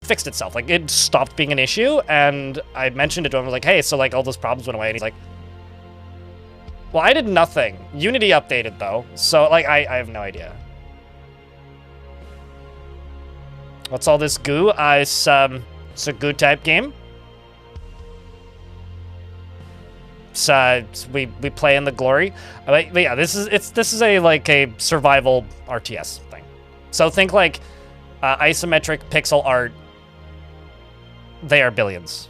fixed itself. Like, it stopped being an issue, and I mentioned it to him. I was like, hey, so, like, all those problems went away. And he's like, well, I did nothing. Unity updated, though. So, like, I have no idea. What's all this goo? It's a goo-type game. We play in the glory. But yeah, this is a survival RTS thing. So think like isometric pixel art. They are billions.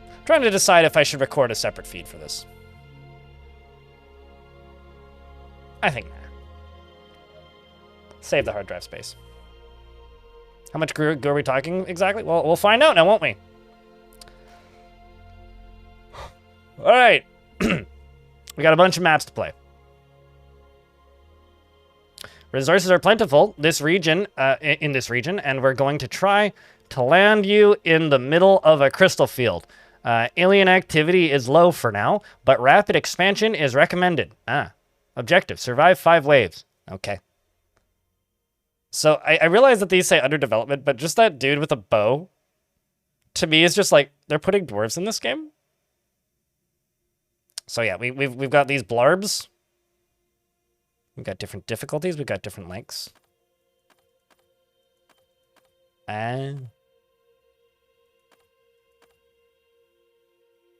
I'm trying to decide if I should record a separate feed for this. I think nah. Save the hard drive space. How much goo are we talking exactly? Well, we'll find out now, won't we? All right. We got a bunch of maps to play. Resources are plentiful in this region, and we're going to try to land you in the middle of a crystal field. Alien activity is low for now, but rapid expansion is recommended. Objective, survive 5 waves. Okay. So I realize that these say under development, but just that dude with a bow, to me, is just like, they're putting dwarves in this game? So yeah, we've got these blarbs. We've got different difficulties. We've got different lengths. And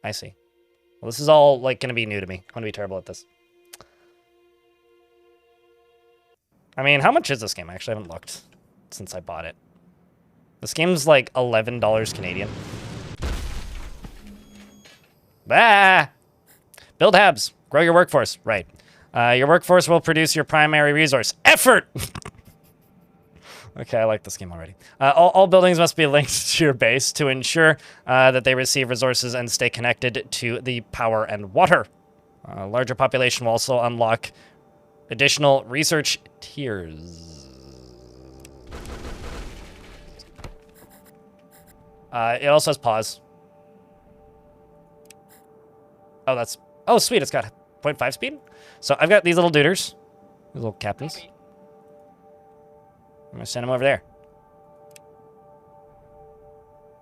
I see. Well, this is all like going to be new to me. I'm going to be terrible at this. I mean, how much is this game? I actually haven't looked since I bought it. This game's like $11 Canadian. Bah! Build habs. Grow your workforce. Right. Your workforce will produce your primary resource. Effort! Okay, I like this game already. All buildings must be linked to your base to ensure that they receive resources and stay connected to the power and water. Larger population will also unlock additional research tiers. It also has pause. Oh, that's... Oh, sweet, it's got 0.5 speed. So I've got these little duders. These little captains. I'm gonna send them over there.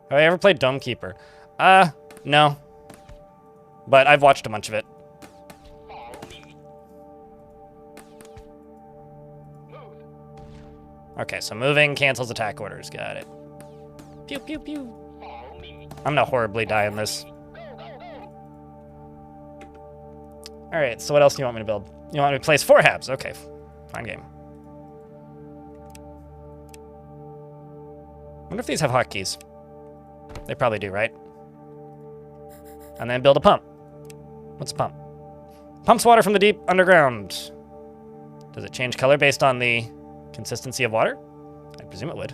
Have I ever played Dome Keeper? No. But I've watched a bunch of it. Okay, so moving cancels attack orders. Got it. Pew, pew, pew. I'm gonna horribly die in this. Alright, so what else do you want me to build? You want me to place 4 habs? Okay, fine game. Wonder if these have hotkeys. They probably do, right? And then build a pump. What's a pump? Pumps water from the deep underground. Does it change color based on the consistency of water? I presume it would.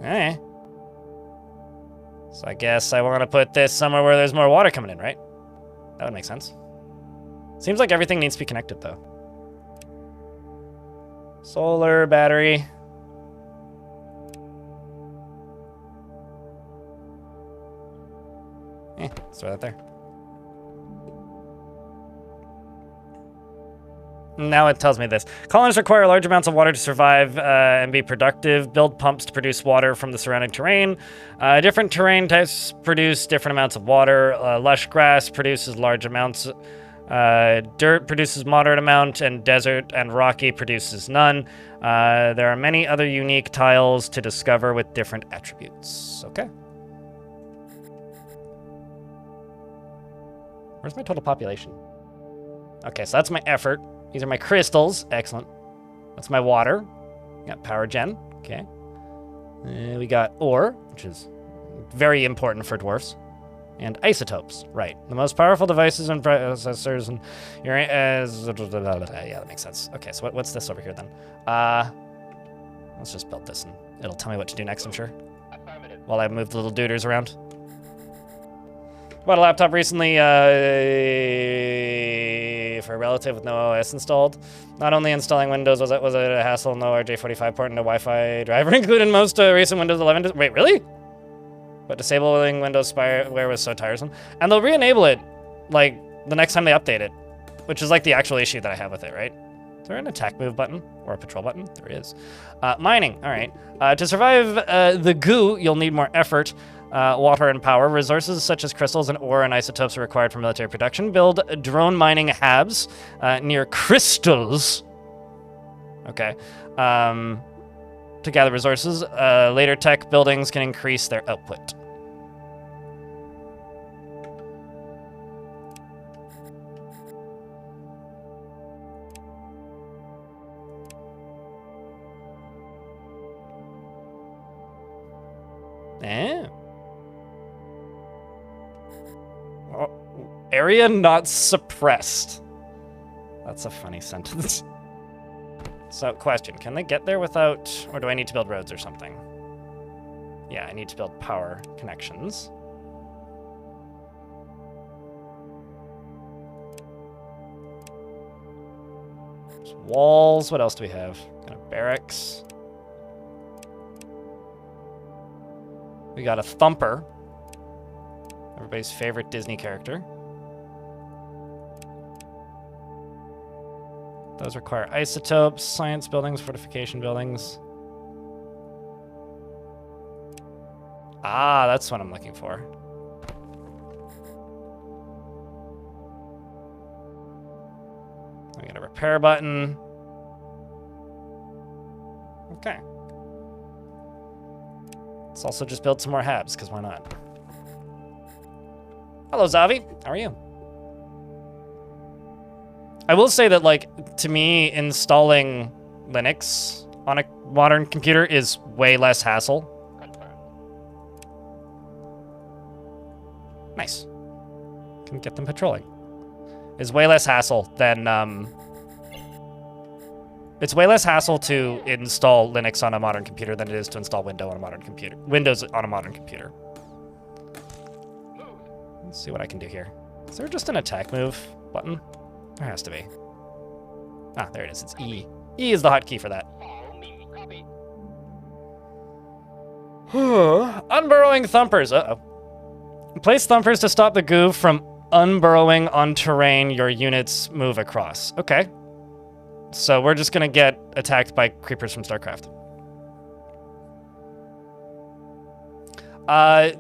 Alright. So I guess I want to put this somewhere where there's more water coming in, right? That would make sense. Seems like everything needs to be connected, though. Solar, battery. Let's throw that there. Now it tells me this. Colonists require large amounts of water to survive and be productive. Build pumps to produce water from the surrounding terrain. Different terrain types produce different amounts of water. Lush grass produces large amounts. Dirt produces moderate amount, and desert and rocky produces none. There are many other unique tiles to discover with different attributes. Okay. Where's my total population? Okay, so that's my effort. These are my crystals. Excellent. That's my water. Got power gen. Okay. We got ore, which is very important for dwarfs. And isotopes. Right. The most powerful devices and processors and your yeah, that makes sense. Okay, so what's this over here then? Let's just build this and it'll tell me what to do next, I'm sure. While I move the little duders around. Bought a laptop recently for a relative with no OS installed. Not only installing Windows was it a hassle, no RJ45 port, no Wi-Fi driver included in most recent Windows 11. Wait, really? But disabling Windows spyware was so tiresome. And they'll re-enable it like, the next time they update it, which is, like, the actual issue that I have with it, right? Is there an attack move button or a patrol button? There is. Mining, all right. To survive the goo, you'll need more effort, water, and power. Resources such as crystals and ore and isotopes are required for military production. Build drone mining hubs near crystals. Okay. To gather resources. Later tech buildings can increase their output. Area not suppressed. That's a funny sentence. So, question, can they get there without, or do I need to build roads or something? Yeah, I need to build power connections. There's walls, what else do we have? Got a barracks. We got a thumper. Everybody's favorite Disney character. Those require isotopes, science buildings, fortification buildings. Ah, that's what I'm looking for. We got a repair button. Okay. Let's also just build some more habs, because why not? Hello, Zavi. How are you? I will say that, like, to me, installing Linux on a modern computer is way less hassle. Nice. Can get them patrolling. Is way less hassle than, it's way less hassle to install Linux on a modern computer than it is to install Windows on a modern computer. Windows on a modern computer. Let's see what I can do here. Is there just an attack move button? There has to be. Ah, there it is. It's E. E is the hotkey for that. Unburrowing thumpers. Uh-oh. Place thumpers to stop the goo from unburrowing on terrain your units move across. Okay. So we're just gonna get attacked by creepers from StarCraft.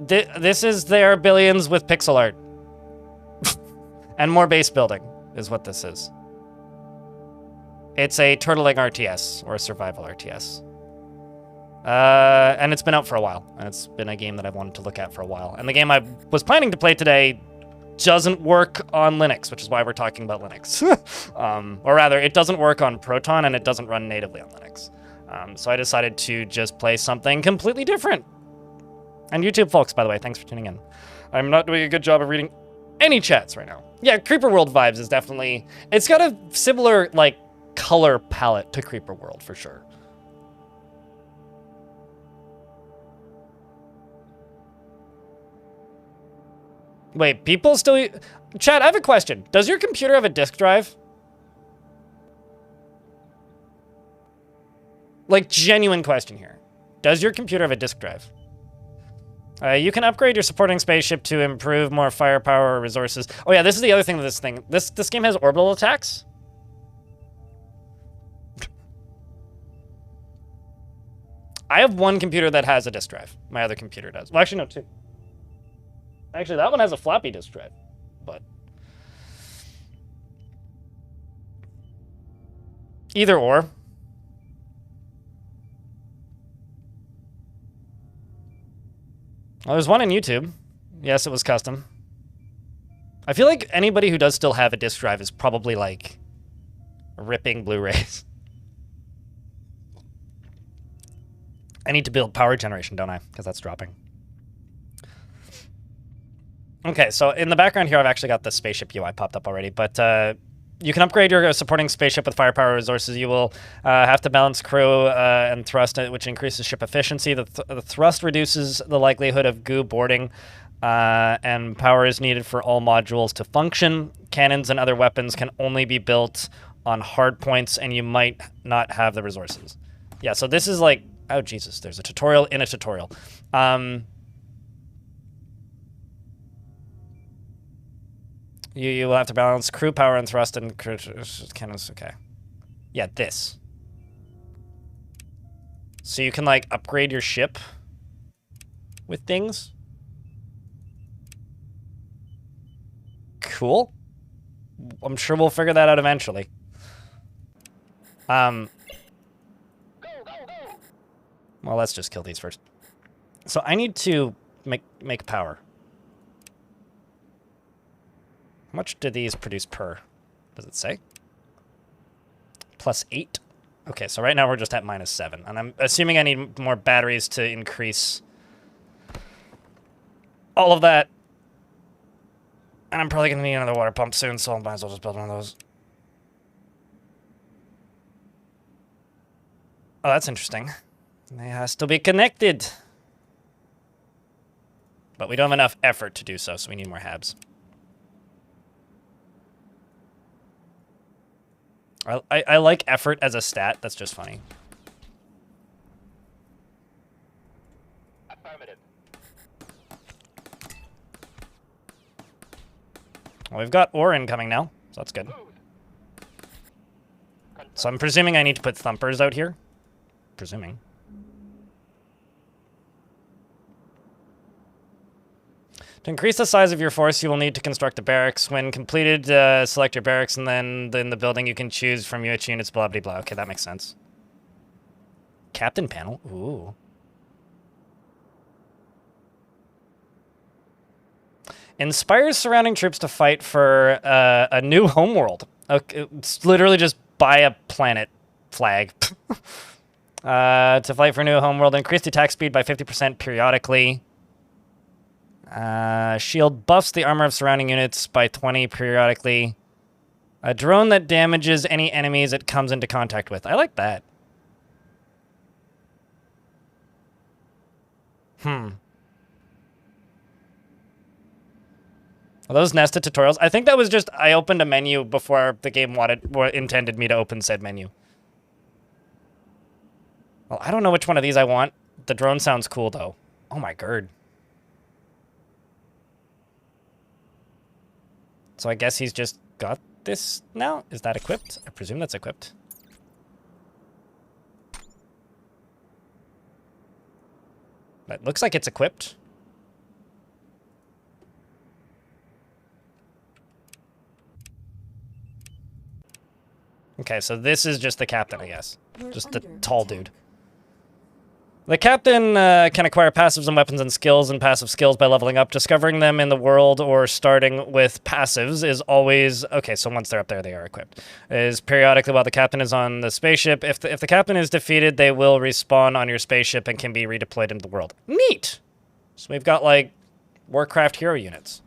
This is their billions with pixel art. And more base building is what this is. It's a turtling RTS, or a survival RTS. And it's been out for a while, and it's been a game that I've wanted to look at for a while. And the game I was planning to play today doesn't work on Linux, which is why we're talking about Linux. Or rather, it doesn't work on Proton, and it doesn't run natively on Linux. So I decided to just play something completely different. And YouTube folks, by the way, thanks for tuning in. I'm not doing a good job of reading any chats right now. Yeah, Creeper World vibes is definitely... It's got a similar, like, color palette to Creeper World, for sure. Wait, people still... Chad, I have a question. Does your computer have a disk drive? Like, genuine question here. Does your computer have a disk drive? You can upgrade your supporting spaceship to improve more firepower or resources. Oh yeah, this is the other thing with this thing. This game has orbital attacks. I have one computer that has a disk drive. My other computer does. Well, actually, no, two. Actually, that one has a floppy disk drive, but... Either or. Well, there's one on YouTube. Yes, it was custom. I feel like anybody who does still have a disk drive is probably, like, ripping Blu-rays. I need to build power generation, don't I? Because that's dropping. Okay, so in the background here, I've actually got the spaceship UI popped up already, but you can upgrade your supporting spaceship with firepower resources. You will have to balance crew and thrust, which increases ship efficiency. The thrust reduces the likelihood of goo boarding, and power is needed for all modules to function. Cannons and other weapons can only be built on hard points, and you might not have the resources. Yeah, so this is like... Oh, Jesus, there's a tutorial in a tutorial. You will have to balance crew power and thrust and cannons. Okay. Yeah, this. So you can, like, upgrade your ship with things. Cool. I'm sure we'll figure that out eventually. Well, let's just kill these first. So I need to make power. How much do these produce per? Does it say? +8. Okay, so right now we're just at -7. And I'm assuming I need more batteries to increase all of that. And I'm probably going to need another water pump soon, so I might as well just build one of those. Oh, that's interesting. They has to be connected. But we don't have enough effort to do so, so we need more habs. I like effort as a stat. That's just funny. Affirmative. Well, we've got ore incoming now, so that's good. So I'm presuming I need to put thumpers out here. Presuming. To increase the size of your force, you will need to construct a barracks. When completed, select your barracks, and then in the building you can choose from which units, blah, blah, blah. Okay, that makes sense. Captain panel? Ooh. Inspires surrounding troops to fight for a new homeworld. Okay, it's literally just buy a planet flag. To fight for a new homeworld. Increased attack speed by 50% periodically. Shield buffs the armor of surrounding units by 20 periodically. A drone that damages any enemies it comes into contact with. I like that. Are those nested tutorials? I think that was just I opened a menu before the game intended me to open said menu. Well, I don't know which one of these I want. The drone sounds cool, though. Oh, my god. So I guess he's just got this now? Is that equipped? I presume that's equipped. It looks like it's equipped. Okay, so this is just the captain, I guess. Just the tall dude. The captain can acquire passives and weapons and skills and passive skills by leveling up. Discovering them in the world or starting with passives is always... Okay, so once they're up there, they are equipped. Is periodically while the captain is on the spaceship. If the captain is defeated, they will respawn on your spaceship and can be redeployed into the world. Neat! So we've got, like, Warcraft hero units.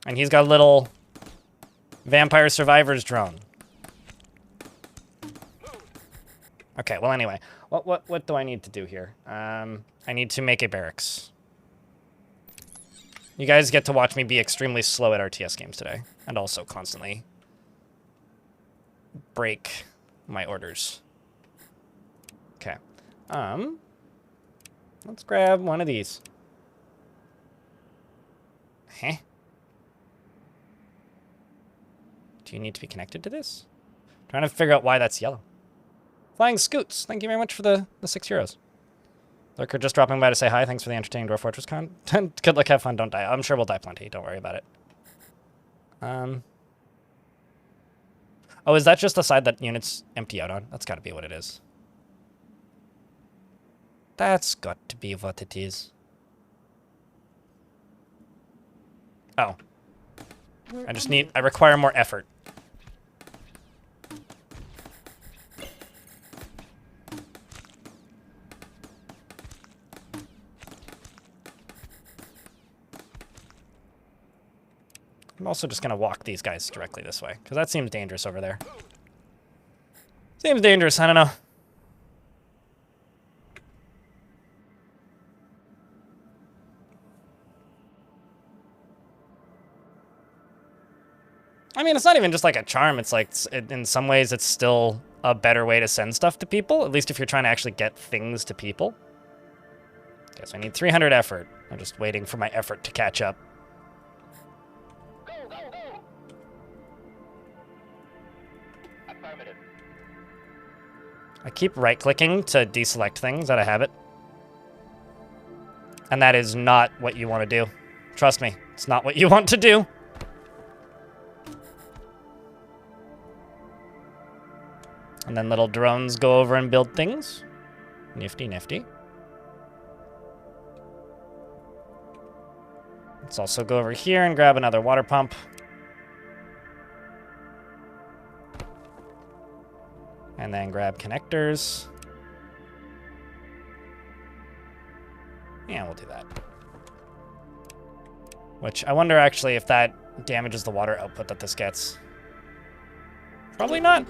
And he's got a little Vampire Survivors drone. Okay, well, anyway, what do I need to do here? I need to make a barracks. You guys get to watch me be extremely slow at RTS games today, and also constantly break my orders. Okay, let's grab one of these. Huh? Do you need to be connected to this? I'm trying to figure out why that's yellow. Flying Scoots, thank you very much for the 6 euros. Lurker just dropping by to say hi. Thanks for the entertaining Dwarf Fortress content. Good luck, have fun, don't die. I'm sure we'll die plenty, don't worry about it. Oh, is that just the side that units empty out on? That's gotta be what it is. That's got to be what it is. Oh. I require more effort. I'm also just going to walk these guys directly this way, because that seems dangerous over there. Seems dangerous, I don't know. I mean, it's not even just like a charm, it's like, in some ways, it's still a better way to send stuff to people, at least if you're trying to actually get things to people. Okay, so I need 300 effort. I'm just waiting for my effort to catch up. I keep right-clicking to deselect things out of habit. And that is not what you want to do. Trust me, it's not what you want to do. And then little drones go over and build things. Nifty, nifty. Let's also go over here and grab another water pump. And then grab connectors. Yeah, we'll do that. Which I wonder actually if that damages the water output that this gets. Probably not.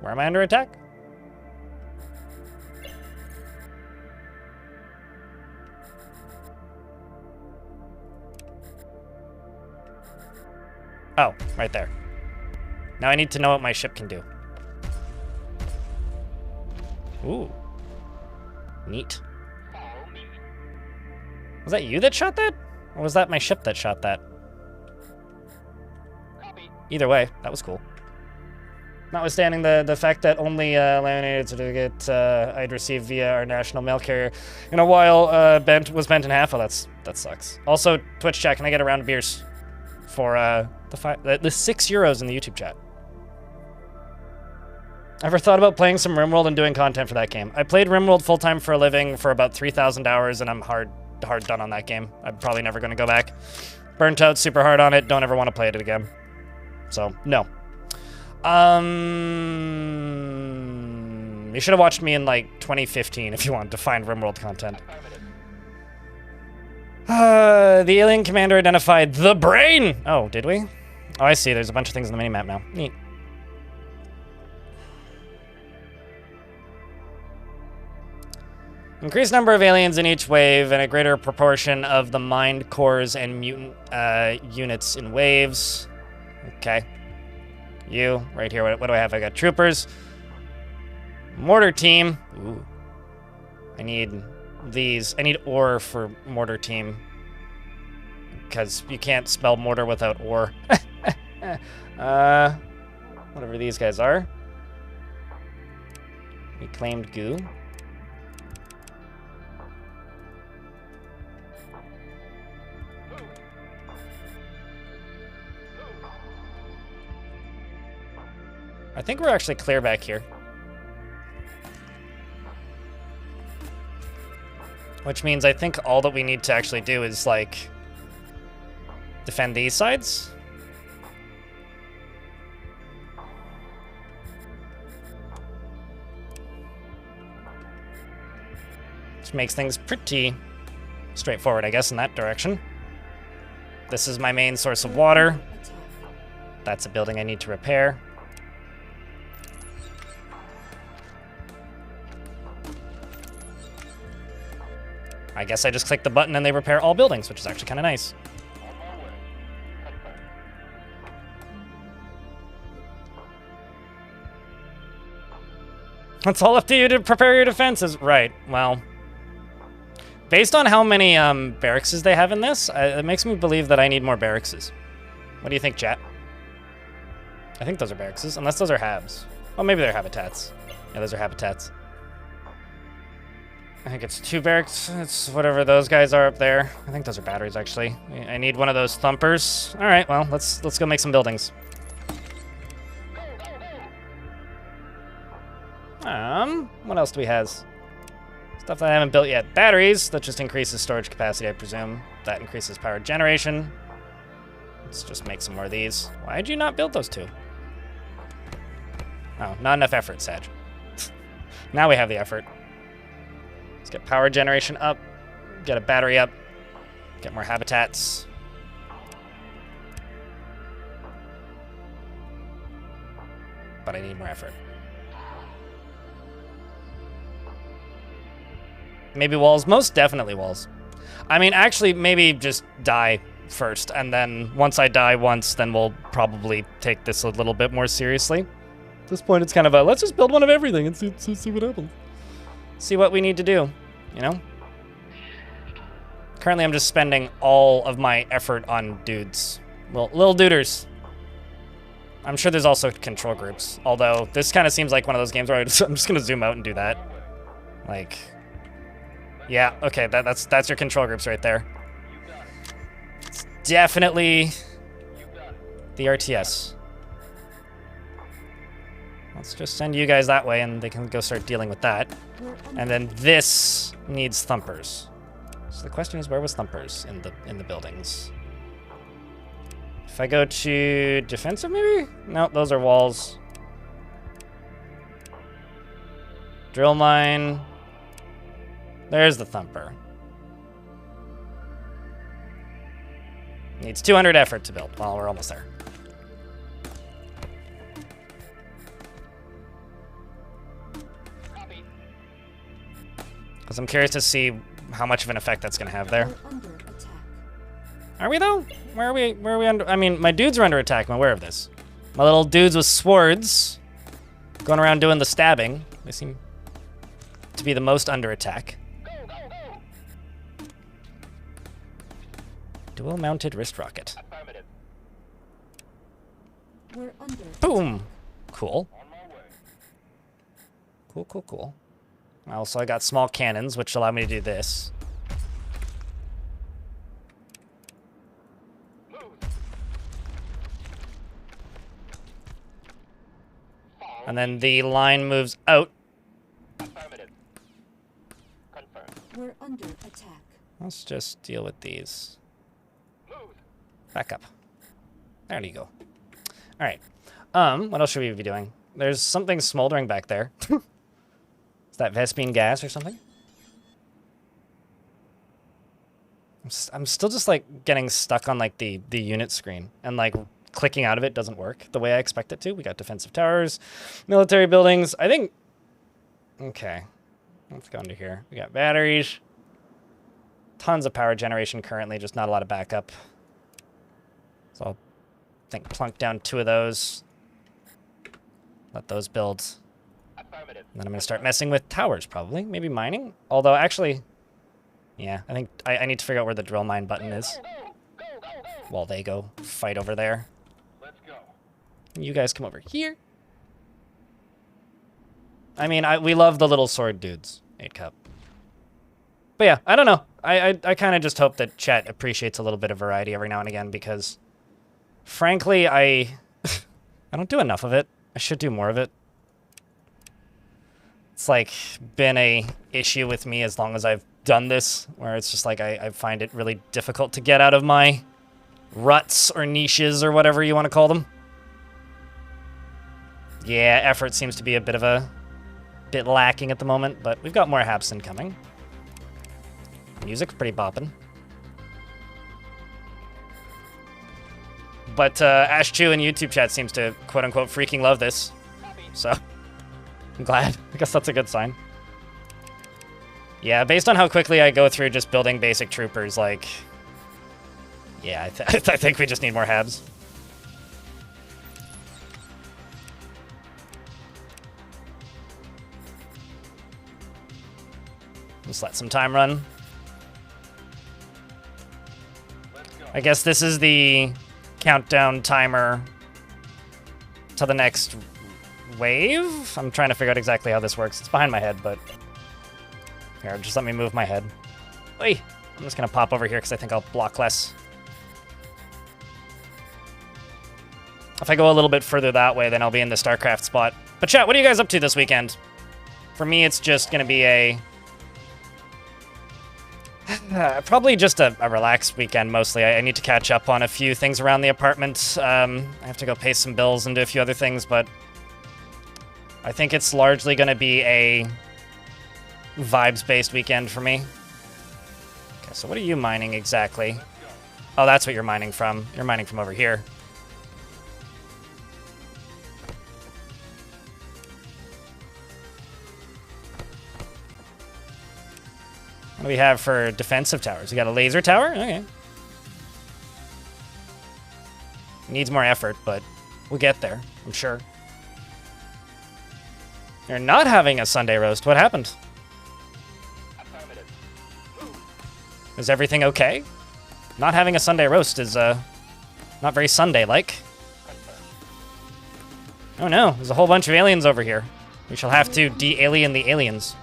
Where am I under attack? Oh, right there. Now I need to know what my ship can do. Ooh. Neat. Was that you that shot that? Or was that my ship that shot that? Either way, that was cool. Notwithstanding the fact that only laminated certificate I'd received via our national mail carrier in a while was bent in half. Oh, that sucks. Also, Twitch chat, can I get a round of beers for the €6 in the YouTube chat? Ever thought about playing some RimWorld and doing content for that game? I played RimWorld full-time for a living for about 3,000 hours, and I'm hard done on that game. I'm probably never going to go back. Burnt out super hard on it. Don't ever want to play it again. So, no. You should have watched me in, like, 2015 if you wanted to find RimWorld content. The alien commander identified the brain! Oh, did we? Oh, I see. There's a bunch of things on the minimap now. Neat. Increased number of aliens in each wave and a greater proportion of the mind cores and mutant units in waves. Okay. You, right here. What do I have? I got troopers. Mortar team. Ooh. I need these. I need ore for mortar team. Because you can't spell mortar without ore. Whatever these guys are. Reclaimed goo. I think we're actually clear back here. Which means I think all that we need to actually do is, like, defend these sides. Which makes things pretty straightforward, I guess, in that direction. This is my main source of water. That's a building I need to repair. I guess I just click the button and they repair all buildings, which is actually kind of nice. It's all up to you to prepare your defenses. Right, well. Based on how many barracks they have in this, it makes me believe that I need more barracks. What do you think, chat? I think those are barracks, unless those are habs. Oh, maybe they're habitats. Yeah, those are habitats. I think it's 2 barracks. It's whatever those guys are up there. I think those are batteries, actually. I need one of those thumpers. All right, well, let's go make some buildings. What else do we have? Stuff that I haven't built yet. Batteries. That just increases storage capacity, I presume. That increases power generation. Let's just make some more of these. Why did you not build those 2? Oh, not enough effort, Sag. Now we have the effort. Let's get power generation up, get a battery up, get more habitats. But I need more effort. Maybe walls? Most definitely walls. I mean, actually, maybe just die first, and then once I die once, then we'll probably take this a little bit more seriously. At this point, it's kind of a, let's just build one of everything and see what happens. see what we need to do, you know? Currently, I'm just spending all of my effort on dudes. Well, little duders. I'm sure there's also control groups, although this kind of seems like one of those games where I'm just gonna zoom out and do that. Like, yeah, okay, that's your control groups right there. It's definitely the RTS. Let's just send you guys that way, and they can go start dealing with that. And then this needs thumpers. So the question is, where was thumpers in the buildings? If I go to defensive, maybe? No, those are walls. Drill mine. There's the thumper. Needs 200 effort to build. Well, we're almost there. Because I'm curious to see how much of an effect that's going to have there. Are we, though? Where are we under? I mean, my dudes are under attack. I'm aware of this. My little dudes with swords going around doing the stabbing. They seem to be the most under attack. Dual-mounted wrist rocket. Boom! Cool. Cool. Also, I got small cannons, which allow me to do this. And then the line moves out. We're under attack. Let's just deal with these. Back up. There you go. All right. What else should we be doing? There's something smoldering back there. Is that Vespene gas or something? I'm still just like getting stuck on like the unit screen, and like clicking out of it doesn't work the way I expect it to. We got defensive towers, military buildings. I think. Okay, let's go into here. We got batteries, tons of power generation currently, just not a lot of backup. So I'll think plunk down 2 of those. Let those build. And then I'm going to start messing with towers, probably. Maybe mining? Although, actually, yeah, I think I need to figure out where the drill mine button is. While they go fight over there. Let's go. You guys come over here. I mean, we love the little sword dudes. 8 cup. But yeah, I don't know. I kind of just hope that chat appreciates a little bit of variety every now and again, because, frankly, I don't do enough of it. I should do more of it. It's like been a issue with me as long as I've done this, where it's just like I find it really difficult to get out of my ruts or niches or whatever you want to call them. Yeah, effort seems to be a bit lacking at the moment, but we've got more Habston coming. Music's pretty bopping. But Ash2 in YouTube chat seems to quote-unquote freaking love this, so I'm glad. I guess that's a good sign. Yeah, based on how quickly I go through just building basic troopers, like, yeah, I think we just need more Habs. Just let some time run. I guess this is the countdown timer to the next wave? I'm trying to figure out exactly how this works. It's behind my head, but here, just let me move my head. Oy! I'm just gonna pop over here because I think I'll block less. If I go a little bit further that way, then I'll be in the StarCraft spot. But chat, what are you guys up to this weekend? For me, it's just gonna be a probably just a relaxed weekend, mostly. I need to catch up on a few things around the apartment. I have to go pay some bills and do a few other things, but I think it's largely going to be a vibes-based weekend for me. Okay, so what are you mining exactly? Oh, that's what you're mining from. You're mining from over here. What do we have for defensive towers? We got a laser tower? Okay. Needs more effort, but we'll get there, I'm sure. You're not having a Sunday roast. What happened? Is everything okay? Not having a Sunday roast is, not very Sunday-like. Oh no, there's a whole bunch of aliens over here. We shall have to de-alien the aliens.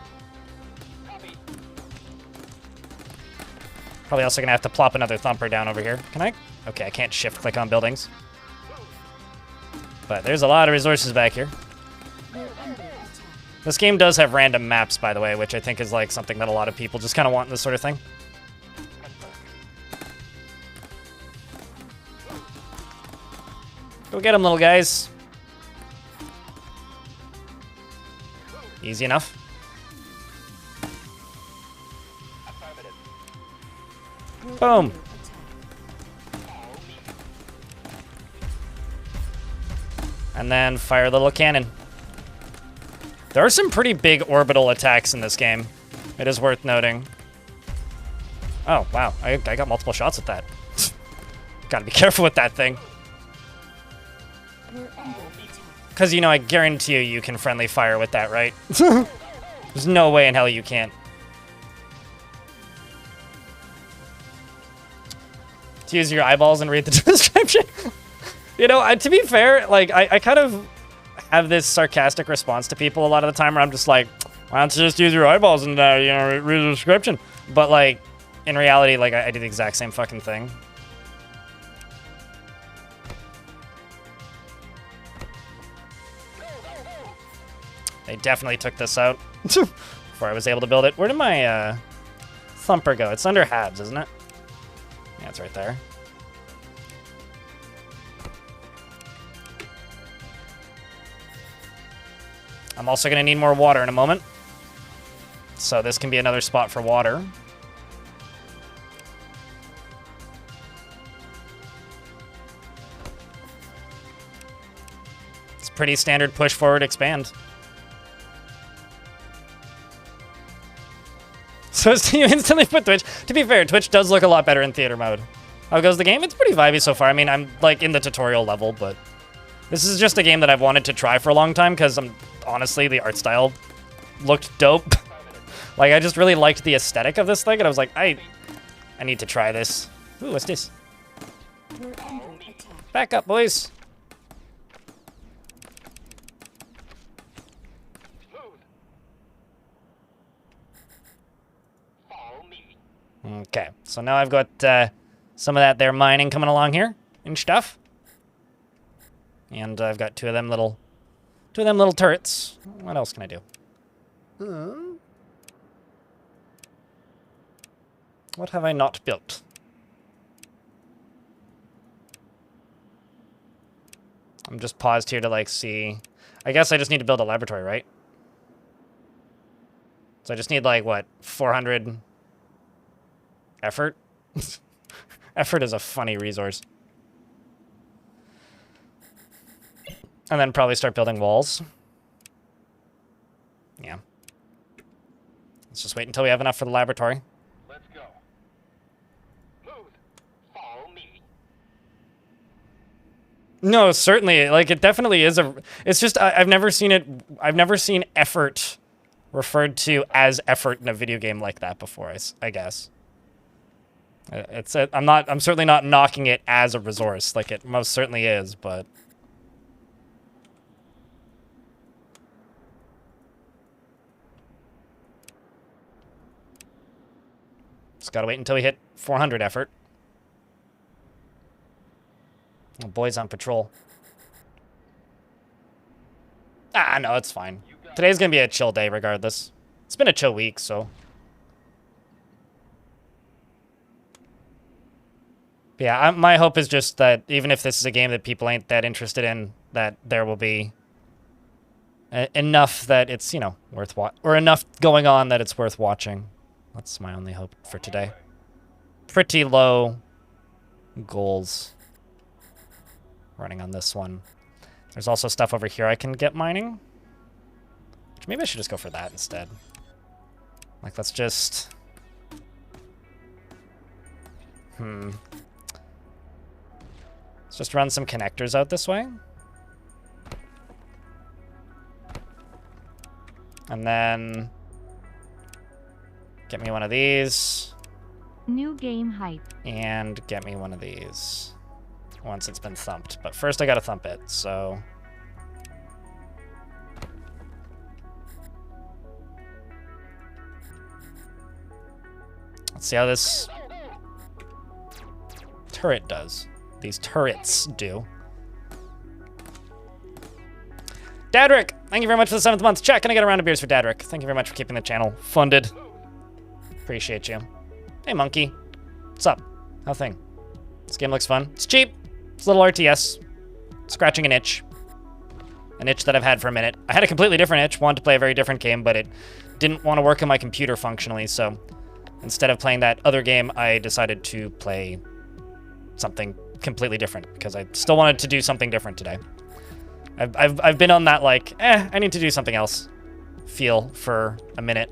Probably also gonna have to plop another thumper down over here. Can I? Okay, I can't shift-click on buildings. But there's a lot of resources back here. This game does have random maps, by the way, which I think is like something that a lot of people just kind of want in this sort of thing. Go get him, little guys. Easy enough. Boom. And then fire the little cannon. There are some pretty big orbital attacks in this game. It is worth noting. Oh, wow. I got multiple shots at that. Gotta be careful with that thing. Because, you know, I guarantee you can friendly fire with that, right? There's no way in hell you can't. To use your eyeballs and read the description. You know, to be fair, like, I kind of have this sarcastic response to people a lot of the time where I'm just like, why don't you just use your eyeballs and, you know, read the description? But, like, in reality, like, I do the exact same fucking thing. They definitely took this out before I was able to build it. Where did my thumper go? It's under Habs, isn't it? Yeah, it's right there. I'm also going to need more water in a moment. So this can be another spot for water. It's pretty standard push forward expand. So you instantly put Twitch. To be fair, Twitch does look a lot better in theater mode. How goes the game? It's pretty vibey so far. I mean, I'm like in the tutorial level, but this is just a game that I've wanted to try for a long time because honestly, the art style looked dope. Like, I just really liked the aesthetic of this thing, and I was like, I need to try this. Ooh, what's this? Back up, boys. Okay, so now I've got some of that there mining coming along here and stuff. And I've got two of them little turrets. What else can I do? What have I not built? I'm just paused here to like see. I guess I just need to build a laboratory, right? So I just need like what, 400 effort? Effort is a funny resource. And then probably start building walls. Yeah. Let's just wait until we have enough for the laboratory. Let's go. Move. Follow me. No, certainly. Like, it definitely is a... It's just, I've never seen it... I've never seen effort referred to as effort in a video game like that before, I guess. I'm certainly not knocking it as a resource. Like, it most certainly is, but... Just gotta wait until we hit 400 effort. Oh, boys on patrol. Ah, no, it's fine. Today's gonna be a chill day regardless. It's been a chill week, so... Yeah, my hope is just that even if this is a game that people ain't that interested in, that there will be enough that it's, you know, worth or enough going on that it's worth watching. That's my only hope for today. Pretty low goals running on this one. There's also stuff over here I can get mining. Which maybe I should just go for that instead. Like, let's just... Let's just run some connectors out this way. And then... Get me one of these. New game hype. And get me one of these once it's been thumped. But first I gotta thump it, so... Let's see how this turret does. These turrets do. Dadrick! Thank you very much for the 7th month. Chat, can I get a round of beers for Dadrick? Thank you very much for keeping the channel funded. Appreciate you. Hey, Monkey. What's up? How thing? This game looks fun. It's cheap. It's a little RTS. Scratching an itch. An itch that I've had for a minute. I had a completely different itch. Wanted to play a very different game, but it didn't want to work on my computer functionally, so instead of playing that other game, I decided to play something completely different because I still wanted to do something different today. I've been on that, like, I need to do something else feel for a minute.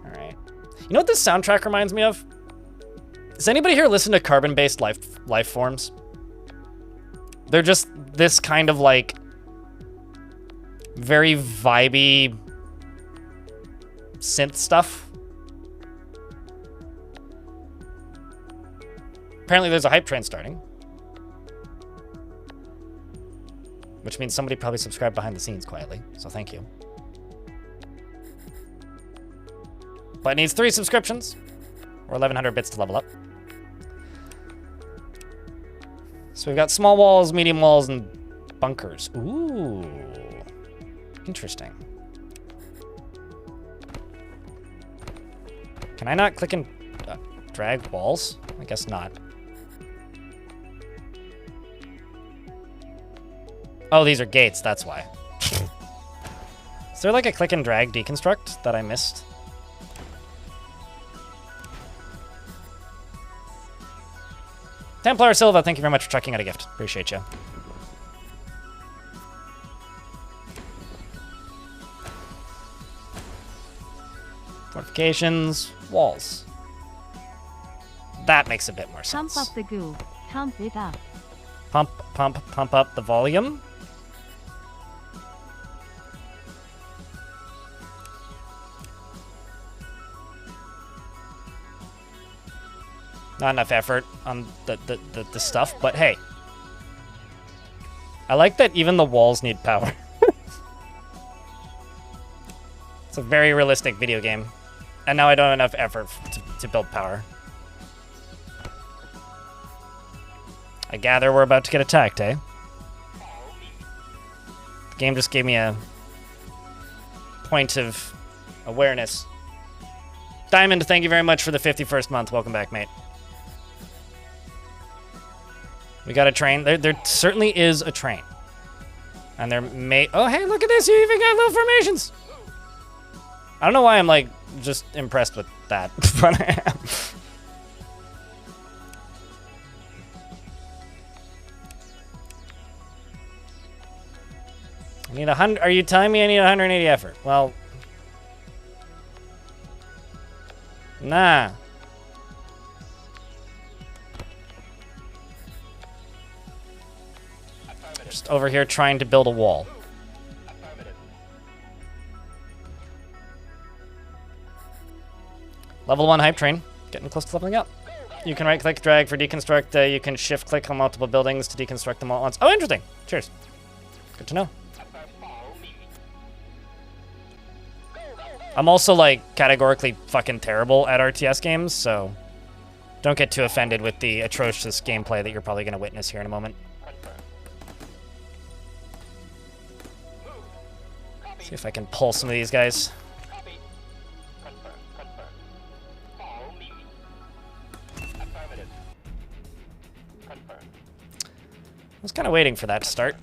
All right. You know what this soundtrack reminds me of? Does anybody here listen to carbon-based life forms? They're just this kind of, like, very vibey synth stuff. Apparently there's a hype train starting. Which means somebody probably subscribed behind the scenes quietly, so thank you. But it needs 3 subscriptions, or 1,100 bits to level up. So we've got small walls, medium walls, and bunkers. Ooh, interesting. Can I not click and drag walls? I guess not. Oh, these are gates, that's why. Is there like a click and drag deconstruct that I missed? Templar Silva, thank you very much for checking out a gift. Appreciate you. Fortifications, walls. That makes a bit more sense. Pump up the goo. Pump it up. Pump up the volume. Not enough effort on the stuff, but hey. I like that even the walls need power. It's a very realistic video game. And now I don't have enough effort to build power. I gather we're about to get attacked, eh? The game just gave me a point of awareness. Diamond, thank you very much for the 51st month. Welcome back, mate. We got a train. There certainly is a train. And there may... Oh, hey, look at this. You even got little formations. I don't know why I'm, like, just impressed with that. But I am. I need 100... Are you telling me I need 180 effort? Well... Nah. Just over here trying to build a wall. Level 1 hype train. Getting close to leveling up. You can right-click, drag for deconstruct. You can shift-click on multiple buildings to deconstruct them all at once. Oh, interesting. Cheers. Good to know. I'm also, like, categorically fucking terrible at RTS games, so don't get too offended with the atrocious gameplay that you're probably going to witness here in a moment. See if I can pull some of these guys. I was kind of waiting for that to start.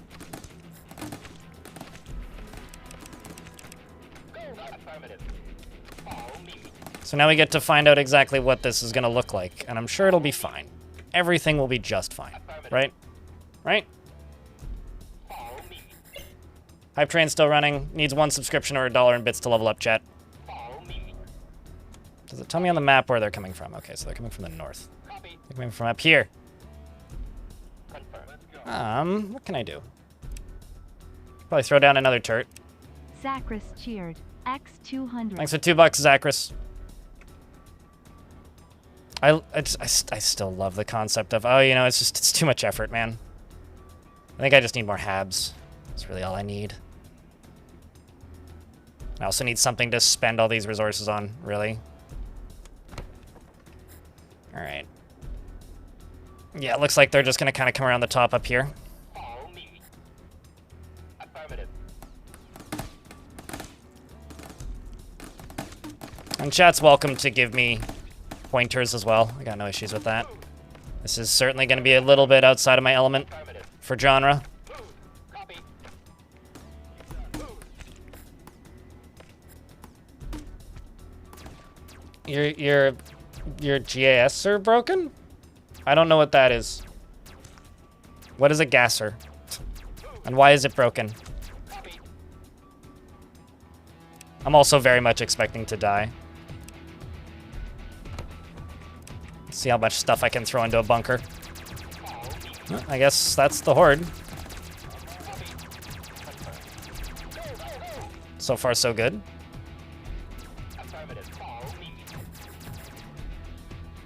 So now we get to find out exactly what this is going to look like, and I'm sure it'll be fine. Everything will be just fine, right? Right? Hype train's still running. Needs 1 subscription or $1 in bits to level up, chat. Does it tell me on the map where they're coming from? Okay, so they're coming from the north. They're coming from up here. What can I do? Probably throw down another turret. Zachris cheered. X200. Thanks for $2, Zachris. I still love the concept of, oh, you know, it's too much effort, man. I think I just need more habs. That's really all I need. I also need something to spend all these resources on, really. All right. Yeah, it looks like they're just gonna kind of come around the top up here. Follow me. Affirmative. And chat's welcome to give me pointers as well. I got no issues with that. This is certainly going to be a little bit outside of my element Affirmative. for genre. Move. Copy. Move. Your GAS are broken? I don't know what that is. What is a gasser? And why is it broken? Copy. I'm also very much expecting to die. See how much stuff I can throw into a bunker. Well, I guess that's the horde. So far, so good. Affirmative. Follow me.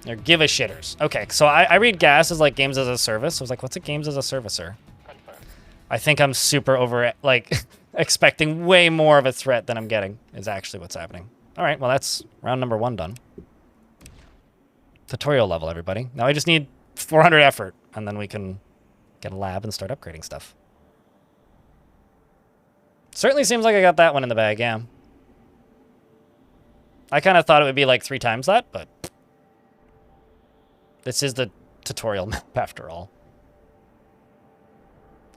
They're give-a-shitters. Okay, so I read gas as like games as a service. I was like, what's a games as a servicer? Confirm. I think I'm super over, like, expecting way more of a threat than I'm getting is actually what's happening. All right, well, that's round number 1 done. Tutorial level, everybody. Now I just need 400 effort, and then we can get a lab and start upgrading stuff. Certainly seems like I got that one in the bag, yeah. I kind of thought it would be like 3 times that, but this is the tutorial map after all.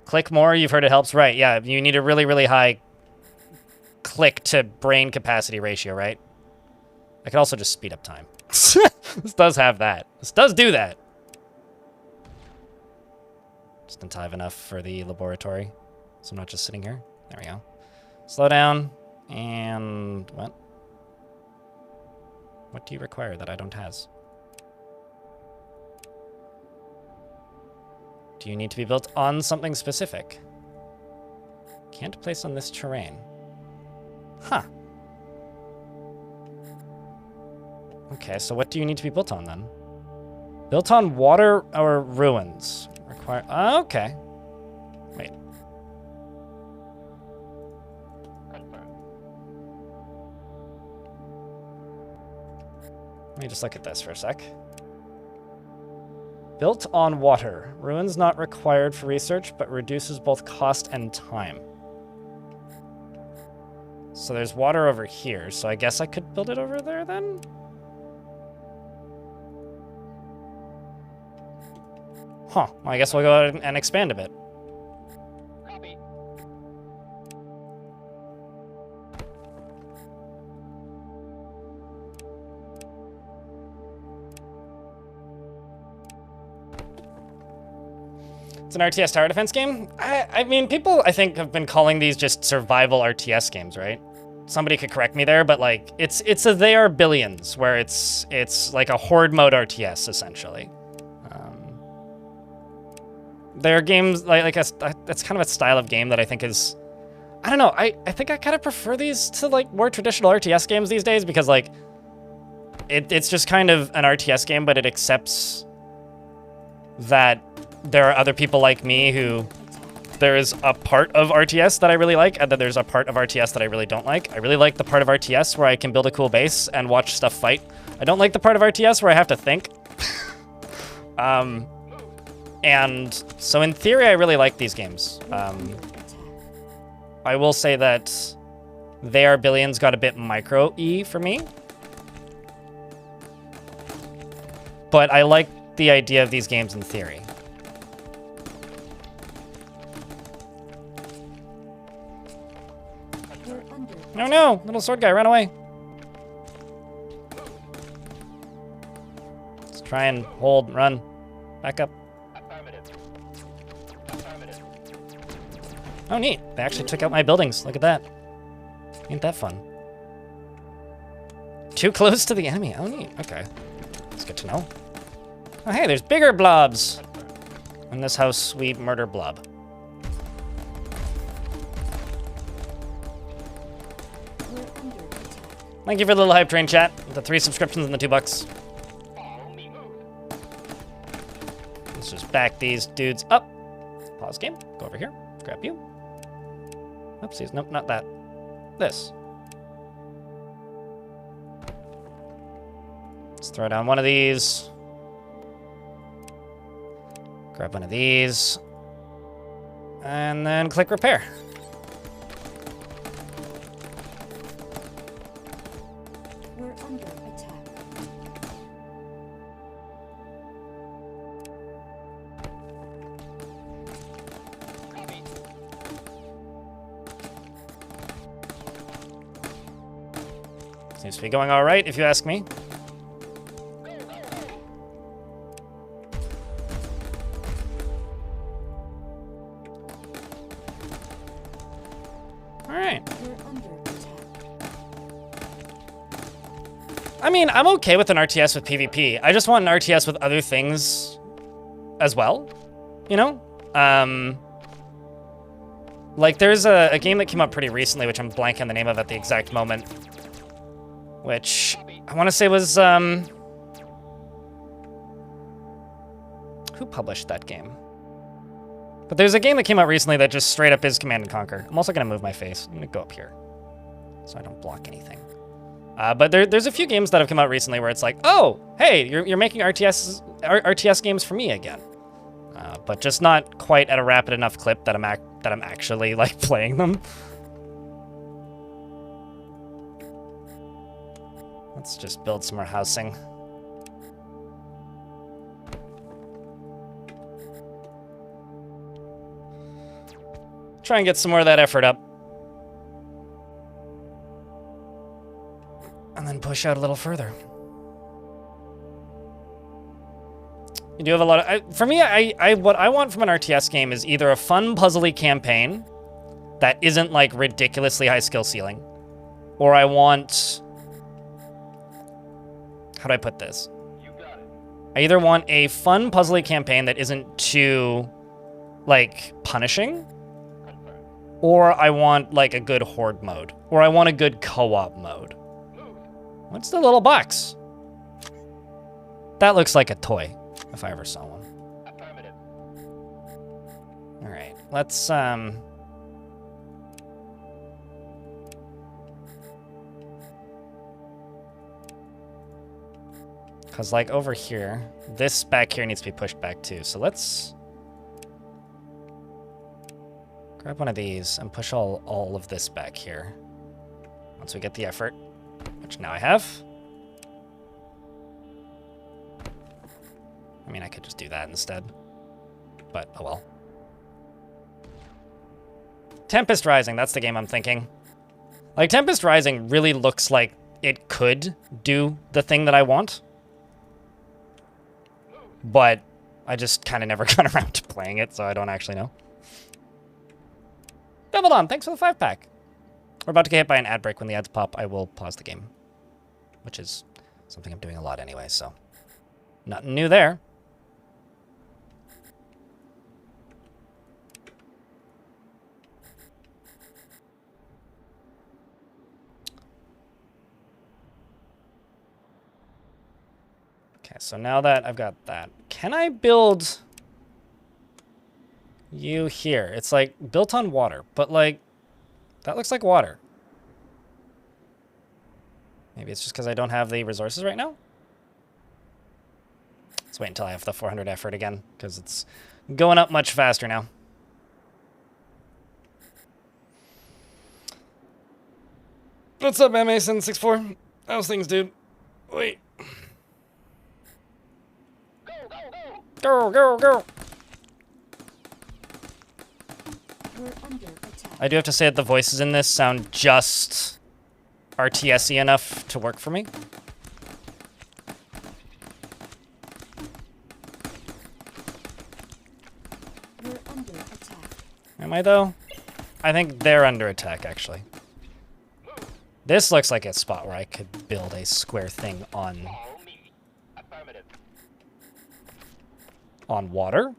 Click more, you've heard it helps. Right, yeah, you need a really, really high click to brain capacity ratio, right? I could also just speed up time. This does have that. This does do that. Just in time enough for the laboratory. So I'm not just sitting here. There we go. Slow down. And what? What do you require that I don't has? Do you need to be built on something specific? Can't place on this terrain. Huh. Okay, so what do you need to be built on then? Built on water or ruins? Require. Oh, okay. Wait. Confirm. Let me just look at this for a sec. Built on water. Ruins not required for research, but reduces both cost and time. So there's water over here, so I guess I could build it over there then? Huh. Well, I guess we'll go ahead and expand a bit. Copy. It's an RTS tower defense game? I mean, people, I think, have been calling these just survival RTS games, right? Somebody could correct me there, but, like, it's a They Are Billions, where it's like a horde mode RTS, essentially. There are games, that's kind of a style of game that I think is... I don't know, I think I kind of prefer these to, like, more traditional RTS games these days, because, like, it's just kind of an RTS game, but it accepts that there are other people like me who there is a part of RTS that I really like, and then there's a part of RTS that I really don't like. I really like the part of RTS where I can build a cool base and watch stuff fight. I don't like the part of RTS where I have to think. And so in theory, I really like these games. I will say that They Are Billions got a bit micro-y for me. But I like the idea of these games in theory. No, no! Little sword guy, run away! Let's try and hold, run. Back up. Affirmative. Affirmative. Oh, neat. They actually took out my buildings. Look at that. Ain't that fun. Too close to the enemy. Oh, neat. Okay. That's good to know. Oh, hey, there's bigger blobs. In this house, we murder blob. Thank you for the little hype train chat. The 3 subscriptions and the $2. Follow me. Let's just back these dudes up. Pause game. Go over here. Grab you. Oopsies. Nope, not that. This. Let's throw down one of these. Grab one of these. And then click repair. We're under attack. Copy. Seems to be going all right, if you ask me. All right. We're under attack. I mean, I'm okay with an RTS with PvP. I just want an RTS with other things as well, you know? Like, there's a game that came up pretty recently, which I'm blanking on the name of at the exact moment, which I want to say was, who published that game? But there's a game that came out recently that just straight up is Command & Conquer. I'm also going to move my face. I'm going to go up here so I don't block anything. But there's a few games that have come out recently where it's like, oh, hey, you're making RTS games for me again. But just not quite at a rapid enough clip that I'm actually like playing them. Let's just build some more housing. Try and get some more of that effort up. And then push out a little further. You do have a lot of... for me, what I want from an RTS game is either a fun, puzzly campaign that isn't, like, ridiculously high skill ceiling. Or I want... How do I put this? You got it. I either want a fun, puzzly campaign that isn't too, like, punishing. Confirmed. Or I want, like, a good horde mode. Or I want a good co-op mode. Move. What's the little box? That looks like a toy, if I ever saw one. Affirmative. All right, let's, because, like, over here, this back here needs to be pushed back too. So let's grab one of these and push all of this back here. Once we get the effort, which now I have. I mean, I could just do that instead, but oh well. Tempest Rising, that's the game I'm thinking. Like, Tempest Rising really looks like it could do the thing that I want, but I just kind of never got around to playing it, so I don't actually know. Doubled on, thanks for the 5-pack. We're about to get hit by an ad break. When the ads pop, I will pause the game, which is something I'm doing a lot anyway, so nothing new there. Okay, so now that I've got that, can I build you here? It's like built on water, but like that looks like water. Maybe it's just because I don't have the resources right now. Let's wait until I have the 400 effort again, because it's going up much faster now. What's up, Mason64? How's things, dude? Wait. Go, go, go! Go, go, go! We're under attack. I do have to say that the voices in this sound just RTS-y enough to work for me. We're under attack. Am I, though? I think they're under attack, actually. This looks like a spot where I could build a square thing on Follow me. Affirmative. water.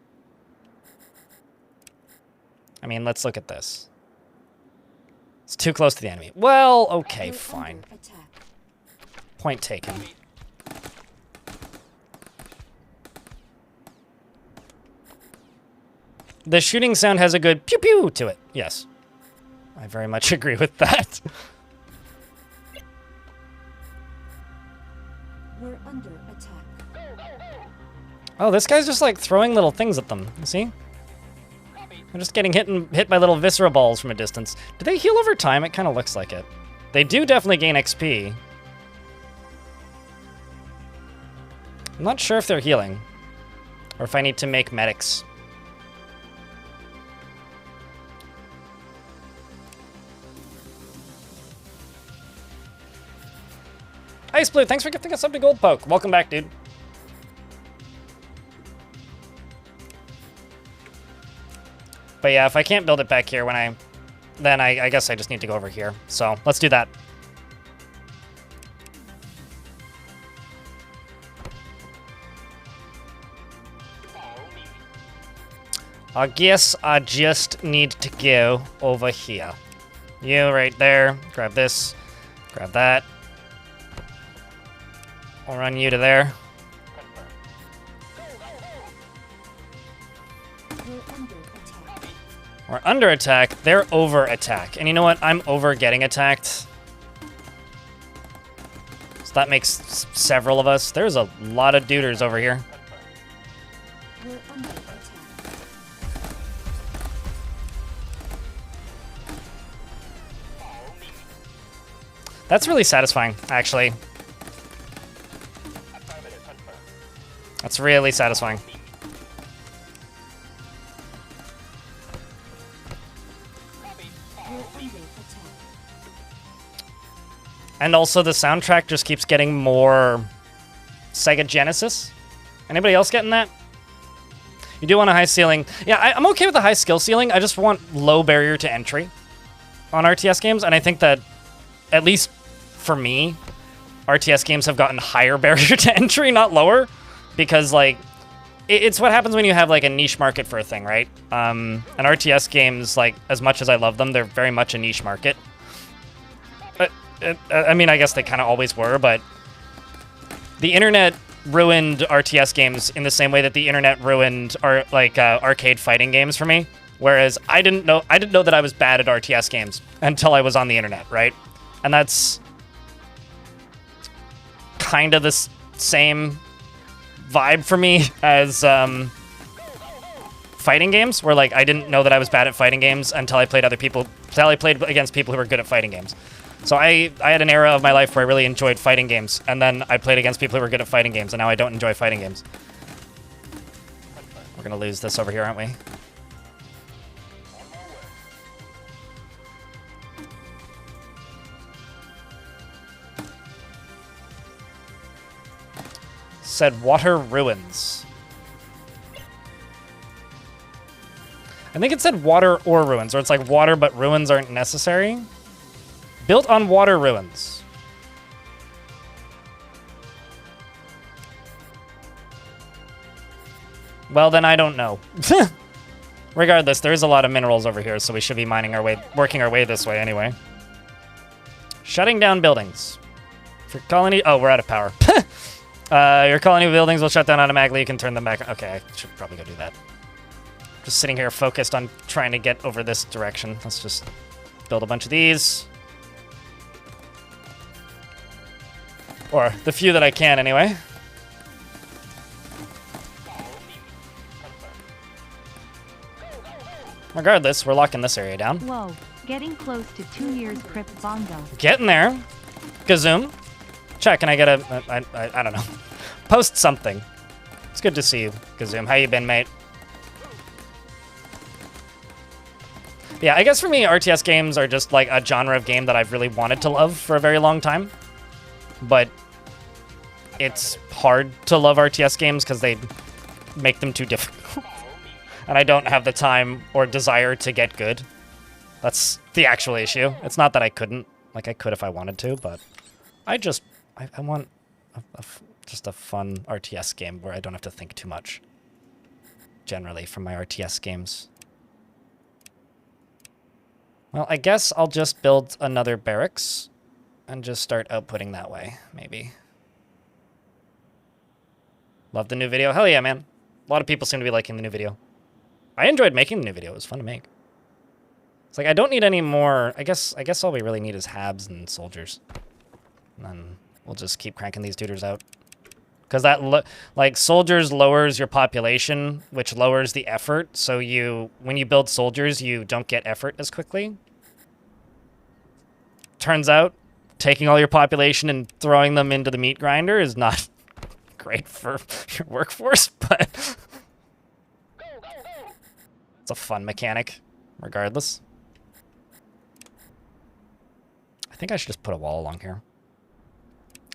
I mean, let's look at this. It's too close to the enemy. Well, okay, We're fine. under attack. Point taken. The shooting sound has a good pew pew to it. Yes. I very much agree with that. We're under attack. Oh, this guy's just like throwing little things at them. You see? I'm just getting hit by little viscera balls from a distance. Do they heal over time? It kind of looks like it. They do definitely gain XP. I'm not sure if they're healing. Or if I need to make medics. Ice Blue, thanks for gifting us up to Gold Poke. Welcome back, dude. But yeah, if I can't build it back here then I guess I just need to go over here. So let's do that. I guess I just need to go over here. You right there. Grab this. Grab that. I'll run you to there. We're under attack. We're under attack. They're over attack. And you know what? I'm over getting attacked. So that makes several of us. There's a lot of duders over here. We're under attack. That's really satisfying, actually. That's really satisfying. We're under attack. And also the soundtrack just keeps getting more Sega Genesis. Anybody else getting that? You do want a high ceiling. Yeah, I'm okay with the high skill ceiling. I just want low barrier to entry on RTS games. And I think that, at least for me, RTS games have gotten higher barrier to entry, not lower. Because, like, it's what happens when you have, like, a niche market for a thing, right? And RTS games, like, as much as I love them, they're very much a niche market. I mean, I guess they kind of always were, but the internet ruined RTS games in the same way that the internet ruined arcade fighting games for me. Whereas I didn't know that I was bad at RTS games until I was on the internet, right? And that's kind of the same vibe for me as fighting games, where like I didn't know that I was bad at fighting games until I played against people who were good at fighting games. So I had an era of my life where I really enjoyed fighting games, and then I played against people who were good at fighting games, and now I don't enjoy fighting games. We're gonna lose this over here, aren't we? Said water ruins. I think it said water or ruins, or it's like water but ruins aren't necessary. Built on water ruins. Well, then I don't know. Regardless, there is a lot of minerals over here, so we should be working our way this way anyway. Shutting down buildings. For colony, oh, we're out of power. Your colony buildings will shut down automatically. You can turn them back. Okay, I should probably go do that. Just sitting here focused on trying to get over this direction. Let's just build a bunch of these. Or the few that I can, anyway. Regardless, we're locking this area down. Whoa, getting close to 2 years Crip Bongo. Getting there. Gazoom. Check, can I get I don't know. Post something. It's good to see you, Gazoom. How you been, mate? Yeah, I guess for me, RTS games are just like a genre of game that I've really wanted to love for a very long time. But it's hard to love RTS games because they make them too difficult. And I don't have the time or desire to get good. That's the actual issue. It's not that I couldn't. Like, I could if I wanted to, but I want just a fun RTS game where I don't have to think too much. Generally, from my RTS games. Well, I guess I'll just build another barracks and just start outputting that way, maybe. Love the new video. Hell yeah, man. A lot of people seem to be liking the new video. I enjoyed making the new video. It was fun to make. It's like I don't need any more. I guess all we really need is Habs and soldiers. And then we'll just keep cranking these duders out. Because that, like, soldiers lowers your population, which lowers the effort. So when you build soldiers, you don't get effort as quickly. Turns out, taking all your population and throwing them into the meat grinder is not great for your workforce, but it's a fun mechanic, regardless. I think I should just put a wall along here.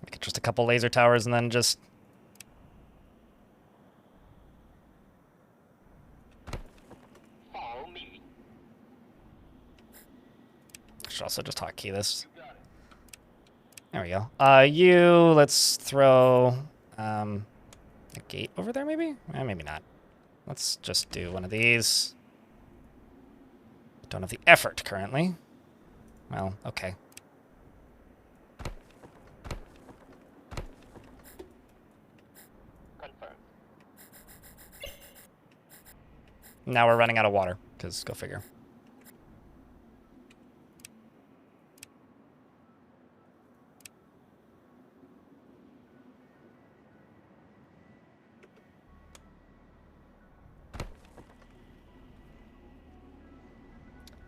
Like just a couple laser towers and then just... Follow me. I should also just hotkey this. There we go. Let's throw a gate over there, maybe? Maybe not. Let's just do one of these. Don't have the effort currently. Well, okay. Confirmed. Now we're running out of water, because go figure.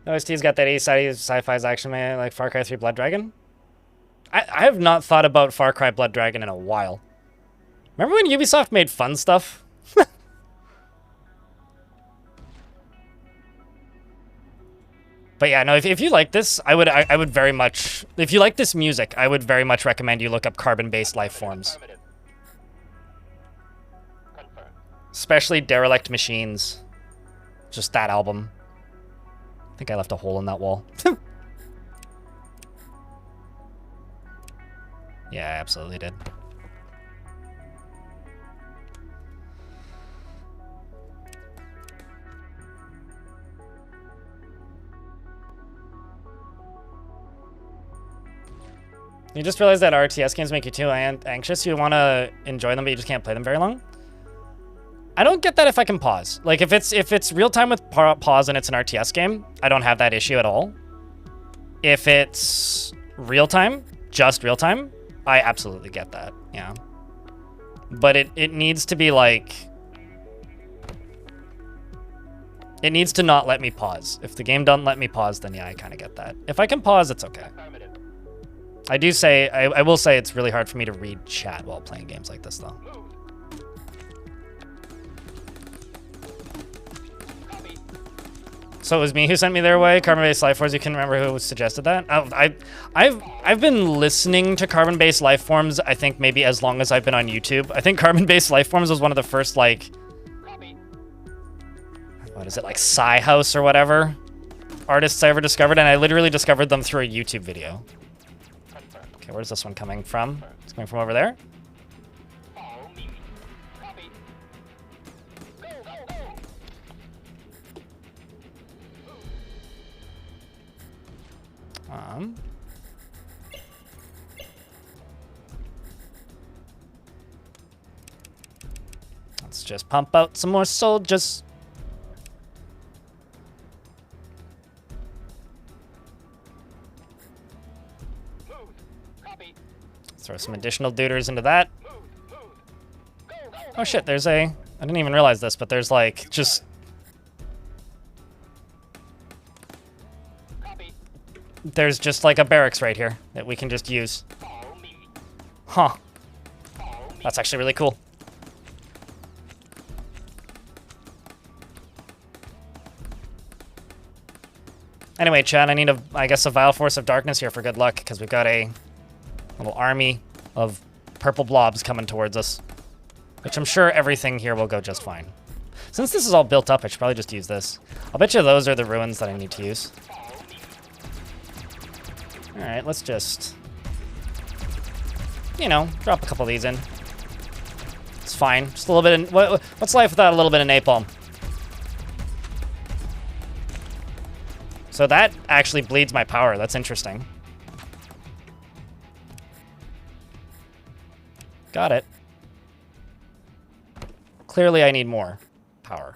OST's got that sci-fi's action man like Far Cry 3 Blood Dragon. I have not thought about Far Cry Blood Dragon in a while. Remember when Ubisoft made fun stuff? But yeah, no, if you like this, I would very much, if you like this music, I would very much recommend you look up Carbon-Based Life Forms. Affirmative. Confirmed. Especially Derelict Machines. Just that album. I think I left a hole in that wall. Yeah, I absolutely did. You just realized that RTS games make you too anxious. You want to enjoy them, but you just can't play them very long. I don't get that if I can pause. Like, if it's real time with pause and it's an RTS game, I don't have that issue at all. If it's real time, just real time, I absolutely get that. Yeah. But it needs to be like... It needs to not let me pause. If the game doesn't let me pause, then yeah, I kind of get that. If I can pause, it's okay. Affirmative. I do say, I will say it's really hard for me to read chat while playing games like this, though. Move. Copy. So it was me who sent me their way. Carbon-Based Life Forms. You can remember who suggested that. I've been listening to Carbon-Based Life Forms. I think maybe as long as I've been on YouTube. I think Carbon-Based Life Forms was one of the first like, Copy. what is it, like Psy House or whatever artists I ever discovered, and I literally discovered them through a YouTube video. Confirmed. Okay, where's this one coming from? It's coming from over there. Follow me. Copy. Go, go, go. Let's just pump out some more soldiers. Move. Copy. Throw some additional duders into that. Move. Move. Go, go, go. Oh shit, there's a... I didn't even realize this, but there's like just... Copy. There's just like a barracks right here that we can just use. Follow me. Huh. Follow me. That's actually really cool. Anyway, Chad, I need I guess a Vile Force of Darkness here for good luck, because we've got a little army of purple blobs coming towards us. Which I'm sure everything here will go just fine. Since this is all built up, I should probably just use this. I'll bet you those are the ruins that I need to use. Alright, let's just... You know, drop a couple of these in. It's fine. Just a little bit of... What's life without a little bit of napalm? So that actually bleeds my power. That's interesting. Got it. Clearly I need more power.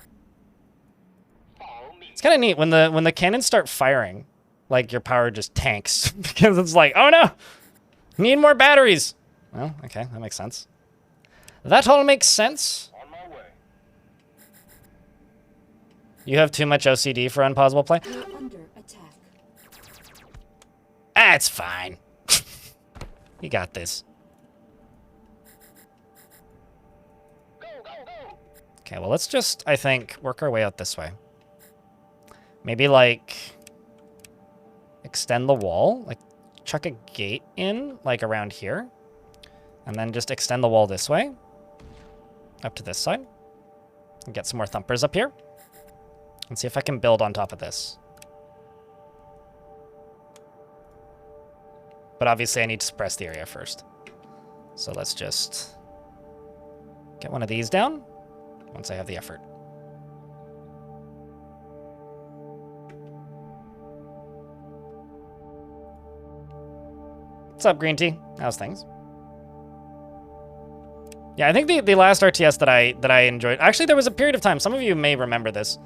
It's kind of neat when the cannons start firing, like your power just tanks because it's like, oh no, need more batteries. Well, okay, that makes sense. That all makes sense. On my way. You have too much OCD for unpausable play. We're under attack. Ah, it's fine. You got this. Go, go, go. Okay, well, let's just, I think, work our way out this way. Maybe, like, extend the wall. Like, chuck a gate in, like, around here. And then just extend the wall this way. Up to this side. And get some more thumpers up here. And see if I can build on top of this. But obviously I need to suppress the area first. So let's just get one of these down once I have the effort. What's up, Green Tea? How's things? Yeah, I think the last RTS that I enjoyed. Actually, there was a period of time. Some of you may remember this,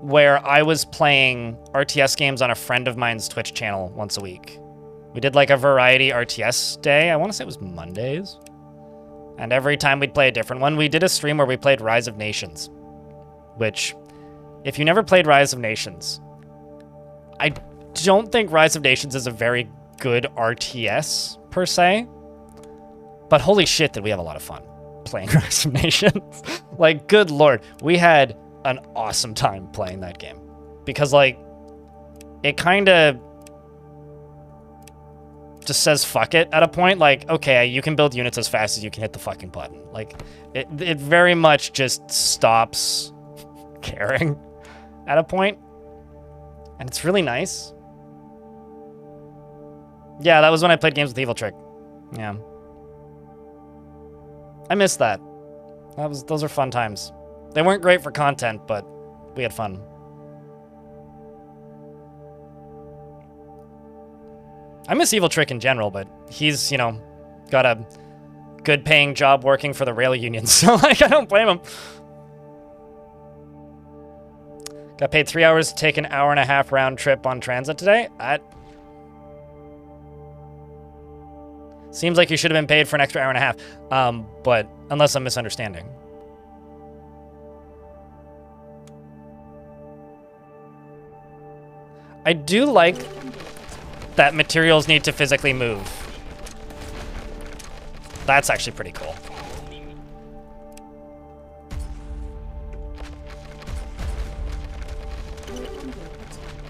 where I was playing RTS games on a friend of mine's Twitch channel once a week. We did like a variety RTS day. I want to say it was Mondays. And every time we'd play a different one. We did a stream where we played Rise of Nations, which, if you never played Rise of Nations, I don't think Rise of Nations is a very good RTS per se. But holy shit, did we have a lot of fun playing Rise of Nations. Like, good lord, we had an awesome time playing that game. Because, like, it kind of just says fuck it at a point. Like, okay, you can build units as fast as you can hit the fucking button. Like, it very much just stops caring at a point. And it's really nice. Yeah, that was when I played games with Evil Trick. Yeah. I missed that. Those are fun times. They weren't great for content, but we had fun. I miss Evil Trick in general, but he's, you know, got a good paying job working for the rail union, so like I don't blame him. Got paid 3 hours to take an hour-and-a-half round trip on transit today. Seems like you should have been paid for an extra hour and a half, but unless I'm misunderstanding. I do like that materials need to physically move. That's actually pretty cool.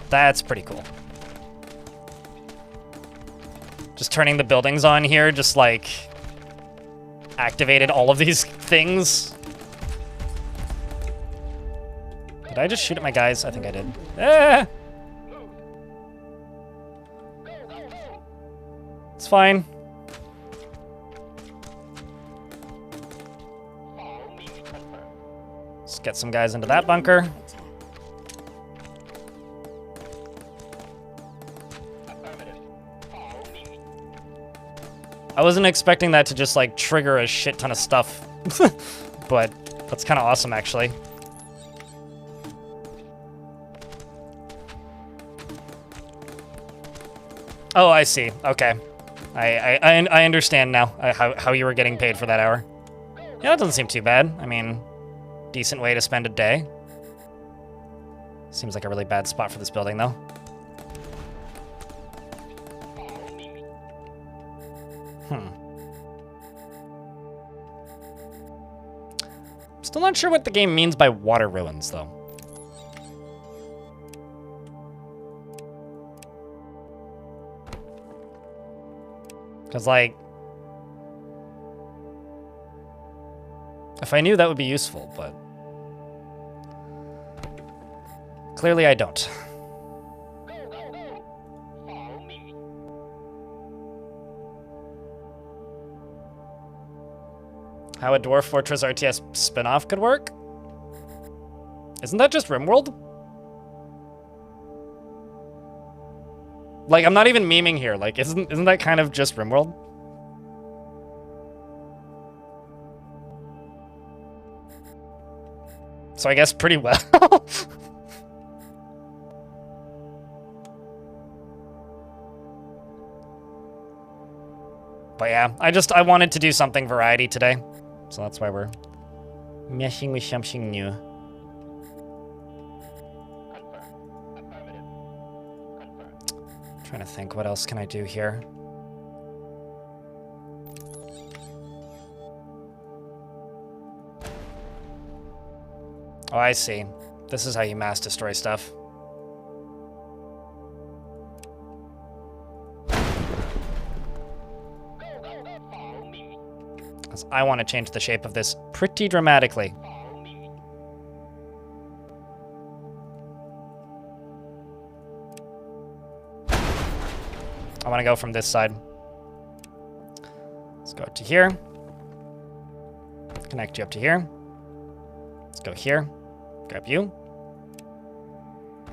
That's pretty cool. Just turning the buildings on here, just like activated all of these things. Did I just shoot at my guys? I think I did. Ah! It's fine. Let's get some guys into that bunker. I wasn't expecting that to just like trigger a shit ton of stuff, but that's kind of awesome actually. Oh, I see. Okay. I understand now how you were getting paid for that hour. Yeah, that doesn't seem too bad. I mean, decent way to spend a day. Seems like a really bad spot for this building, though. Still not sure what the game means by water ruins, though. Because, like, if I knew, that would be useful, but clearly I don't. Follow me. How a Dwarf Fortress RTS spin-off could work? Isn't that just RimWorld? Like, I'm not even memeing here. Like, isn't that kind of just RimWorld? So I guess pretty well. But yeah, I wanted to do something variety today. So that's why we're meshing with something new. Confirm. Affirmative. Confirm. Trying to think, what else can I do here? Oh, I see. This is how you mass destroy stuff. Follow me. 'Cause I want to change the shape of this pretty dramatically. Follow me. I want to go from this side. Let's go to here. Connect you up to here. Let's go here. Grab you.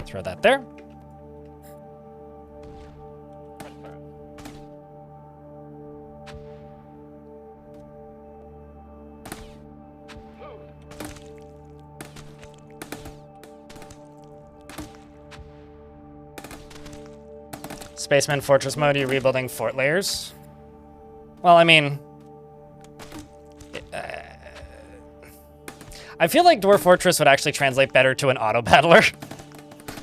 Throw that there. Confirm. Move. Spaceman Fortress mode, you're rebuilding fort layers. Well, I mean... I feel like Dwarf Fortress would actually translate better to an auto battler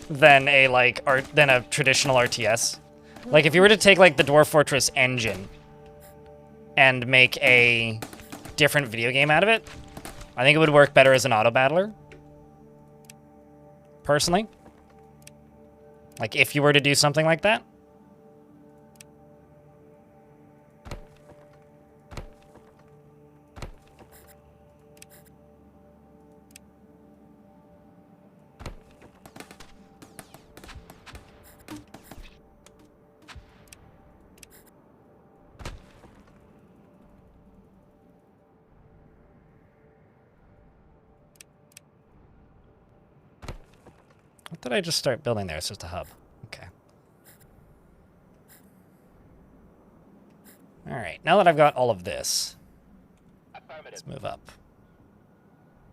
than than a traditional RTS. Like if you were to take like the Dwarf Fortress engine and make a different video game out of it, I think it would work better as an auto battler. Personally. Like if you were to do something like that. What did I just start building there? It's just a hub. Okay. All right, now that I've got all of this, Affirmative. let's move up.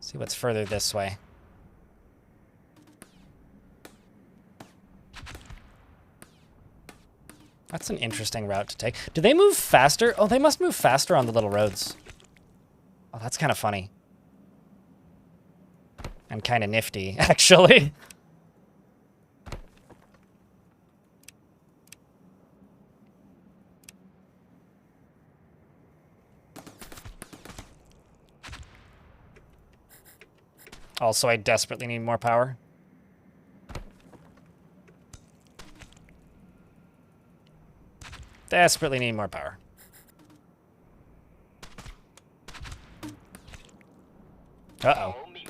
See what's further this way. That's an interesting route to take. Do they move faster? Oh, they must move faster on the little roads. Oh, that's kind of funny. And kind of nifty, actually. Also, I desperately need more power. Desperately need more power. Uh-oh. Follow me.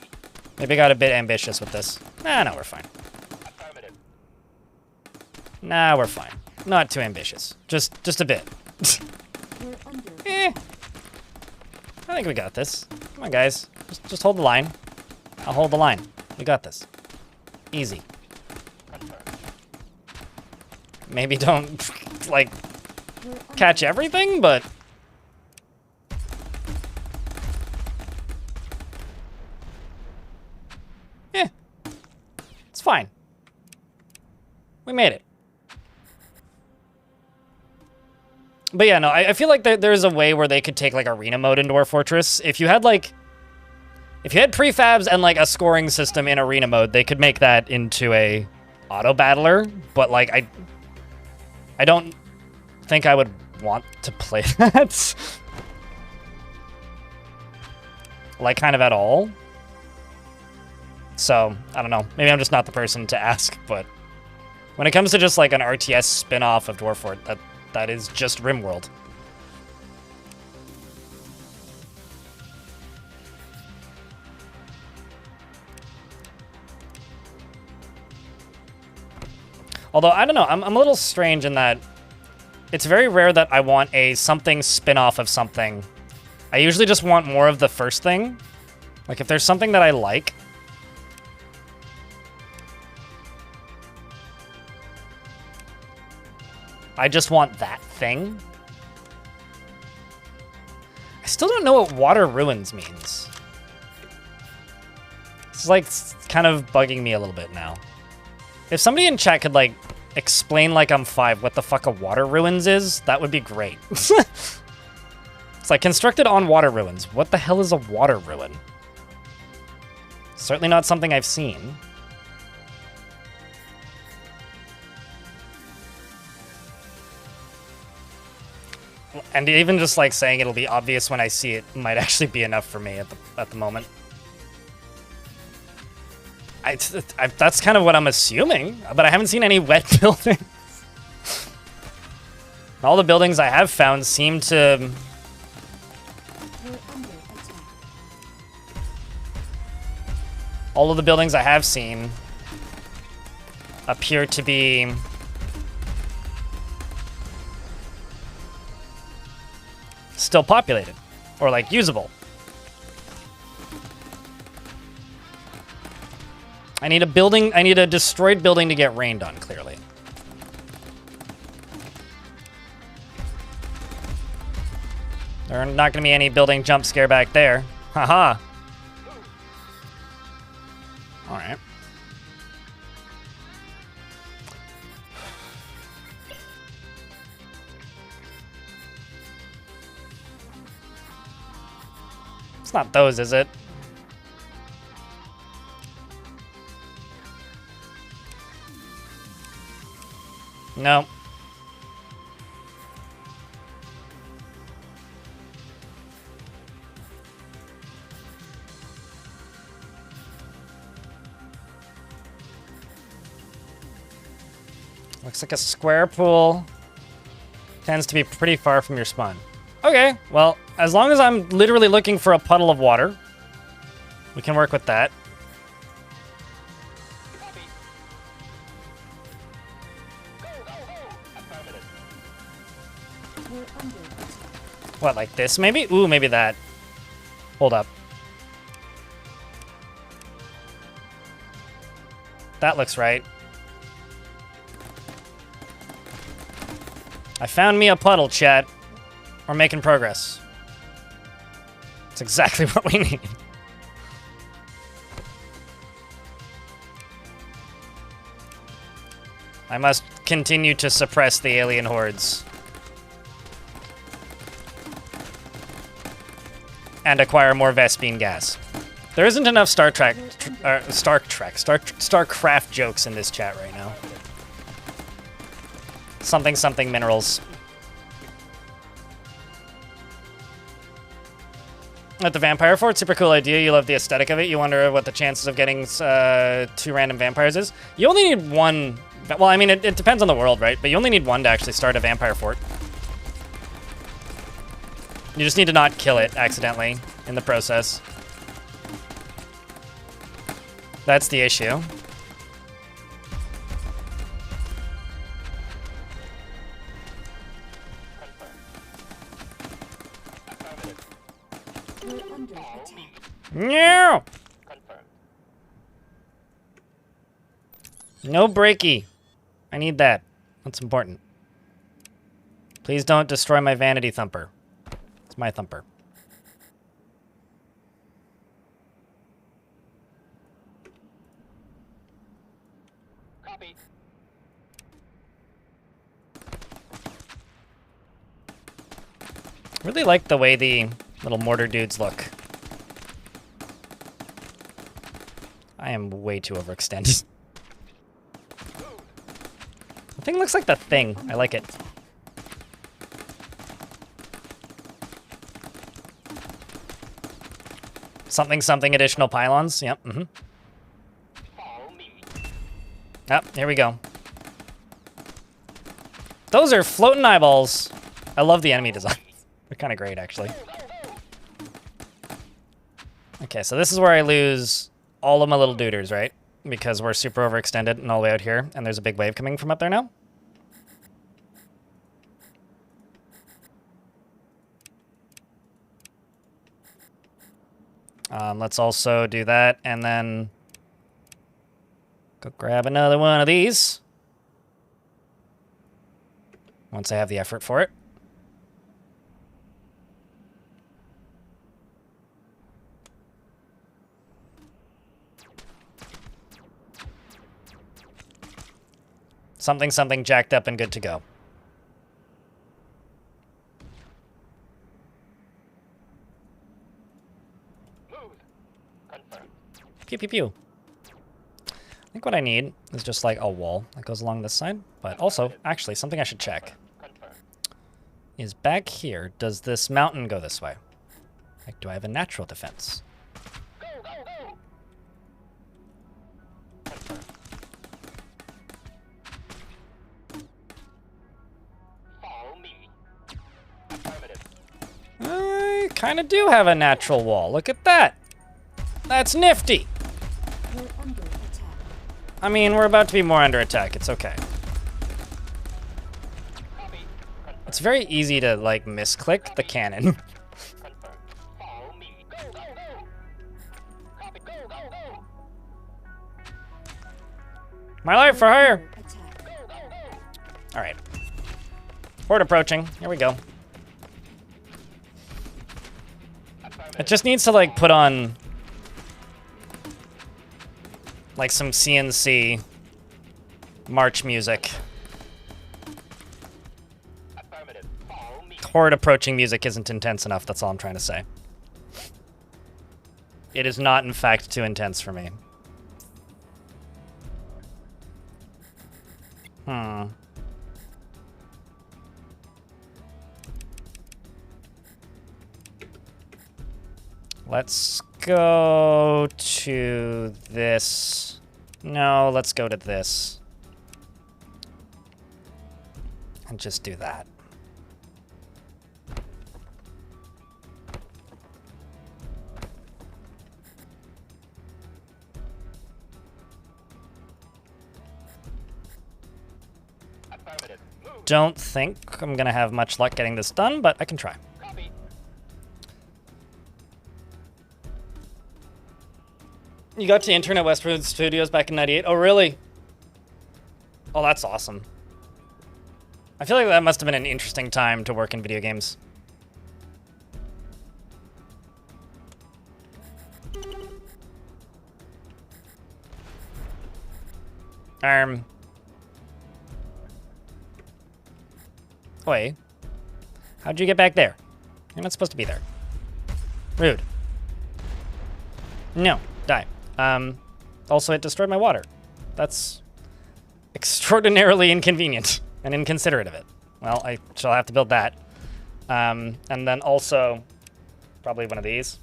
Maybe I got a bit ambitious with this. Nah, no, we're fine. Affirmative. Nah, we're fine. Not too ambitious. Just a bit. We're under. Eh. I think we got this. Come on, guys. Just hold the line. I'll hold the line. We got this. Easy. Confirm. Maybe don't, like, We're under. catch everything, but... Eh. It's fine. We made it. But yeah, no, I feel like there's a way where they could take, like, arena mode in Dwarf Fortress. If you had, like... If you had prefabs and, like, a scoring system in arena mode, they could make that into a auto battler. But, like, I don't think I would want to play that. Like, kind of at all. So, I don't know. Maybe I'm just not the person to ask, but... When it comes to just, like, an RTS spin-off of Dwarf Fort, that is just RimWorld. Although, I don't know, I'm a little strange in that it's very rare that I want a something spin-off of something. I usually just want more of the first thing. Like, if there's something that I like... I just want that thing. I still don't know what water ruins means. It's like kind of bugging me a little bit now. If somebody in chat could like explain like I'm 5 what the fuck a water ruins is, that would be great. It's like constructed on water ruins. What the hell is a water ruin? Certainly not something I've seen. And even just like saying it'll be obvious when I see it might actually be enough for me at the moment. That's kind of what I'm assuming, but I haven't seen any wet buildings. All the buildings I have found seem to... We're under attack. All of the buildings I have seen appear to be... still populated, or like usable. I need a destroyed building to get rained on, clearly. There are not gonna be any building jump scare back there. Haha. Alright. It's not those, is it? No. Looks like a square pool. Tends to be pretty far from your spawn. Okay, well, as long as I'm literally looking for a puddle of water, we can work with that. Copy. Go, go, go. Affirmative. We're under attack. What, like this maybe? Ooh, maybe that. Hold up. That looks right. I found me a puddle, chat. We're making progress. It's exactly what we need. I must continue to suppress the alien hordes. And acquire more Vespene gas. There isn't enough StarCraft jokes in this chat right now. Something something minerals. At the vampire fort, super cool idea. You love the aesthetic of it. You wonder what the chances of getting 2 random vampires is. You only need 1. Well, I mean, it depends on the world, right? But you only need 1 to actually start a vampire fort. You just need to not kill it accidentally in the process. That's the issue. We're under attack. No! Confirmed. No breaky. I need that. That's important. Please don't destroy my vanity thumper. It's my thumper. Copy. I really like the way the little mortar dudes look. I am way too overextended. The thing looks like the Thing. I like it. Something something additional pylons. Yep. Mm-hmm. Follow me. Yep. Here we go. Those are floating eyeballs. I love the enemy design. They're kind of great, actually. Okay, so this is where I lose all of my little duders, right? Because we're super overextended and all the way out here, and there's a big wave coming from up there now. Let's also do that, and then go grab another one of these. Once I have the effort for it. Something, something jacked up and good to go. Move. Confirm. Pew, pew, pew. I think what I need is just like a wall that goes along this side. But also, actually, something I should check Confirm. is back here, does this mountain go this way? Like, do I have a natural defense? Go, go, go. Confirm. Follow me. Affirmative. I kind of do have a natural wall. Look at that. That's nifty. We're under attack. I mean, we're about to be more under attack. It's okay. Copy. Confirm. It's very easy to, like, misclick the cannon. Confirm. Follow me. Go, go, go. Copy. Go, go, go. My life for hire. Under attack. Go, go, go. All right. Horde approaching. Here we go. It just needs to, like, put on, like, some CNC march music. Affirmative. Follow me. Horde approaching music isn't intense enough. That's all I'm trying to say. It is not, in fact, too intense for me. Let's go to this. No, let's go to this. And just do that. Affirmative. Move. Don't think I'm gonna have much luck getting this done, but I can try. Copy. You got to intern at Westwood Studios back in '98. Oh, really? Oh, that's awesome. I feel like that must have been an interesting time to work in video games. Wait. How'd you get back there? You're not supposed to be there. Rude. No, die. Also, it destroyed my water. That's extraordinarily inconvenient and inconsiderate of it. Well, I shall have to build that. And then also, probably one of these.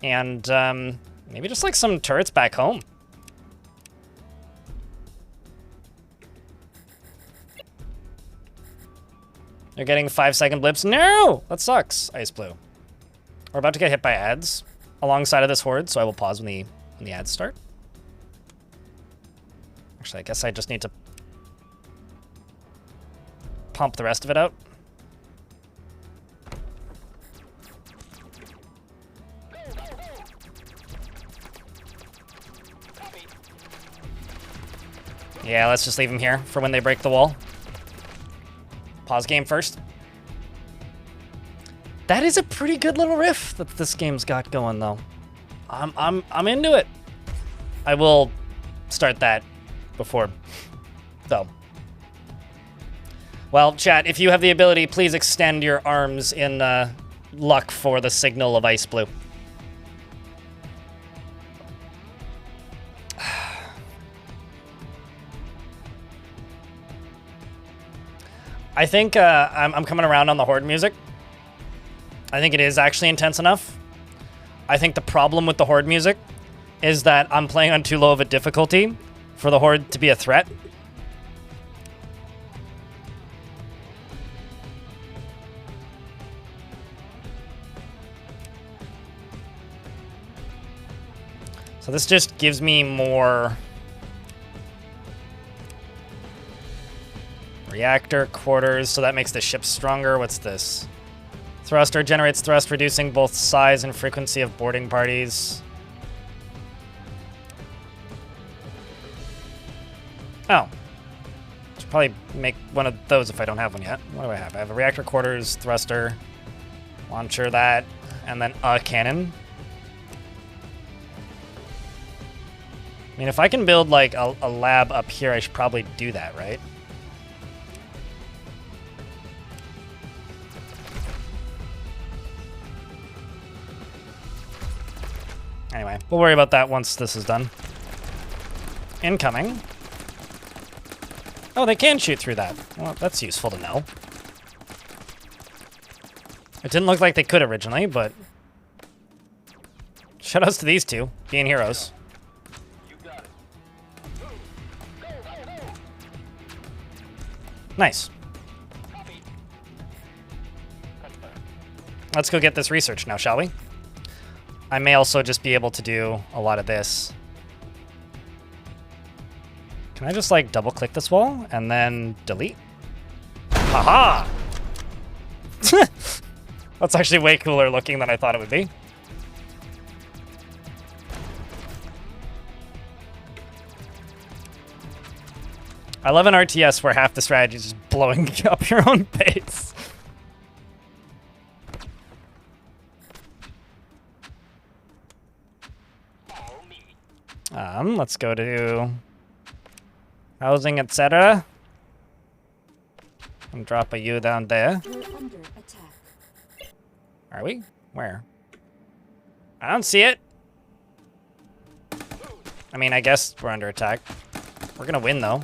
And maybe just like some turrets back home. You're getting 5-second blips? No! That sucks, Ice Blue. We're about to get hit by ads alongside of this horde, so I will pause when the ads start. Actually, I guess I just need to pump the rest of it out. Copy. Yeah, let's just leave him here for when they break the wall. Pause game first. That is a pretty good little riff that this game's got going, though. I'm into it. I will start that before, though. Well, chat, if you have the ability, please extend your arms in luck for the signal of Ice Blue. I think I'm coming around on the horde music. I think it is actually intense enough. I think the problem with the horde music is that I'm playing on too low of a difficulty for the horde to be a threat. So this just gives me more reactor quarters, so that makes the ship stronger. What's this? Thruster generates thrust, reducing both size and frequency of boarding parties. Oh. Should probably make one of those if I don't have one yet. What do I have? I have a reactor quarters, thruster, launcher, that, and then a cannon. I mean, if I can build like a lab up here, I should probably do that, right? Anyway, we'll worry about that once this is done. Incoming. Oh, they can shoot through that. Well, that's useful to know. It didn't look like they could originally, but... Shoutouts to these two, being heroes. You got it. Move. Go, go, go. Nice. Copy. Confirm. Let's go get this research now, shall we? I may also just be able to do a lot of this. Can I just like double click this wall and then delete? Haha! That's actually way cooler looking than I thought it would be. I love an RTS where half the strategy is just blowing up your own base. Follow me. Let's go to housing, etc. And drop a U down there. We're under attack. Are we? Where? I don't see it. I mean, I guess we're under attack. We're gonna win, though.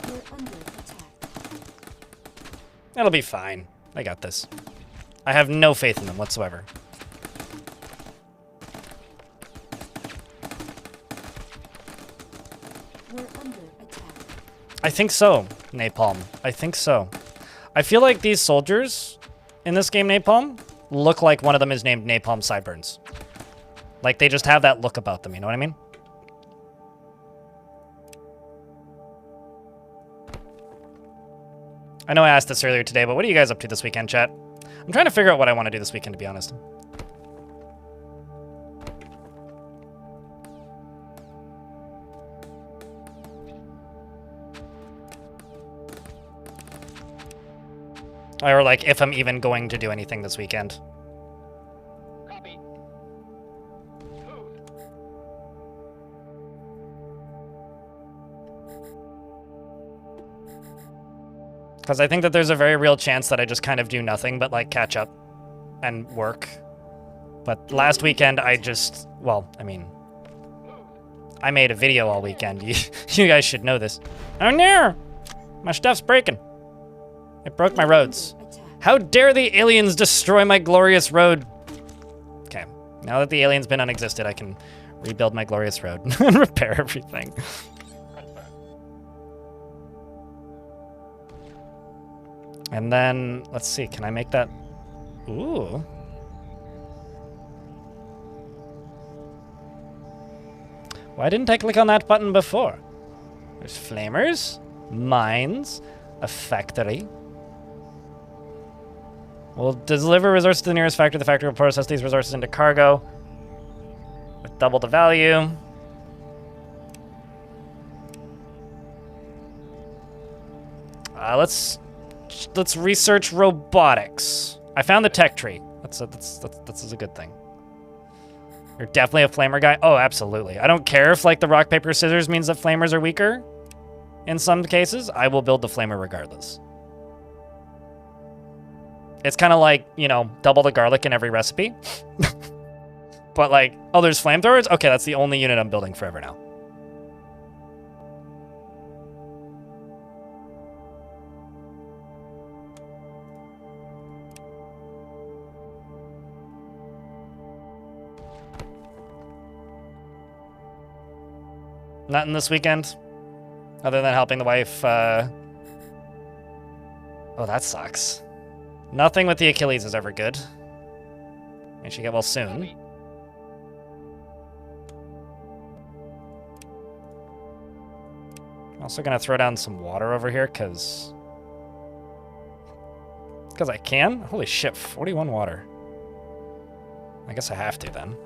We're under attack. It'll be fine. I got this. I have no faith in them whatsoever. We're under attack. I think so, Napalm. I think so. I feel like these soldiers in this game, Napalm, look like one of them is named Napalm Sideburns. Like, they just have that look about them, you know what I mean? I know I asked this earlier today, but what are you guys up to this weekend, chat? I'm trying to figure out what I want to do this weekend, to be honest. Or, like, if I'm even going to do anything this weekend. Copy. Move. Because I think that there's a very real chance that I just kind of do nothing but, like, catch up and work. But last weekend, I just... Well, I mean... I made a video all weekend. You guys should know this. Oh, no! My stuff's breaking. It broke my roads. Attack. How dare the aliens destroy my glorious road? Okay, now that the alien's been unexisted, I can rebuild my glorious road and repair everything. Confirm. And then, let's see, can I make that? Ooh. Why didn't I click on that button before? There's flamers, mines, a factory. We'll deliver resources to the nearest factory. The factory will process these resources into cargo with double the value. Let's research robotics. I found the tech tree. That's a good thing. You're definitely a flamer guy. Oh, absolutely. I don't care if like the rock paper scissors means that flamers are weaker. In some cases, I will build the flamer regardless. It's kind of like, you know, double the garlic in every recipe. But like, oh, there's flamethrowers? Okay, that's the only unit I'm building forever now. Nothing this weekend, other than helping the wife. Oh, that sucks. Nothing with the Achilles is ever good. And she get well soon. I'm also gonna throw down some water over here, cause I can. Holy shit, 41 water. I guess I have to then.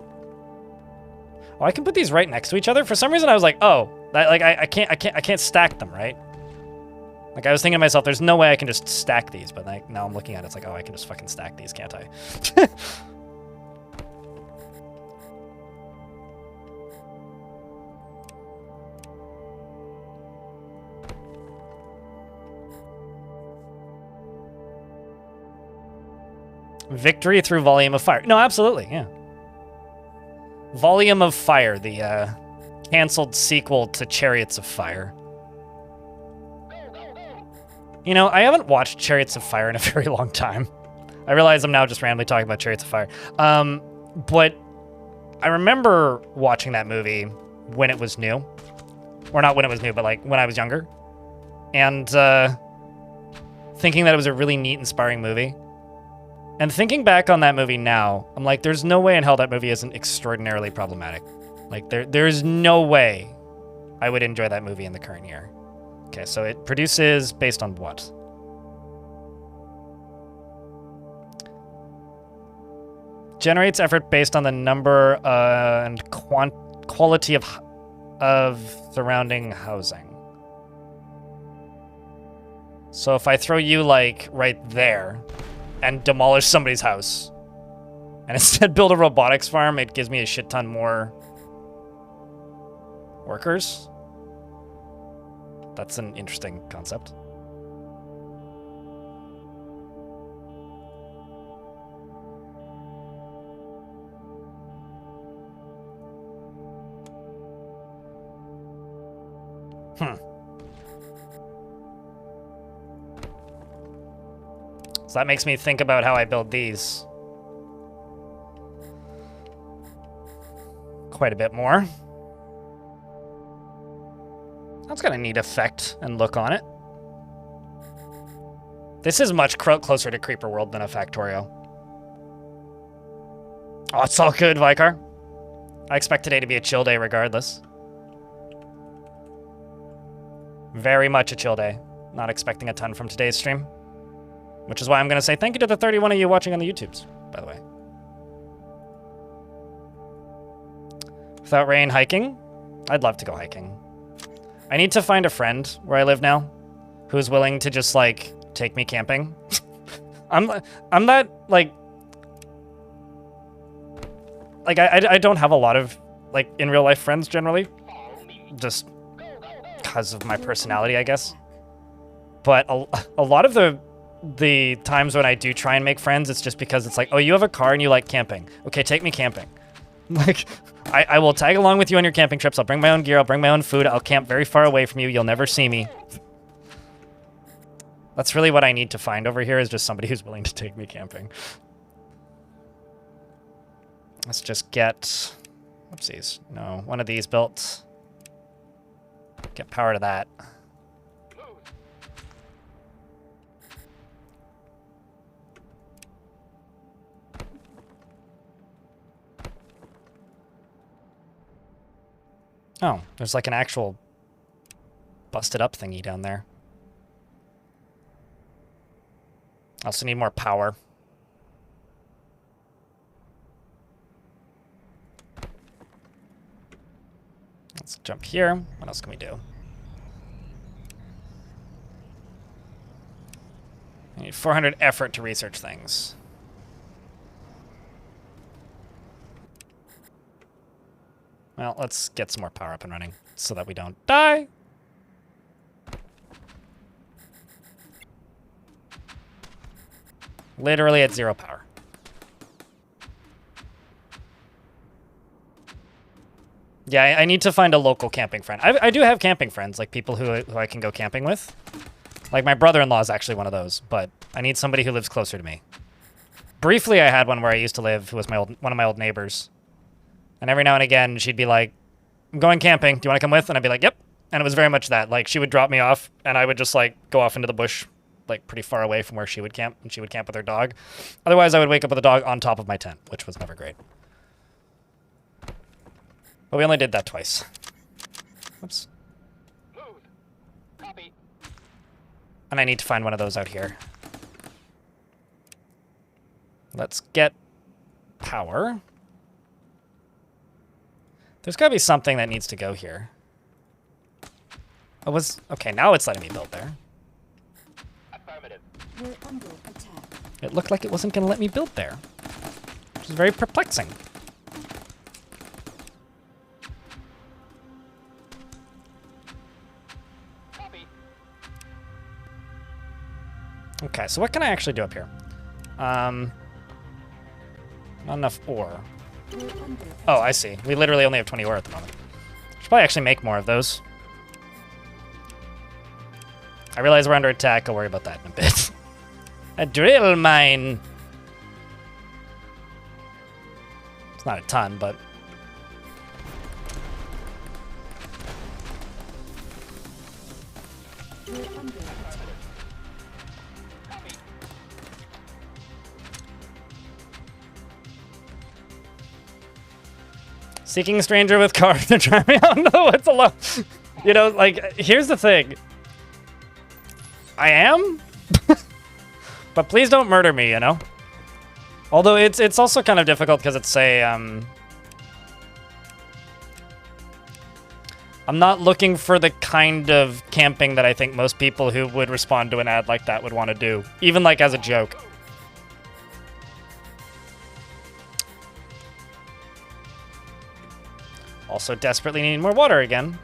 Oh, I can put these right next to each other. For some reason, I was like, oh, that, like I can't stack them, right? Like, I was thinking to myself, there's no way I can just stack these, but like, now I'm looking at it, it's like, oh, I can just fucking stack these, can't I? Victory through volume of fire. No, absolutely, yeah. Volume of Fire, the canceled sequel to Chariots of Fire. You know, I haven't watched Chariots of Fire in a very long time. I realize I'm now just randomly talking about Chariots of Fire. But I remember watching that movie when it was new. Or not when it was new, but like when I was younger. And thinking that it was a really neat, inspiring movie. And thinking back on that movie now, I'm like, there's no way in hell that movie isn't extraordinarily problematic. Like, there's no way I would enjoy that movie in the current year. Okay, so it produces based on what? Generates effort based on the number and quality of surrounding housing. So if I throw you, like, right there and demolish somebody's house, and instead build a robotics farm, it gives me a shit ton more workers. That's an interesting concept. So that makes me think about how I build these quite a bit more. That's got a neat effect and look on it. This is much closer to Creeper World than a Factorio. Oh, it's all good, Vicar. I expect today to be a chill day regardless. Very much a chill day. Not expecting a ton from today's stream. Which is why I'm going to say thank you to the 31 of you watching on the YouTubes, by the way. Without rain, hiking? I'd love to go hiking. I need to find a friend where I live now who's willing to just, like, take me camping. I'm that, like I don't have a lot of, like, in real life friends generally. Just because of my personality, I guess. But a lot of the times when I do try and make friends, it's just because it's like, oh, you have a car and you like camping. Okay, take me camping. Like, I will tag along with you on your camping trips. I'll bring my own gear. I'll bring my own food. I'll camp very far away from you. You'll never see me. That's really what I need to find over here, is just somebody who's willing to take me camping. Let's just get... Whoopsies. No, one of these built. Get power to that. Oh, there's like an actual busted up thingy down there. I also need more power. Let's jump here. What else can we do? I need 400 effort to research things. Well, let's get some more power up and running so that we don't die. Literally at 0 power. Yeah, I need to find a local camping friend. I do have camping friends, like people who I can go camping with. Like my brother-in-law is actually one of those, but I need somebody who lives closer to me. Briefly, I had one where I used to live, who was one of my old neighbors. And every now and again, she'd be like, I'm going camping. Do you want to come with? And I'd be like, yep. And it was very much that. Like, she would drop me off, and I would just, like, go off into the bush, like, pretty far away from where she would camp, and she would camp with her dog. Otherwise, I would wake up with a dog on top of my tent, which was never great. But we only did that twice. Oops. Move. Copy. And I need to find one of those out here. Let's get power. There's got to be something that needs to go here. Okay, now it's letting me build there. We're under attack. It looked like it wasn't going to let me build there. Which is very perplexing. Copy. Okay, so what can I actually do up here? Not enough ore. We're under Oh, I see. We literally only have 20 ore at the moment. Should probably actually make more of those. I realize we're under attack. I'll worry about that in a bit. A drill mine. It's not a ton, but... We're under attack. Copy. Seeking a stranger with car to drive me out into the woods alone. You know, like, here's the thing. I am? But please don't murder me, you know? Although it's also kind of difficult because it's a, I'm not looking for the kind of camping that I think most people who would respond to an ad like that would want to do. Even, like, as a joke. Also desperately need more water again.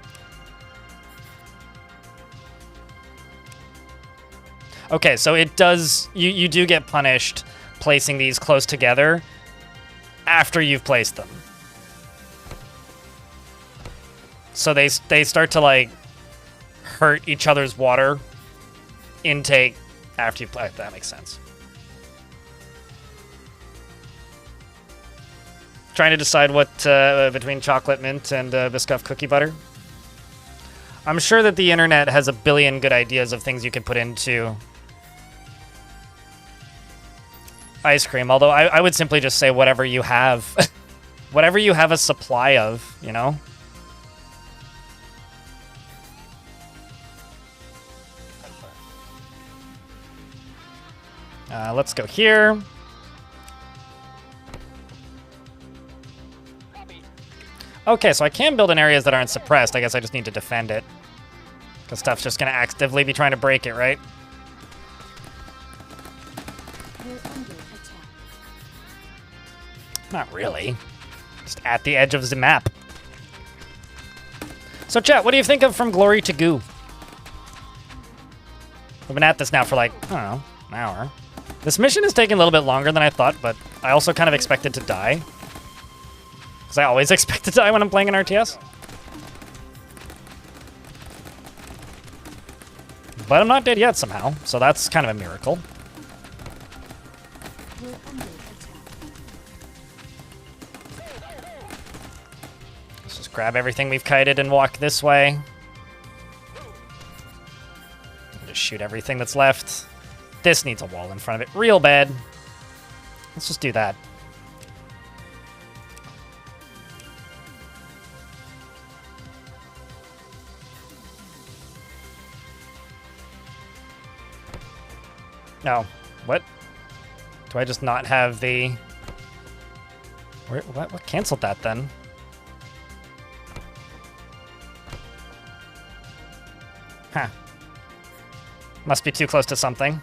Okay, so it does... You do get punished placing these close together after you've placed them. So they start to, like, hurt each other's water intake after you play. That makes sense. Trying to decide what between chocolate mint and Biscoff cookie butter. I'm sure that the internet has a billion good ideas of things you could put into ice cream, although I would simply just say whatever you have. Whatever you have a supply of, you know? Let's go here. Copy. Okay, so I can build in areas that aren't suppressed. I guess I just need to defend it. Because stuff's just going to actively be trying to break it, right? We're under attack. Not really. Just at the edge of the map. So, chat, what do you think of From Glory to Goo? We've been at this now for, like, I don't know, an hour. This mission is taking a little bit longer than I thought, but I also kind of expected to die. Because I always expect to die when I'm playing an RTS. But I'm not dead yet somehow, so that's kind of a miracle. We're under attack. Let's just grab everything we've kited and walk this way. Just shoot everything that's left. This needs a wall in front of it real bad. Let's just do that. No. What? Do I just not have the... What canceled that then? Huh. Must be too close to something.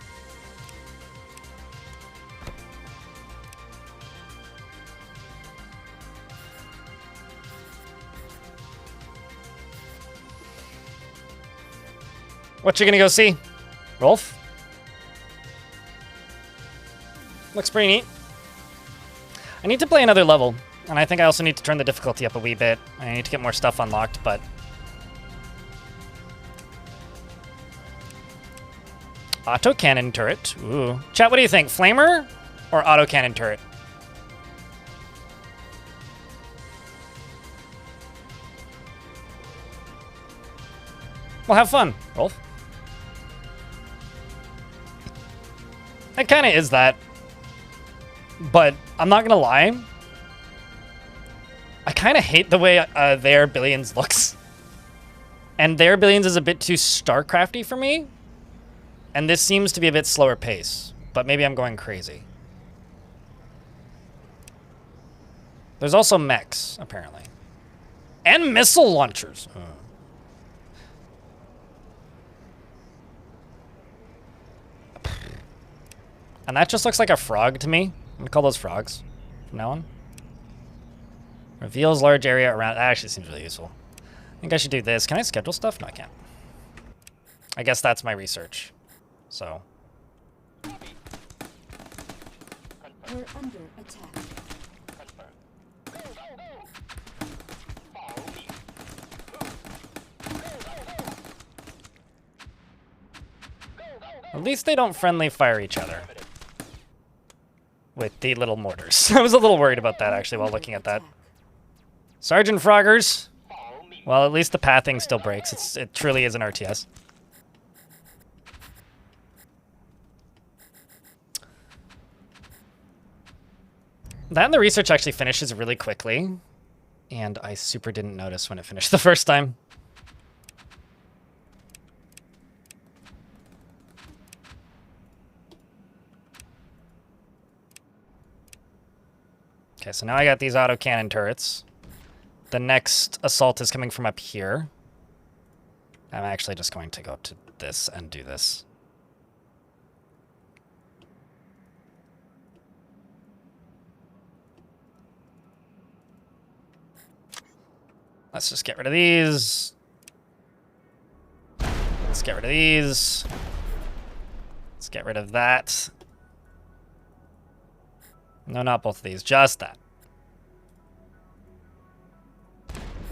What you gonna go see? Rolf? Looks pretty neat. I need to play another level, and I think I also need to turn the difficulty up a wee bit. I need to get more stuff unlocked, but... Autocannon turret. Ooh. Chat, what do you think? Flamer or autocannon turret? Well, have fun, Rolf. It kind of is that. But I'm not going to lie. I kind of hate the way their Billions looks. And their Billions is a bit too StarCrafty for me. And this seems to be a bit slower pace. But maybe I'm going crazy. There's also mechs, apparently. And missile launchers. And that just looks like a frog to me. I'm gonna call those frogs from now on. Reveals large area around. That actually seems really useful. I think I should do this. Can I schedule stuff? No, I can't. I guess that's my research. So. We're under attack. Confirm. Go, go, go! Follow me. Move. Go, go, go! At least they don't friendly fire each other with the little mortars. I was a little worried about that actually while looking at that. Sergeant Froggers. Follow me. Well, at least the pathing still breaks. It truly is an RTS. That and the research actually finishes really quickly. And I super didn't notice when it finished the first time. Okay, so now I got these autocannon turrets. The next assault is coming from up here. I'm actually just going to go to this and do this. Let's just get rid of these. Let's get rid of these. Let's get rid of that. No, not both of these, just that.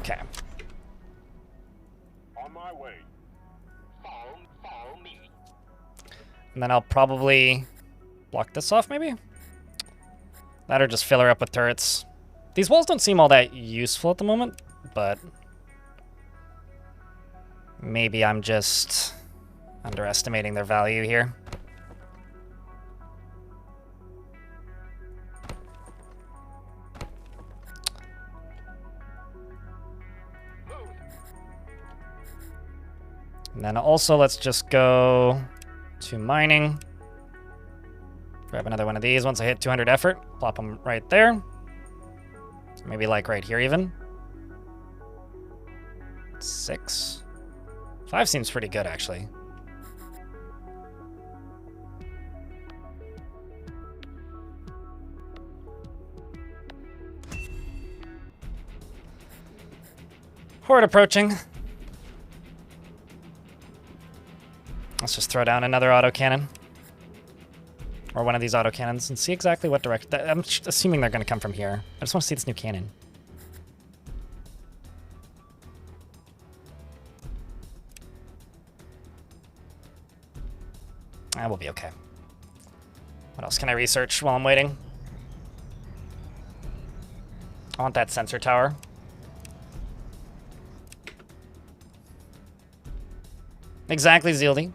Okay. On my way. Follow me. And then I'll probably block this off, maybe? That or just fill her up with turrets. These walls don't seem all that useful at the moment, but maybe I'm just underestimating their value here. And then also let's just go to mining. Grab another one of these once I hit 200 effort. Plop them right there. Maybe like right here even. 6. 5 seems pretty good actually. Horde approaching. Let's just throw down another autocannon. Or one of these autocannons and see exactly what direction. I'm assuming they're going to come from here. I just want to see this new cannon. Ah, we'll be okay. What else can I research while I'm waiting? I want that sensor tower. Exactly, Zieldy.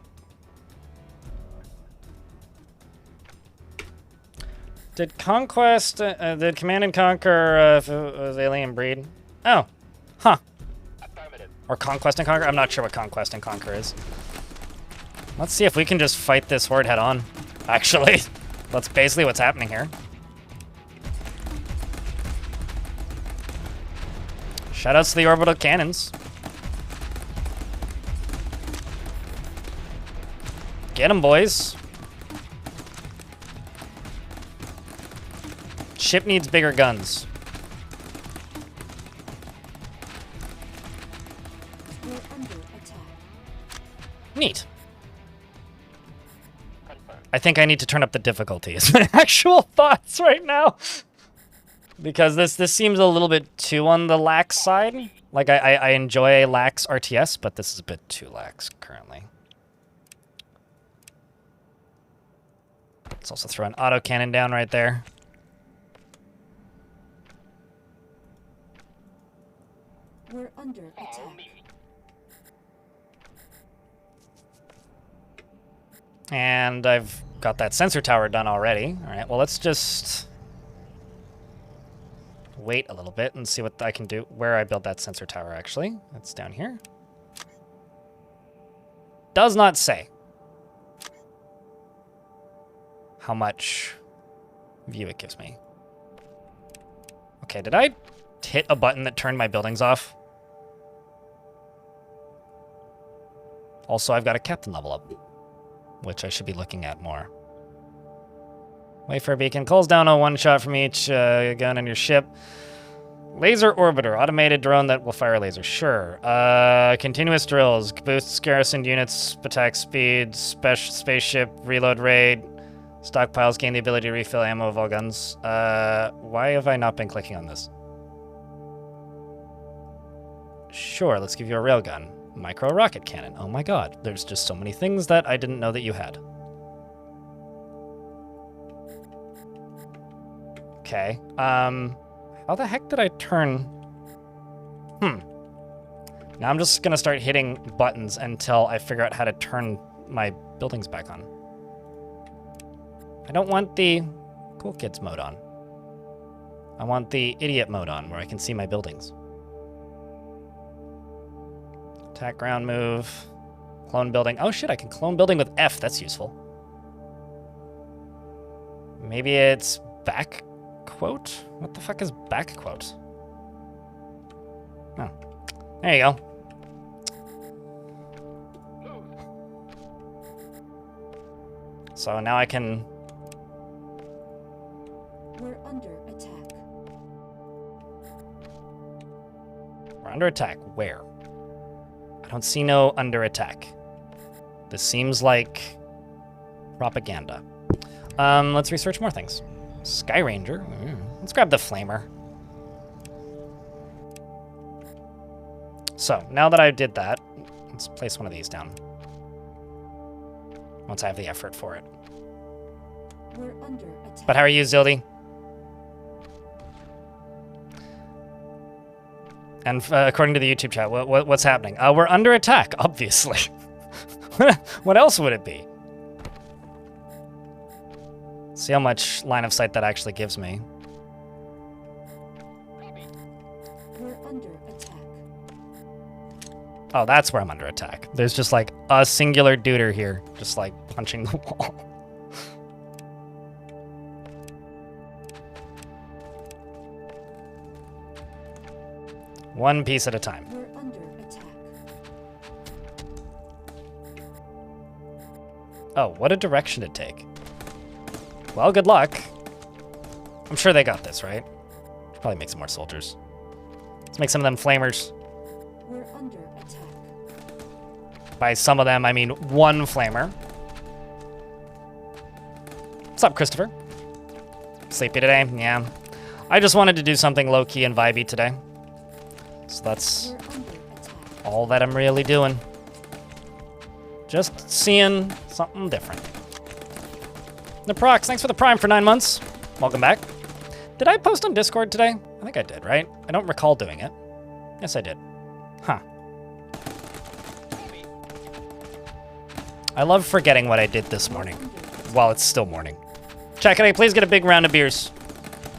Did Conquest, did Command and Conquer was Alien Breed? Oh, huh. Affirmative. Or Conquest and Conquer? I'm not sure what Conquest and Conquer is. Let's see if we can just fight this horde head on. Actually, that's basically what's happening here. Shoutouts to the orbital cannons. Get 'em, boys. Ship needs bigger guns. We're under attack. Neat. Confirm. I think I need to turn up the difficulty is my actual thoughts right now. Because this seems a little bit too on the lax side. Like, I enjoy a lax RTS, but this is a bit too lax currently. Let's also throw an autocannon down right there. We're under Follow attack. me. And I've got that sensor tower done already. All right, well, let's just wait a little bit and see what I can do. Where I build that sensor tower, actually. That's down here. Does not say how much view it gives me. Okay, did I hit a button that turned my buildings off? Also, I've got a captain level up, which I should be looking at more. Wait for a beacon. Calls down on one shot from each gun on your ship. Laser orbiter. Automated drone that will fire lasers. Sure. Continuous drills. Boosts garrison units. Attack speed. Spaceship. Reload raid. Stockpiles gain the ability to refill ammo of all guns. Why have I not been clicking on this? Sure, let's give you a railgun. Micro rocket cannon. Oh my god, there's just so many things that I didn't know that you had. Okay, how the heck did I turn... Now I'm just gonna start hitting buttons until I figure out how to turn my buildings back on. I don't want the cool kids mode on. I want the idiot mode on where I can see my buildings. Attack ground move. Clone building. Oh shit, I can clone building with F. That's useful. Maybe it's back quote? What the fuck is back quote? Oh. There you go. So now I can... We're under attack. We're under attack. Where? I don't see no under attack. This seems like propaganda. Let's research more things. Sky Ranger. Let's grab the flamer. So, now that I did that, let's place one of these down. Once I have the effort for it. We're under attack. But how are you, Zildy? And according to the YouTube chat, what's happening? We're under attack, obviously. What else would it be? See how much line of sight that actually gives me. We're under attack. Oh, that's where I'm under attack. There's just like a singular duder here, just like punching the wall. One piece at a time. We're under attack. Oh, what a direction to take. Well, good luck. I'm sure they got this, right? Should probably make some more soldiers. Let's make some of them flamers. We're under attack. By some of them, I mean one flamer. What's up, Christopher? Sleepy today? Yeah. I just wanted to do something low-key and vibey today. So that's We're under attack. all that I'm really doing. Just seeing something different. Naprox, thanks for the Prime for 9 months. Welcome back. Did I post on Discord today? I think I did, right? I don't recall doing it. Yes, I did. Huh. I love forgetting what I did this morning while it's still morning. Chat, can I please get a big round of beers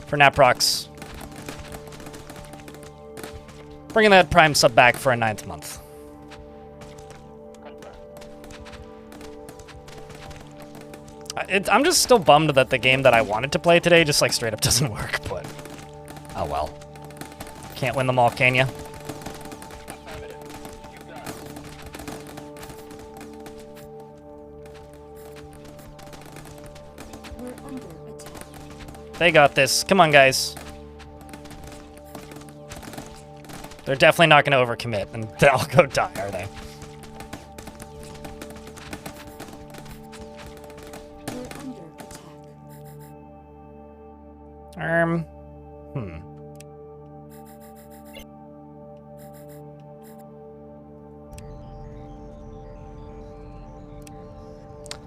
for Naprox? Bringing that Prime sub back for a 9th month. I'm just still bummed that the game that I wanted to play today just like straight up doesn't work, but oh well. Can't win them all, can ya? We're under attack. They got this. Come on, guys. They're definitely not going to overcommit, and they'll go die, are they? We're under attack.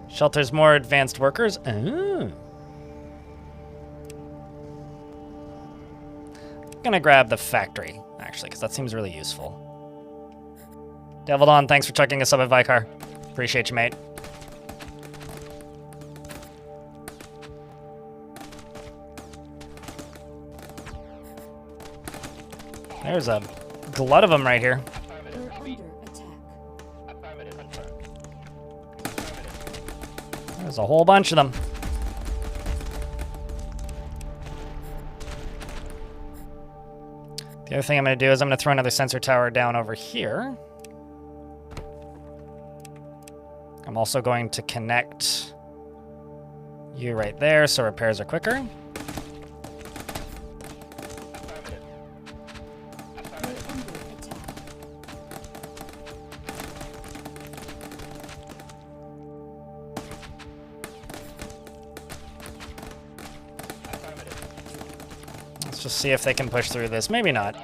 Shelters more advanced workers. Oh. Gonna grab the factory, actually, because that seems really useful. Devil Dawn, thanks for checking us up at Vicar. Appreciate you, mate. There's a glut of them right here. We're under attack. There's a whole bunch of them. The other thing I'm going to do is I'm going to throw another sensor tower down over here. I'm also going to connect You right there, so repairs are quicker. We're under attack. Let's just see if they can push through this. Maybe not.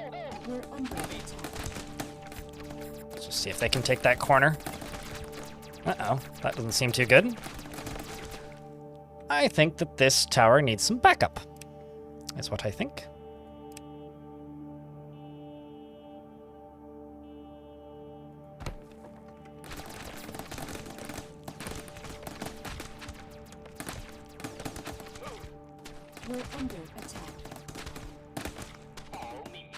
We're under attack. Let's just see if they can take that corner. Uh-oh, that doesn't seem too good. I think that this tower needs some backup, is what I think. We're under attack. Follow me.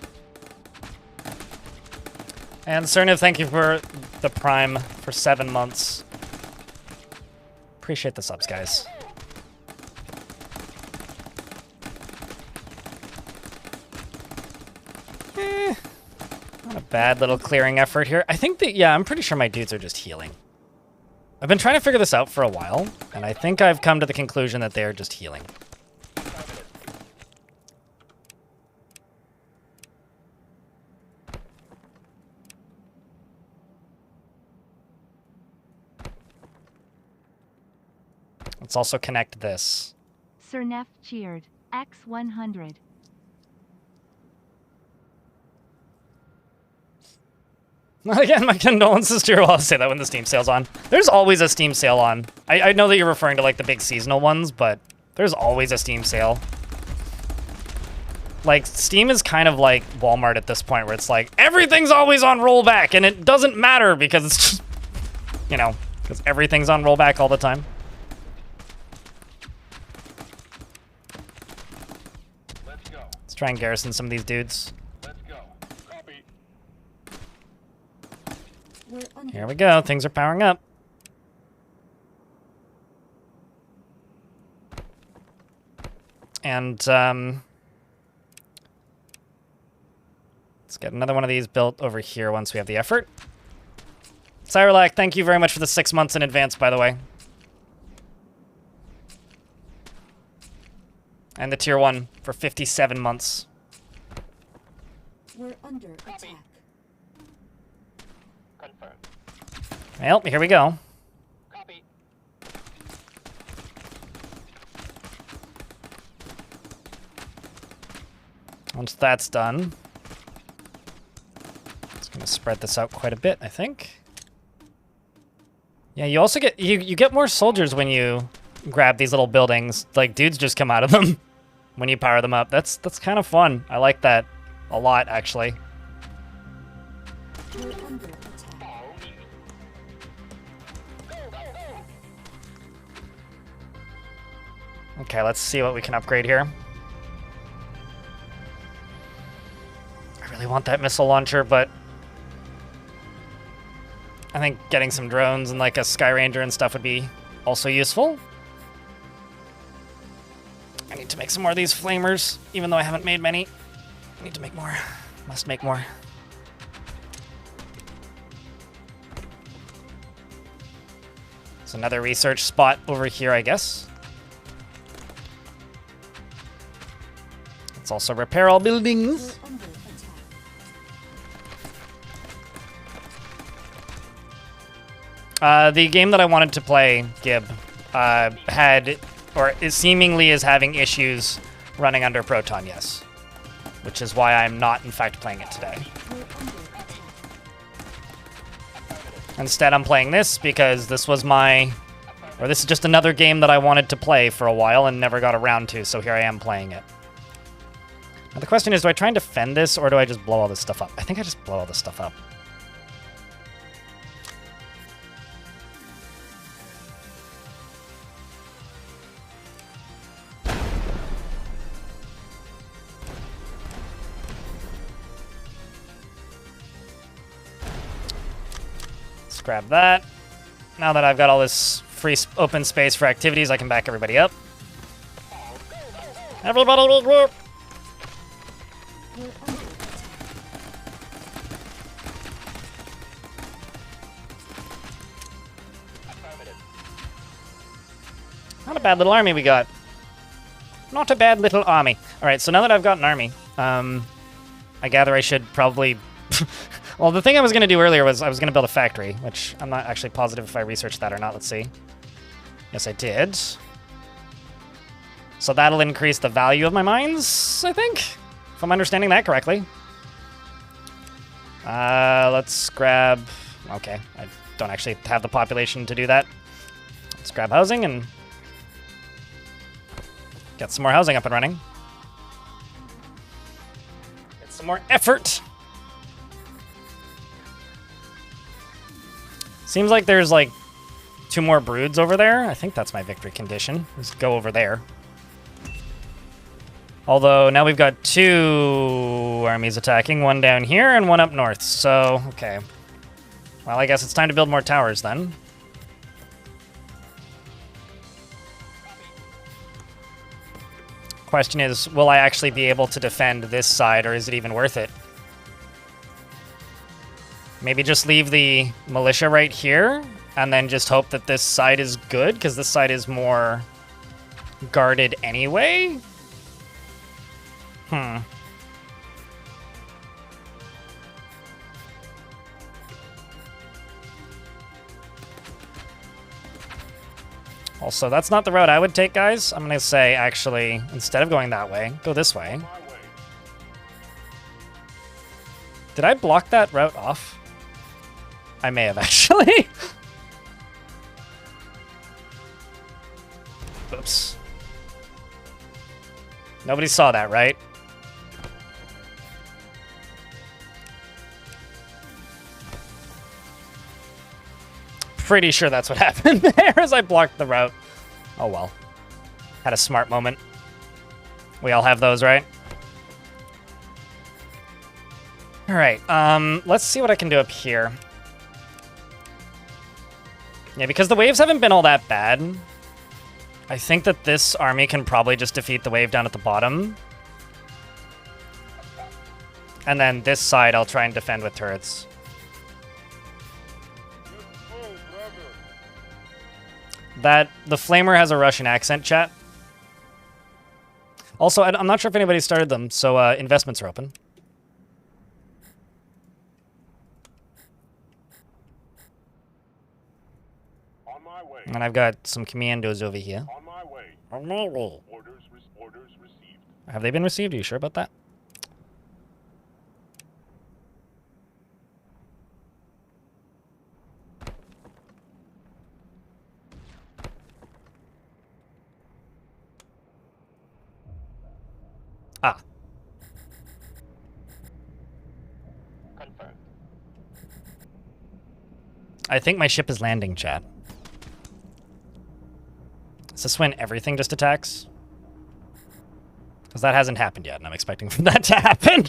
And Cerniv, thank you for the Prime for 7 months. Appreciate the subs, guys. Not a bad little clearing effort here. I think that, yeah, I'm pretty sure my dudes are just healing. I've been trying to figure this out for a while, and I think I've come to the conclusion that they are just healing. Let's also connect this. Cernef cheered. X100. Again, my condolences to you. I'll say that when the Steam sale's on. There's always a Steam sale on. I know that you're referring to like the big seasonal ones, but there's always a Steam sale. Like, Steam is kind of like Walmart at this point, where it's like, everything's always on rollback, and it doesn't matter because it's just, you know, because everything's on rollback all the time. Let's go. Let's try and garrison some of these dudes. Let's go. Copy. We're under Here we go. Things are powering up. And, let's get another one of these built over here once we have the effort. Cyrolac, thank you very much for the 6 months in advance, by the way. And the tier 1 for 57 months. We're under attack. Confirmed. Well, here we go. Copy. Once that's done, it's going to spread this out quite a bit, I think. Yeah, you also get you get more soldiers when you grab these little buildings. Like, dudes just come out of them when you power them up. That's kind of fun. I like that a lot, actually. We're under attack. Follow me. Go, go, go. Okay, let's see what we can upgrade here. I really want that missile launcher, but I think getting some drones and like a Sky Ranger and stuff would be also useful. I need to make some more of these flamers, even though I haven't made many. I need to make more. Must make more. It's another research spot over here, I guess. Let's also repair all buildings. We're under attack. The game that I wanted to play, Gib, had, or is seemingly is having issues running under Proton, yes. Which is why I'm not, in fact, playing it today. We're under attack. Instead, I'm playing this because this was my, or this is just another game that I wanted to play for a while and never got around to, so here I am playing it. Now the question is, do I try and defend this, or do I just blow all this stuff up? I think I just blow all this stuff up. Let's grab that. Now that I've got all this free open space for activities, I can back everybody up. Everybody will work. We're under attack. Not a bad little army we got. Not a bad little army. All right, so now that I've got an army, I gather I should probably... Well, the thing I was going to do earlier was I was going to build a factory, which I'm not actually positive if I researched that or not. Let's see. Yes, I did. So that'll increase the value of my mines, I think, if I'm understanding that correctly. Let's grab... Okay, I don't actually have the population to do that. Let's grab housing and get some more housing up and running. Get some more effort. Seems like there's like 2 more broods over there. I think that's my victory condition. Let's go over there. Although now we've got 2 armies attacking, one down here and one up north. So, okay. Well, I guess it's time to build more towers then. Question is, will I actually be able to defend this side, or is it even worth it? Maybe just leave the militia right here, and then just hope that this side is good, because this side is more guarded anyway? Also, that's not the route I would take, guys. I'm going to say, actually, instead of going that way, go this way. Did I block that route off? I may have, actually. Oops. Nobody saw that, right? Pretty sure that's what happened there as I blocked the route. Oh well. Had a smart moment. We all have those, right? Alright, let's see what I can do up here. Yeah, because the waves haven't been all that bad. I think that this army can probably just defeat the wave down at the bottom. And then this side I'll try and defend with turrets. The Flamer has a Russian accent, chat. Also, I'm not sure if anybody started them, so investments are open. On my way. And I've got some commandos over here. On my way. On my way. Orders received. Have they been received? Are you sure about that? Ah. Confirmed. I think my ship is landing, chat. Is this when everything just attacks? Because that hasn't happened yet, and I'm expecting for that to happen.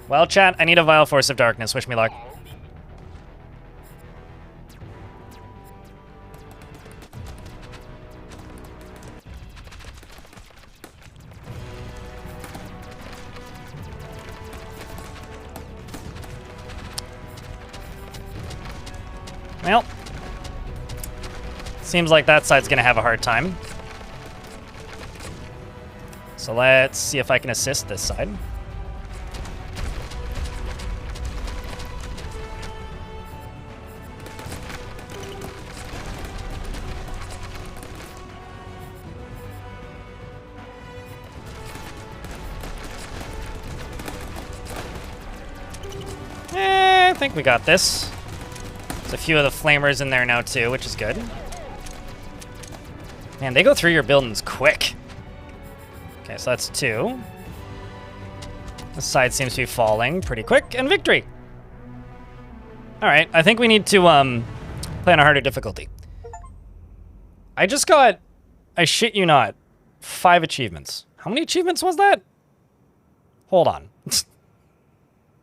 Well, chat, I need a Vile Force of Darkness. Wish me luck. Well, seems like that side's gonna have a hard time. So let's see if I can assist this side. I think we got this. There's a few of the flamers in there now too, which is good. Man, they go through your buildings quick. Okay, so that's 2. This side seems to be falling pretty quick, and victory! Alright, I think we need to play on a harder difficulty. I just got, I shit you not, 5 achievements. How many achievements was that? Hold on.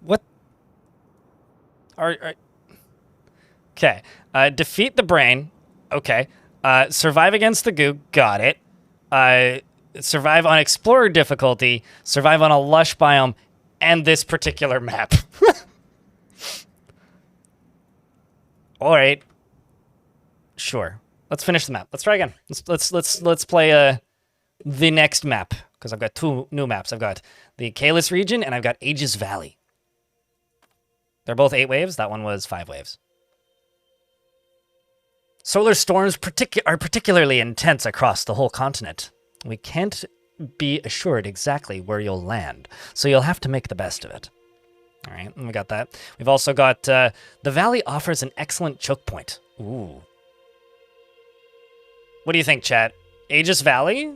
What? Okay. Defeat the brain. Okay. Survive against the goo. Got it. survive on Explorer difficulty, survive on a lush biome, and this particular map. All right. Sure. Let's finish the map. Let's try again. Let's play the next map, because I've got two new maps. I've got the Kalis region and I've got Aegis Valley. They're both 8 waves. That one was 5 waves. Solar storms are particularly intense across the whole continent. We can't be assured exactly where you'll land, so you'll have to make the best of it. All right, we got that. We've also got the valley offers an excellent choke point. Ooh. What do you think, chat? Aegis Valley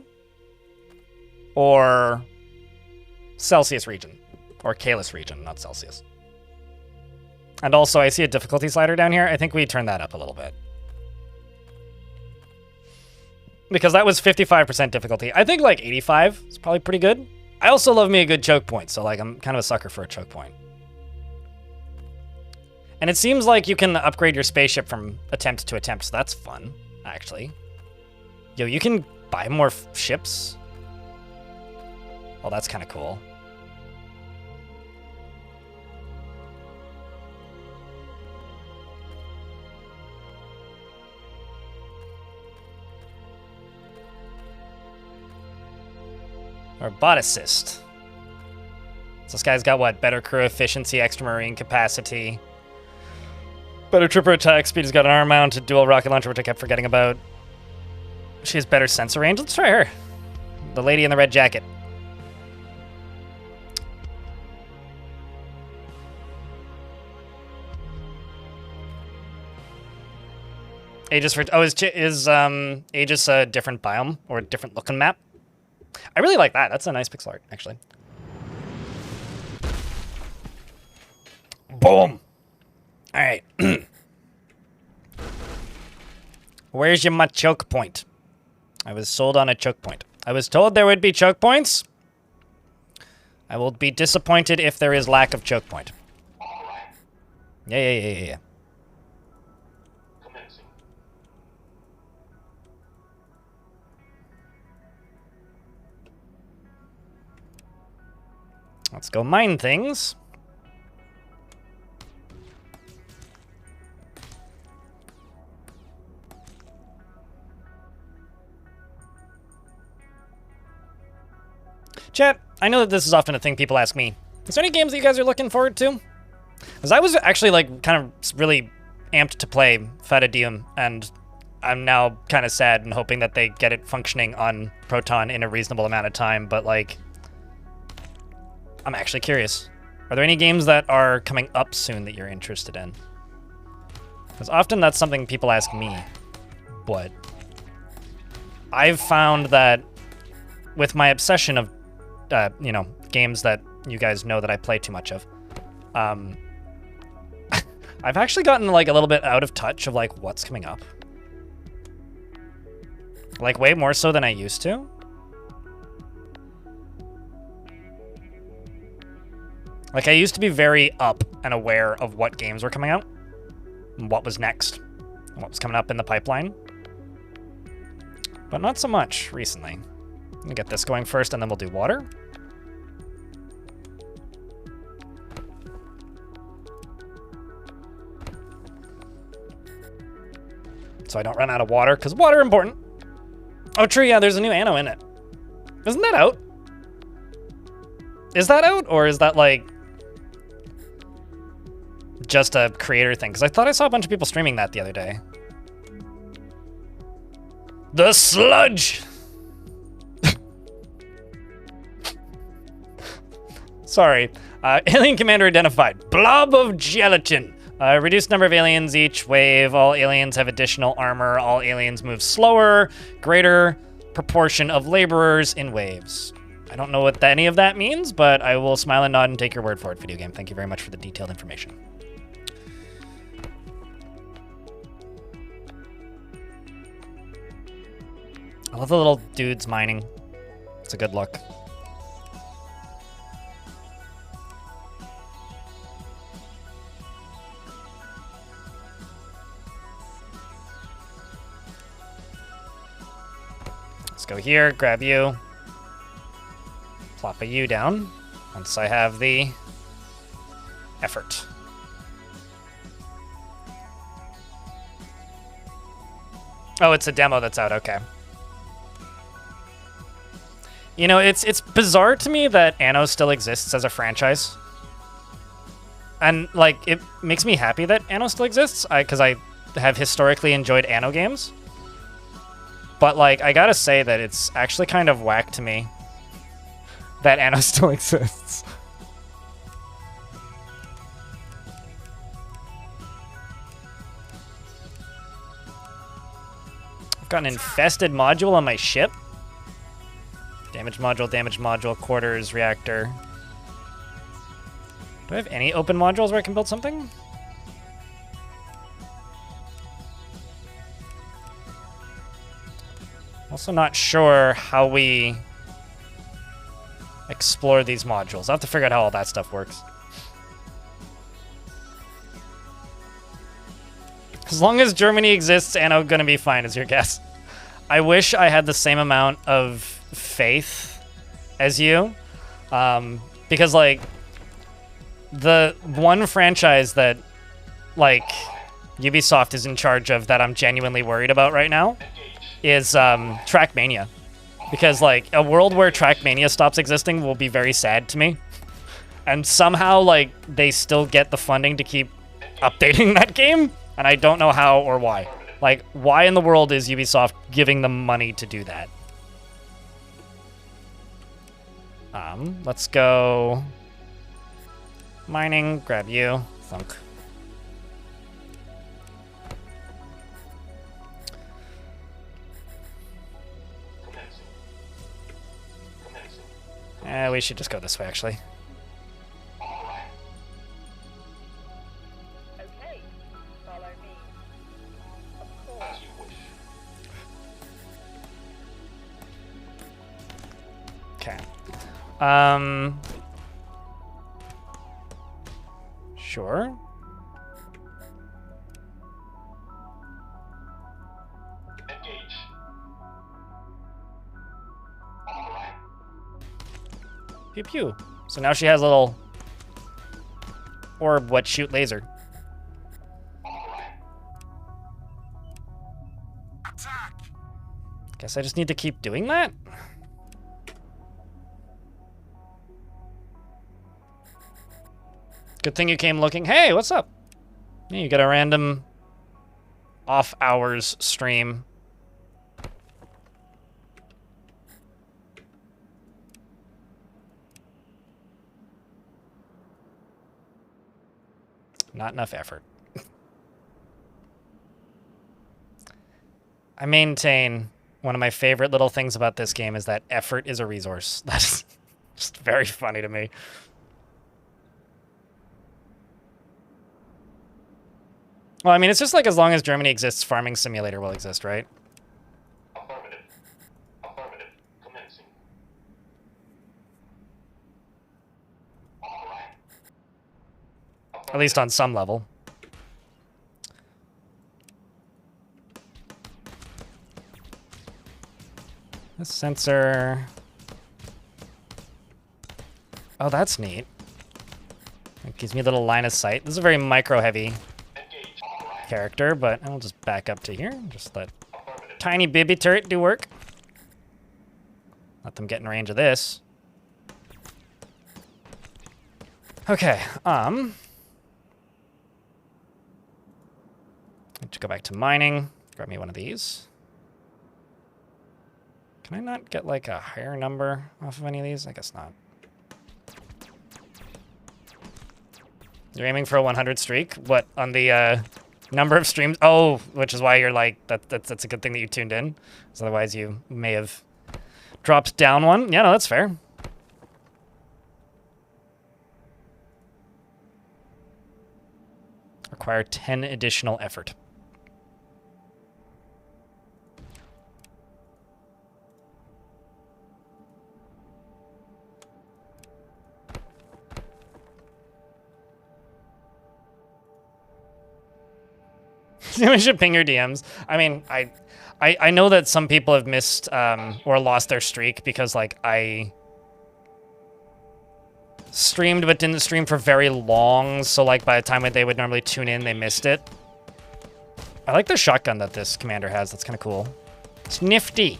or Celsius region? Or Kalis region, not Celsius. And also, I see a difficulty slider down here. I think we turn that up a little bit. Because that was 55% difficulty. I think like 85 is probably pretty good. I also love me a good choke point, so like I'm kind of a sucker for a choke point. And it seems like you can upgrade your spaceship from attempt to attempt, so that's fun, actually. Yo, you can buy more ships? Oh, that's kind of cool. Or bot assist. So this guy's got what? Better crew efficiency, extra marine capacity. Better trooper attack speed. He's got an arm-mounted dual rocket launcher, which I kept forgetting about. She has better sensor range. Let's try her. The lady in the red jacket. Aegis for is Aegis a different biome or a different looking map? I really like that. That's a nice pixel art, actually. Boom. All right. Where's my choke point? I was sold on a choke point. I was told there would be choke points. I will be disappointed if there is lack of choke point. Yeah. Commencing. Let's go mine things. Chat, I know that this is often a thing people ask me. Is there any games that you guys are looking forward to? Because I was actually like kind of really amped to play Fata Diem, and I'm now kind of sad and hoping that they get it functioning on Proton in a reasonable amount of time, but like, I'm actually curious. Are there any games that are coming up soon that you're interested in? Because often that's something people ask me, but I've found that with my obsession of, games that you guys know that I play too much of, I've actually gotten like a little bit out of touch of like what's coming up. Like way more so than I used to. Like I used to be very up and aware of what games were coming out, and what was next, and what was coming up in the pipeline. But not so much recently. Let me get this going first, and then we'll do water. So I don't run out of water, because water important. Oh, true, yeah, there's a new Anno in it. Isn't that out? Is that out, or is that, like, just a creator thing? Because I thought I saw a bunch of people streaming that the other day. The sludge! Sorry. Alien commander identified. Blob of gelatin. Reduced number of aliens each wave. All aliens have additional armor. All aliens move slower. Greater proportion of laborers in waves. I don't know what any of that means, but I will smile and nod and take your word for it, video game. Thank you very much for the detailed information. I love the little dudes mining. It's a good look. Let's go here, grab you. plop a U down once I have the effort. Oh, it's a demo that's out. Okay. You know, it's bizarre to me that Anno still exists as a franchise. And, like, it makes me happy that Anno still exists, because I have historically enjoyed Anno games. But, like, I gotta say that it's actually kind of whack to me that Anno still exists. I've got an infested module on my ship. Damage module, quarters, reactor. Do I have any open modules where I can build something? Also not sure how we explore these modules. I'll have to figure out how all that stuff works. As long as Germany exists, Anno gonna be fine is your guess. I wish I had the same amount of faith as you. Because, like, the one franchise that, like, Ubisoft is in charge of that I'm genuinely worried about right now is Trackmania. Because, like, a world where Trackmania stops existing will be very sad to me. And somehow, like, they still get the funding to keep updating that game, and I don't know how or why. Like, why in the world is Ubisoft giving them money to do that? Let's go mining, grab you, thunk. We should just go this way, actually. Okay, follow me. Of course. As you wish. Okay. Sure. Engage. Pew pew. So now she has a little orb what shoot laser. Guess I just need to keep doing that? Good thing you came looking. Hey, what's up? Yeah, you got a random off-hours stream. Not enough effort. I maintain one of my favorite little things about this game is that effort is a resource. That's just very funny to me. Well, I mean, it's just like as long as Germany exists, Farming Simulator will exist, right? Affirmative. Affirmative. Commencing. All right. At least on some level. This sensor... Oh, that's neat. It gives me a little line of sight. This is a very micro-heavy character, but I'll just back up to here. Just let tiny baby turret do work. Let them get in range of this. Okay, let's go back to mining. Grab me one of these. Can I not get like a higher number off of any of these? I guess not. You're aiming for a 100 streak? What, on the number of streams? Oh, which is why you're like, that's a good thing that you tuned in. Because otherwise you may have dropped down one. Yeah, no, that's fair. Require 10 additional effort. We should ping your DMs. I mean, I know that some people have missed or lost their streak because like I streamed but didn't stream for very long, so like by the time they would normally tune in, they missed it. I like the shotgun that this commander has. That's kind of cool. It's nifty.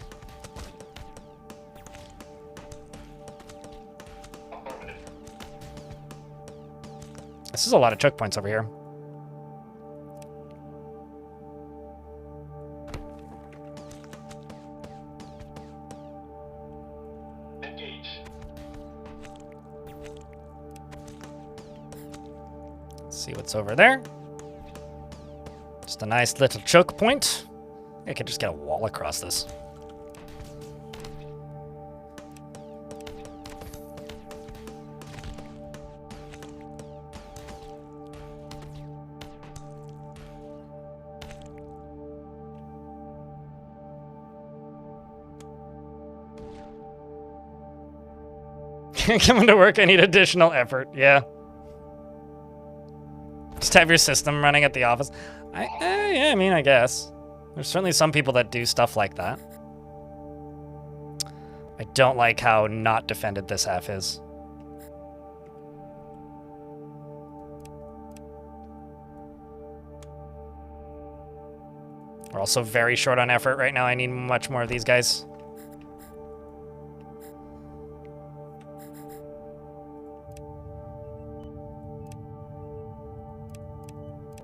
This is a lot of choke points over here. Engage. Let's see what's over there. Just a nice little choke point. I could just get a wall across this. Coming to work, I need additional effort. Yeah. Just have your system running at the office. Yeah, I mean, I guess. There's certainly some people that do stuff like that. I don't like how not defended this half is. We're also very short on effort right now. I need much more of these guys.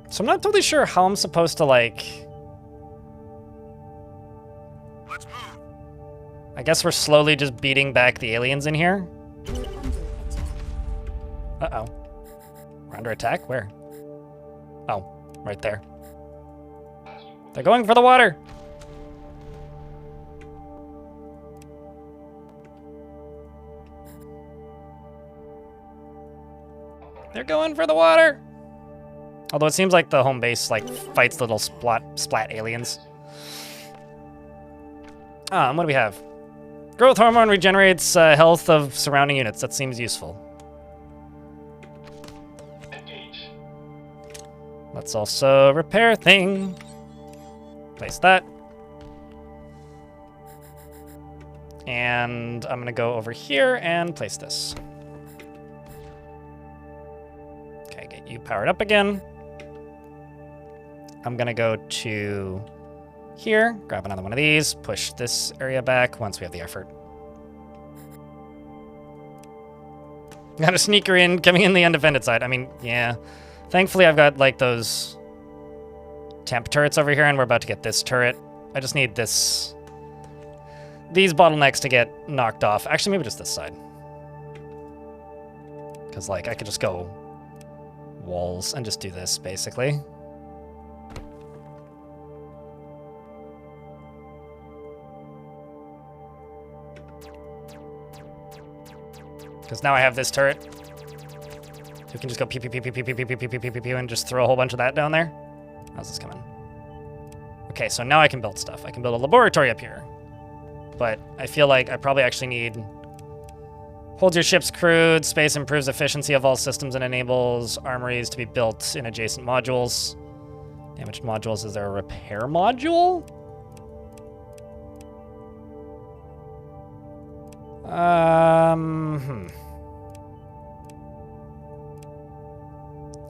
So I'm not totally sure how I'm supposed to, like... Let's move. I guess we're slowly just beating back the aliens in here. We're under attack. Uh-oh. We're under attack? Where? Oh, right there. They're going for the water! They're going for the water! Although it seems like the home base, like, fights little splat aliens. What do we have? Growth hormone regenerates health of surrounding units. That seems useful. Engage. Let's also repair thing. Place that. And I'm gonna go over here and place this. Okay, get you powered up again. I'm gonna go to here, grab another one of these, push this area back once we have the effort. Got a sneaker in, coming in the undefended side. I mean, yeah. Thankfully, I've got, like, those temp turrets over here, and we're about to get this turret. I just need these bottlenecks to get knocked off. Actually, maybe just this side. Because, like, I could just go walls and just do this, basically. Because now I have this turret. We can just go pew pew pew pew pew pew pew pew pew pew pew pew and just throw a whole bunch of that down there. How's this coming? Okay, so now I can build stuff. I can build a laboratory up here. But I feel like I probably actually need... Hold your ship's crewed. Space improves efficiency of all systems and enables armories to be built in adjacent modules. Damaged modules. Is there a repair module?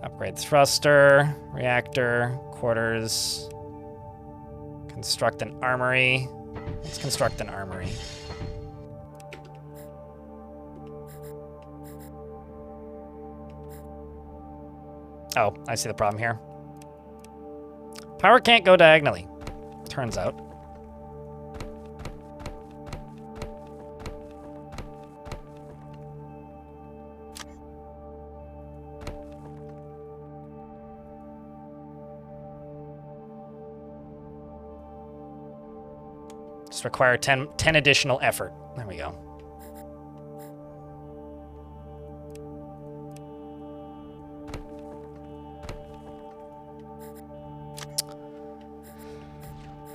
Upgrade thruster, reactor, quarters. Construct an armory. Let's construct an armory. Oh, I see the problem here. Power can't go diagonally, turns out. Just require 10 additional effort. There we go.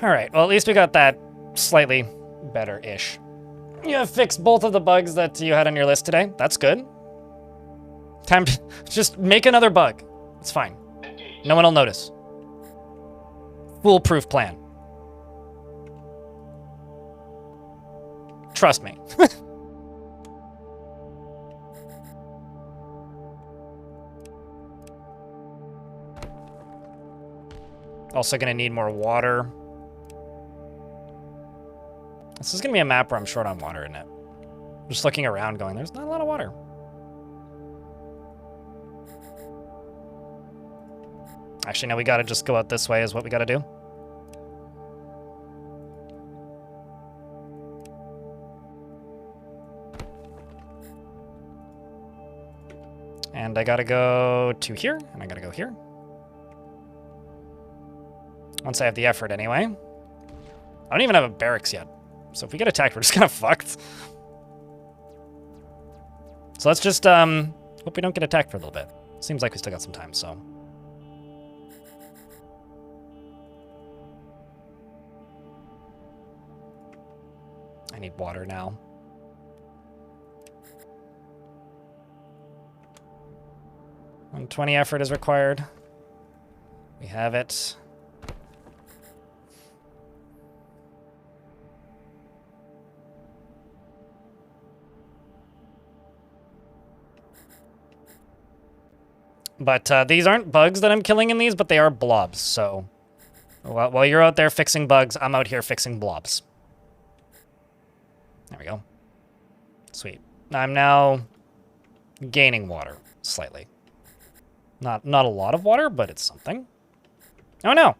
All right, well, at least we got that slightly better-ish. You have fixed both of the bugs that you had on your list today. That's good. Time to just make another bug. It's fine. No one will notice. Foolproof plan. Trust me. Also gonna need more water. This is gonna be a map where I'm short on water, isn't it? Just looking around going, there's not a lot of water. Actually, no, we gotta just go out this way is what we gotta do. And I gotta go to here, and I gotta go here. Once I have the effort anyway. I don't even have a barracks yet. So if we get attacked, we're just kind of fucked. So let's just hope we don't get attacked for a little bit. Seems like we still got some time, so. I need water now. $120 effort is required. We have it. But these aren't bugs that I'm killing in these, but they are blobs, so... While you're out there fixing bugs, I'm out here fixing blobs. There we go. Sweet. I'm now gaining water, slightly. Not a lot of water, but it's something. Oh no!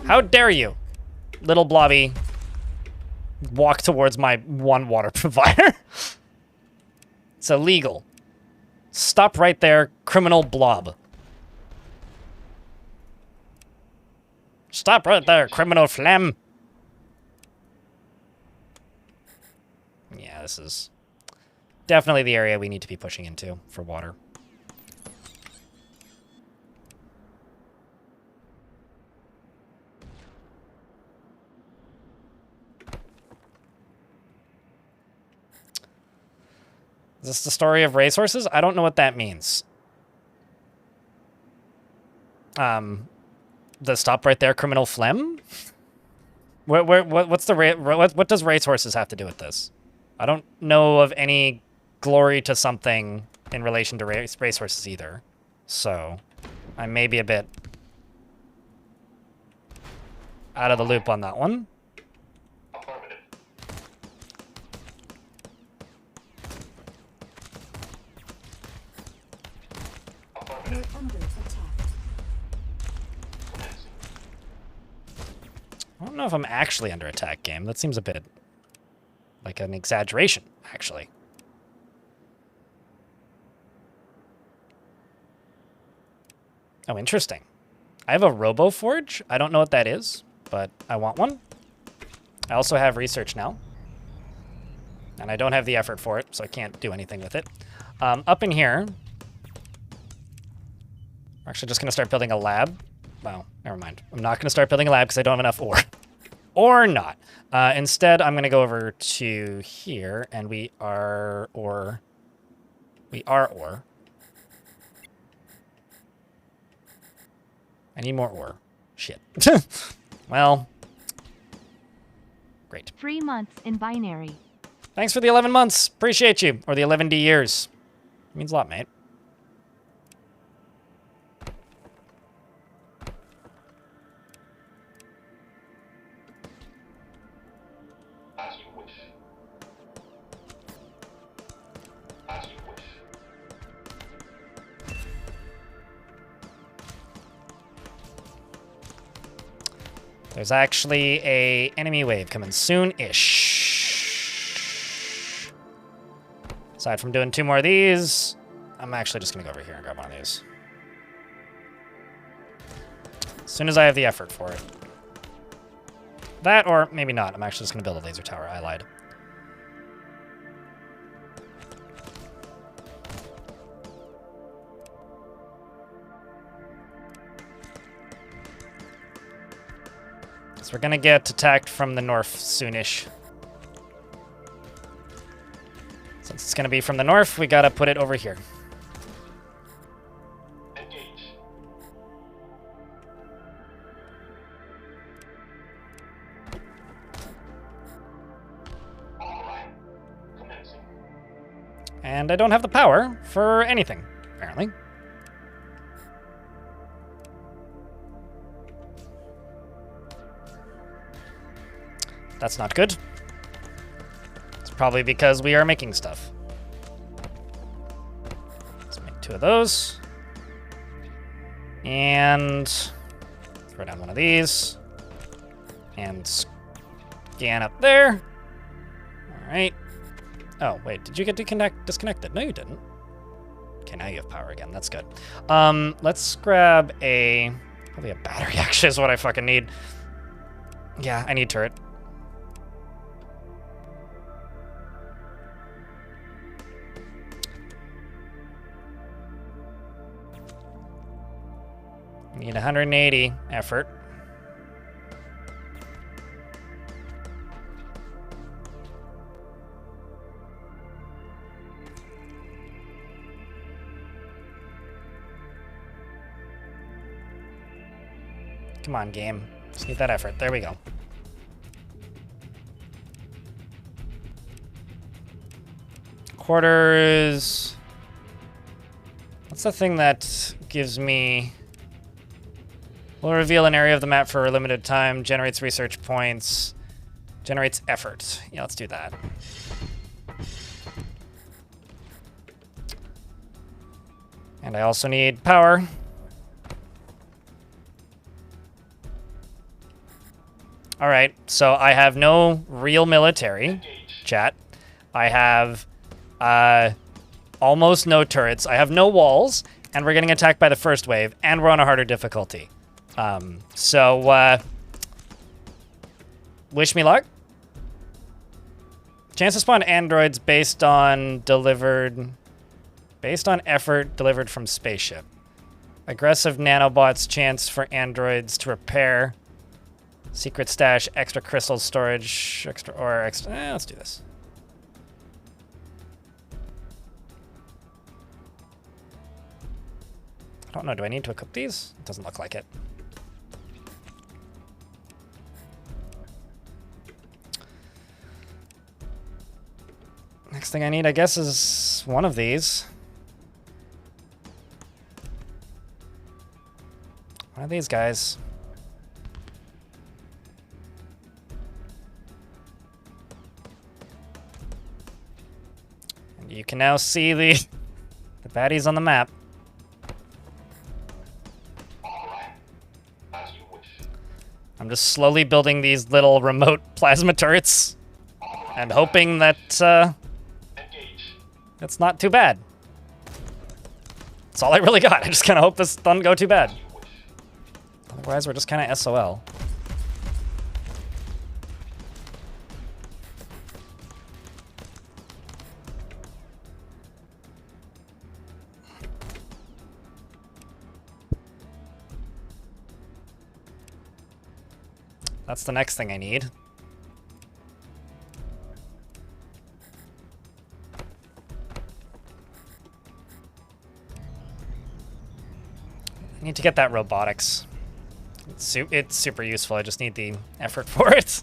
How dare you, little blobby, walk towards my one water provider? It's illegal. Stop right there, criminal blob. Stop right there, criminal phlegm. Yeah, this is definitely the area we need to be pushing into for water. Is this the story of racehorses? I don't know what that means. The stop right there, criminal phlegm? What's the what does racehorses have to do with this? I don't know of any glory to something in relation to racehorses either. So, I may be a bit out of the loop on that one. We're under attack. I don't know if I'm actually under attack, game. That seems a bit like an exaggeration, actually. Oh, interesting. I have a RoboForge. I don't know what that is, but I want one. I also have research now. And I don't have the effort for it, so I can't do anything with it. Up in here, we're actually just going to start building a lab. Well, never mind. I'm not going to start building a lab because I don't have enough ore. Or not. Instead, I'm going to go over to here, and we are ore. We are ore. I need more ore. Shit. Well. Great. 3 months in binary. Thanks for the 11 months. Appreciate you. Or the 11D years. Means a lot, mate. As you wish. As you wish. There's actually a enemy wave coming soon-ish. Aside from doing 2 more of these, I'm actually just going to go over here and grab one of these. As soon as I have the effort for it. That, or maybe not. I'm actually just going to build a laser tower. I lied. So we're going to get attacked from the north soonish. Since it's going to be from the north, we got to put it over here. Engage. All right. Commencing. And I don't have the power for anything, apparently. That's not good. It's probably because we are making stuff. Let's make 2 of those. And throw down one of these. And scan up there. All right. Oh, wait, did you get disconnected? No, you didn't. Okay, now you have power again. That's good. Let's grab probably a battery, actually, is what I fucking need. Yeah, I need turret. Need 180 effort. Come on, game. Just need that effort. There we go. Quarters. What's the thing that gives me... Will reveal an area of the map for a limited time, generates research points, generates effort. Yeah, let's do that. And I also need power. All right, so I have no real military, chat. I have almost no turrets. I have no walls, and we're getting attacked by the first wave, and we're on a harder difficulty. Wish me luck. Chance to spawn androids based on effort delivered from spaceship. Aggressive nanobots chance for androids to repair. Secret stash, extra crystal storage, extra. Let's do this. I don't know, do I need to equip these? It doesn't look like it. Next thing I need, I guess, is one of these. One of these guys. And you can now see the baddies on the map. I'm just slowly building these little remote plasma turrets and hoping that it's not too bad. That's all I really got. I just kind of hope this doesn't go too bad. Otherwise, we're just kind of SOL. That's the next thing I need. I need to get that robotics. It's super useful. I just need the effort for it.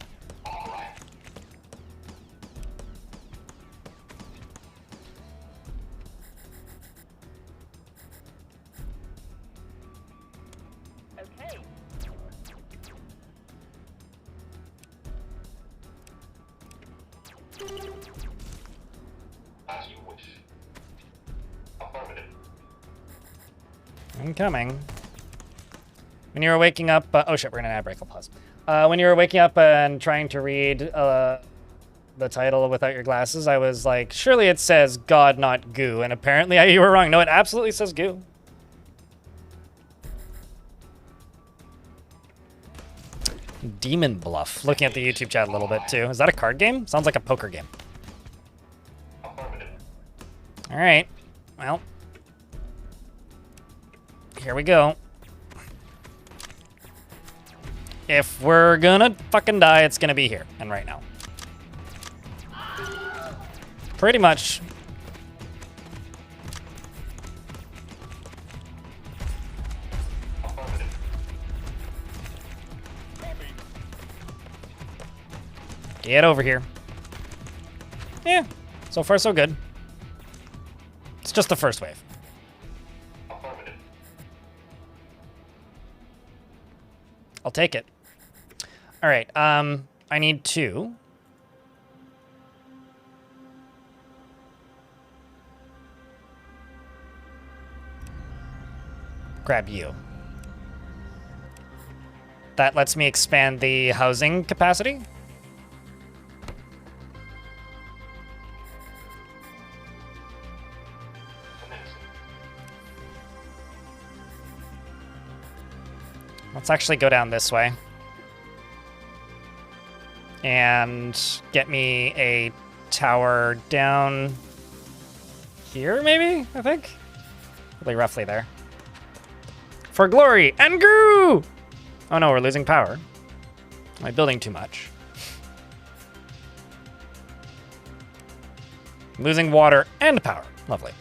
Incoming. When you were waking up, oh shit, we're in an ad break. I'll pause. When you were waking up and trying to read the title without your glasses, I was like, surely it says God, not goo. And apparently you were wrong. No, it absolutely says goo. Demon Bluff. Looking at the YouTube chat a little bit too. Is that a card game? Sounds like a poker game. All right. Well. Here we go. If we're gonna fucking die, it's gonna be here and right now. Pretty much. Get over here. Yeah, so far so good. It's just the first wave. I'll take it. All right, I need to grab you. That lets me expand the housing capacity. Let's actually go down this way. And get me a tower down here, maybe? I think? Really roughly there. For glory and goo! Oh no, we're losing power. Am I building too much? Losing water and power. Lovely.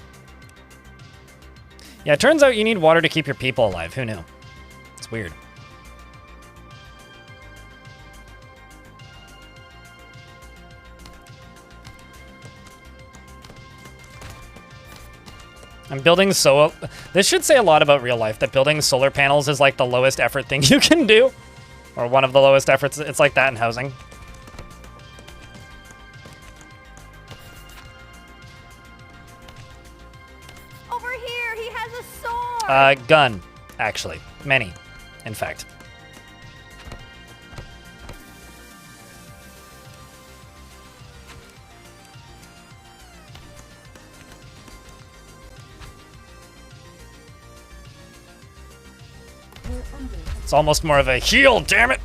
Yeah, it turns out you need water to keep your people alive. Who knew? It's weird. I'm building so... This should say a lot about real life, that building solar panels is like the lowest effort thing you can do. Or one of the lowest efforts. It's like that in housing. Over here, he has a sword. Gun, actually. Many, in fact. We're under attack. It's almost more of a heal, damn it!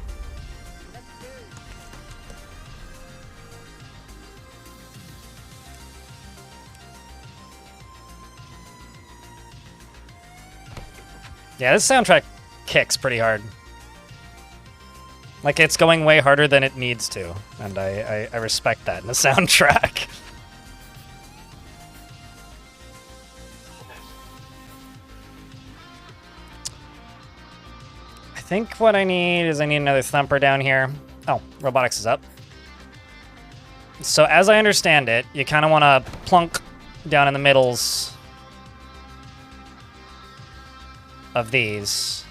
Yeah, this soundtrack kicks pretty hard. Like, it's going way harder than it needs to, and I respect that in the soundtrack. I think what I need is I need another thumper down here. Oh, robotics is up. So as I understand it, you kind of want to plunk down in the middles of these.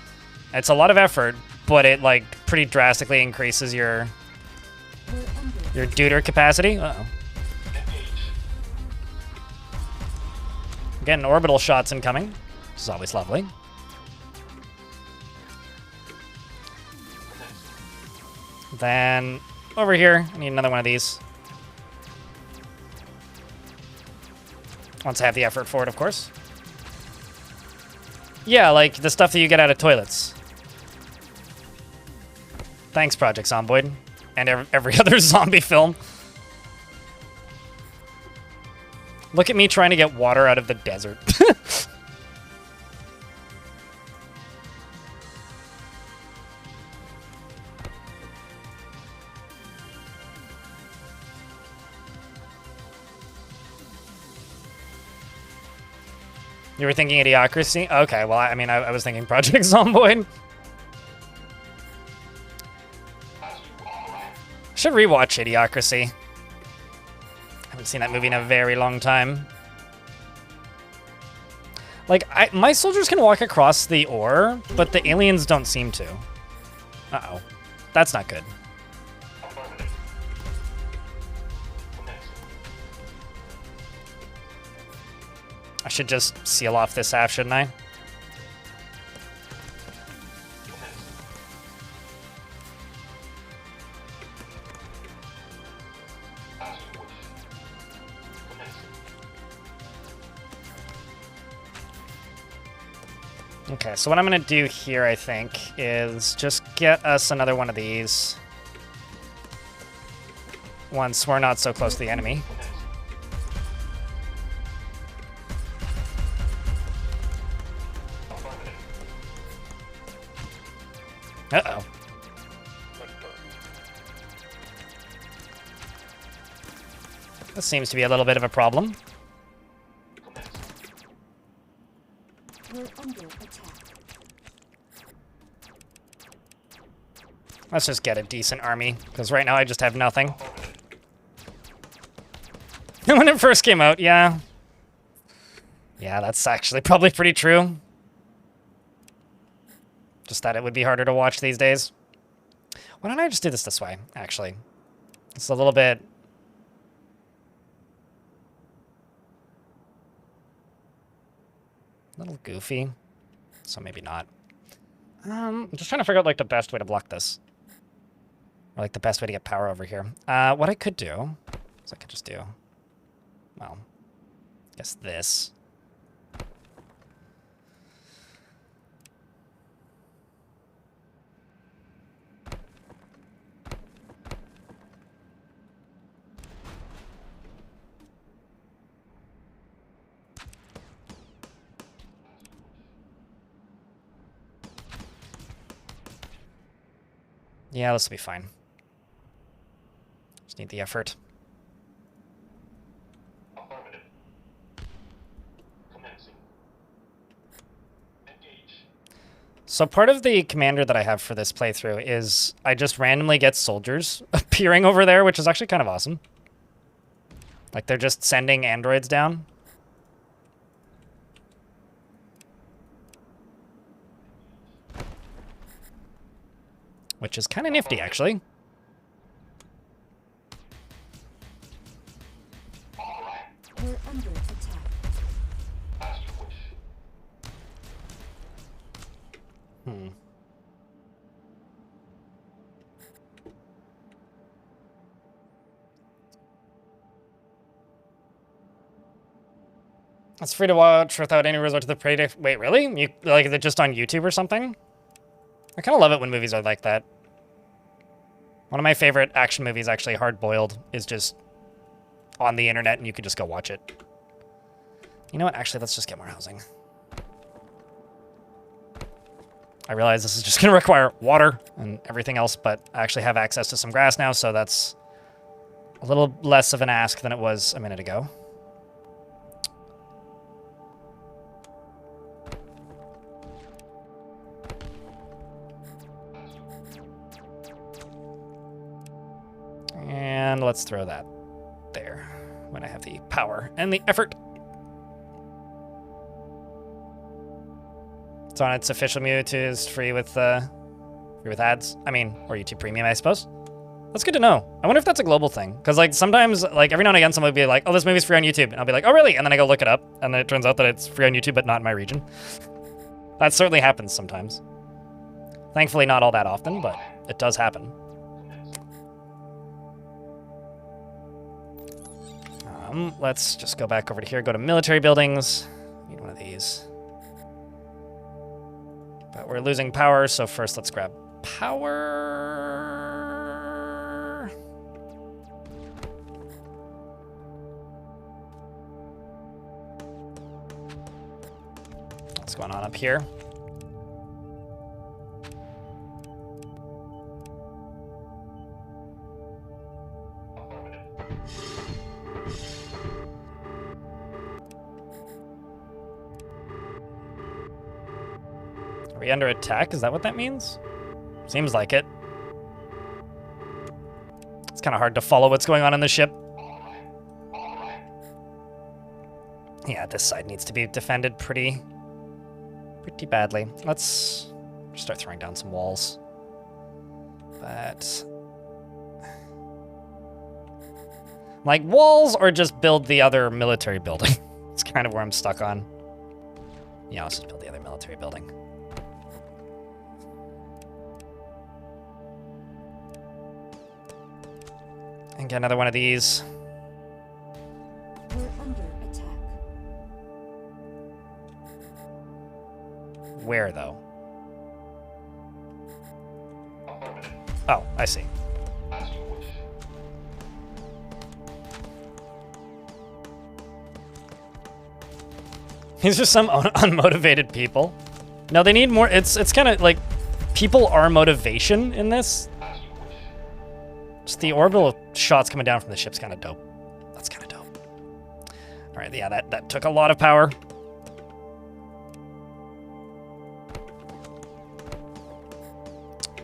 It's a lot of effort, but it like pretty drastically increases your deuter capacity. Uh-oh. Getting orbital shots incoming, which is always lovely. Then over here, I need another one of these. Once I have the effort for it, of course. Yeah, like the stuff that you get out of toilets. Thanks, Project Zomboid. And every other zombie film. Look at me trying to get water out of the desert. You were thinking Idiocracy? Okay, well, I mean, I was thinking Project Zomboid. Should rewatch Idiocracy. Haven't seen that movie in a very long time. Like, my soldiers can walk across the ore, but the aliens don't seem to. Uh-oh. That's not good. I should just seal off this half, shouldn't I? Okay, so what I'm going to do here, I think, is just get us another one of these. Once we're not so close to the enemy. Uh-oh. This seems to be a little bit of a problem. We're under attack. Let's just get a decent army, because right now I just have nothing. When it first came out, yeah. Yeah, that's actually probably pretty true. Just that it would be harder to watch these days. Why don't I just do this way, actually? It's a little bit... a little goofy. So maybe not. I'm just trying to figure out, like, the best way to block this. Or, like, the best way to get power over here. What I could do is I could just do... well, I guess this. Yeah, this will be fine. Just need the effort. Affirmative. Commencing. Engage. So part of the commander that I have for this playthrough is I just randomly get soldiers appearing over there, which is actually kind of awesome. Like they're just sending androids down. Which is kind of nifty, actually. We're under attack. As you wish. It's free to watch without any resort to the prey. Wait, really? You like is it just on YouTube or something? I kind of love it when movies are like that. One of my favorite action movies, actually, Hard Boiled, is just on the internet and you can just go watch it. You know what? Actually, let's just get more housing. I realize this is just going to require water and everything else, but I actually have access to some grass now, so that's a little less of an ask than it was a minute ago. And let's throw that there when I have the power and the effort. It's on its official Mewtwo is free with ads. I mean, or YouTube Premium, I suppose. That's good to know. I wonder if that's a global thing. Because like sometimes, like every now and again, someone would be like, "Oh, this movie's free on YouTube," and I'll be like, "Oh, really?" And then I go look it up, and then it turns out that it's free on YouTube, but not in my region. That certainly happens sometimes. Thankfully, not all that often, but it does happen. Let's just go back over to here, go to military buildings. Need one of these. But we're losing power, so first let's grab power. What's going on up here? Are we under attack? Is that what that means? Seems like it. It's kind of hard to follow what's going on in the ship. Yeah, this side needs to be defended pretty badly. Let's start throwing down some walls. But... like, walls or just build the other military building? It's kind of where I'm stuck on. Yeah, let's just build the other military building. And get another one of these. We're under attack. Where, though? Oh, I see. As you wish. These are some unmotivated people. No, they need more. It's kind of like people are motivation in this. As you wish. Just the orbital shots coming down from the ship's kind of dope. That's kind of dope. All right, yeah, that took a lot of power.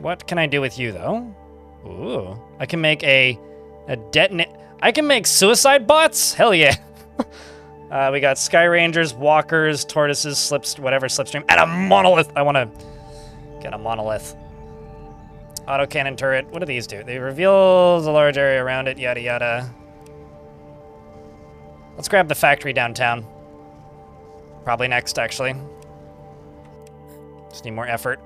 What can I do with you, though? Ooh, I can make a detonate. I can make suicide bots? Hell yeah. We got Sky Rangers, Walkers, Tortoises, Slipstream, and a Monolith. I want to get a Monolith. Autocannon turret. What do these do? They reveal the large area around it, yada yada. Let's grab the factory downtown. Probably next, actually. Just need more effort.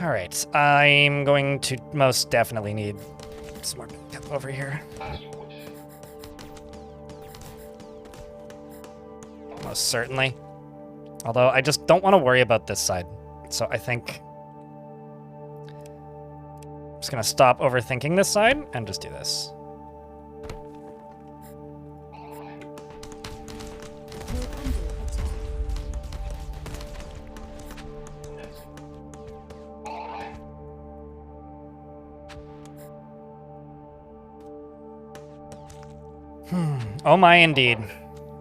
All right, I'm going to most definitely need some more backup over here. Most certainly. Although I just don't want to worry about this side. So I think I'm just going to stop overthinking this side and just do this. Oh my indeed.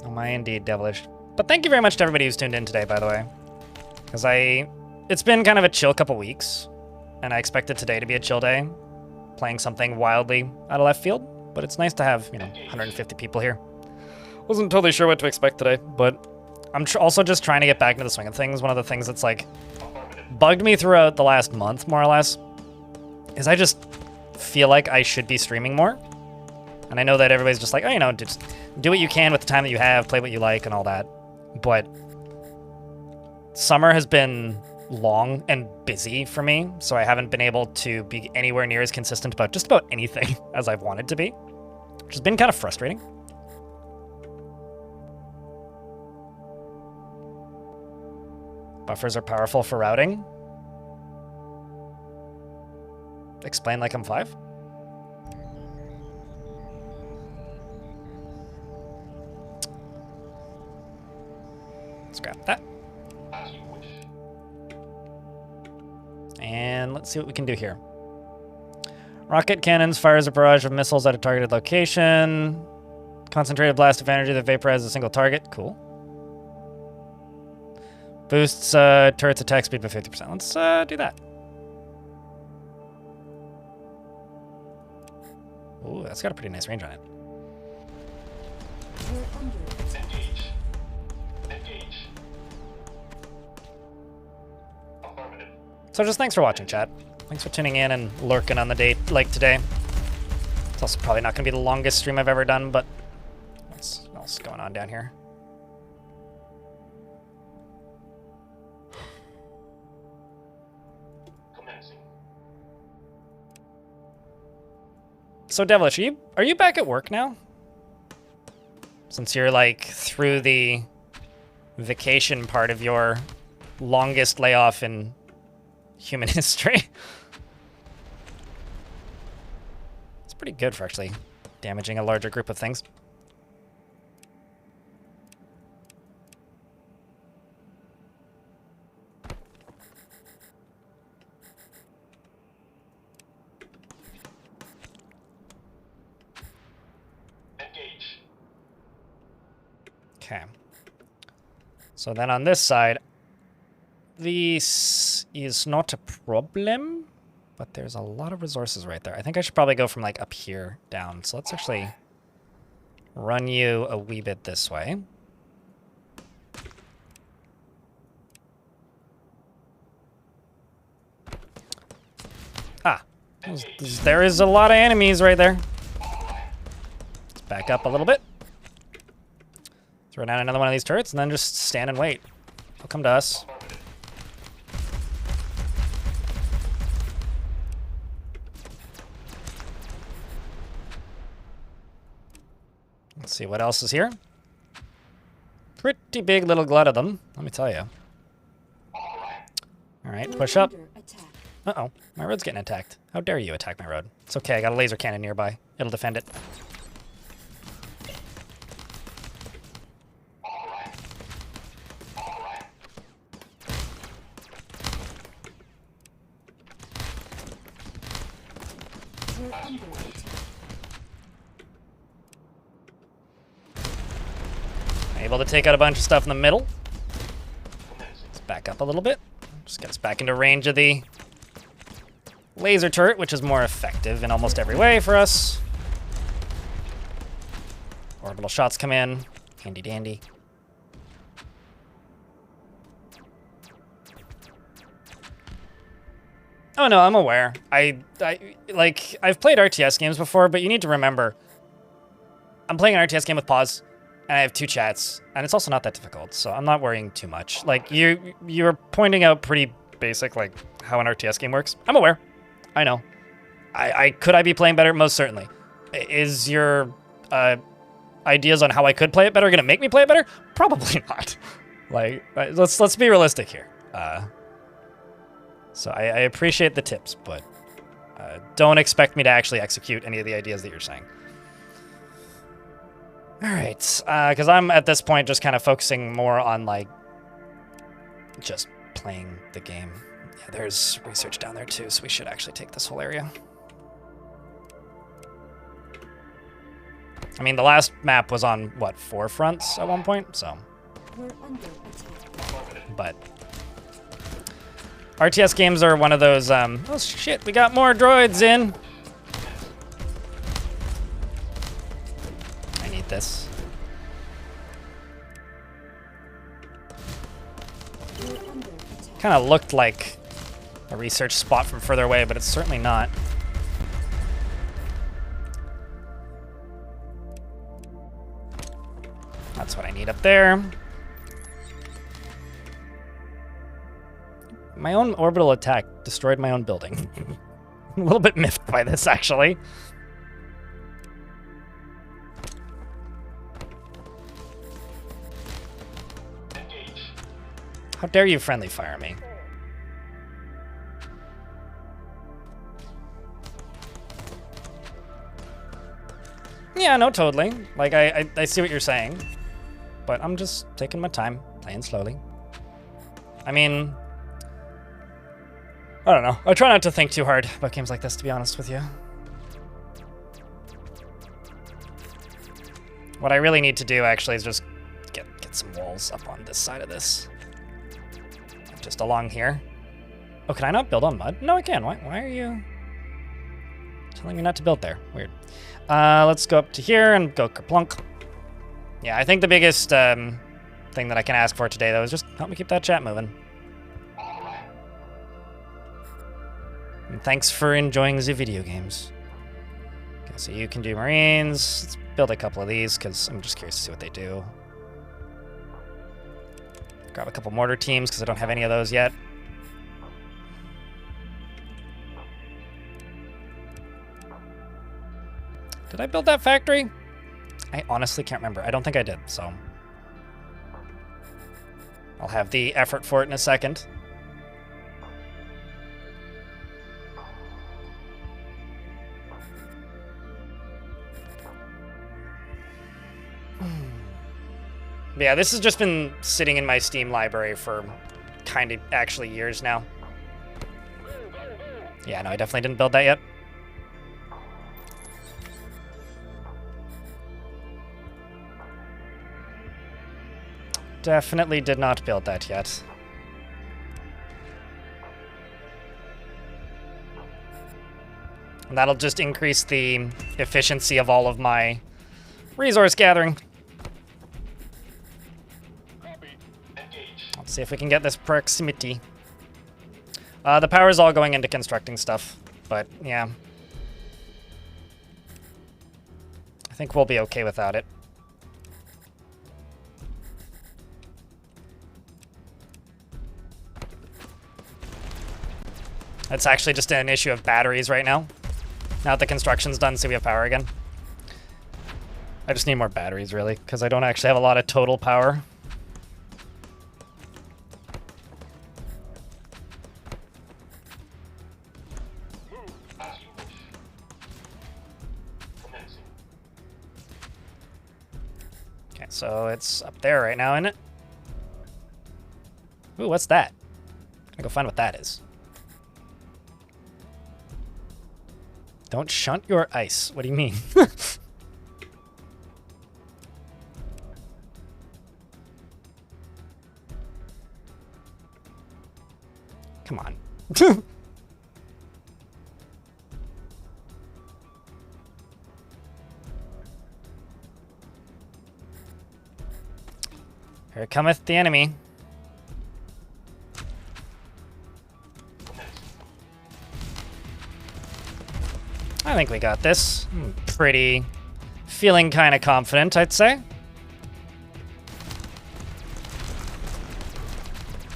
Oh my indeed, Devilish. But thank you very much to everybody who's tuned in today, by the way. Because it's been kind of a chill couple weeks, and I expected today to be a chill day, playing something wildly out of left field, but it's nice to have, 150 people here. Wasn't totally sure what to expect today, but I'm also just trying to get back into the swing of things. One of the things that's, bugged me throughout the last month, more or less, is I just feel like I should be streaming more. And I know that everybody's just like, oh, just do what you can with the time that you have, play what you like and all that. But summer has been long and busy for me, so I haven't been able to be anywhere near as consistent about just about anything as I've wanted to be, which has been kind of frustrating. Buffers are powerful for routing. Explain like I'm 5. Let's grab that. And let's see what we can do here. Rocket cannons fires a barrage of missiles at a targeted location. Concentrated blast of energy that vaporizes a single target. Cool. Boosts turret's attack speed by 50%. Let's do that. Ooh, that's got a pretty nice range on it. So just thanks for watching, chat. Thanks for tuning in and lurking on the day like today. It's also probably not going to be the longest stream I've ever done, but what's else going on down here? So Devilish, are you back at work now? Since you're through the vacation part of your longest layoff in human history. It's pretty good for actually damaging a larger group of things. Okay. So then on this side, this is not a problem, but there's a lot of resources right there. I think I should probably go from up here down. So let's actually run you a wee bit this way. Ah, there is a lot of enemies right there. Let's back up a little bit. Throw down another one of these turrets and then just stand and wait. They'll come to us. Let's see what else is here. Pretty big little glut of them, let me tell you. All right, push up. Uh-oh, my road's getting attacked. How dare you attack my road? It's okay, I got a laser cannon nearby. It'll defend it. Able to take out a bunch of stuff in the middle. Let's back up a little bit. Just get us back into range of the laser turret, which is more effective in almost every way for us. Orbital shots come in. Handy dandy. Oh no, I'm aware. I've played RTS games before, but you need to remember, I'm playing an RTS game with pause, and I have 2 chats, and it's also not that difficult, so I'm not worrying too much. Like, you're pointing out pretty basic, like, how an RTS game works. I'm aware. I know. Could I be playing better? Most certainly. Is your ideas on how I could play it better gonna make me play it better? Probably not. Like, let's be realistic here. So I appreciate the tips, but don't expect me to actually execute any of the ideas that you're saying. All right, because I'm at this point just kind of focusing more on like just playing the game. Yeah, there's research down there too, so we should actually take this whole area. I mean, the last map was on, what, 4 fronts at one point? So. We're under attack. But. RTS games are one of those, oh shit, we got more droids in. I need this. We're under attack. Kind of looked like a research spot from further away, but it's certainly not. That's what I need up there. My own orbital attack destroyed my own building. I'm a little bit miffed by this, actually. How dare you friendly fire me? Yeah, no, totally. Like, I see what you're saying. But I'm just taking my time, playing slowly. I mean, I don't know. I try not to think too hard about games like this, to be honest with you. What I really need to do, actually, is just get some walls up on this side of this. Just along here. Oh, can I not build on mud? No, I can. Why are you telling me not to build there? Weird. Let's go up to here and go kerplunk. Yeah, I think the biggest thing that I can ask for today, though, is just help me keep that chat moving. And thanks for enjoying the video games. Okay, so you can do Marines. Let's build a couple of these, because I'm just curious to see what they do. Grab a couple mortar teams, because I don't have any of those yet. Did I build that factory? I honestly can't remember. I don't think I did, so. I'll have the effort for it in a second. But yeah, this has just been sitting in my Steam library for kind of actually years now. Yeah, no, I definitely didn't build that yet. Definitely did not build that yet. And that'll just increase the efficiency of all of my resource gathering. Let's see if we can get this proximity. The power's all going into constructing stuff, but yeah. I think we'll be okay without it. It's actually just an issue of batteries right now. Now that the construction's done, so we have power again. I just need more batteries, really, because I don't actually have a lot of total power. Okay, so it's up there right now, isn't it? Ooh, what's that? Gotta go find what that is. Don't shunt your ice. What do you mean? Come on. Here cometh the enemy. I think we got this. Feeling kind of confident, I'd say.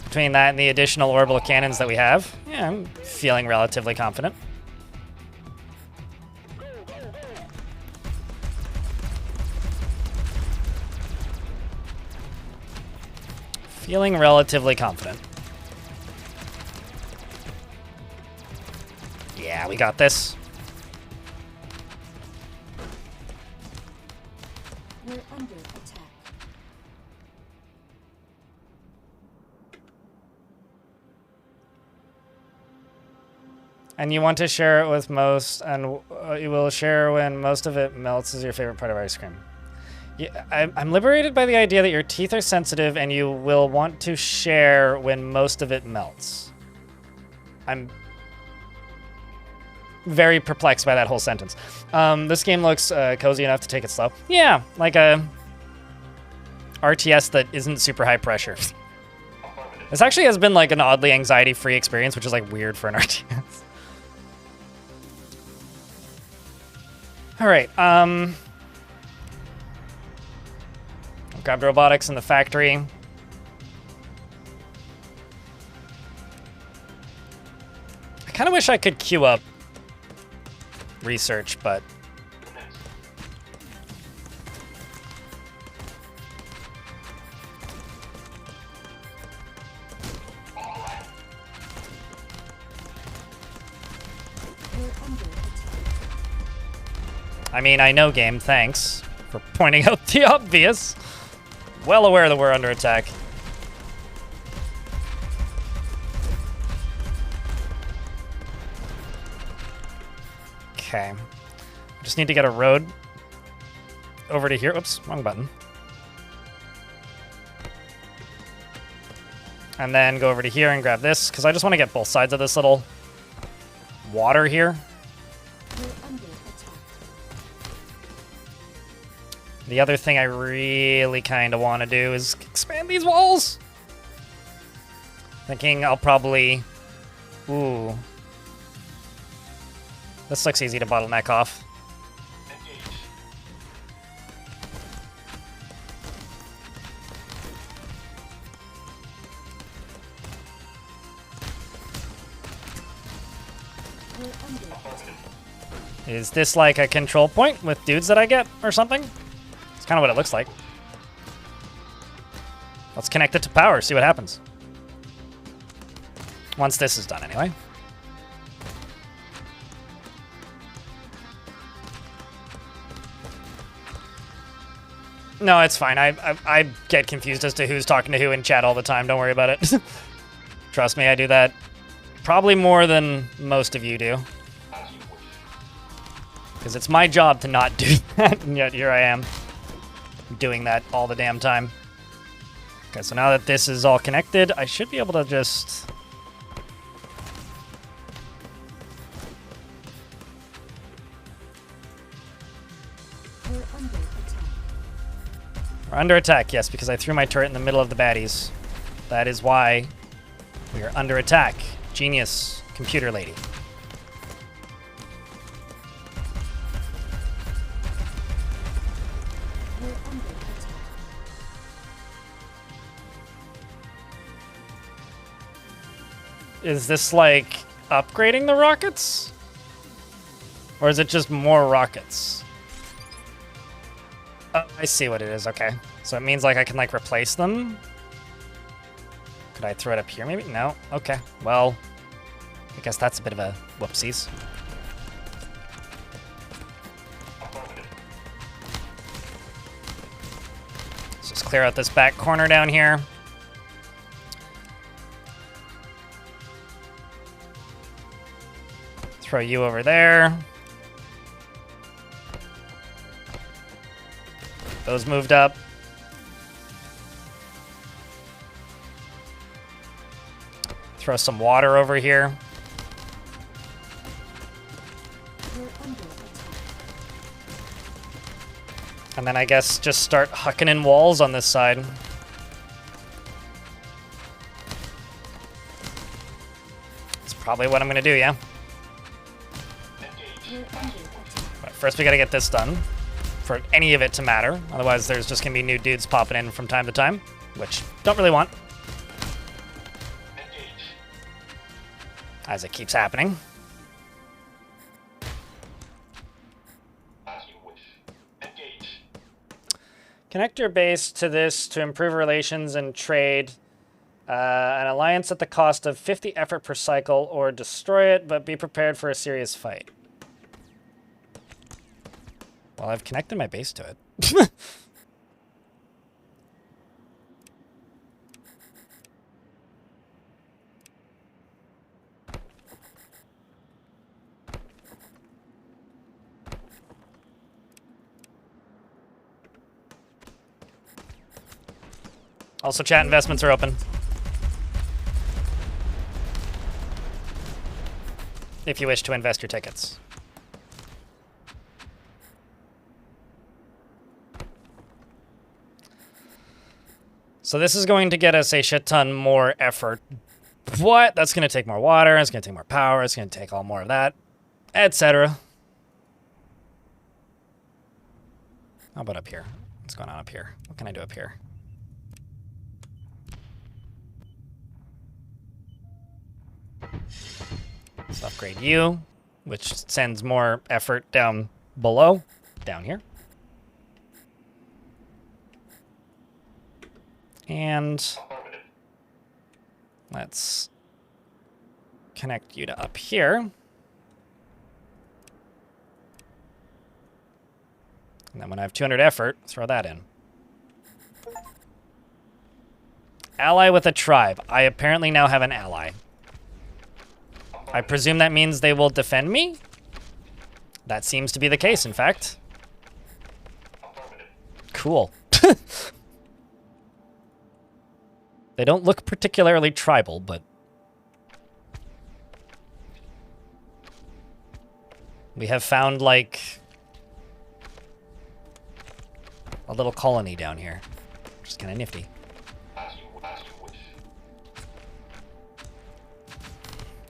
Between that and the additional orbital cannons that we have, yeah, I'm feeling relatively confident. Feeling relatively confident. Yeah, we got this. We're under attack. And you want to share it with most, and you will share when most of it melts is your favorite part of ice cream. Yeah, I'm liberated by the idea that your teeth are sensitive and you will want to share when most of it melts. I'm very perplexed by that whole sentence. This game looks cozy enough to take it slow. Yeah, like a RTS that isn't super high pressure. This actually has been like an oddly anxiety-free experience, which is like weird for an RTS. All right, grabbed robotics in the factory. I kind of wish I could queue up research, but We're under attack. I mean, I know game, thanks for pointing out the obvious. Well aware that we're under attack. Okay. Just need to get a road over to here. Oops, wrong button. And then go over to here and grab this, because I just want to get both sides of this little water here. We're under attack. The other thing I really kind of want to do is expand these walls. Thinking I'll probably... Ooh. This looks easy to bottleneck off. We're under attack. Is this like a control point with dudes that I get or something? It's kind of what it looks like. Let's connect it to power, see what happens. Once this is done, anyway. No, it's fine. I get confused as to who's talking to who in chat all the time. Don't worry about it. Trust me, I do that probably more than most of you do. Because it's my job to not do that, and yet here I am doing that all the damn time. Okay, so now that this is all connected, I should be able to just... We're under attack. We're under attack, yes, because I threw my turret in the middle of the baddies. That is why we are under attack. Genius, computer lady. We're under attack. Is this like upgrading the rockets? Or is it just more rockets? Oh, I see what it is, okay. So it means like I can like replace them? Could I throw it up here maybe? No? Okay, well, I guess that's a bit of a whoopsies. Let's just clear out this back corner down here. Throw you over there. Those moved up. Throw some water over here. We're under attack. And then I guess just start hucking in walls on this side. probably what I'm gonna do, yeah. We're under attack. But first we gotta get this done for any of it to matter. Otherwise there's just gonna be new dudes popping in from time to time, which don't really want. As it keeps happening. As you wish. Engage. Connect your base to this to improve relations and trade. An alliance at the cost of 50 effort per cycle, or destroy it, but be prepared for a serious fight. Well, I've connected my base to it. Also, chat investments are open. If you wish to invest your tickets. So this is going to get us a shit ton more effort. What? That's going to take more water, it's going to take more power, it's going to take all more of that, etc. How about up here? What's going on up here? What can I do up here? Let's upgrade you, which sends more effort down below, down here. And let's connect you to up here. And then when I have 200 effort, throw that in. Ally with a tribe. I apparently now have an ally. I presume that means they will defend me? That seems to be the case, in fact. Cool. They don't look particularly tribal, but... we have found, like... a little colony down here. Which is kind of nifty. As you wish.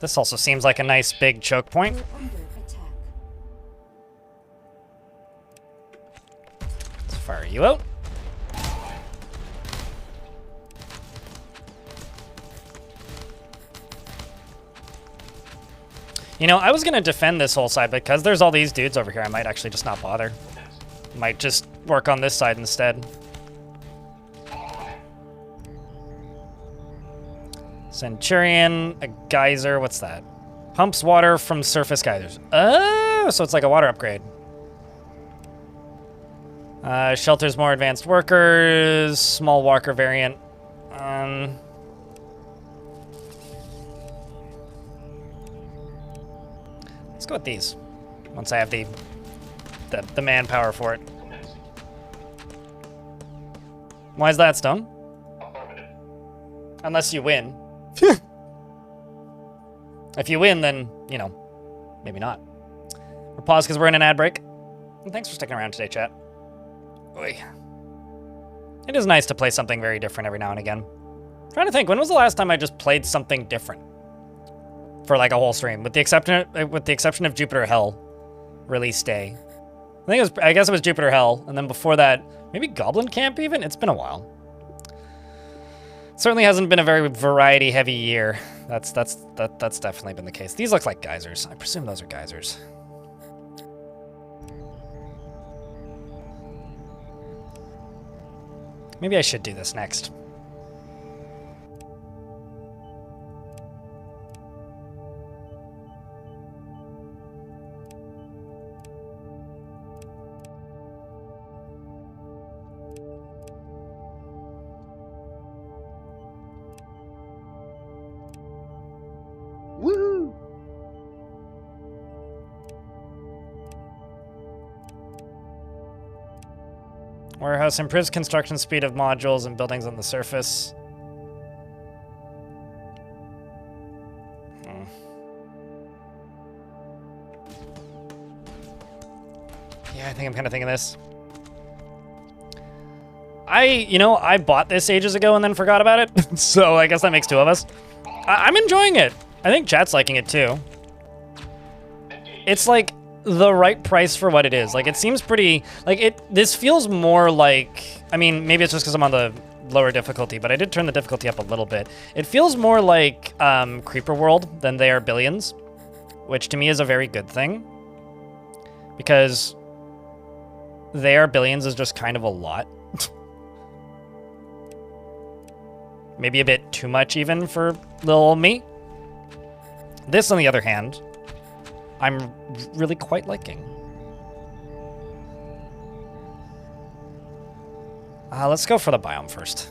This also seems like a nice big choke point. We're under attack. Let's fire you out. You know, I was going to defend this whole side, but because there's all these dudes over here, I might actually just not bother. Might just work on this side instead. Centurion, a geyser, what's that? Pumps water from surface geysers. Oh, so it's like a water upgrade. Shelters more advanced workers, small walker variant. Let's go with these. Once I have the manpower for it. Why is that, Stone? Unless you win. If you win, then, you know, maybe not. We're paused because we're in an ad break. And thanks for sticking around today, chat. Oy. It is nice to play something very different every now and again. I'm trying to think, when was the last time I just played something different? For like a whole stream, with the exception of Jupiter Hell release day. I guess it was Jupiter Hell, and then before that, maybe Goblin Camp even? It's been a while. Certainly hasn't been a very variety-heavy year. That's definitely been the case. These look like geysers. I presume those are geysers. Maybe I should do this next. Woo! Warehouse improves construction speed of modules and buildings on the surface. Yeah, I think I'm kind of thinking this. I bought this ages ago and then forgot about it, so I guess that makes two of us. I'm enjoying it. I think chat's liking it too. It's like the right price for what it is. Like it seems pretty, like this feels more like, I mean, maybe it's just because I'm on the lower difficulty, but I did turn the difficulty up a little bit. It feels more like Creeper World than They Are Billions, which to me is a very good thing. Because They Are Billions is just kind of a lot. Maybe a bit too much even for little old me. This, on the other hand, I'm really quite liking. Let's go for the biome first.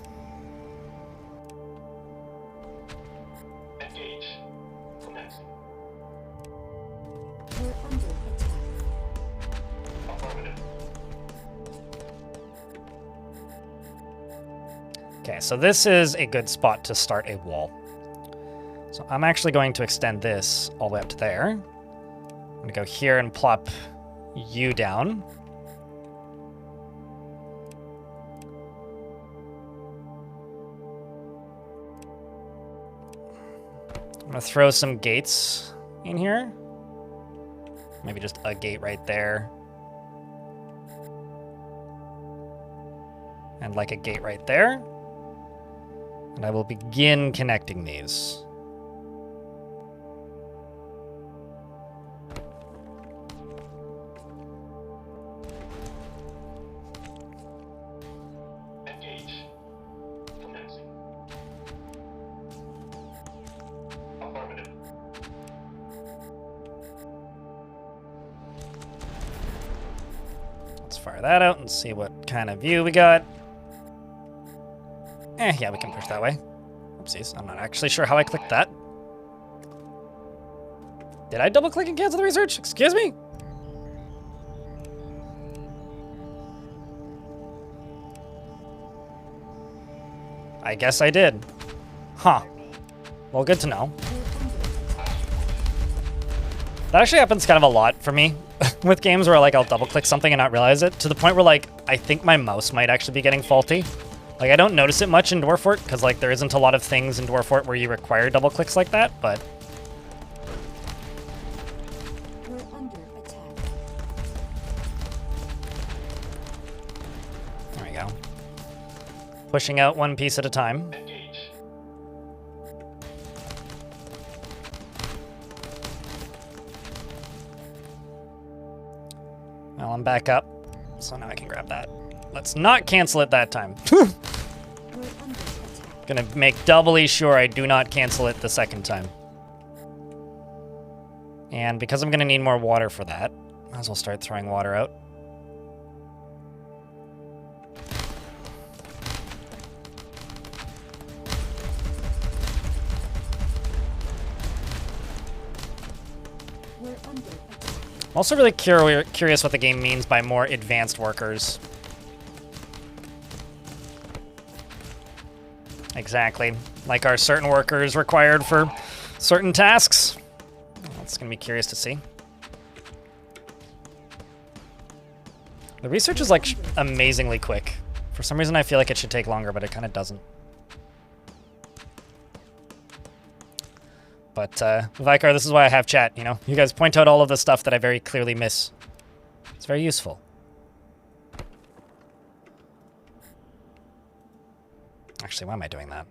Engage. Commencing. We're under attack. Affirmative. Okay, so this is a good spot to start a wall. So I'm actually going to extend this all the way up to there. I'm going to go here and plop you down. I'm going to throw some gates in here. Maybe just a gate right there. And like a gate right there. And I will begin connecting these. Engage. Commencing. Affirmative. Let's fire that out and see what kind of view we got. Yeah, we can push that way. Oopsies, I'm not actually sure how I clicked that. Did I double click and cancel the research? Excuse me? I guess I did. Huh. Well, good to know. That actually happens kind of a lot for me with games where like I'll double click something and not realize it, to the point where like I think my mouse might actually be getting faulty. Like I don't notice it much in Dwarf Fort because like there isn't a lot of things in Dwarf Fort where you require double clicks like that, but We're under attack. there we go. Pushing out one piece at a time. Engage. Well, I'm back up, so now I can grab that. Let's not cancel it that time. We're under attack. Gonna make doubly sure I do not cancel it the second time. And because I'm gonna need more water for that, might as well start throwing water out. We're under attack. I'm also really curious what the game means by more advanced workers. Exactly. Like are certain workers required for certain tasks? That's gonna be curious to see. The research is like amazingly quick. For some reason I feel like it should take longer, but it kind of doesn't. But Vicar, this is why I have chat, you know? You guys point out all of the stuff that I very clearly miss. It's very useful. Actually, why am I doing that?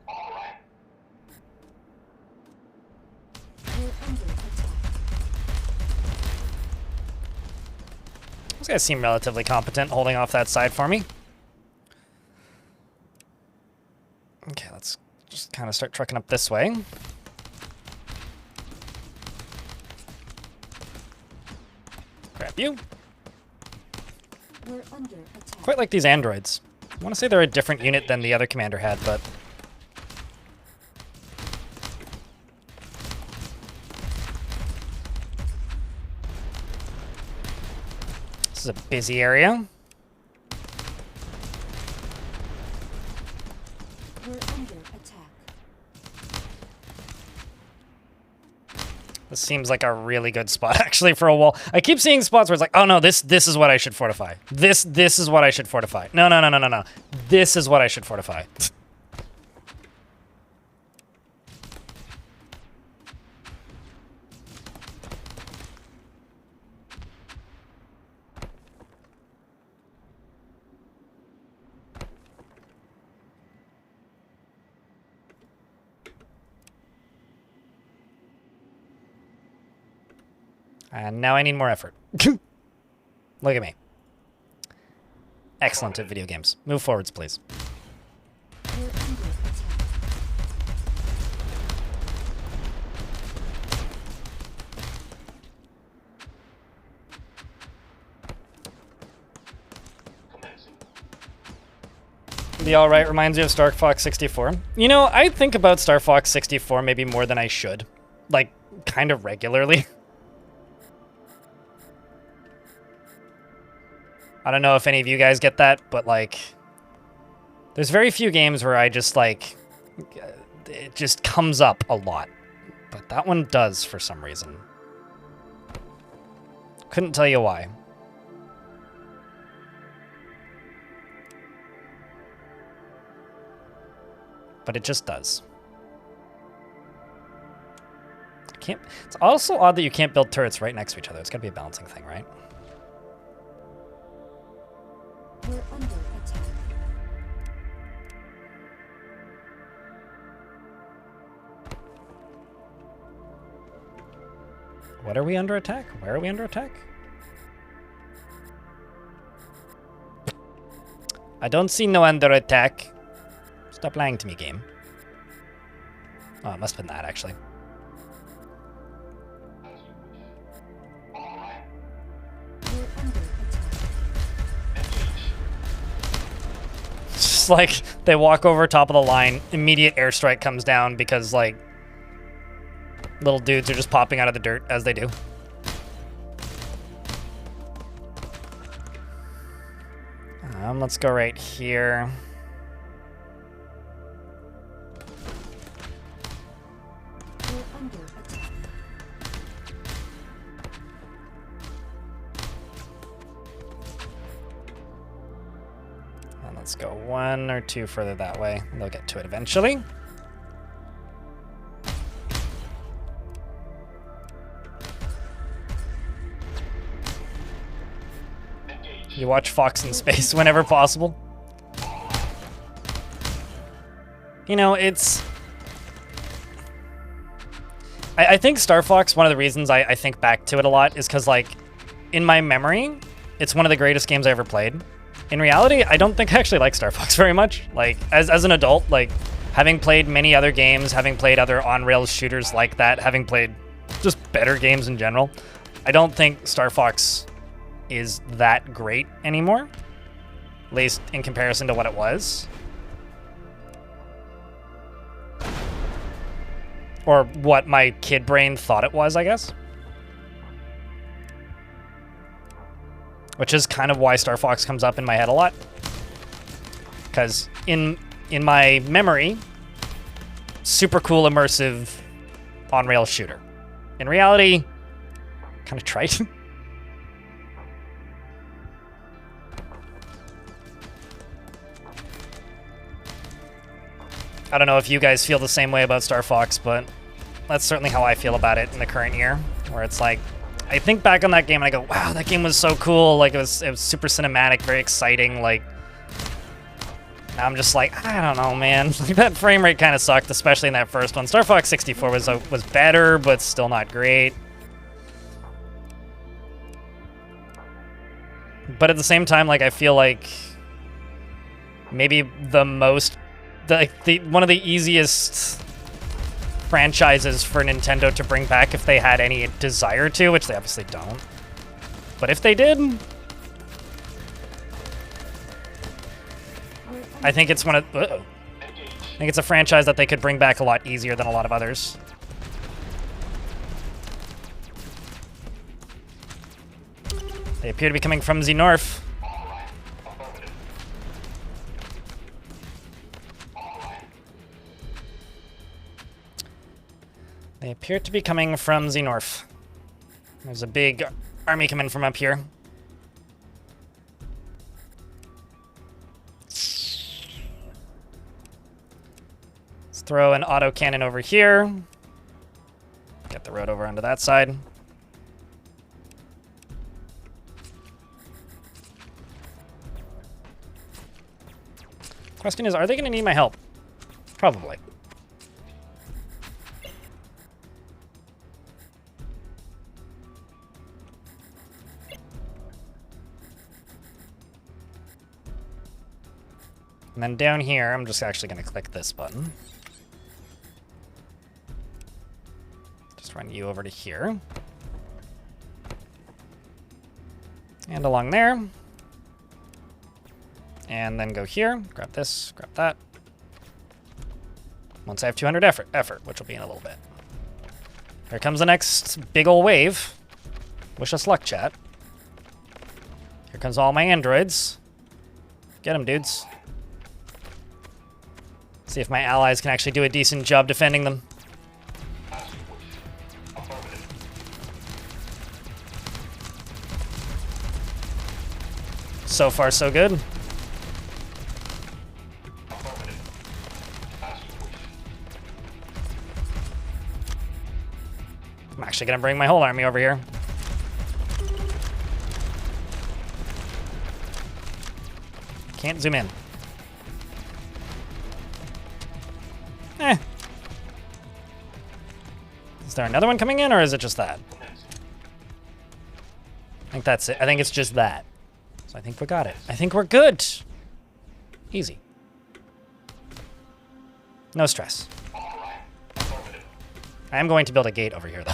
All right. We're under attack. Those guys seem relatively competent holding off that side for me. Okay, let's just kind of start trucking up this way. Grab you. We're under attack. Quite like these androids. I want to say they're a different unit than the other commander had, but... This is a busy area. We're under attack. This seems like a really good spot, actually, for a wall. I keep seeing spots where it's like, oh no, this is what I should fortify. This is what I should fortify. No. This is what I should fortify. And now I need more effort. Look at me. Excellent at video games. Move forwards, please. We're under attack. The All Right reminds you of Star Fox 64. You know, I think about Star Fox 64 maybe more than I should. Like, kind of regularly. I don't know if any of you guys get that, but like, there's very few games where I just like, it just comes up a lot. But that one does for some reason. Couldn't tell you why. But it just does. It's also odd that you can't build turrets right next to each other. It's gotta be a balancing thing, right? We're under attack. What are we under attack? Where are we under attack? I don't see no under attack. Stop lying to me, game. Oh, it must have been that, actually. We're under attack. It's just like they walk over top of the line, immediate airstrike comes down because like little dudes are just popping out of the dirt as they do. Let's go right here. We're under attack. And let's go 1 or 2 further that way. They'll get to it eventually. You watch Fox in Space whenever possible. You know, it's... I think Star Fox, one of the reasons I think back to it a lot is because, like, in my memory, it's one of the greatest games I ever played. In reality, I don't think I actually like Star Fox very much. Like, as an adult, like, having played many other games, having played other on-rails shooters like that, having played just better games in general, I don't think Star Fox is that great anymore, at least in comparison to what it was. Or what my kid brain thought it was, I guess. Which is kind of why Star Fox comes up in my head a lot. Because in my memory, super cool, immersive, on-rail shooter. In reality, kind of trite. I don't know if you guys feel the same way about Star Fox, but that's certainly how I feel about it in the current year, where it's like, I think back on that game and I go, wow, that game was so cool. Like, it was super cinematic, very exciting. Like, now I'm just like, I don't know, man. Like, that frame rate kind of sucked, especially in that first one. Star Fox 64 was better, but still not great. But at the same time, like, I feel like maybe one of the easiest franchises for Nintendo to bring back if they had any desire to, which they obviously don't. But if they did, I think it's I think it's a franchise that they could bring back a lot easier than a lot of others. They appear to be coming from the north. They appear to be coming from the north. There's a big army coming from up here. Let's throw an autocannon over here. Get the road over onto that side. Question is, are they going to need my help? Probably. And then down here, I'm just actually going to click this button. Just run you over to here. And along there. And then go here, grab this, grab that. Once I have 200 effort, which will be in a little bit. Here comes the next big ol' wave. Wish us luck, chat. Here comes all my androids. Get them, dudes. See if my allies can actually do a decent job defending them. So far, so good. I'm actually gonna bring my whole army over here. Can't zoom in. Is there another one coming in, or is it just that? I think that's it. I think it's just that. So I think we got it. I think we're good. Easy. No stress. I am going to build a gate over here, though.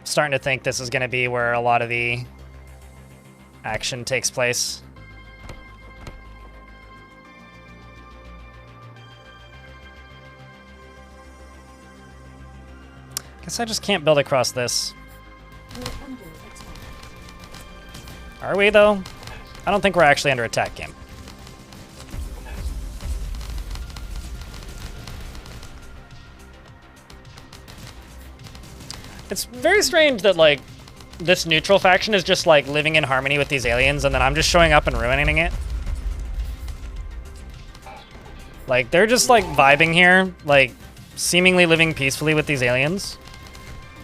Starting to think this is going to be where a lot of the action takes place. Guess I just can't build across this. We're under attack. Are we, though? I don't think we're actually under attack, game. It's very strange that, like, this neutral faction is just, like, living in harmony with these aliens, and then I'm just showing up and ruining it. Like, they're just, like, vibing here, like, seemingly living peacefully with these aliens.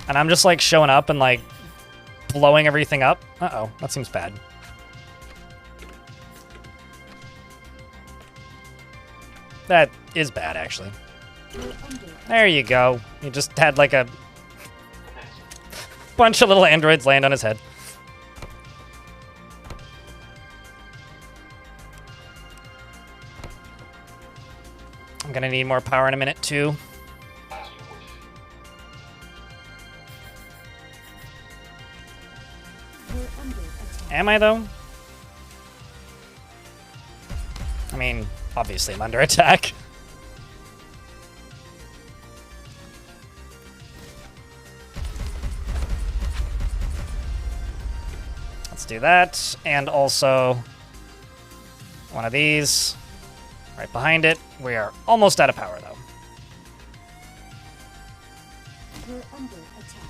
And I'm just, like, showing up and, like, blowing everything up. Uh-oh, that seems bad. That is bad, actually. We're under There you go. You just had, like, a bunch of little androids land on his head. I'm gonna need more power in a minute, too. We're under attack. Am I, though? I mean, obviously I'm under attack. Let's do that. And also one of these right behind it. We are almost out of power, though. We're under attack.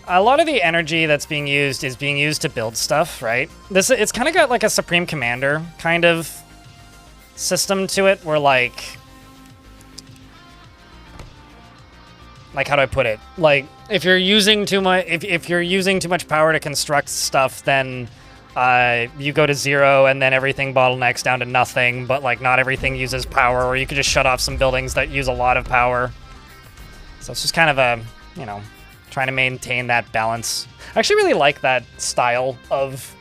A lot of the energy that's being used is being used to build stuff, right? It's kind of got like a Supreme Commander kind of system to it, where like how do I put it? Like, if you're using too much, if you're using too much power to construct stuff, then you go to 0 and then everything bottlenecks down to nothing. But like, not everything uses power, or you could just shut off some buildings that use a lot of power. So it's just kind of a, you know, trying to maintain that balance. I actually really like that style of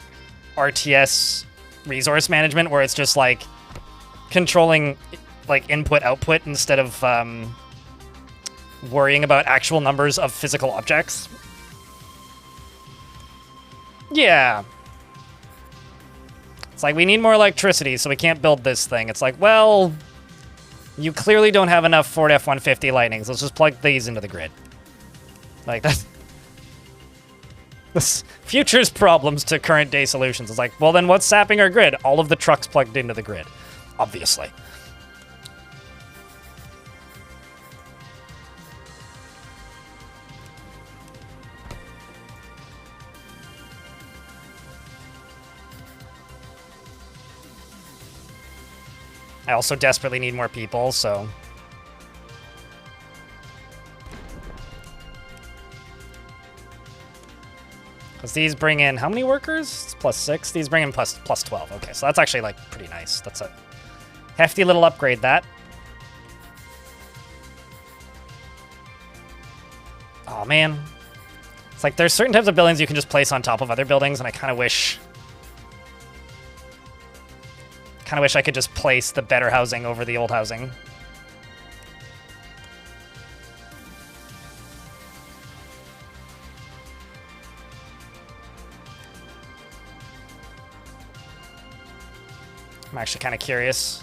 RTS resource management, where it's just like controlling like input output instead of worrying about actual numbers of physical objects. Yeah. It's like, we need more electricity, so we can't build this thing. It's like, well, you clearly don't have enough Ford F-150 Lightnings. Let's just plug these into the grid. Like, that's this future's problems to current day solutions. It's like, well, then what's sapping our grid? All of the trucks plugged into the grid. obviously. I also desperately need more people, so... Because these bring in how many workers? It's +6. These bring in plus 12. Okay, so that's actually, like, pretty nice. That's a hefty little upgrade, that. Oh, man. It's like there's certain types of buildings you can just place on top of other buildings, and I kind of wish... I could just place the better housing over the old housing. I'm actually kind of curious.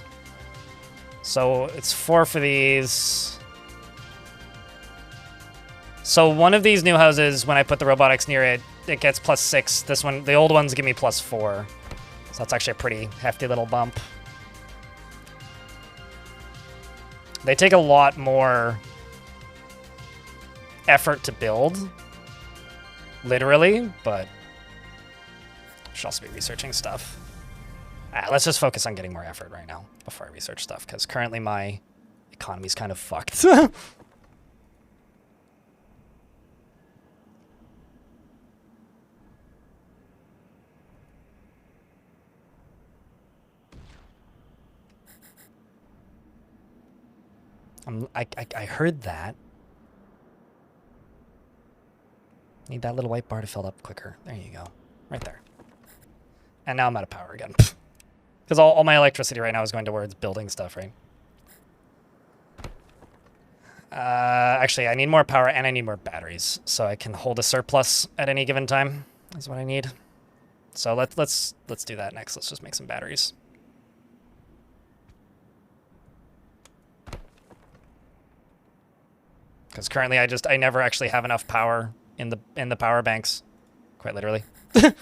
So it's 4 for these. So one of these new houses, when I put the robotics near it, it gets +6. This one, the old ones give me +4. So that's actually a pretty hefty little bump. They take a lot more effort to build, literally, but I should also be researching stuff. Let's just focus on getting more effort right now before I research stuff, because currently my economy's kind of fucked. I heard that. Need that little white bar to fill up quicker. There you go. Right there. And now I'm out of power again. Because all my electricity right now is going towards building stuff, right? Actually, I need more power and I need more batteries. So I can hold a surplus at any given time is what I need. So let's do that next. Let's just make some batteries. Because currently I never actually have enough power in the power banks, quite literally. But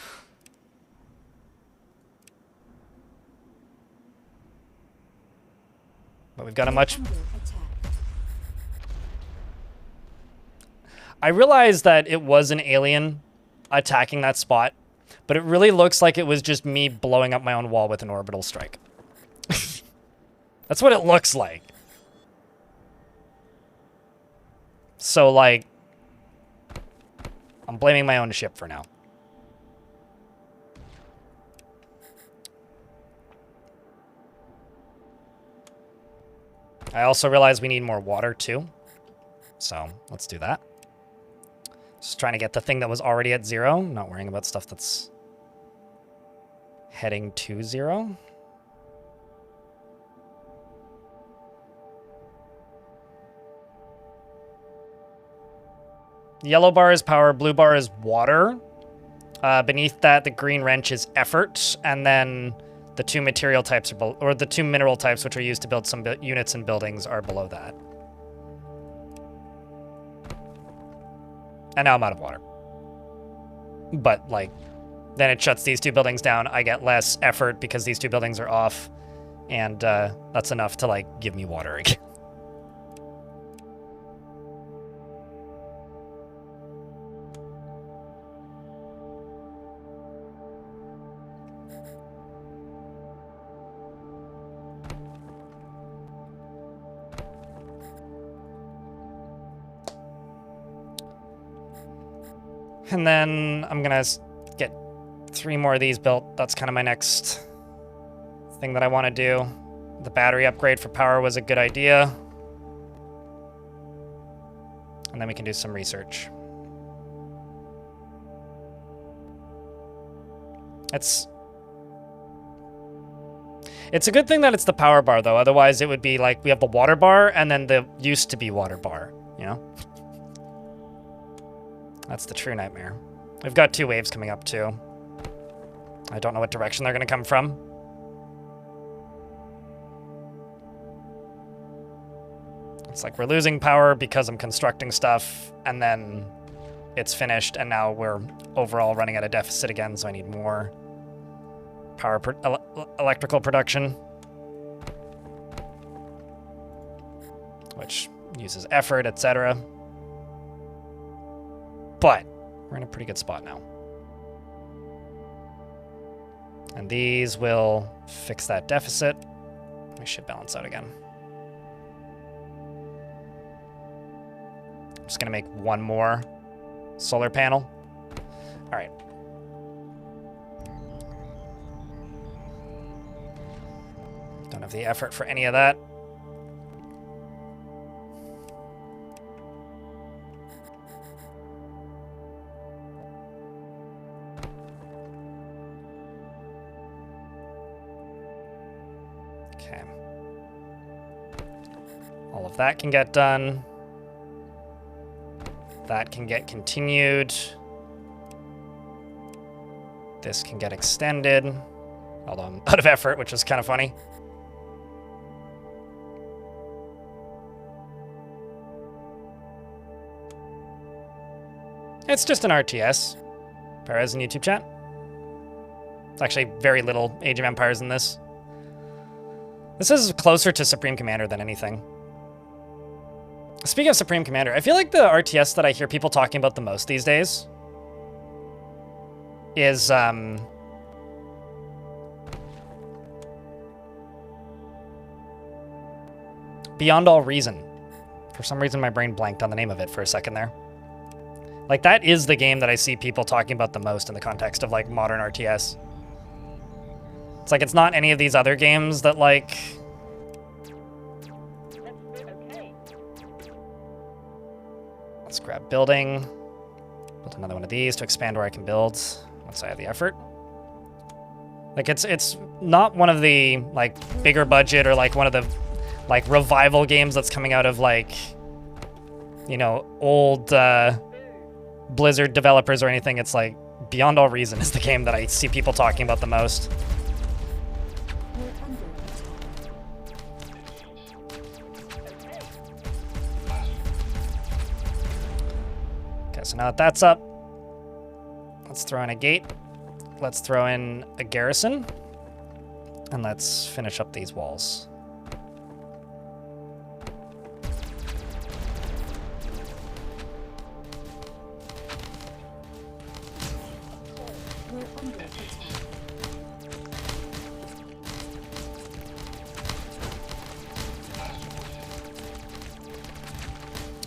we've got a much... Under attack. I realized that it was an alien attacking that spot, but it really looks like it was just me blowing up my own wall with an orbital strike. That's what it looks like. So, like, I'm blaming my own ship for now. I also realize we need more water, too. So, let's do that. Just trying to get the thing that was already at 0. Not worrying about stuff that's heading to 0. Yellow bar is power, blue bar is water. Beneath that, the green wrench is effort, and then the 2 material types are or the 2 mineral types, which are used to build some units and buildings, are below that. And now I'm out of water. But, like, then it shuts these 2 buildings down. I get less effort because these 2 buildings are off, and that's enough to, like, give me water again. And then I'm gonna get 3 more of these built. That's kind of my next thing that I want to do. The battery upgrade for power was a good idea. And then we can do some research. It's a good thing that it's the power bar, though. Otherwise, it would be like we have the water bar and then the used to be water bar, you know? That's the true nightmare. We've got 2 waves coming up, too. I don't know what direction they're going to come from. It's like we're losing power because I'm constructing stuff, and then it's finished, and now we're overall running at a deficit again, so I need more power electrical production. which uses effort, etc. But we're in a pretty good spot now. And these will fix that deficit. We should balance out again. I'm just going to make one more solar panel. All right. Don't have the effort for any of that. Okay. All of that can get done. That can get continued. This can get extended. Although I'm out of effort, which is kind of funny. It's just an RTS. Perez in YouTube chat. It's actually very little Age of Empires in this. This is closer to Supreme Commander than anything. Speaking of Supreme Commander, I feel like the RTS that I hear people talking about the most these days is Beyond All Reason. For some reason, my brain blanked on the name of it for a second there. Like, that is the game that I see people talking about the most in the context of, like, modern RTS. It's like, it's not any of these other games that, like... Let's grab building. Build another one of these to expand where I can build once I have the effort. Like, it's not one of the, like, bigger budget or, like, one of the, like, revival games that's coming out of, like, you know, old, Blizzard developers or anything. It's like Beyond All Reason is the game that I see people talking about the most. We're under attack. Okay, so now that that's up, let's throw in a gate. Let's throw in a garrison. And let's finish up these walls. We're under attack.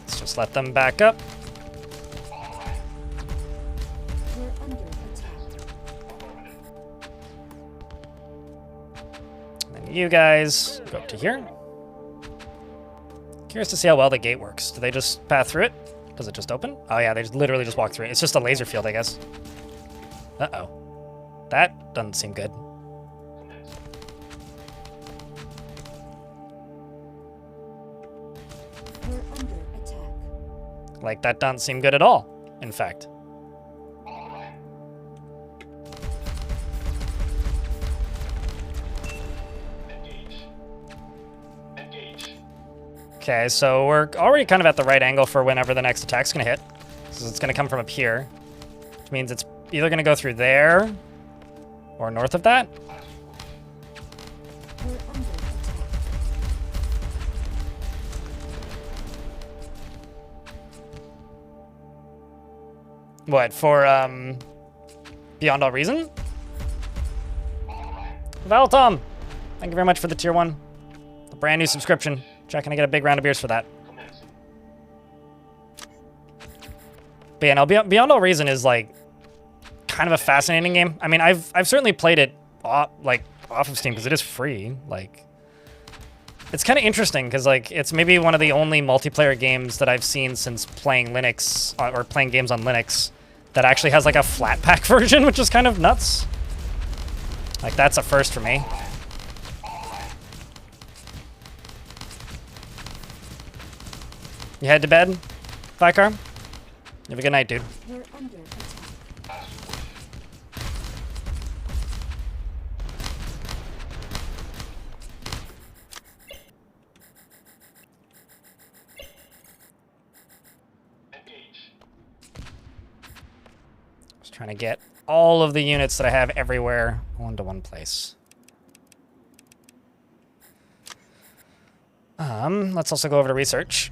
Let's just let them back up. We're under attack. And then you guys go up to here. Curious to see how well the gate works. Do they just path through it? Does it just open? Oh yeah, they just literally just walk through it. It's just a laser field, I guess. Uh-oh. That doesn't seem good. We're under attack. Like, that doesn't seem good at all, in fact. Okay, so we're already kind of at the right angle for whenever the next attack's gonna hit. So it's gonna come from up here, which means it's either gonna go through there or north of that. We're under attack. What, for, Beyond All Reason? Valtom, thank you very much for the tier 1. The brand new subscription. Checking to get a big round of beers for that. But yeah, no, Beyond All Reason is, like, kind of a fascinating game. I mean, I've certainly played it off of Steam because it is free. Like, it's kind of interesting because, like, it's maybe one of the only multiplayer games that I've seen since playing Linux or playing games on Linux that actually has, like, a flat pack version, which is kind of nuts. Like, that's a first for me. You head to bed, Vicar? You have a good night, dude. We're under attack. Just trying to get all of the units that I have everywhere onto one place. Let's also go over to research.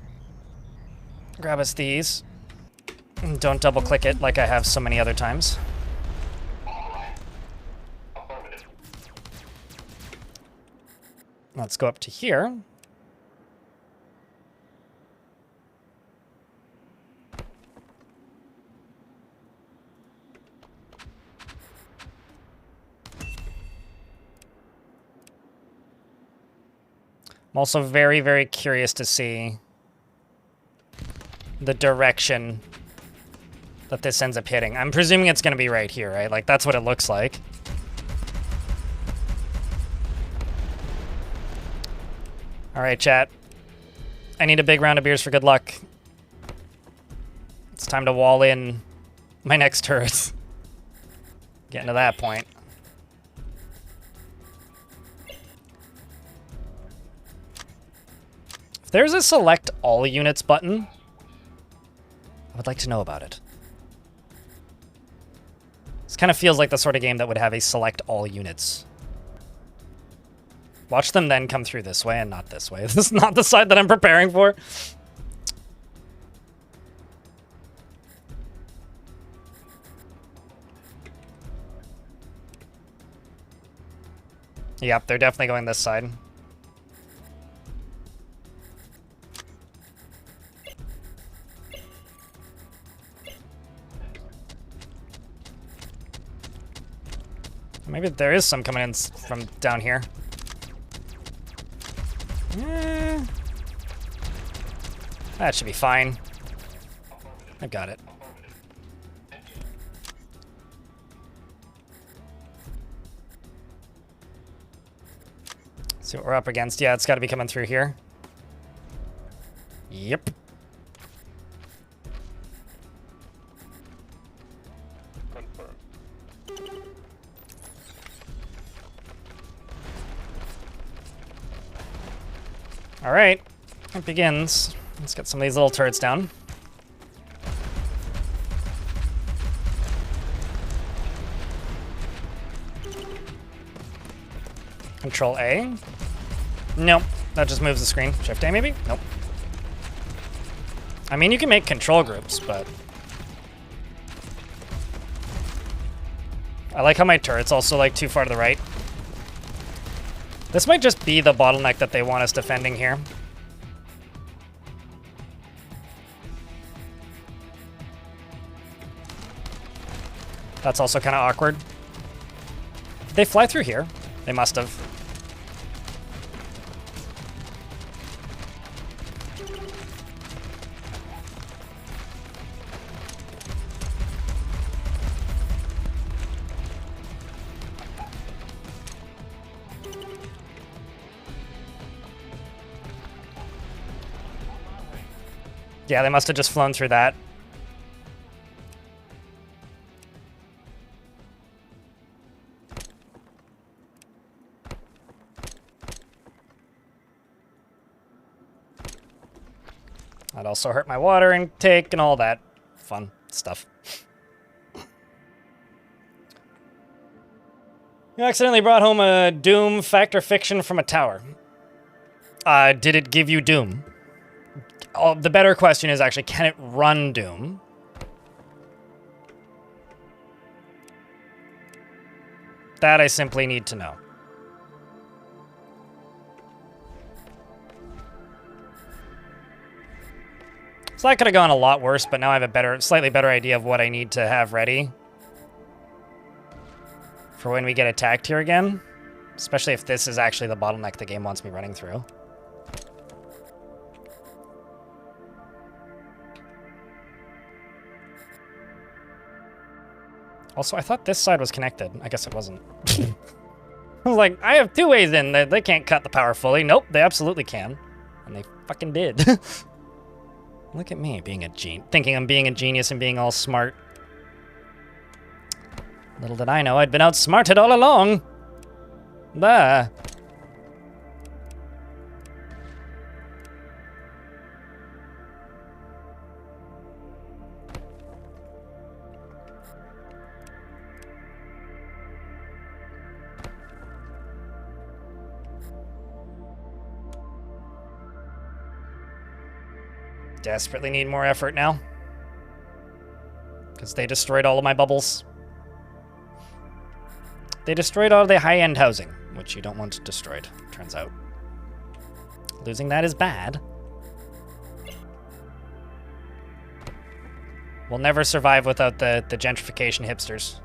Grab us these. Don't double click it like I have so many other times. Let's go up to here. I'm also very, very curious to see the direction that this ends up hitting. I'm presuming it's going to be right here, right? Like, that's what it looks like. All right, chat. I need a big round of beers for good luck. It's time to wall in my next turret. Getting to that point. If there's a select all units button, I would like to know about it. This kind of feels like the sort of game that would have a select all units. Watch them then come through this way and not this way. This is not the side that I'm preparing for. Yep, they're definitely going this side. Maybe there is some coming in from down here. That should be fine. I've got it. See what we're up against. Yeah, it's got to be coming through here. Yep. All right, it begins. Let's get some of these little turrets down. Control A. Nope, that just moves the screen. Shift A maybe? Nope. I mean, you can make control groups, but I like how my turret's also like too far to the right. This might just be the bottleneck that they want us defending here. That's also kind of awkward. Did they fly through here? They must have. Yeah, they must have just flown through that. That also hurt my water intake and all that fun stuff. You accidentally brought home a Doom Fact or Fiction from a tower. Did it give you Doom? Oh, the better question is actually, can it run Doom? That I simply need to know. So that could have gone a lot worse, but now I have a slightly better idea of what I need to have ready for when we get attacked here again. Especially if this is actually the bottleneck the game wants me running through. Also, I thought this side was connected. I guess it wasn't. I was like, I have two ways in. They can't cut the power fully. Nope, they absolutely can. And they fucking did. Look at me being thinking I'm being a genius and being all smart. Little did I know I'd been outsmarted all along. Bah. desperately need more effort now. Because they destroyed all of my bubbles. They destroyed all the high-end housing, which you don't want destroyed, turns out. Losing that is bad. We'll never survive without the gentrification hipsters.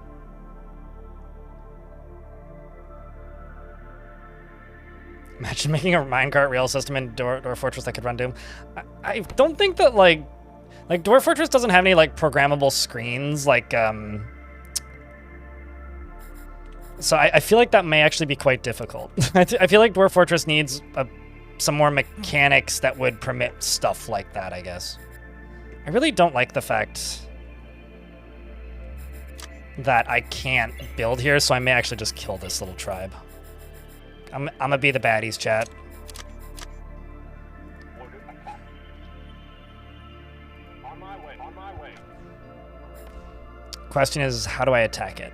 Imagine making a minecart rail system in Dwarf Fortress that could run Doom. I don't think that, like Dwarf Fortress doesn't have any, like, programmable screens, like, So I feel like that may actually be quite difficult. I feel like Dwarf Fortress needs some more mechanics that would permit stuff like that, I guess. I really don't like the fact that I can't build here, so I may actually just kill this little tribe. I'm gonna be the baddies, chat. On my way, on my way. Question is, how do I attack it?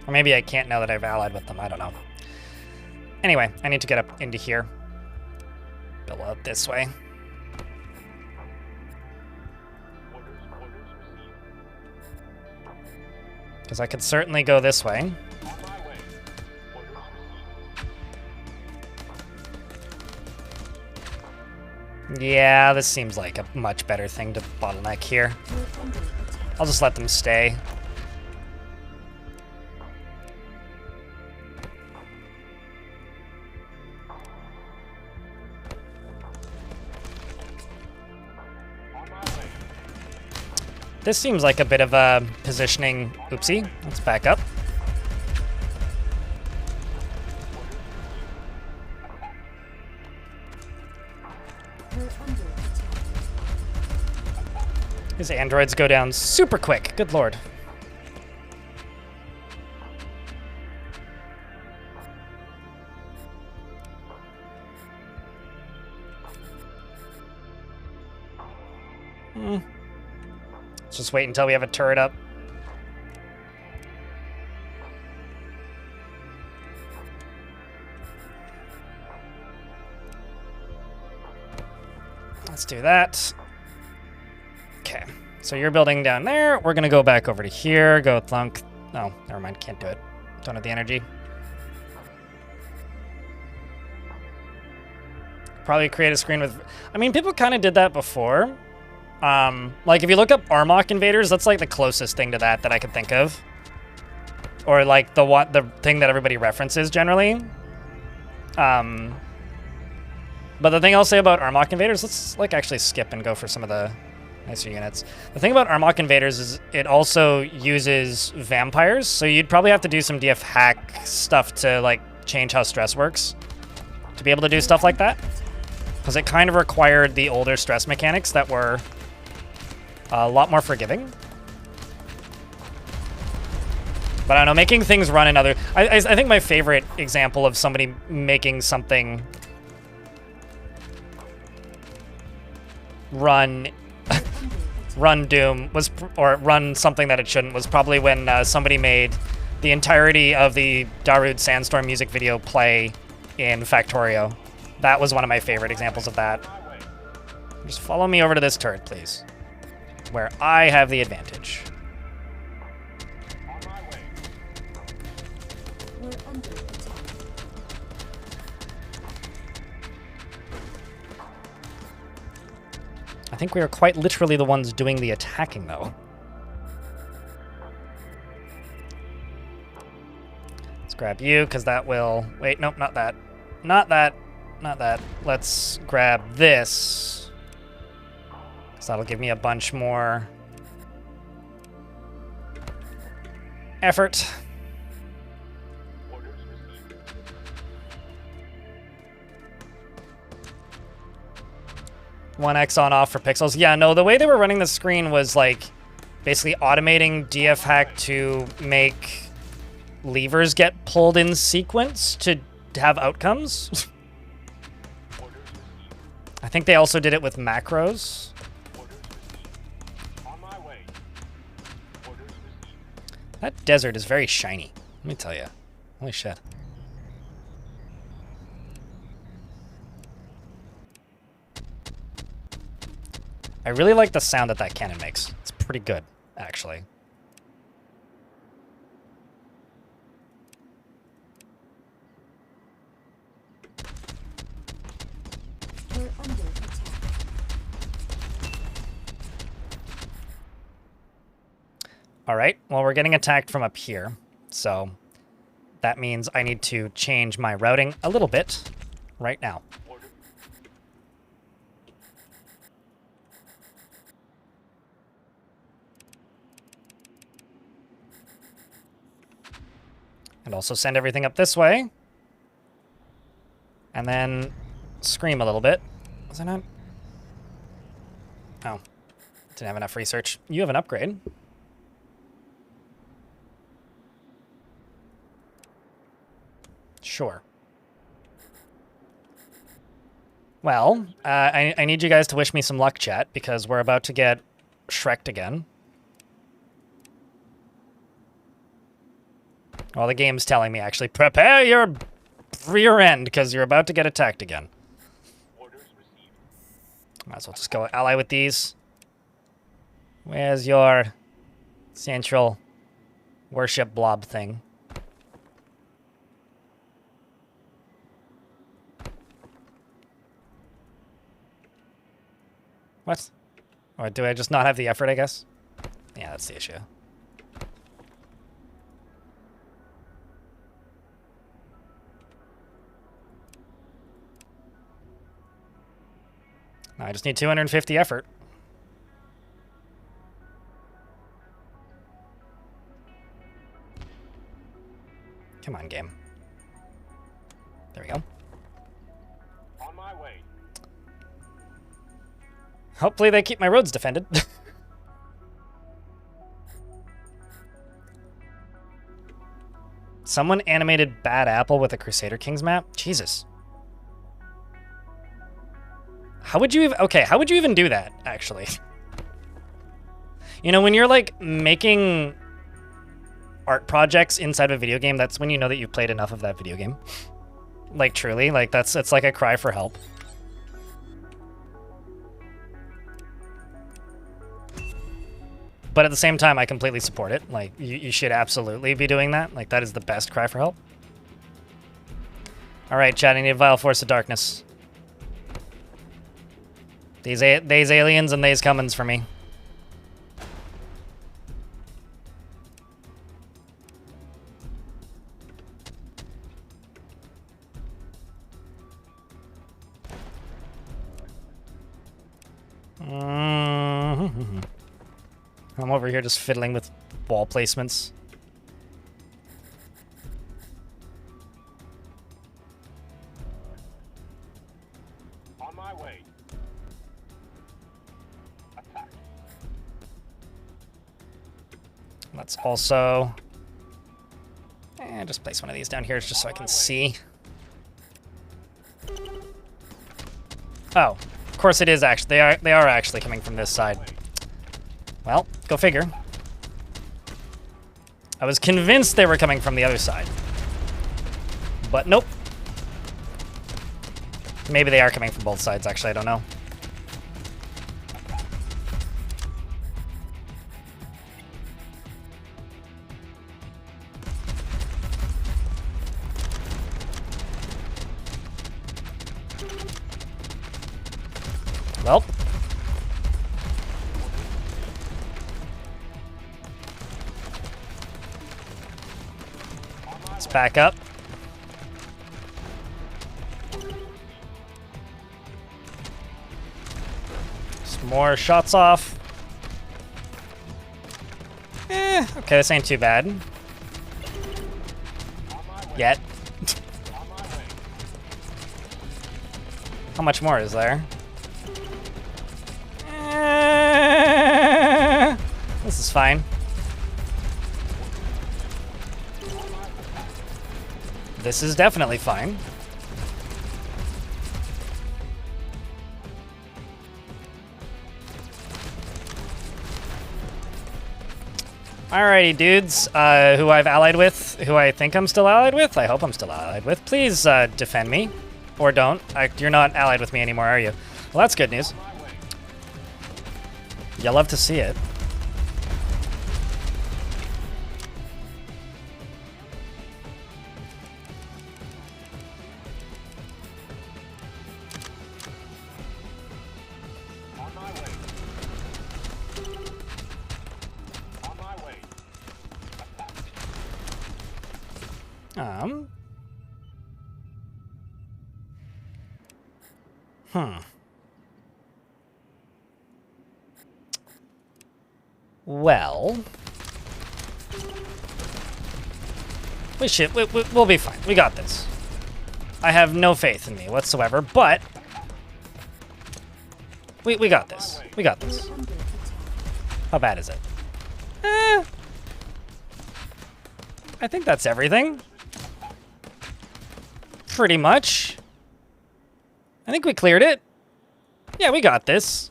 Or maybe I can't now that I've allied with them, I don't know. Anyway, I need to get up into here. Build out this way. Because I could certainly go this way. Yeah, this seems like a much better thing to bottleneck here. I'll just let them stay. This seems like a bit of a positioning. Oopsie. Let's back up. These androids go down super quick. Good lord. Let's just wait until we have a turret up. Let's do that. Okay, so you're building down there. We're gonna go back over to here, go thunk. No, never mind, can't do it. Don't have the energy. Probably create a screen with, I mean, people kind of did that before. Like if you look up Armok invaders, that's like the closest thing to that I could think of. Or like the thing that everybody references generally. But the thing I'll say about Armok invaders, let's like actually skip and go for some of the nicer units. The thing about Armok invaders is it also uses vampires, so you'd probably have to do some DF hack stuff to like change how stress works to be able to do stuff like that. Because it kind of required the older stress mechanics that were a lot more forgiving. But I don't know, making things run in other... I think my favorite example of somebody making something run Doom was, or run something that it shouldn't, was probably when somebody made the entirety of the Darude Sandstorm music video play in Factorio. That was one of my favorite examples of that. Just follow me over to this turret, please. Where I have the advantage. We're under attack. I think we are quite literally the ones doing the attacking, though. Let's grab you, because that will... Wait, nope, not that. Not that. Not that. Let's grab this. So that'll give me a bunch more effort. One X on off for pixels. Yeah, no, the way they were running the screen was like basically automating DF hack to make levers get pulled in sequence to have outcomes. I think they also did it with macros. That desert is very shiny. Let me tell you. Holy shit. I really like the sound that that cannon makes. It's pretty good, actually. We're under attack. All right, well, we're getting attacked from up here, so that means I need to change my routing a little bit right now. And also send everything up this way. And then scream a little bit. Was I not? Oh. Didn't have enough research. You have an upgrade. Sure. Well, I need you guys to wish me some luck, chat, because we're about to get Shrek'd again. Well, the game's telling me, actually, prepare your rear end, because you're about to get attacked again. Might as well just go ally with these. Where's your central worship blob thing? What? Or do I just not have the effort, I guess? Yeah, that's the issue. I just need 250 effort. Come on, game. There we go. On my way. Hopefully they keep my roads defended. Someone animated Bad Apple with a Crusader Kings map? Jesus. How would you even... Okay, how would you even do that, actually? You know, when you're, like, making art projects inside of a video game, that's when you know that you've played enough of that video game. Like, truly. Like, it's like a cry for help. But at the same time, I completely support it. Like, you should absolutely be doing that. Like, that is the best cry for help. Alright, chat, I need a Vile Force of Darkness. These aliens and these Cummins for me. I'm over here just fiddling with wall placements. On my way. Attack. Let's also just place one of these down here just so I can see. Oh, of course it is actually. They are actually coming from this side. Well, go figure. I was convinced they were coming from the other side. But nope. Maybe they are coming from both sides, actually, I don't know. Well. Let's back up. Some more shots off. Okay, this ain't too bad. Yet. How much more is there? This is fine. This is definitely fine. Alrighty, dudes, who I've allied with, who I think I'm still allied with. I hope I'm still allied with. Please defend me. Or don't. You're not allied with me anymore, are you? Well, that's good news. You love to see it. Well, we'll be fine. We got this. I have no faith in me whatsoever, but we got this. We got this. How bad is it? I think that's everything. Pretty much. I think we cleared it. Yeah, we got this.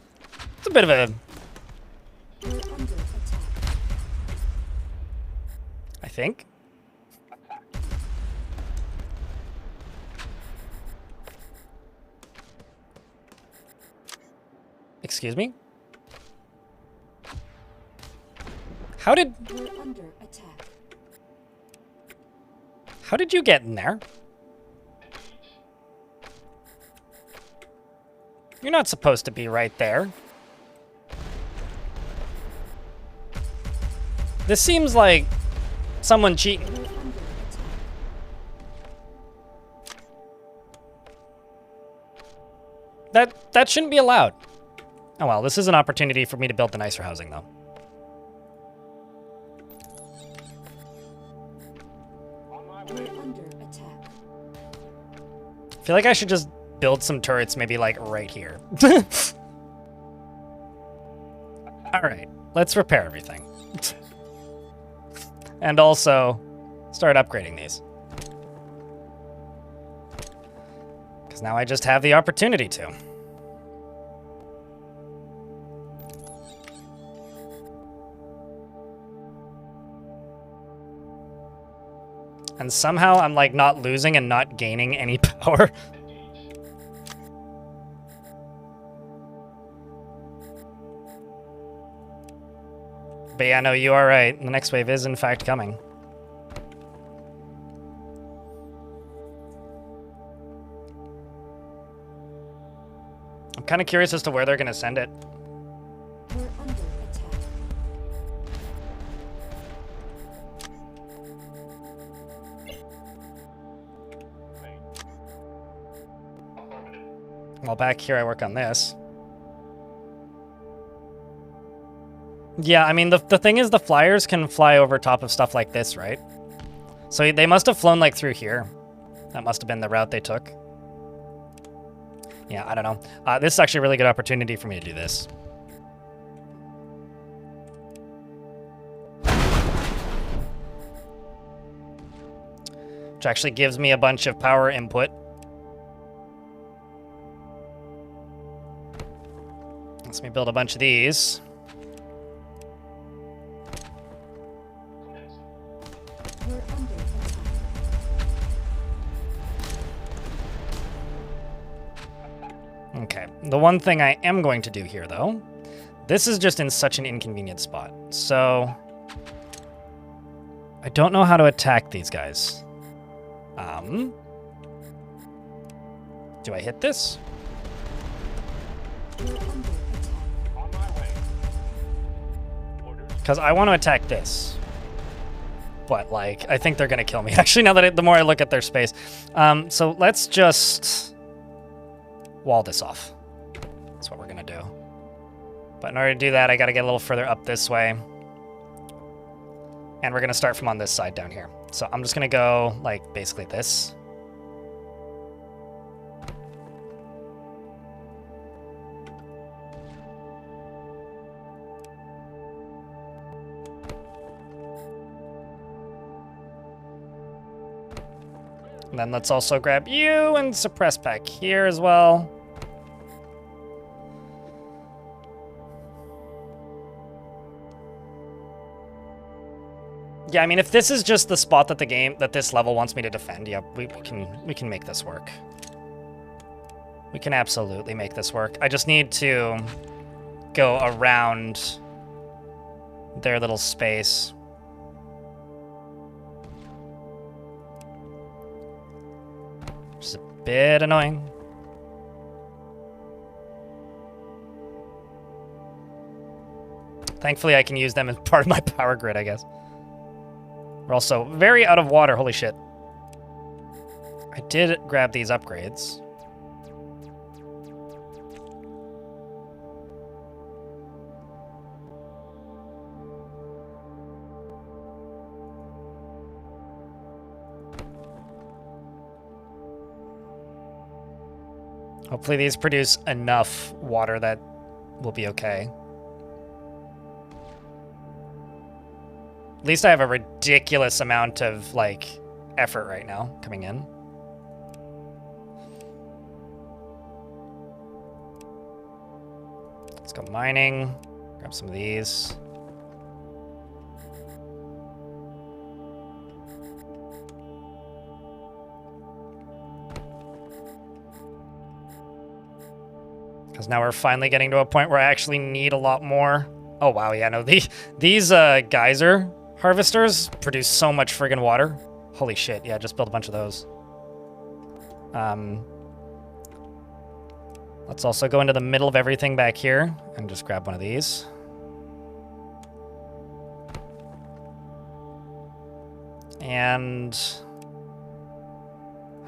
It's a bit of a... I think. Excuse me? How did... We're under attack. How did you get in there? You're not supposed to be right there. This seems like someone cheating. We're under attack. That shouldn't be allowed. Oh well, this is an opportunity for me to build the nicer housing though. We're under attack. I feel like I should just build some turrets maybe like right here. Alright, let's repair everything. And also start upgrading these. Because now I just have the opportunity to. And somehow I'm like not losing and not gaining any power. But yeah, no, you are right. The next wave is in fact coming. I'm kind of curious as to where they're going to send it. We're under attack. Well, back here I work on this. Yeah, I mean, the thing is the flyers can fly over top of stuff like this, right? So they must have flown, like, through here. That must have been the route they took. Yeah, I don't know. This is actually a really good opportunity for me to do this. Which actually gives me a bunch of power input. Let me build a bunch of these. We're under attack. Okay, the one thing I am going to do here, though, this is just in such an inconvenient spot. So, I don't know how to attack these guys. Do I hit this? We're under attack. On my way. Orders. Because I want to attack this. But, like, I think they're going to kill me. Actually, now that the more I look at their space. So let's just wall this off. That's what we're going to do. But in order to do that, I got to get a little further up this way. And we're going to start from on this side down here. So I'm just going to go, like, basically this. And then let's also grab you and suppress back here as well. Yeah, I mean, if this is just the spot that this level wants me to defend, yeah, we can make this work. We can absolutely make this work. I just need to go around their little space. Which is a bit annoying. Thankfully, I can use them as part of my power grid, I guess. We're also very out of water. Holy shit. I did grab these upgrades. Hopefully these produce enough water that will be okay. At least I have a ridiculous amount of, like, effort right now coming in. Let's go mining. Grab some of these. Because now we're finally getting to a point where I actually need a lot more. Oh, wow, yeah, no, these geyser harvesters produce so much friggin' water. Holy shit, yeah, just build a bunch of those. Let's also go into the middle of everything back here and just grab one of these. And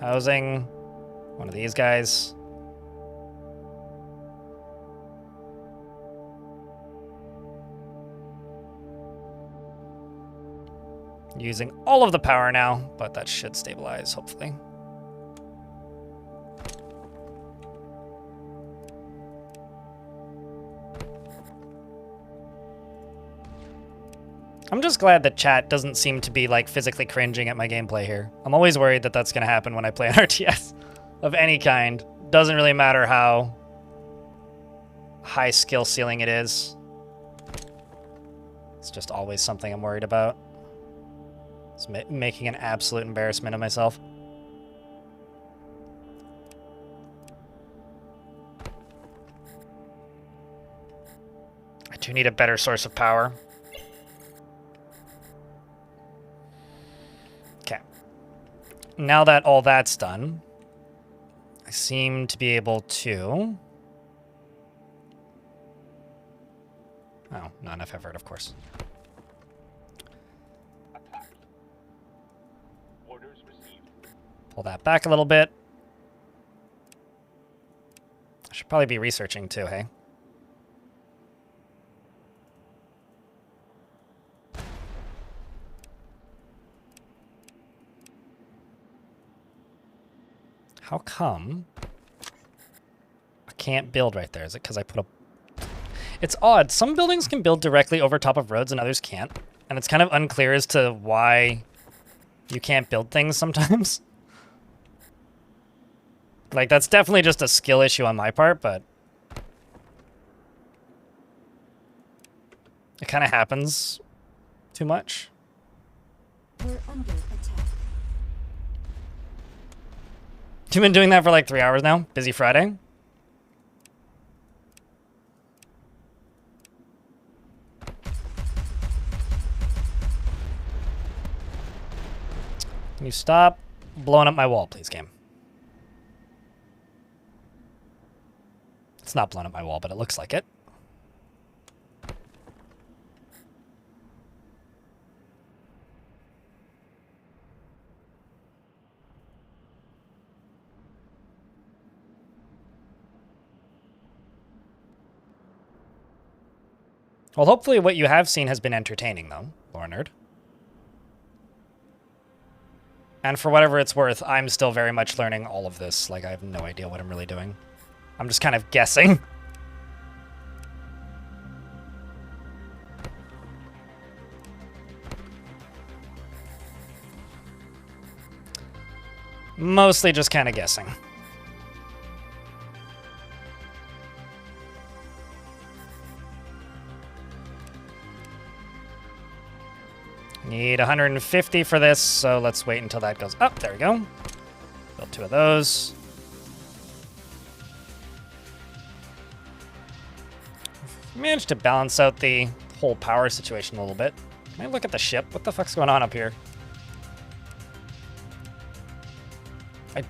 housing, one of these guys. Using all of the power now, but that should stabilize, hopefully. I'm just glad that chat doesn't seem to be, like, physically cringing at my gameplay here. I'm always worried that that's going to happen when I play an RTS of any kind. Doesn't really matter how high skill ceiling it is. It's just always something I'm worried about. It's making an absolute embarrassment of myself. I do need a better source of power. Okay. Now that all that's done, I seem to be able to... Oh, not enough effort, of course. Pull that back a little bit. I should probably be researching too, hey? How come I can't build right there? Is it because I put a... It's odd. Some buildings can build directly over top of roads and others can't. And it's kind of unclear as to why you can't build things sometimes. Like, that's definitely just a skill issue on my part, but it kind of happens too much. We're under attack. You've been doing that for like 3 hours now? Busy Friday? Can you stop blowing up my wall, please, game? It's not blowing up my wall, but it looks like it. Well, hopefully what you have seen has been entertaining, though, Lornerd. And for whatever it's worth, I'm still very much learning all of this. Like, I have no idea what I'm really doing. I'm just kind of guessing. Mostly just kind of guessing. Need 150 for this, so let's wait until that goes up. There we go. Build 2 of those. Managed to balance out the whole power situation a little bit. Can I look at the ship? What the fuck's going on up here? I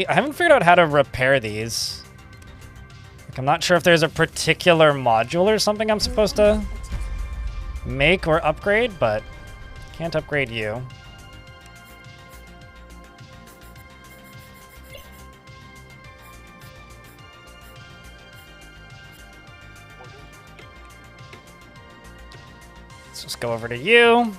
haven't figured out how to repair these. Like, I'm not sure if there's a particular module or something I'm supposed to make or upgrade, but can't upgrade you. Let's just go over to you.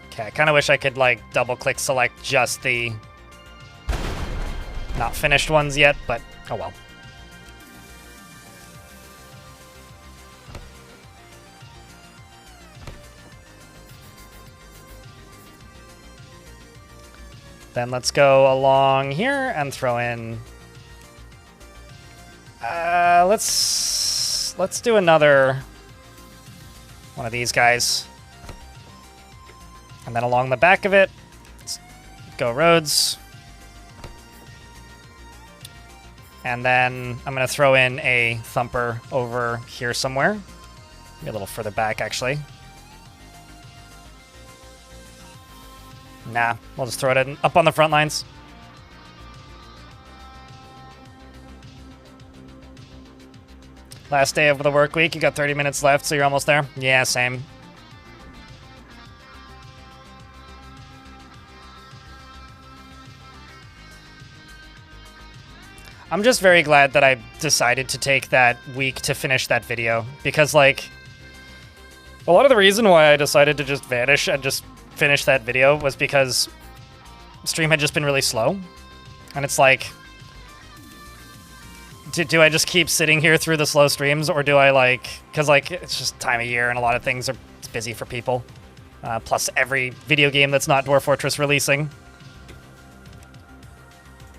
Okay, I kind of wish I could, like, double-click select just the not finished ones yet, but oh well. Then let's go along here and throw in... let's do another one of these guys. And then along the back of it, let's go roads. And then I'm going to throw in a thumper over here somewhere. Maybe a little further back, actually. Nah, we'll just throw it in, up on the front lines. Last day of the work week, you got 30 minutes left, so you're almost there? Yeah, same. I'm just very glad that I decided to take that week to finish that video, because, like, a lot of the reason why I decided to just vanish and just finish that video was because stream had just been really slow. And it's like, do I just keep sitting here through the slow streams, or do I, like, because, like, it's just time of year and a lot of things are busy for people. Plus every video game that's not Dwarf Fortress releasing.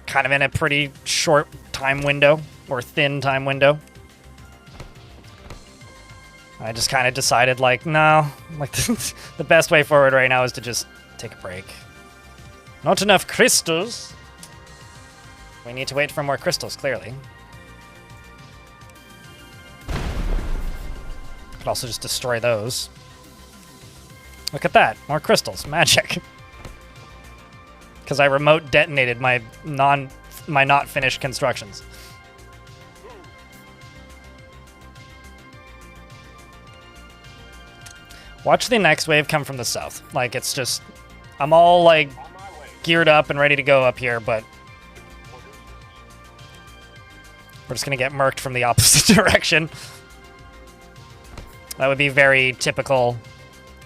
Kind of in a pretty short time window, or thin time window. I just kind of decided, like, no, like, the best way forward right now is to just take a break. Not enough crystals. We need to wait for more crystals, clearly. Could also just destroy those. Look at that, more crystals, magic. Because I remote detonated my not finished constructions. Watch the next wave come from the south. Like, it's just, I'm all, like, geared up and ready to go up here, but we're just gonna get murked from the opposite direction. That would be very typical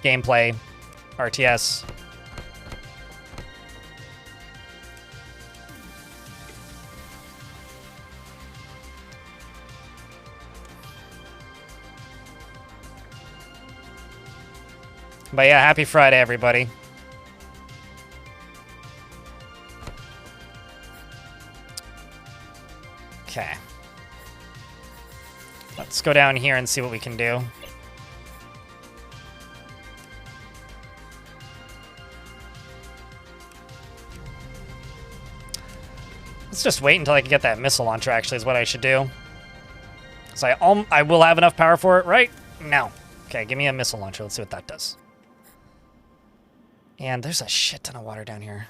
gameplay, RTS. But yeah, happy Friday, everybody. Okay. Let's go down here and see what we can do. Let's just wait until I can get that missile launcher, actually, is what I should do. So I will have enough power for it right now. Okay, give me a missile launcher. Let's see what that does. And there's a shit ton of water down here.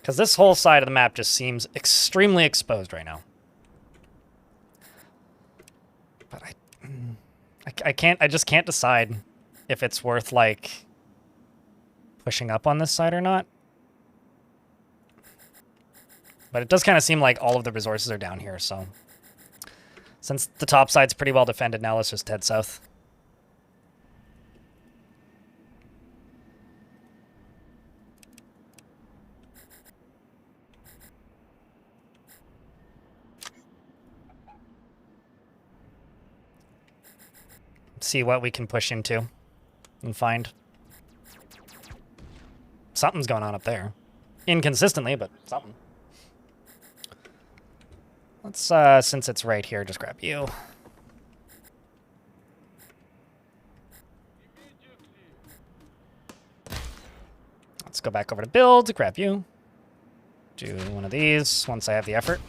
Because this whole side of the map just seems extremely exposed right now. But I just can't decide if it's worth, like, pushing up on this side or not. But it does kind of seem like all of the resources are down here, so since the top side's pretty well defended now, let's just head south. see what we can push into and find. Something's going on up there. Inconsistently, but something. Let's, since it's right here, just grab you. Let's go back over to build, grab you. Do one of these once I have the effort.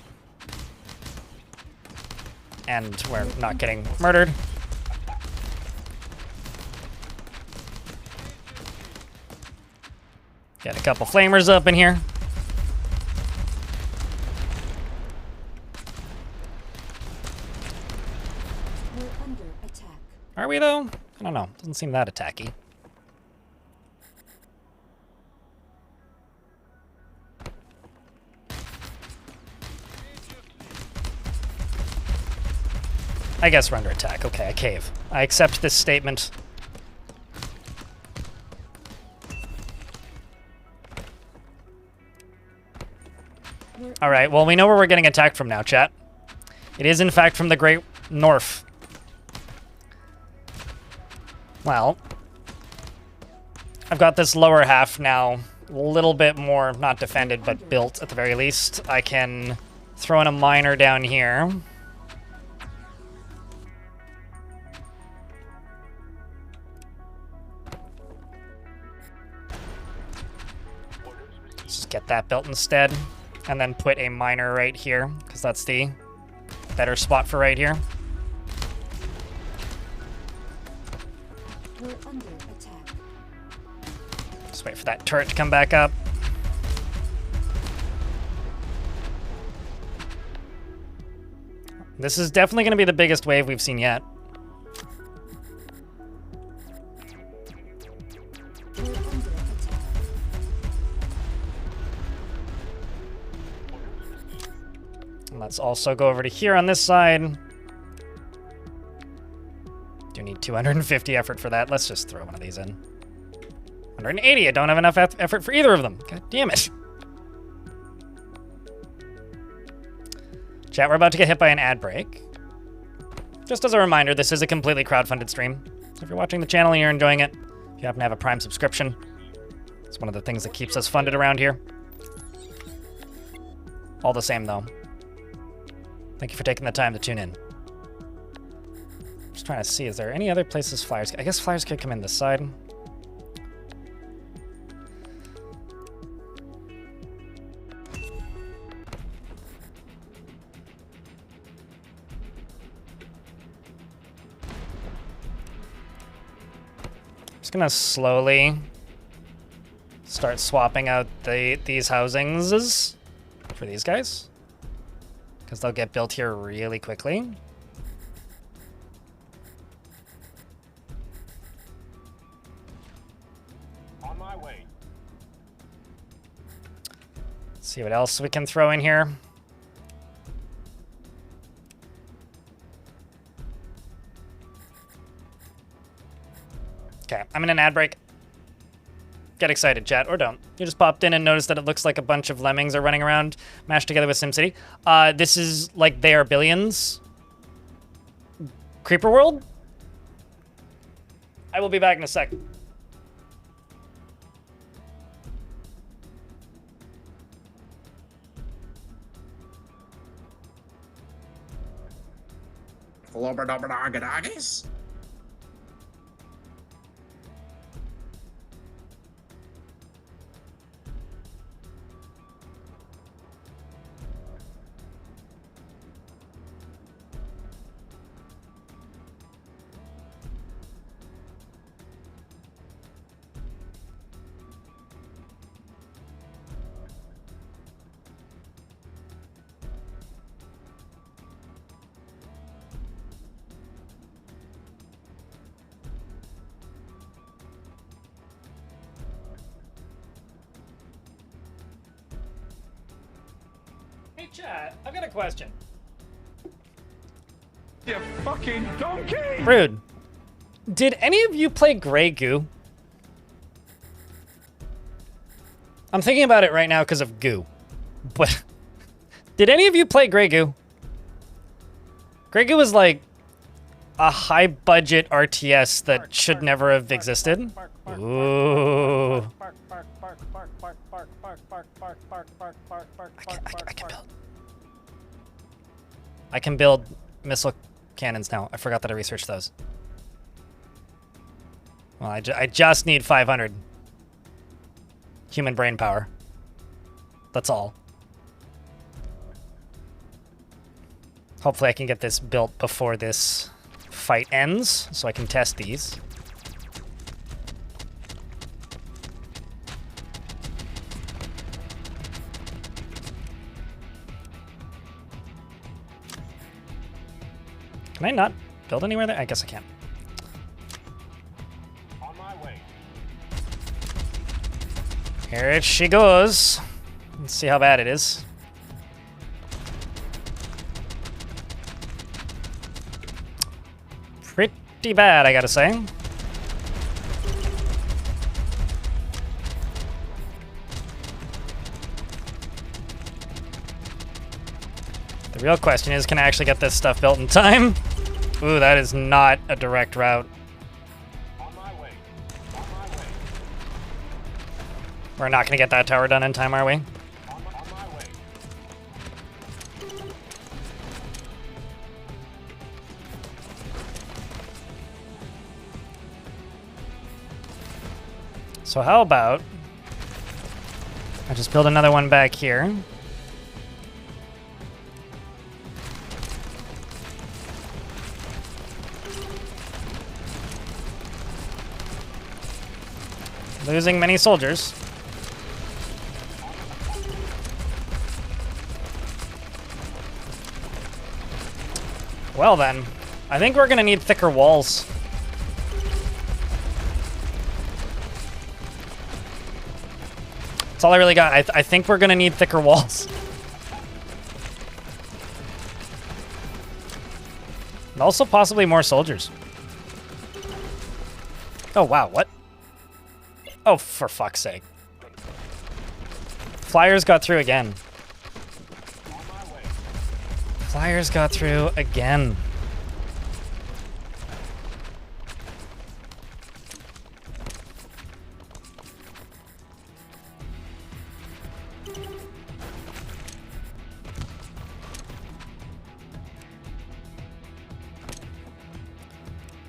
And we're not getting murdered. Get a couple flamers up in here. We're under attack. Are we though? I don't know. Doesn't seem that attacky. I guess we're under attack. Okay, I cave. I accept this statement. All right, well, we know where we're getting attacked from now, chat. It is, in fact, from the Great North. Well, I've got this lower half now a little bit more, not defended, but built at the very least. I can throw in a miner down here. Just get that built instead. And then put a miner right here, because that's the better spot for right here. We're under attack. Just wait for that turret to come back up. This is definitely going to be the biggest wave we've seen yet. We're under attack. And let's also go over to here on this side. Do need 250 effort for that. Let's just throw one of these in. 180. I don't have enough effort for either of them. God damn it. Chat, we're about to get hit by an ad break. Just as a reminder, this is a completely crowdfunded stream. So if you're watching the channel and you're enjoying it, if you happen to have a Prime subscription, it's one of the things that keeps us funded around here. All the same, though. Thank you for taking the time to tune in. Just trying to see, is there any other places flyers? I guess flyers could come in this side. Just gonna slowly start swapping out these housings for these guys. Because they'll get built here really quickly. On my way. Let's see what else we can throw in here. Okay, I'm in an ad break. Get excited, chat, or don't. You just popped in and noticed that it looks like a bunch of lemmings are running around, mashed together with SimCity. This is like They Are Billions. Creeper World? I will be back in a sec. Flobberdobberdoggadoggies? Hey, chat, I've got a question. You fucking donkey! Rude. Did any of you play Grey Goo? I'm thinking about it right now because of Goo. But did any of you play Grey Goo? Grey Goo was like a high-budget RTS that should never have existed. Ooh. I can build. I can build missile cannons now. I forgot that I researched those. Well, I just need 500 human brain power. That's all. Hopefully I can get this built before this fight ends, so I can test these. Can I not build anywhere there? I guess I can. On my way. Here she goes. Let's see how bad it is. Pretty bad, I gotta say. The real question is, can I actually get this stuff built in time? Ooh, that is not a direct route. On my way. On my way. We're not gonna get that tower done in time, are we? On my way. So how about I just build another one back here. Losing many soldiers. Well then, I think we're gonna need thicker walls. That's all I really got. I think we're gonna need thicker walls. And also possibly more soldiers. Oh wow, what? Oh, for fuck's sake. Flyers got through again. Flyers got through again.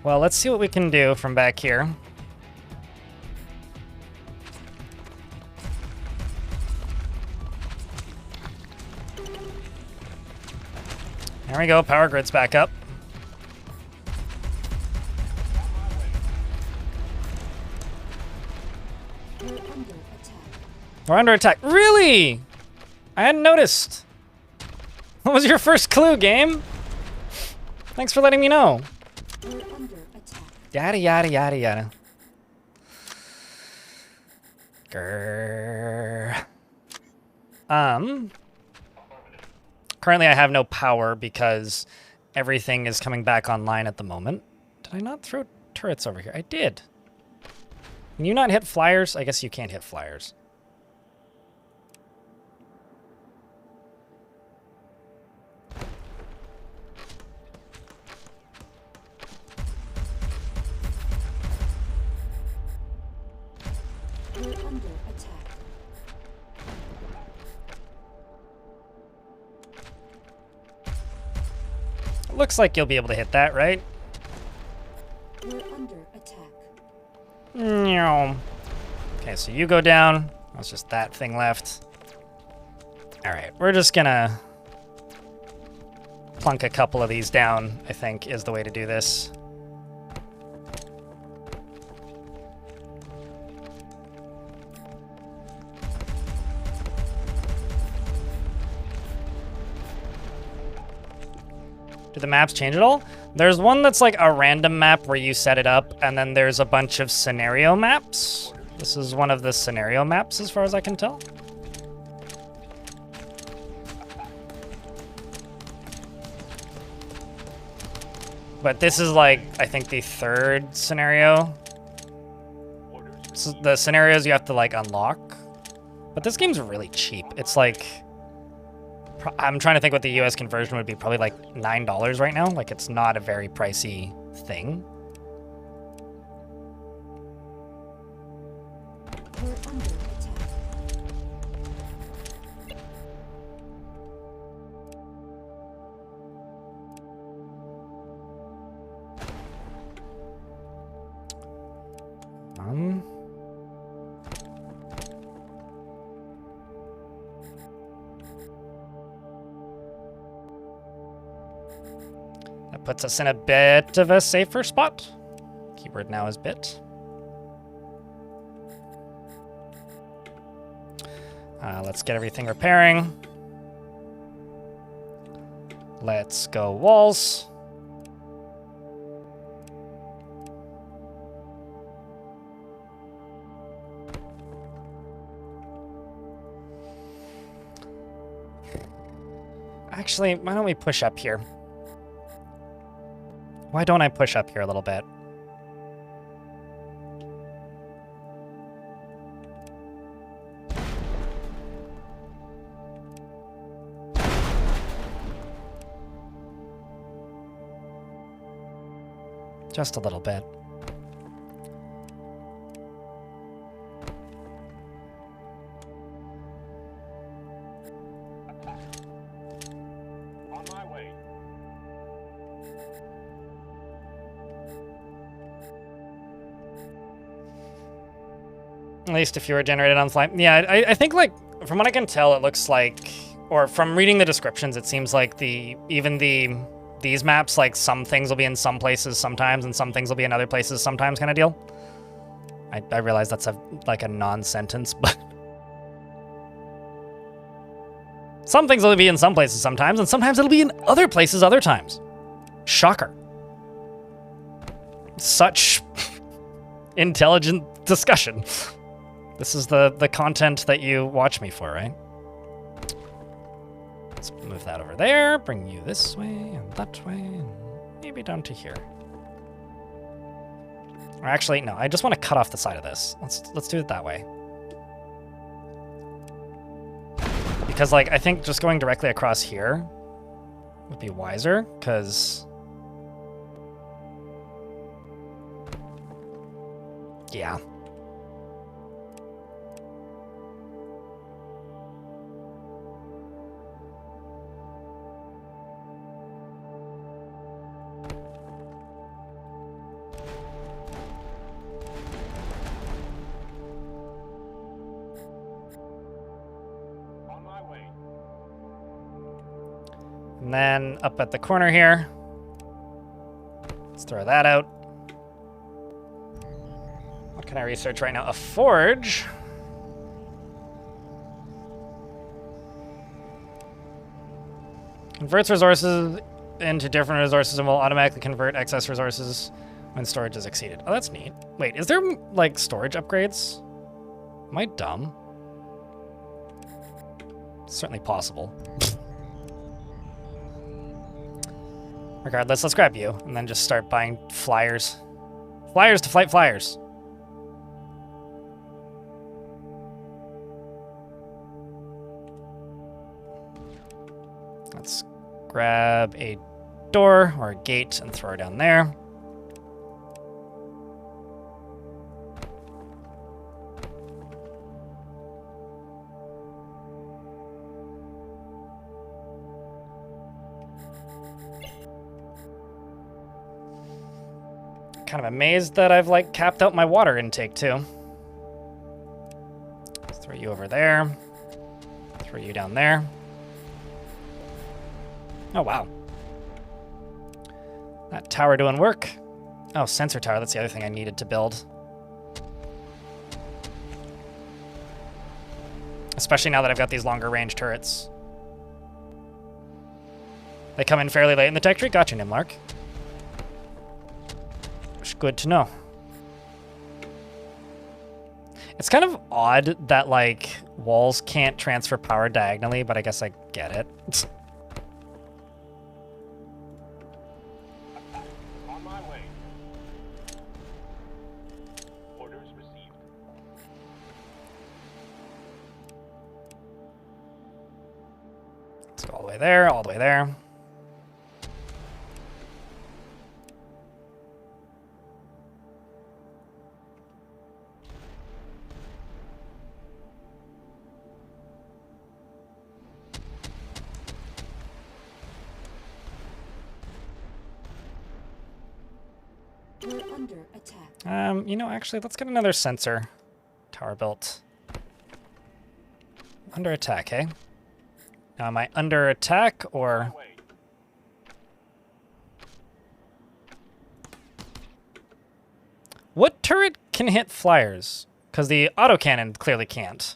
Well, let's see what we can do from back here. There we go, power grid's back up. We're under attack. We're under attack. Really? I hadn't noticed. What was your first clue, game? Thanks for letting me know. We're under attack. Yada, yada, yada, yada. Grrr. Currently I have no power because everything is coming back online at the moment. Did I not throw turrets over here? I did. Can you not hit flyers? I guess you can't hit flyers. We're under attack. Looks like you'll be able to hit that, right? We're under attack. Meow. Okay, so you go down. That's just that thing left. All right, we're just gonna plunk a couple of these down, I think, is the way to do this. Do the maps change at all? There's one that's like a random map where you set it up, and then there's a bunch of scenario maps. This is one of the scenario maps as far as I can tell. But this is like, I think, the third scenario. So the scenarios you have to like unlock. But this game's really cheap. It's like I'm trying to think what the US conversion would be. Probably like $9 right now. Like, it's not a very pricey thing. We're under attack. That puts us in a bit of a safer spot. Keyword now is bit. Let's get everything repairing. Let's go walls. Actually, why don't we push up here? Why don't I push up here a little bit? Just a little bit. On my way. At least if you were generated on fly. Yeah, I think, like, from what I can tell, it looks like, or from reading the descriptions, it seems like these maps, like, some things will be in some places sometimes, and some things will be in other places sometimes kind of deal. I realize that's like a non-sentence, but some things will be in some places sometimes, and sometimes it'll be in other places other times. Shocker. Such intelligent discussion. This is the content that you watch me for, right? Let's move that over there, bring you this way and that way, and maybe down to here. Or actually, no, I just want to cut off the side of this. Let's do it that way. Because, like, I think just going directly across here would be wiser, because... yeah. On my way. And then up at the corner here, let's throw that out. What can I research right now? A forge. Converts resources into different resources and will automatically convert excess resources when storage is exceeded. Oh, that's neat. Wait, is there, like, storage upgrades? Am I dumb? It's certainly possible. Regardless, let's grab you and then just start buying flyers. Flyers to flight flyers. Let's grab a door or a gate and throw it down there. Kind of amazed that I've, like, capped out my water intake too. Let's throw you over there. Throw you down there. Oh, wow. That tower doing work. Oh, sensor tower. That's the other thing I needed to build. Especially now that I've got these longer range turrets. They come in fairly late in the tech tree. Gotcha, Nimlark. Good to know. It's kind of odd that, like, walls can't transfer power diagonally, but I guess I get it. On my way. Orders received. Let's go way there, all the way there. We're under attack. You know, actually, let's get another sensor tower built. Under attack, eh? Now, am I under attack or... What turret can hit flyers? Because the autocannon clearly can't.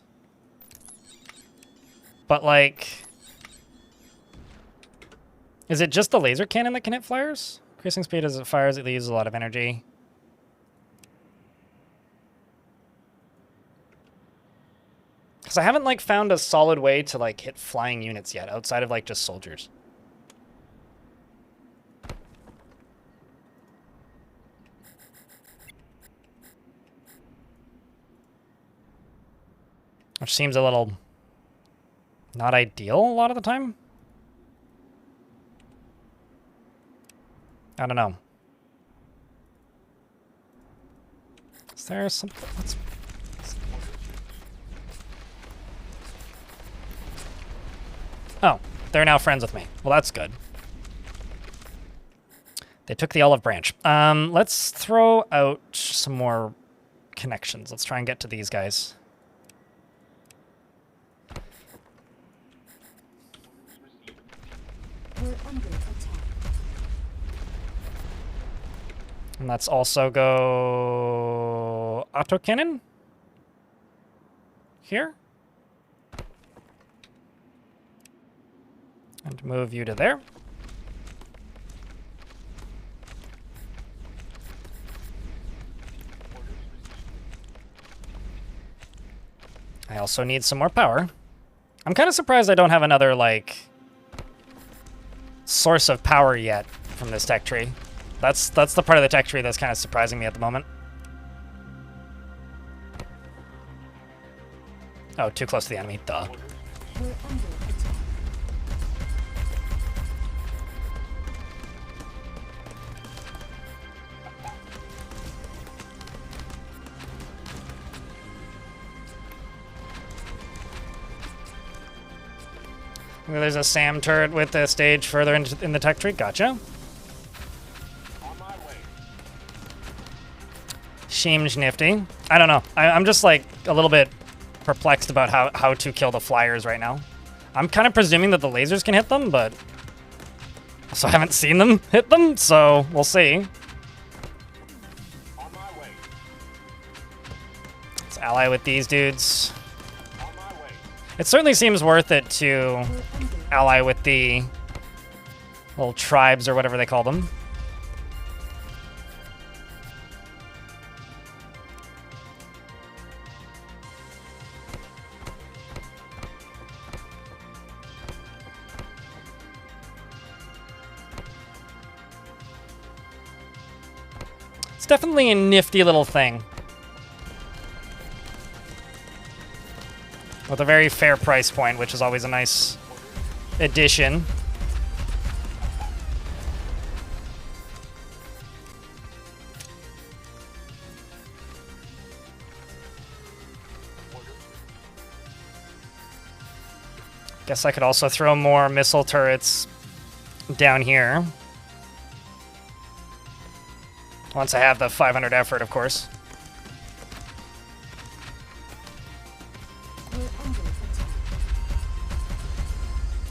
But, like... Is it just the laser cannon that can hit flyers? Increasing speed as it fires, it uses a lot of energy. Because I haven't, like, found a solid way to, like, hit flying units yet, outside of, like, just soldiers. Which seems a little not ideal a lot of the time. I don't know. Is there something? Oh, they're now friends with me. Well, that's good. They took the olive branch. Let's throw out some more connections. Let's try and get to these guys. We're under attack. And let's also go autocannon here. And move you to there. I also need some more power. I'm kind of surprised I don't have another, like, source of power yet from this tech tree. That's the part of the tech tree that's kind of surprising me at the moment. Oh, too close to the enemy. Duh. We're under attack. There's a SAM turret with a stage further in the tech tree. Gotcha. On my way. Seems nifty. I don't know. I'm just like a little bit perplexed about how to kill the flyers right now. I'm kind of presuming that the lasers can hit them, but also I haven't seen them hit them, so we'll see. On my way. Let's ally with these dudes. On my way. It certainly seems worth it to We're under ally with the little tribes or whatever they call them. It's definitely a nifty little thing. With a very fair price point, which is always a nice addition. Guess I could also throw more missile turrets down here. Once I have the 500 effort, of course. We're under attack.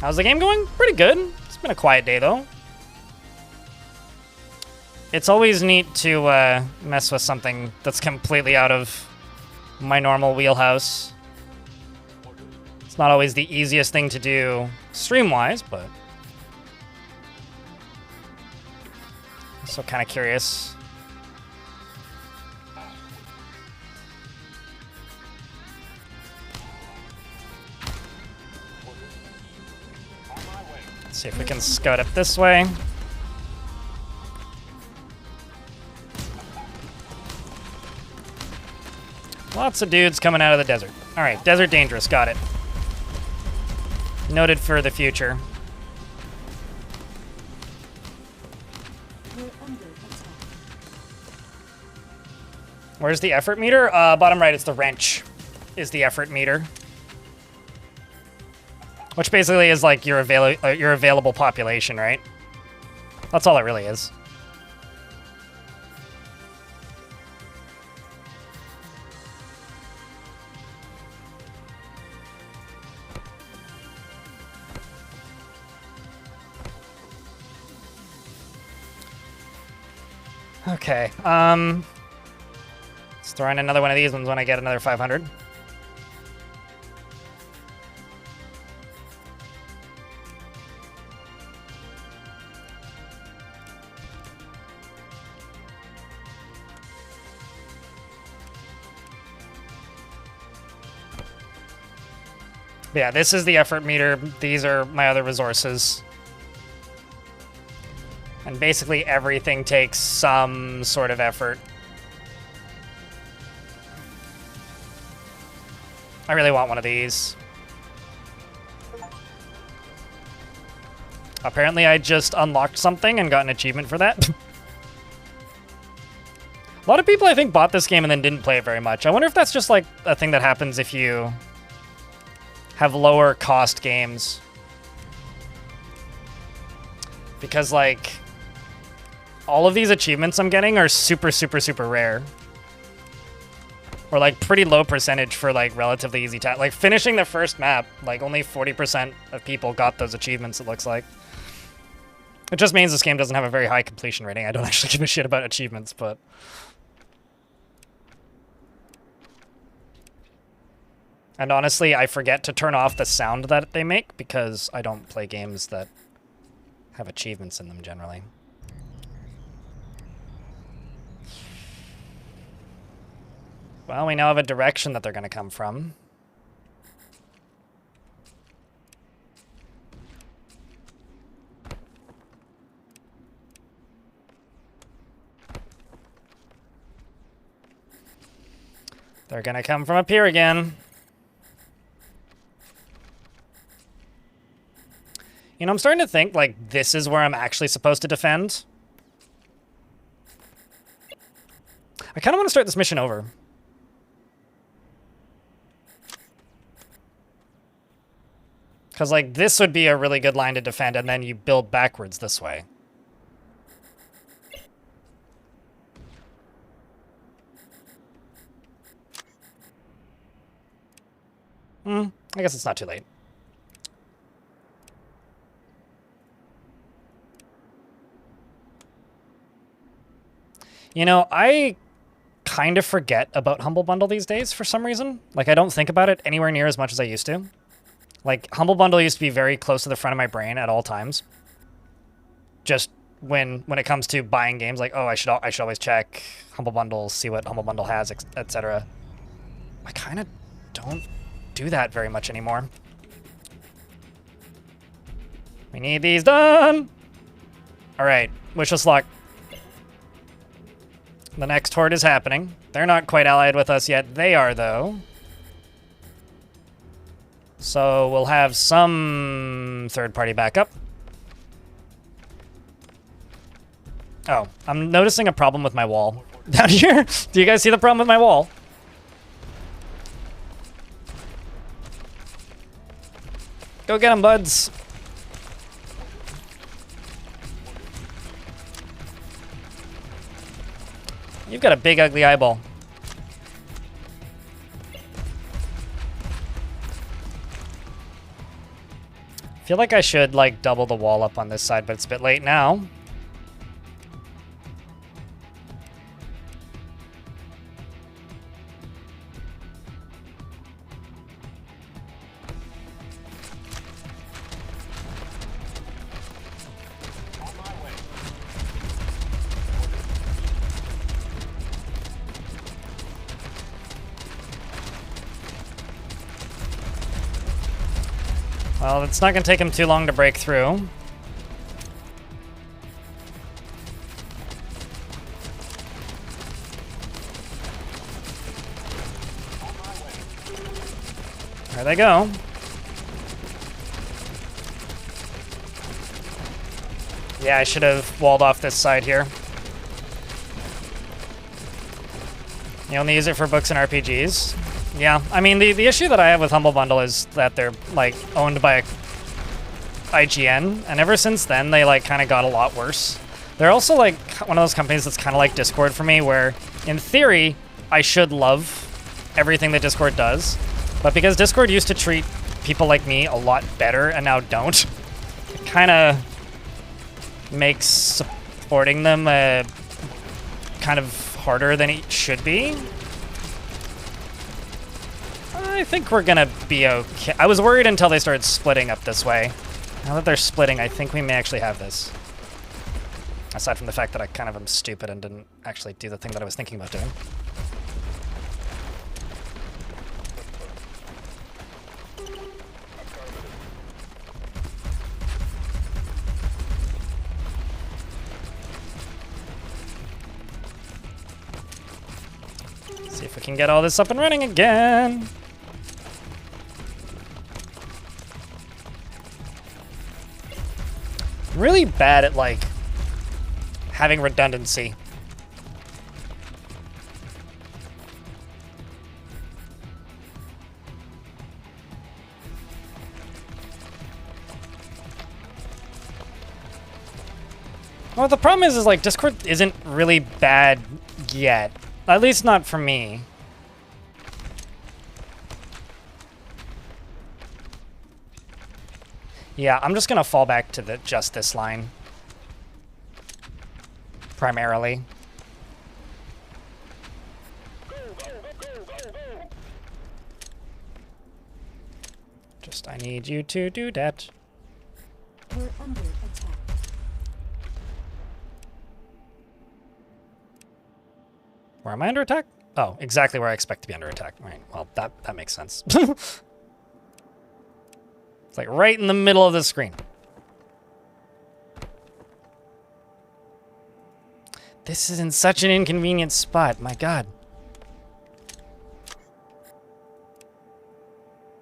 How's the game going? Pretty good. It's been a quiet day, though. It's always neat to mess with something that's completely out of my normal wheelhouse. It's not always the easiest thing to do stream-wise, but... I'm still kind of curious. Let's see if we can scout up this way. Lots of dudes coming out of the desert. All right, desert dangerous, got it. Noted for the future. You're under attack. Where's the effort meter? Bottom right, it's the wrench, is the effort meter. Which basically is like your available population, right? That's all it really is. Okay, let's throw in another one of these ones when I get another 500. Yeah, this is the effort meter. These are my other resources. And basically everything takes some sort of effort. I really want one of these. Apparently I just unlocked something and got an achievement for that. A lot of people, I think, bought this game and then didn't play it very much. I wonder if that's just like a thing that happens if you have lower cost games. Because like all of these achievements I'm getting are super, super, super rare. Or like pretty low percentage for like relatively easy tasks. Like finishing the first map, like only 40% of people got those achievements, it looks like. It just means this game doesn't have a very high completion rating. I don't actually give a shit about achievements, but... And honestly, I forget to turn off the sound that they make because I don't play games that have achievements in them generally. Well, we now have a direction that they're going to come from. They're going to come from up here again. You know, I'm starting to think, like, this is where I'm actually supposed to defend. I kind of want to start this mission over. Because, like, this would be a really good line to defend, and then you build backwards this way. I guess it's not too late. You know, I kind of forget about Humble Bundle these days for some reason. Like, I don't think about it anywhere near as much as I used to. Like, Humble Bundle used to be very close to the front of my brain at all times. Just when it comes to buying games, like, oh, I should always check Humble Bundle, see what Humble Bundle has, etc. I kind of don't do that very much anymore. We need these done! Alright, wish us luck. The next horde is happening. They're not quite allied with us yet. They are, though. So we'll have some third-party backup. Oh, I'm noticing a problem with my wall down here. Do you guys see the problem with my wall? Go get them, buds. You've got a big, ugly eyeball. I feel like I should, like, double the wall up on this side, but it's a bit late now. Well, it's not going to take him too long to break through. There they go. Yeah, I should have walled off this side here. You only use it for books and RPGs. Yeah, I mean, the issue that I have with Humble Bundle is that they're, like, owned by IGN, and ever since then, they, like, kind of got a lot worse. They're also, like, one of those companies that's kind of like Discord for me, where, in theory, I should love everything that Discord does, but because Discord used to treat people like me a lot better and now don't, it kind of makes supporting them kind of harder than it should be. I think we're gonna be okay. I was worried until they started splitting up this way. Now that they're splitting, I think we may actually have this. Aside from the fact that I kind of am stupid and didn't actually do the thing that I was thinking about doing. See if we can get all this up and running again. I'm really bad at, like, having redundancy. Well, the problem is like, Discord isn't really bad yet. At least not for me. Yeah, I'm just gonna fall back to just this line. Primarily. Just, I need you to do that. We're under attack. Where am I under attack? Oh, exactly where I expect to be under attack. Right, well, that makes sense. It's like right in the middle of the screen. This is in such an inconvenient spot, my god.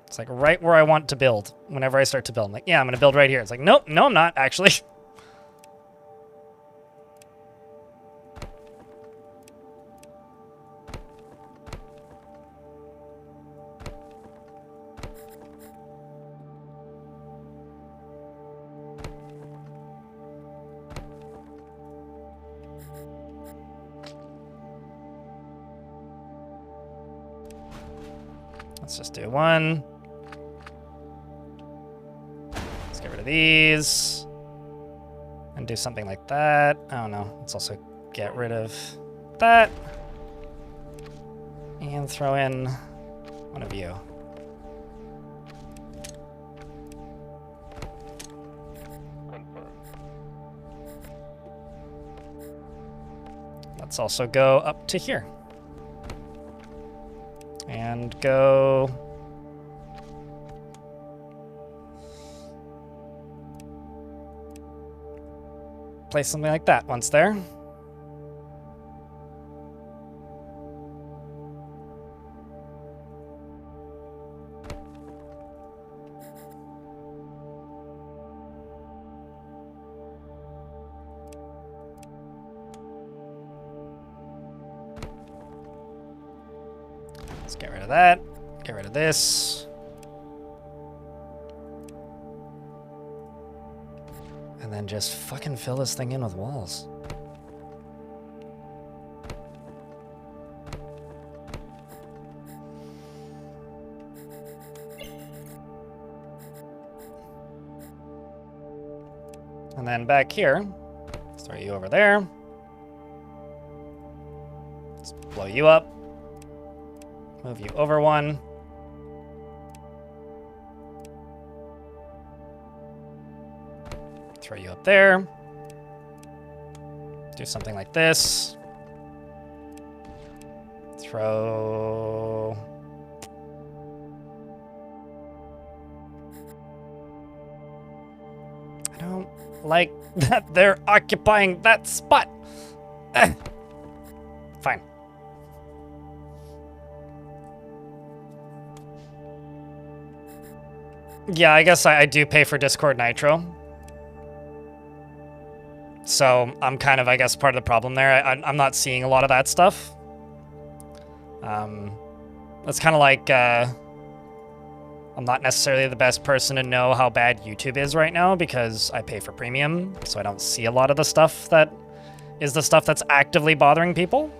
It's like right where I want to build whenever I start to build. I'm like, yeah, I'm gonna build right here. It's like, nope, no, I'm not, actually. Let's just do one. Let's get rid of these. And do something like that. I don't know. Let's also get rid of that. And throw in one of you. Let's also go up to here. And go... place something like that once there. Let's get rid of that. Get rid of this. And then just fucking fill this thing in with walls. And then back here, let's throw you over there. Let's blow you up. Move you over one. Throw you up there. Do something like this. Throw... I don't like that they're occupying that spot. Fine. Yeah, I guess I do pay for Discord Nitro. So I'm kind of, I guess, part of the problem there. I'm not seeing a lot of that stuff. It's kind of like I'm not necessarily the best person to know how bad YouTube is right now because I pay for premium, so I don't see a lot of the stuff that is the stuff that's actively bothering people.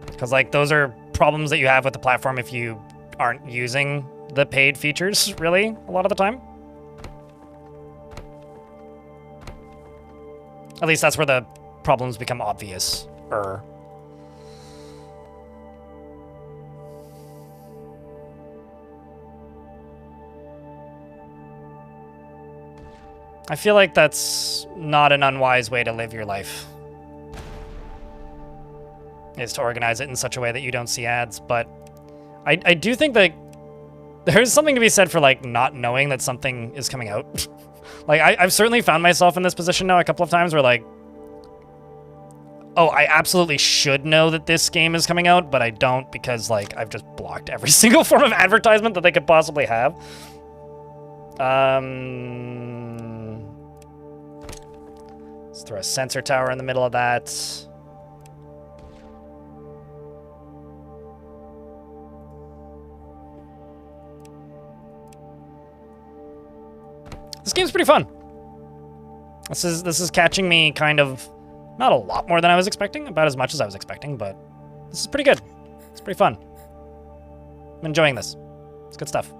Because, like, those are problems that you have with the platform if you aren't using the paid features, really, a lot of the time. At least that's where the problems become obvious. I feel like that's not an unwise way to live your life. Is to organize it in such a way that you don't see ads, but I do think that there's something to be said for, like, not knowing that something is coming out. Like, I've certainly found myself in this position now a couple of times where, like, oh, I absolutely should know that this game is coming out, but I don't because, like, I've just blocked every single form of advertisement that they could possibly have. Let's throw a sensor tower in the middle of that. This game's pretty fun. This is catching me kind of, not a lot more than I was expecting, about as much as I was expecting, but this is pretty good. It's pretty fun. I'm enjoying this. It's good stuff.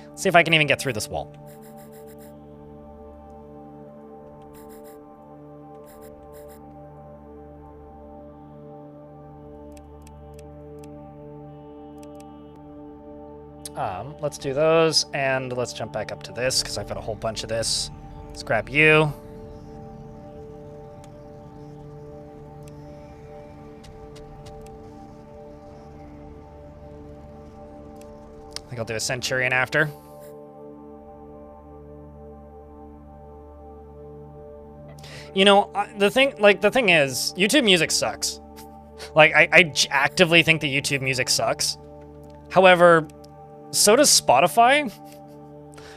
Let's see if I can even get through this wall. Let's do those, and let's jump back up to this, because I've got a whole bunch of this. Let's grab you. I think I'll do a Centurion after. You know, the thing is, YouTube music sucks. Like, I actively think that YouTube music sucks. However, so does Spotify,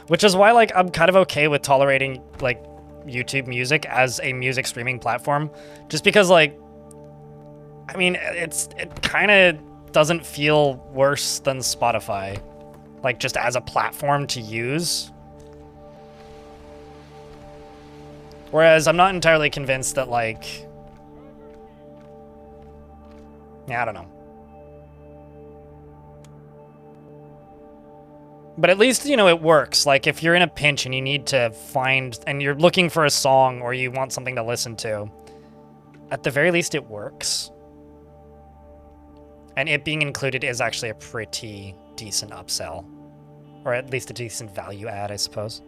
which is why, like, I'm kind of okay with tolerating, like, YouTube music as a music streaming platform, just because, like, I mean, it kind of doesn't feel worse than Spotify, like, just as a platform to use. Whereas I'm not entirely convinced that, like, yeah, I don't know. But at least, you know, it works. Like, if you're in a pinch and you need to find, and you're looking for a song or you want something to listen to, at the very least it works. And it being included is actually a pretty decent upsell. Or at least a decent value add, I suppose.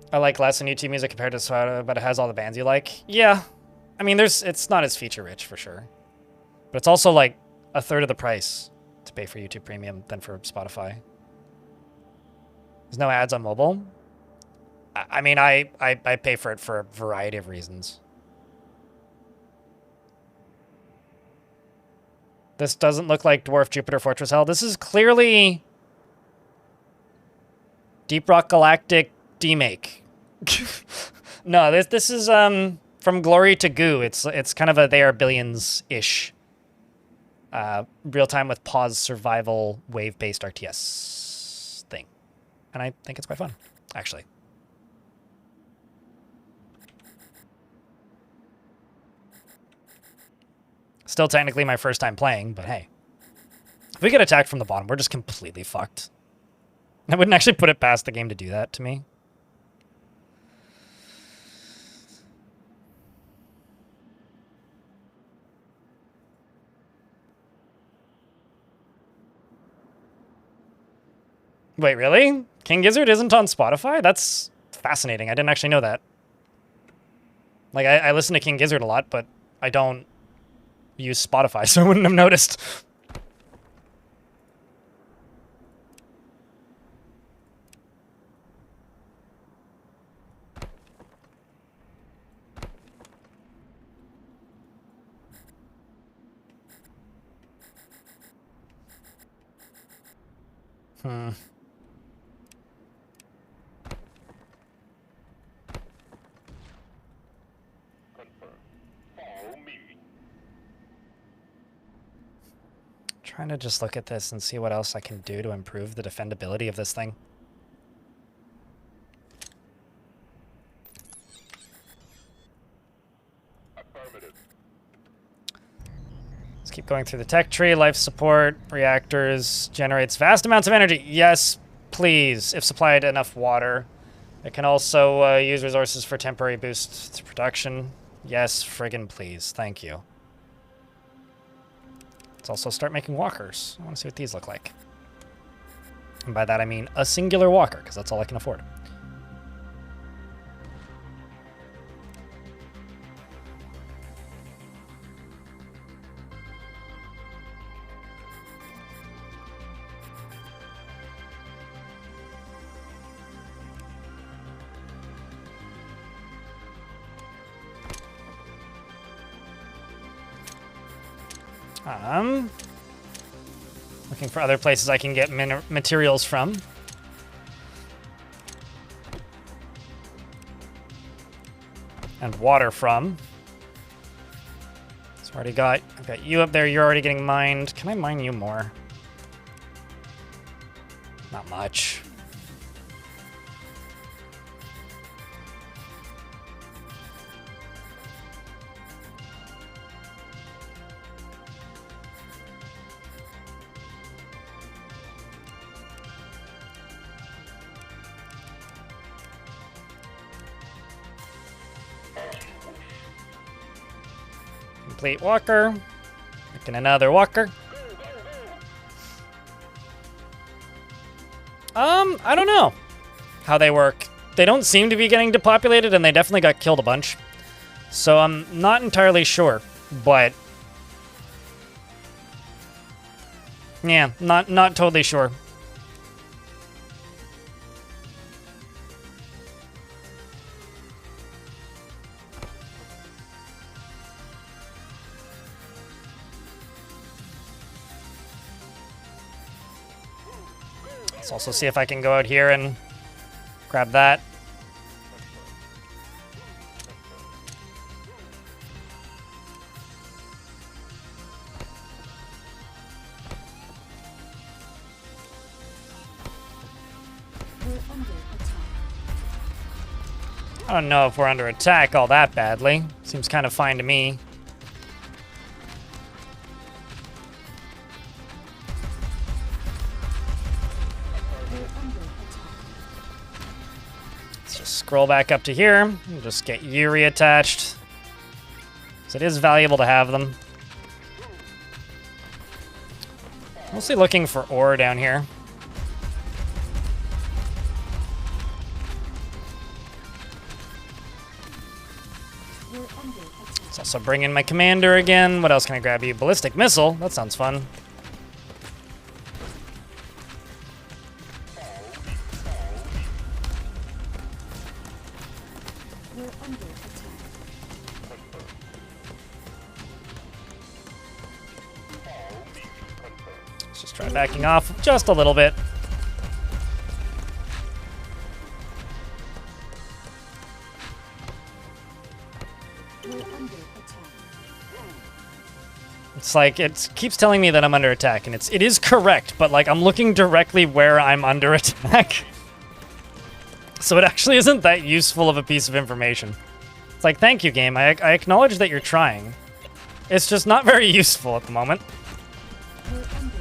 I like less than YouTube music compared to Spotify, but it has all the bands you like. Yeah. I mean, it's not as feature-rich, for sure. But it's also, like, a third of the price to pay for YouTube Premium than for Spotify. There's no ads on mobile. I mean, I pay for it for a variety of reasons. This doesn't look like Dwarf Jupiter Fortress Hell. This is clearly Deep Rock Galactic Demake. No, this is From Glory to Goo. It's kind of a They Are Billions-ish real time with pause survival wave-based RTS thing. And I think it's quite fun, actually. Still technically my first time playing, but hey. If we get attacked from the bottom, we're just completely fucked. I wouldn't actually put it past the game to do that to me. Wait, really? King Gizzard isn't on Spotify? That's fascinating. I didn't actually know that. Like, I listen to King Gizzard a lot, but I don't use Spotify, so I wouldn't have noticed. Follow me. Trying to just look at this and see what else I can do to improve the defendability of this thing. Affirmative. Let's keep going through the tech tree. Life support, reactors, generates vast amounts of energy. Yes, please, if supplied enough water. It can also use resources for temporary boost to production. Yes, friggin' please. Thank you. Let's also start making walkers. I want to see what these look like. And by that I mean a singular walker, because that's all I can afford. Looking for other places I can get materials from. And water from. So I've got you up there, you're already getting mined. Can I mine you more? Not much. Complete walker. Making another walker. I don't know how they work. They don't seem to be getting depopulated, and they definitely got killed a bunch. So I'm not entirely sure, but yeah, not totally sure. Let's also see if I can go out here and grab that. We're under attack. I don't know if we're under attack all that badly. Seems kind of fine to me. Scroll back up to here and just get you reattached. So it is valuable to have them. Mostly looking for ore down here. We're under attack. Let's also bring in my commander again. What else can I grab you? Ballistic missile. That sounds fun. We're under attack. Let's just try backing off just a little bit. We're under attack. It's like it keeps telling me that I'm under attack, and it is correct, but like I'm looking directly where I'm under attack. So it actually isn't that useful of a piece of information. It's like, thank you, game. I acknowledge that you're trying. It's just not very useful at the moment. We're under attack.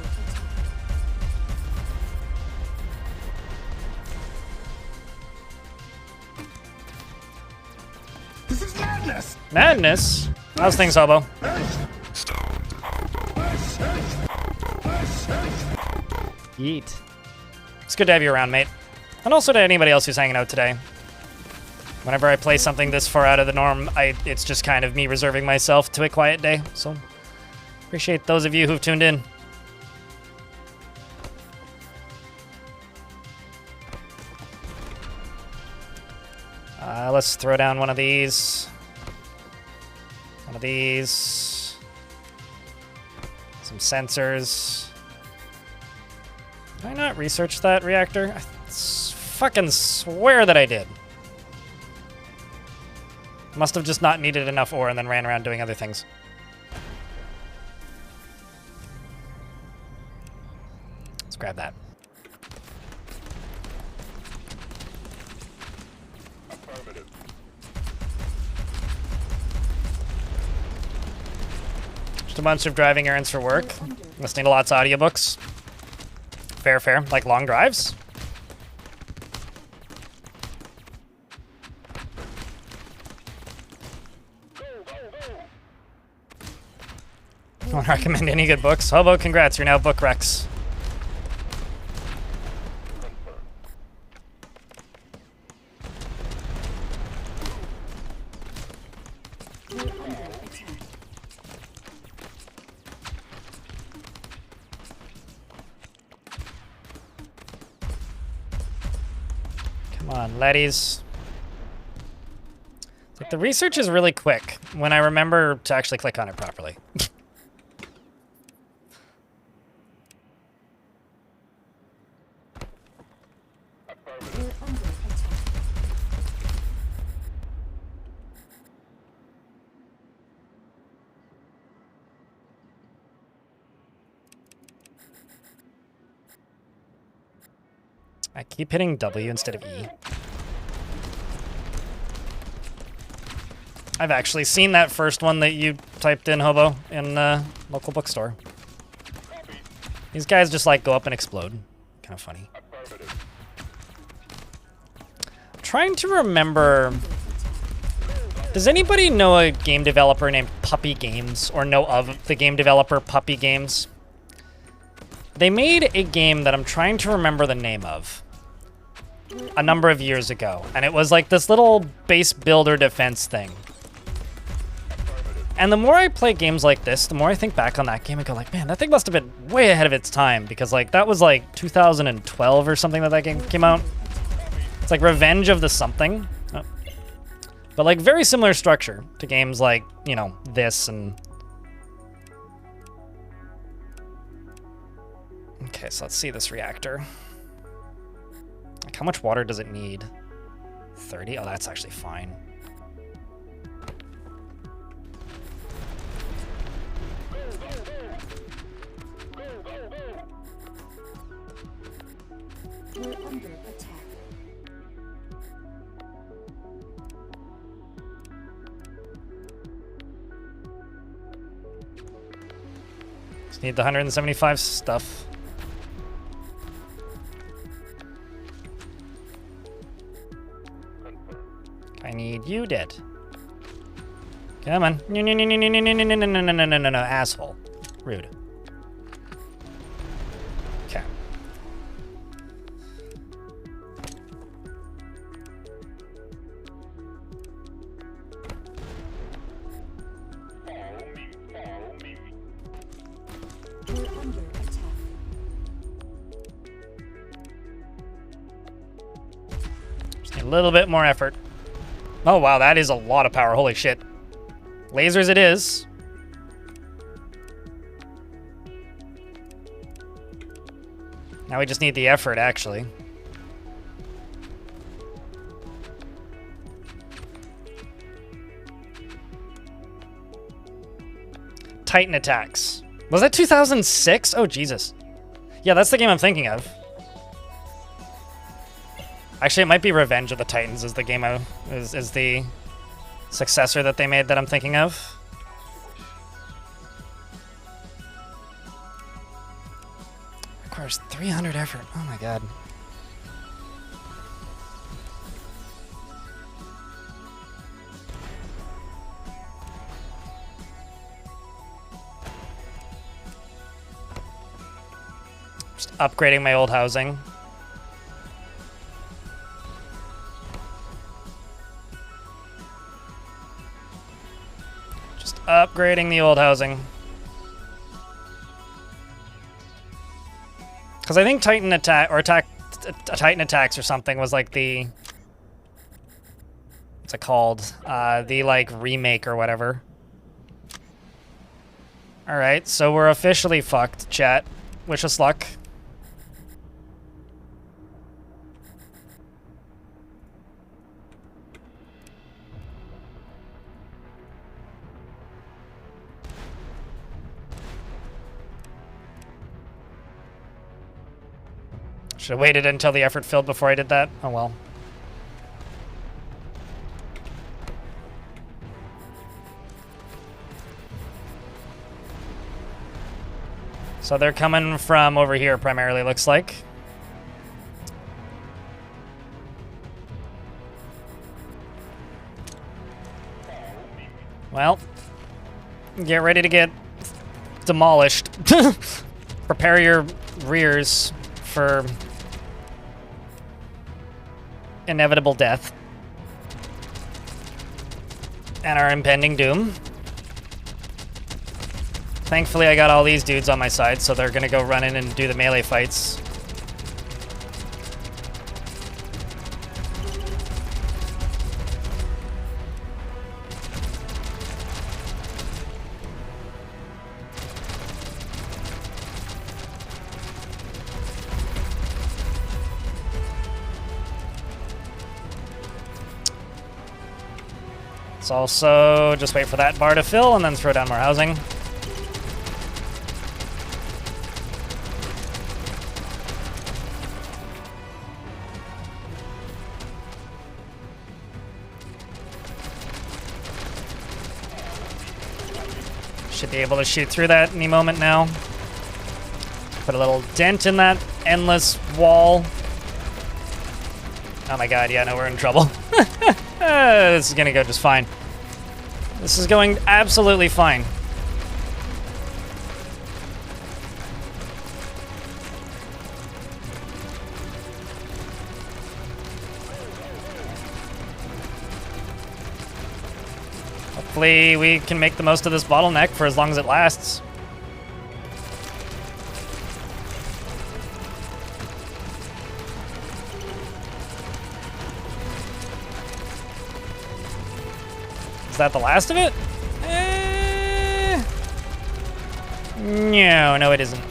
This is madness! Madness? How's things, Hobo? Yeet. It's good to have you around, mate. And also to anybody else who's hanging out today. Whenever I play something this far out of the norm, it's just kind of me reserving myself to a quiet day. So, appreciate those of you who've tuned in. Let's throw down one of these. One of these. Some sensors. I not research that reactor? I fucking swear that I did. Must have just not needed enough ore and then ran around doing other things. Let's grab that. Just a bunch of driving errands for work. Listening to lots of audiobooks. Fair, fair. Like long drives. I don't recommend any good books. Hobo, congrats. You're now Book Rex. We're under attack. Come on, laddies. Like, the research is really quick when I remember to actually click on it properly. We're under attack. I keep hitting W instead of E. I've actually seen that first one that you typed in, Hobo, in local bookstore. These guys just like go up and explode. Kind of funny. I'm trying to remember. Does anybody know a game developer named Puppy Games, or know of the game developer Puppy Games? They made a game that I'm trying to remember the name of a number of years ago, and it was like this little base builder defense thing. And the more I play games like this, the more I think back on that game and go like, man, that thing must have been way ahead of its time, because like that was like 2012 or something that game came out. It's like Revenge of the something. Oh. But like very similar structure to games like, you know, this and... Okay, so let's see this reactor. Like, how much water does it need? 30? Oh, that's actually fine. We're under attack. Just need the 175 stuff. I need you dead. Come on. No, no, no, no, no, no, no, no, no, no, no, no, no, no, asshole. Rude. Okay. We're under attack. Just need a little bit more effort. Oh, wow, that is a lot of power. Holy shit. Lasers it is. Now we just need the effort, actually. Titan attacks. Was that 2006? Oh, Jesus. Yeah, that's the game I'm thinking of. Actually, it might be Revenge of the Titans is the game is the successor that they made that I'm thinking of. Requires 300 effort. Oh my god. Just upgrading my old housing. Upgrading the old housing. Because I think Titan attack or Titan attacks or something was like the, what's it called? The like remake or whatever. All right, so we're officially fucked, chat. Wish us luck. Should have waited until the effort filled before I did that. Oh well. So they're coming from over here primarily, looks like. Well, get ready to get demolished. Prepare your rears for inevitable death and our impending doom. Thankfully, I got all these dudes on my side, so they're gonna go run in and do the melee fights. Let's also just wait for that bar to fill and then throw down more housing. Should be able to shoot through that any moment now. Put a little dent in that endless wall. Oh my god, yeah, no, we're in trouble. This is gonna go just fine. This is going absolutely fine. Hopefully we can make the most of this bottleneck for as long as it lasts. Is that the last of it? No, it isn't.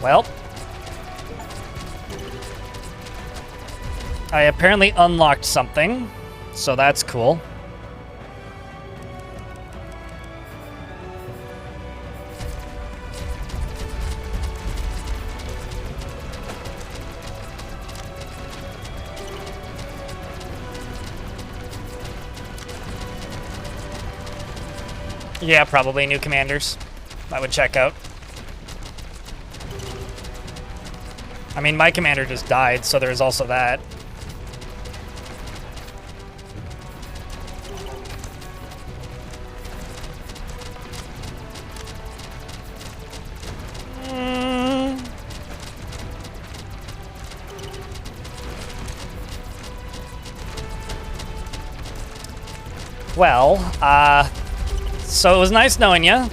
Well, I apparently unlocked something, so that's cool. Yeah, probably new commanders. I would check out. I mean, my commander just died, so there's also that. Well, so it was nice knowing you.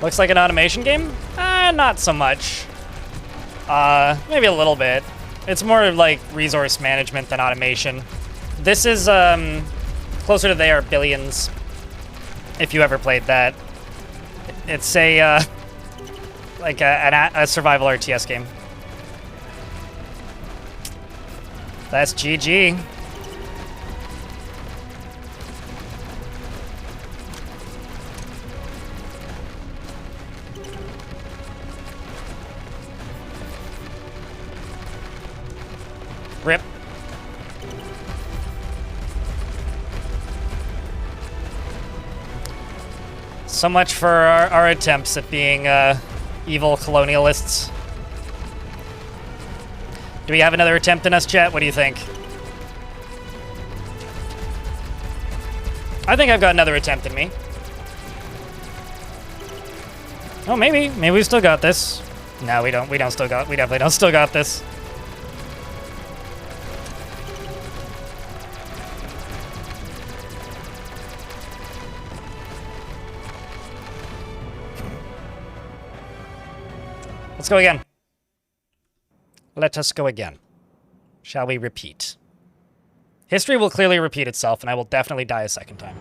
Looks like an automation game? Not so much. Maybe a little bit. It's more like resource management than automation. This is closer to They Are Billions, if you ever played that. It's a like a survival RTS game. That's GG. Rip. So much for our attempts at being evil colonialists. Do we have another attempt in us, chat? What do you think? I think I've got another attempt in me. Oh, maybe. Maybe we've still got this. No, we don't. We definitely don't still got this. Let's go again. Let us go again. Shall we repeat? History will clearly repeat itself, and I will definitely die a second time.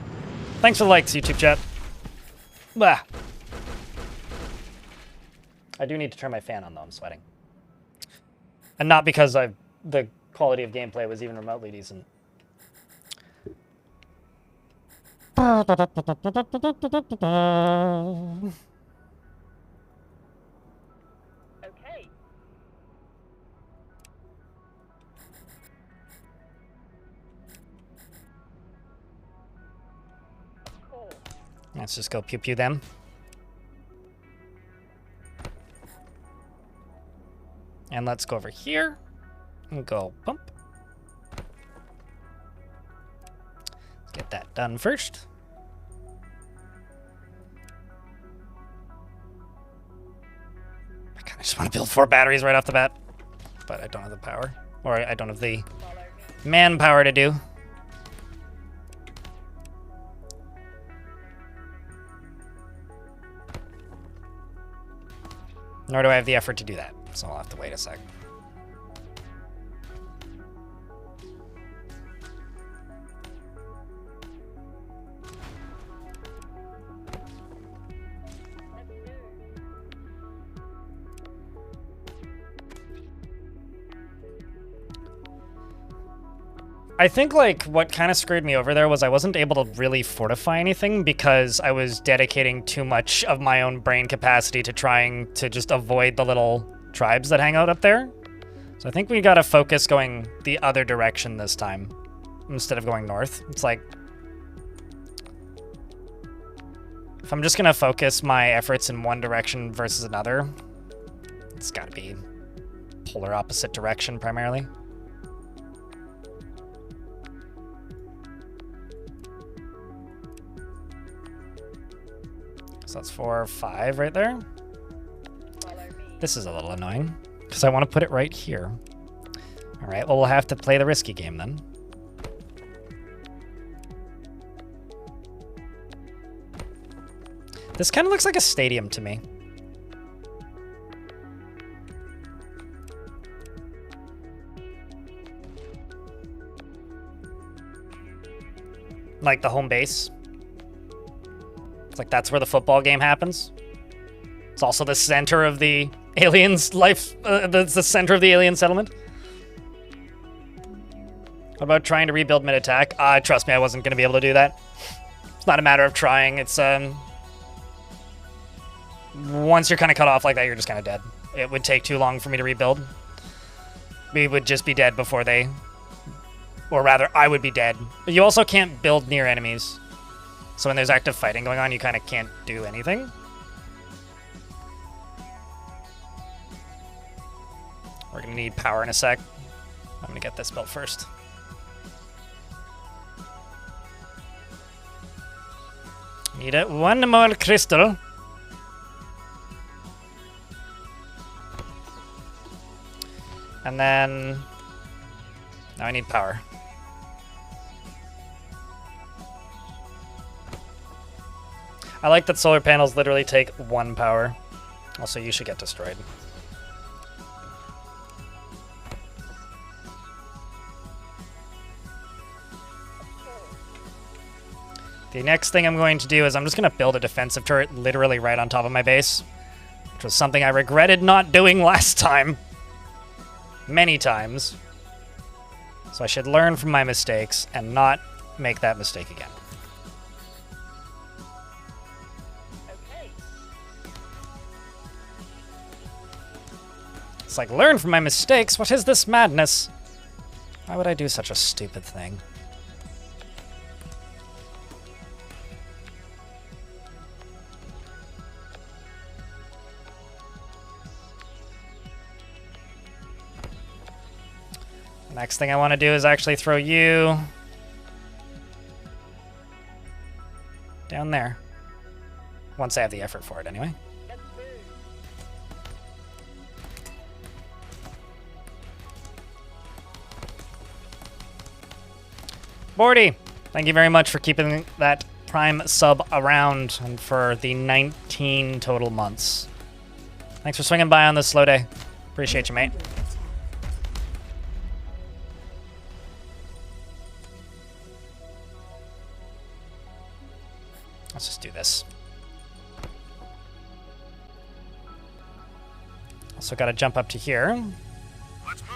Thanks for the likes, YouTube chat. Bah. I do need to turn my fan on, though. I'm sweating. And not because the quality of gameplay was even remotely decent. Okay. Cool. Let's just go pew pew them. And let's go over here and go pump. Let's get that done first. I kind of just want to build 4 batteries right off the bat, but I don't have the power, or I don't have the manpower to do. Nor do I have the effort to do that, so I'll have to wait a sec. I think, like, what kind of screwed me over there was I wasn't able to really fortify anything because I was dedicating too much of my own brain capacity to trying to just avoid the little tribes that hang out up there. So I think we gotta focus going the other direction this time instead of going north. It's like, if I'm just gonna focus my efforts in one direction versus another, it's gotta be polar opposite direction primarily. So that's 4 or 5 right there. This is a little annoying because I want to put it right here. All right, well, we'll have to play the risky game then. This kind of looks like a stadium to me. Like the home base. Like that's where the football game happens. It's also the center of the aliens' life. That's the center of the alien settlement. What about trying to rebuild mid-attack? Trust me, I wasn't going to be able to do that. It's not a matter of trying. It's once you're kind of cut off like that, you're just kind of dead. It would take too long for me to rebuild. We would just be dead before they, or rather, I would be dead. But you also can't build near enemies. So when there's active fighting going on, you kind of can't do anything. We're going to need power in a sec. I'm going to get this built first. Need it. 1 more crystal. And then... now I need power. I like that solar panels literally take 1 power. Also, you should get destroyed. The next thing I'm going to do is I'm just going to build a defensive turret literally right on top of my base, which was something I regretted not doing last time. Many times. So I should learn from my mistakes and not make that mistake again. It's like, learn from my mistakes. What is this madness? Why would I do such a stupid thing? Next thing I want to do is actually throw you down there. Once I have the effort for it, anyway. Bordy, thank you very much for keeping that Prime sub around and for the 19 total months. Thanks for swinging by on this slow day. Appreciate you, mate. Let's just do this. Also got to jump up to here. Let's move.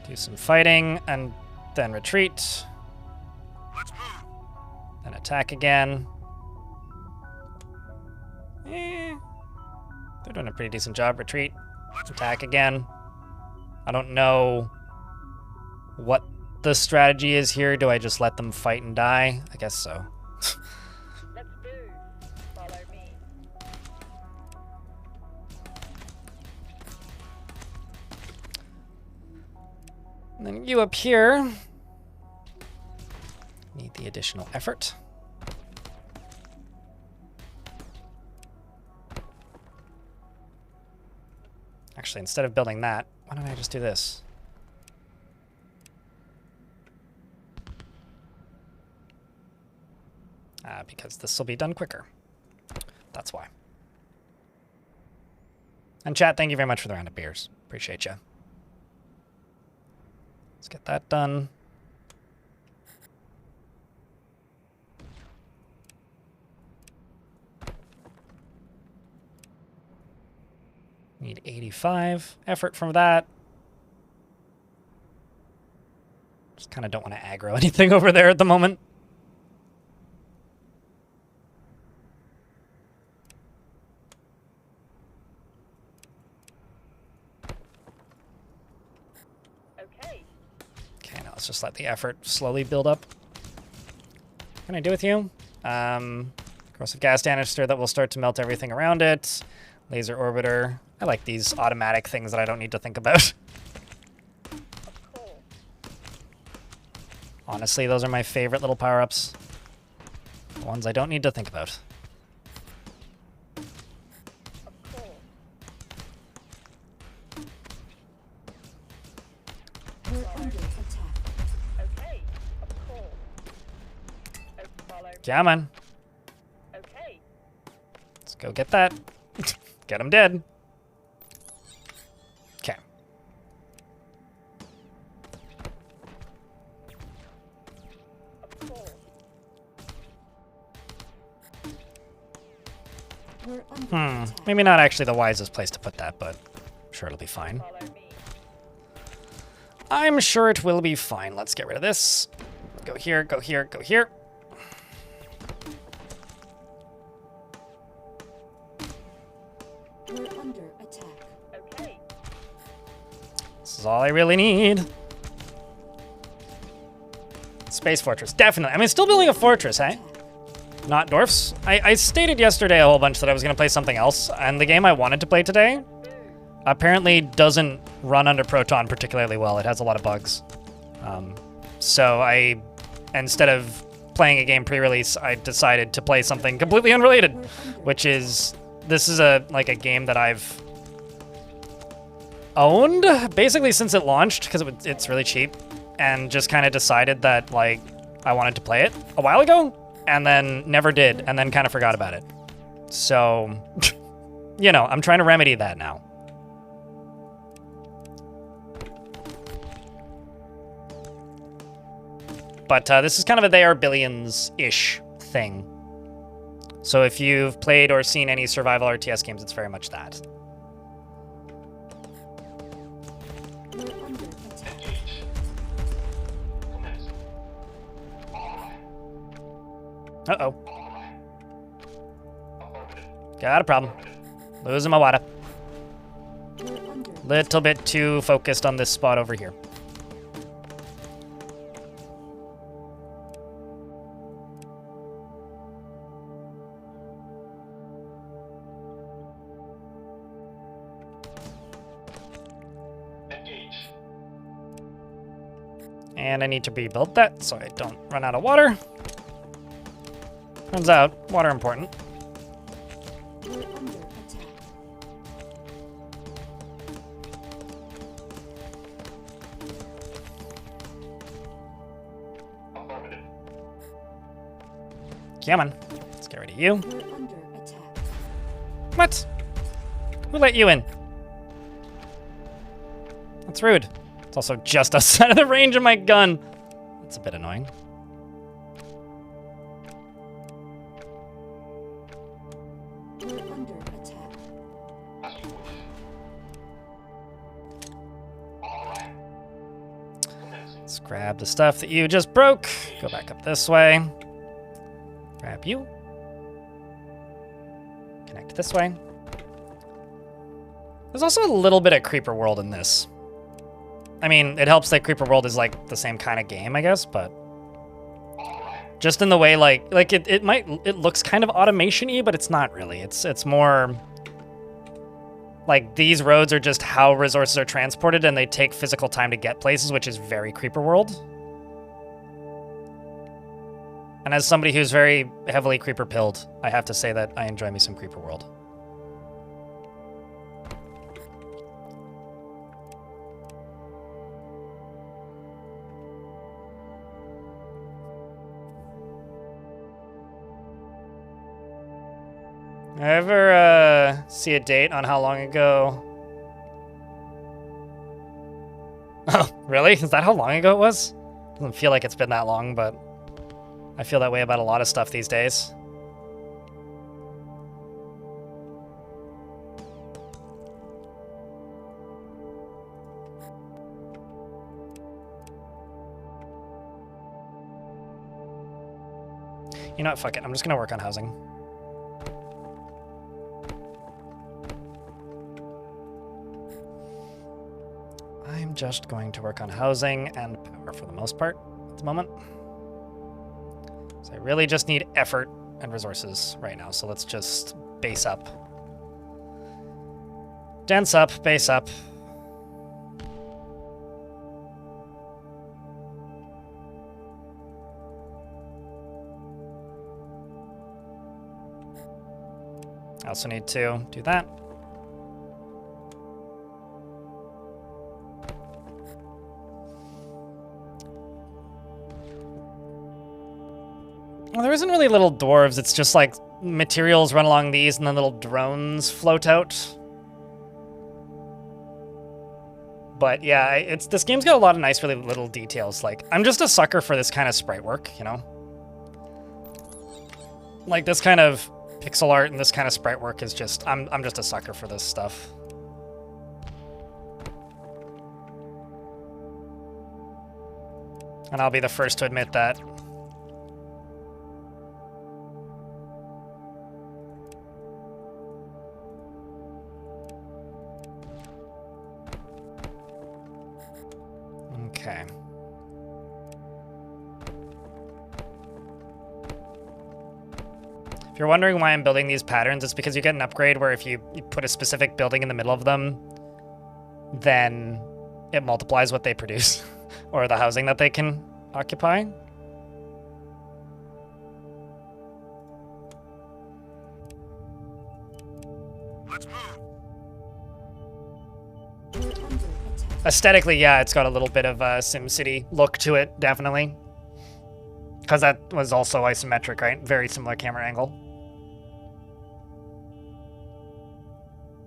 Do some fighting and then retreat. attack again. Eh, they're doing a pretty decent job. Retreat. Attack again. I don't know what the strategy is here. Do I just let them fight and die? I guess so. Let's move. Follow me. And then you up here need the additional effort. Actually, instead of building that, why don't I just do this? Because this will be done quicker. That's why. And chat, thank you very much for the round of beers. Appreciate you. Let's get that done. Need 85 effort from that. Just kind of don't want to aggro anything over there at the moment. Okay. Okay, now let's just let the effort slowly build up. What can I do with you? Corrosive gas canister that will start to melt everything around it. Laser orbiter. I like these automatic things that I don't need to think about. Cool. Honestly, those are my favorite little power-ups. The ones I don't need to think about. Cool. We're under attack. Okay. Cool. Follow me. Yeah, man. Okay. Let's go get that. Get him dead. Okay. Cool. We're under attack. Maybe not actually the wisest place to put that, but I'm sure it'll be fine. Follow me. I'm sure it will be fine. Let's get rid of this. Go here, go here, go here. We're under attack. Okay. This is all I really need. Space Fortress, definitely. I mean, still building a fortress, eh? Not dwarfs. I stated yesterday a whole bunch that I was going to play something else, and the game I wanted to play today apparently doesn't run under Proton particularly well. It has a lot of bugs. So I, instead of playing a game pre-release, I decided to play something completely unrelated, which is, this is a game that I've owned basically since it launched because it's really cheap, and just kind of decided that I wanted to play it a while ago, and then never did, and then kind of forgot about it. So, you know, I'm trying to remedy that now. But this is kind of a They Are Billions-ish thing. So if you've played or seen any survival RTS games, it's very much that. We're under attack. Uh-oh. Got a problem. Losing my water. We're under Little bit too focused on this spot over here. And I need to rebuild that so I don't run out of water. Turns out, water important. We're under attack. Come on. Let's get rid of you. We're under attack. What? Who let you in? That's rude. It's also just outside of the range of my gun. That's a bit annoying. We're under attack. Let's grab the stuff that you just broke. Go back up this way. Grab you. Connect this way. There's also a little bit of Creeper World in this. I mean, it helps that Creeper World is like the same kind of game, I guess, but just in the way like it looks kind of automation-y, but it's not really. It's more like these roads are just how resources are transported, and they take physical time to get places, which is very Creeper World. And as somebody who's very heavily Creeper pilled, I have to say that I enjoy me some Creeper World. Ever see a date on how long ago? Oh, really? Is that how long ago it was? Doesn't feel like it's been that long, but I feel that way about a lot of stuff these days. You know what? Fuck it. I'm just gonna work on housing. I'm just going to work on housing and power for the most part at the moment. So I really just need effort and resources right now. So let's just base up. Dense up, base up. I also need to do that. Well, there isn't really little dwarves. It's just like materials run along these and then little drones float out. But yeah, this game's got a lot of nice, really little details. Like, I'm just a sucker for this kind of sprite work, you know? Like, this kind of pixel art and this kind of sprite work is just, I'm just a sucker for this stuff. And I'll be the first to admit that. Okay. If you're wondering why I'm building these patterns, it's because you get an upgrade where if you put a specific building in the middle of them, then it multiplies what they produce, or the housing that they can occupy. Let's move. We're under attack. Aesthetically, yeah, it's got a little bit of a SimCity look to it, definitely. Because that was also isometric, right? Very similar camera angle.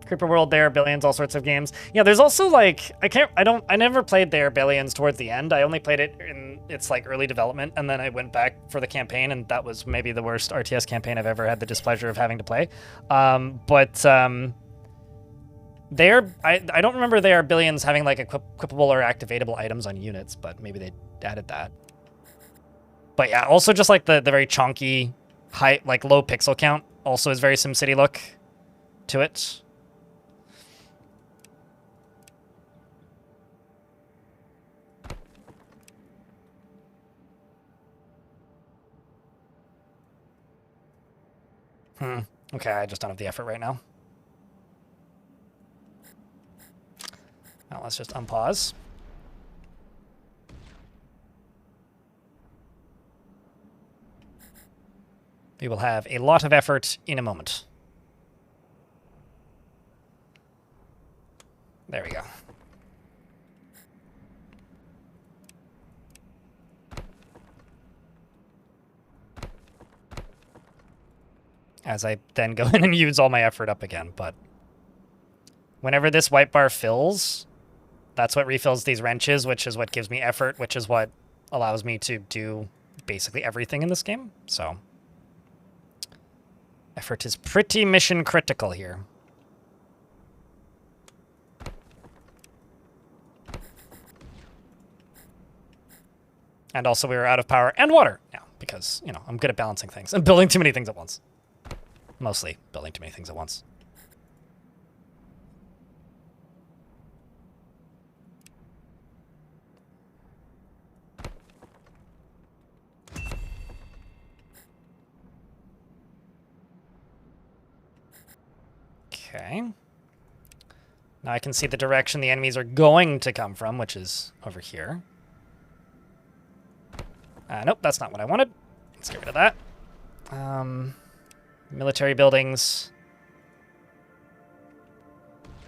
Creeper World, They Are Billions, all sorts of games. Yeah, there's also like, I never played They Are Billions towards the end. I only played it in its like early development, and then I went back for the campaign, and that was maybe the worst RTS campaign I've ever had the displeasure of having to play. I don't remember They Are Billions having like equipable or activatable items on units, but maybe they added that. But yeah, also just like the very chunky, high, like low pixel count also is very SimCity look to it. Okay, I just don't have the effort right now. Now let's just unpause. We will have a lot of effort in a moment. There we go. As I then go in and use all my effort up again, but whenever this white bar fills, that's what refills these wrenches, which is what gives me effort, which is what allows me to do basically everything in this game. So effort is pretty mission critical here. And also we were out of power and water now. because, you know, I'm good at balancing things and building too many things at once. Mostly building too many things at once. Okay. Now I can see the direction the enemies are going to come from, which is over here. Nope, that's not what I wanted. Let's get rid of that. Military buildings.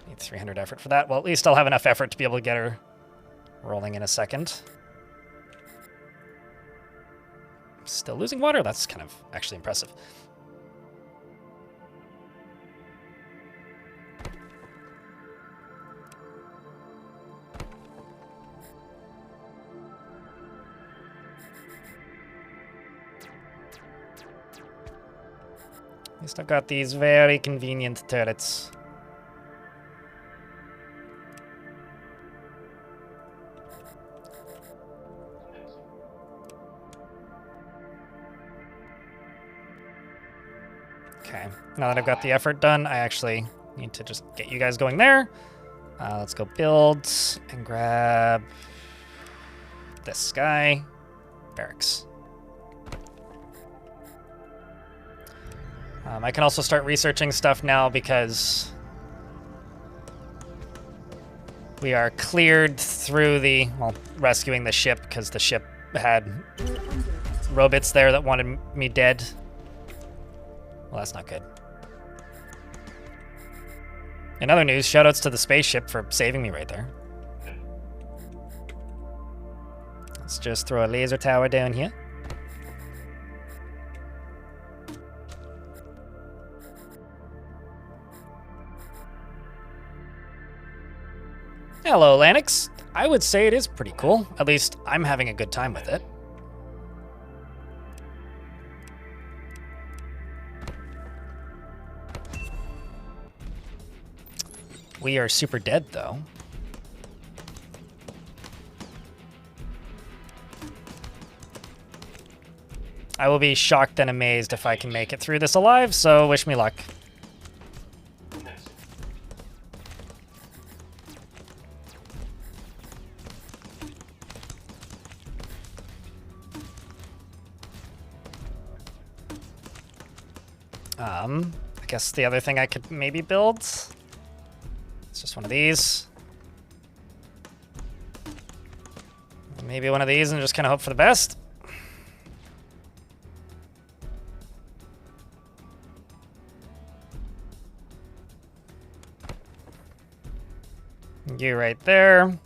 Need 300 effort for that. Well, at least I'll have enough effort to be able to get her rolling in a second. Still losing water? That's kind of actually impressive. At least I've got these very convenient turrets. Okay, now that I've got the effort done, I actually need to just get you guys going there. Let's go build and grab this guy. Barracks. I can also start researching stuff now because we are cleared through the, well, rescuing the ship because the ship had robots there that wanted me dead. Well, that's not good. In other news, shoutouts to the spaceship for saving me right there. Let's just throw a laser tower down here. Hello, Lanix. I would say it is pretty cool. At least I'm having a good time with it. We are super dead, though. I will be shocked and amazed if I can make it through this alive, so wish me luck. I guess the other thing I could maybe build, it's just one of these. Maybe one of these and just kind of hope for the best. You right there.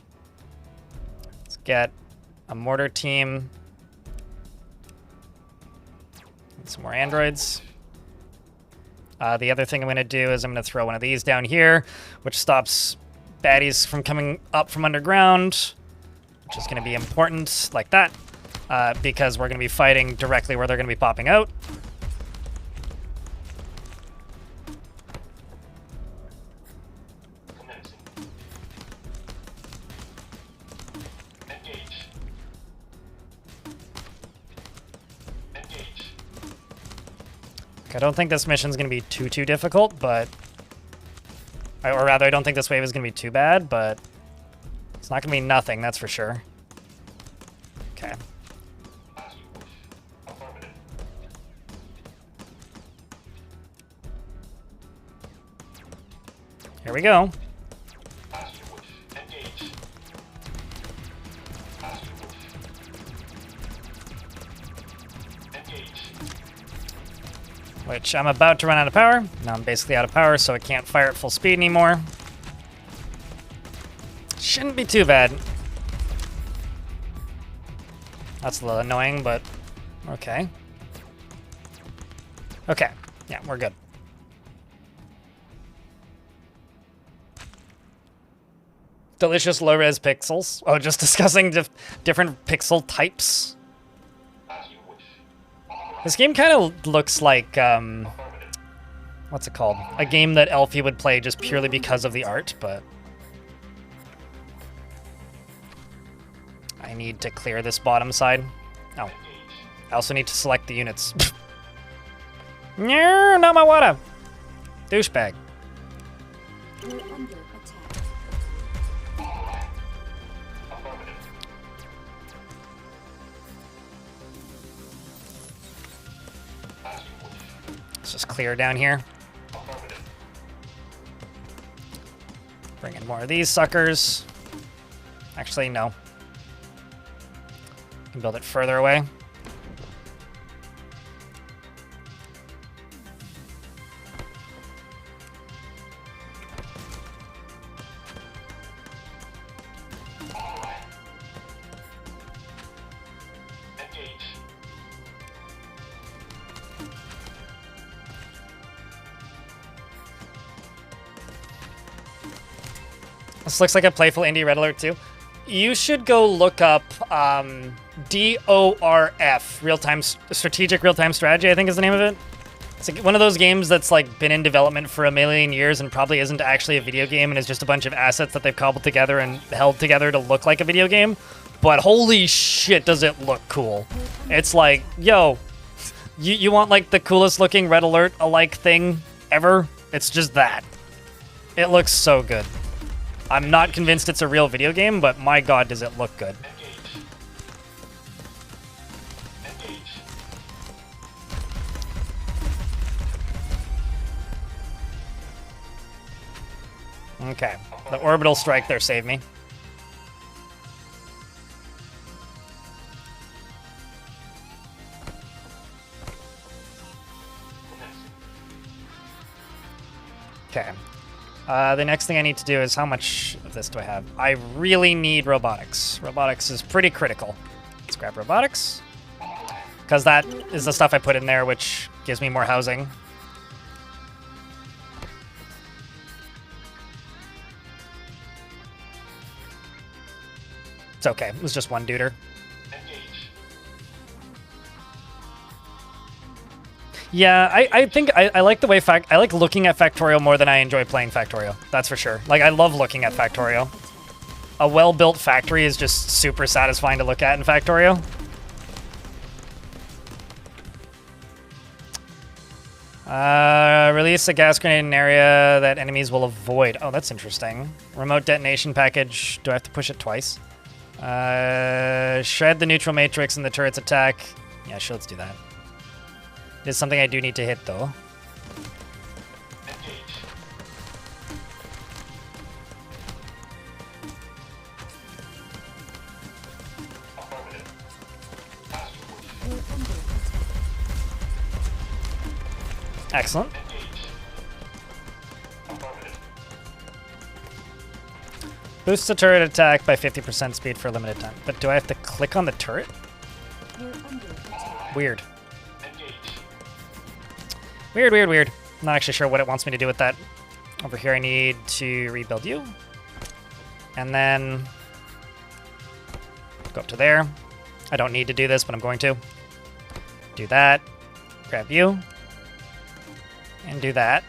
Let's get a mortar team. And some more androids. The other thing I'm going to do is I'm going to throw one of these down here, which stops baddies from coming up from underground, which is going to be important, like that, because we're going to be fighting directly where they're going to be popping out. I don't think this mission's going to be too difficult, but... Or rather, I don't think this wave is going to be too bad, but... It's not going to be nothing, that's for sure. Okay. Here we go. Which I'm about to run out of power. Now I'm basically out of power, so I can't fire at full speed anymore. Shouldn't be too bad. That's a little annoying, but okay. Okay, yeah, we're good. Delicious low-res pixels. Oh, just discussing different pixel types. This game kind of looks like, what's it called? A game that Elfie would play just purely because of the art, but... I need to clear this bottom side. Oh. I also need to select the units. No, not my water. Douchebag. We're under attack. Let's just clear down here. Bring in more of these suckers. Actually, no. Can build it further away. This looks like a playful indie Red Alert too. You should go look up DORF, Strategic Real-Time Strategy, I think is the name of it. It's like one of those games that's like been in development for a million years and probably isn't actually a video game and is just a bunch of assets that they've cobbled together and held together to look like a video game. But holy shit, does it look cool. It's like, yo, you want like the coolest looking Red Alert alike thing ever? It's just that. It looks so good. I'm not convinced it's a real video game, but my god, does it look good. Okay, the orbital strike there saved me. Okay. The next thing I need to do is how much of this do I have? I really need robotics. Robotics is pretty critical. Let's grab robotics. Because that is the stuff I put in there, which gives me more housing. It's okay. It was just one duder. Yeah, I think I like the way I like looking at Factorio more than I enjoy playing Factorio. That's for sure. Like, I love looking at Factorio. A well-built factory is just super satisfying to look at in Factorio. Release a gas grenade in an area that enemies will avoid. Oh, that's interesting. Remote detonation package. Do I have to push it twice? Shred the neutral matrix in the turret's attack. Yeah, sure, let's do that. It is something I do need to hit, though. Excellent. Boosts the turret attack by 50% speed for a limited time. But do I have to click on the turret? Weird. Weird, weird, weird. I'm not actually sure what it wants me to do with that. Over here I need to rebuild you. And then go up to there. I don't need to do this, but I'm going to. Do that. Grab you. And do that.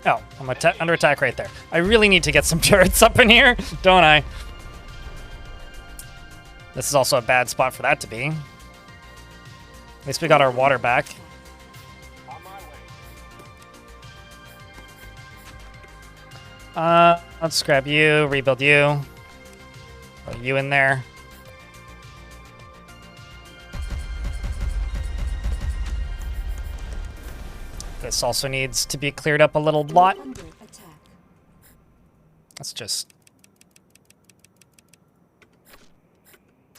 Oh, I'm under attack right there. I really need to get some turrets up in here, don't I? This is also a bad spot for that to be. At least we got our water back. Let's grab you, rebuild you. Put you in there. This also needs to be cleared up a little lot. Let's just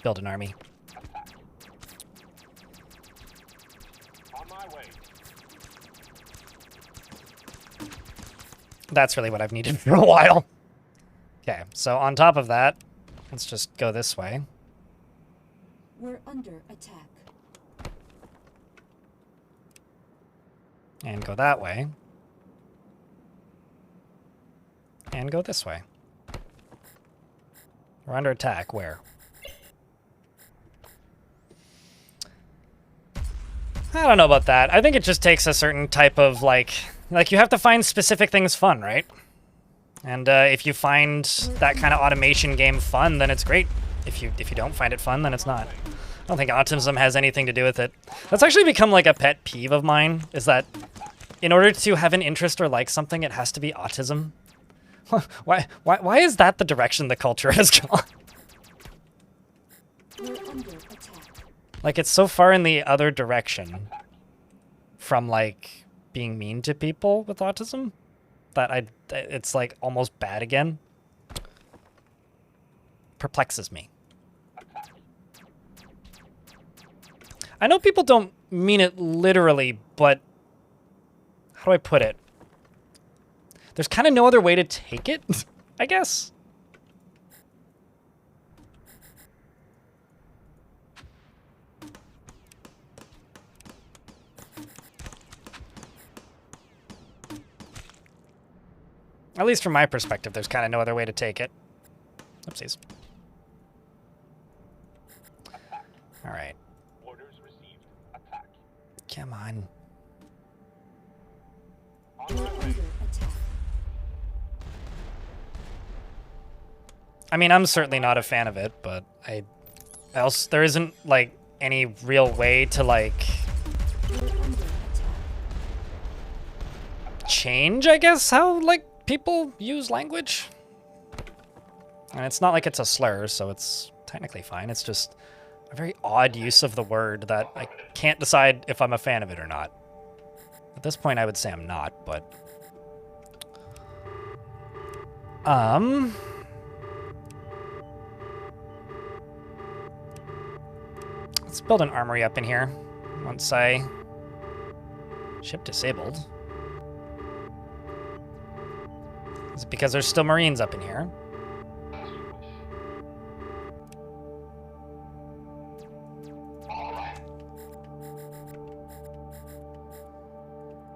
build an army. On my way. That's really what I've needed for a while. Okay, so on top of that, let's just go this way. We're under attack. And go that way. And go this way. We're under attack. Where? I don't know about that. I think it just takes a certain type of, like, Like, you have to find specific things fun, right? And if you find that kind of automation game fun, then it's great. If you don't find it fun, then it's not. I don't think autism has anything to do with it. That's actually become like a pet peeve of mine, is that in order to have an interest or like something, it has to be autism. Why is that the direction the culture has gone? We're under attack. Like, it's so far in the other direction from, like, being mean to people with autism that it's, like, almost bad again. Perplexes me. I know people don't mean it literally, but how do I put it? There's kind of no other way to take it, I guess. At least from my perspective, there's kind of no other way to take it. Oopsies. All right. Orders received. Attack. Come on. On my way. Attack. I mean, I'm certainly not a fan of it, but there isn't, like, any real way to, like, We're under attack. change, I guess, how, like, people use language. And it's not like it's a slur, so it's technically fine. It's just a very odd use of the word that I can't decide if I'm a fan of it or not. At this point, I would say I'm not, but... Let's build an armory up in here. Once I... Ship disabled. Is it because there's still Marines up in here? As you wish. All right.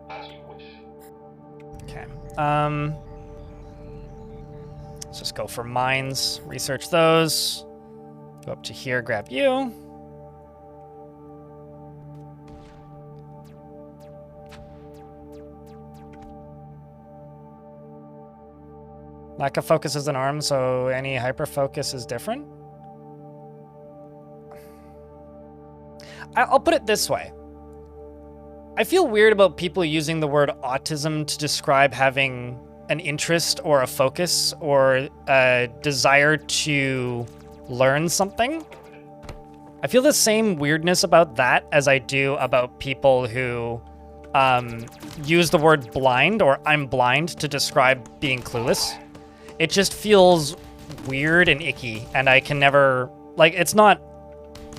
As you wish. Okay. Let's just go for mines, research those. Go up to here, grab you. Lack of focus is an arm, so any hyper focus is different. I'll put it this way. I feel weird about people using the word autism to describe having an interest or a focus or a desire to learn something. I feel the same weirdness about that as I do about people who use the word blind or I'm blind to describe being clueless. It just feels weird and icky, and I can never, like, it's not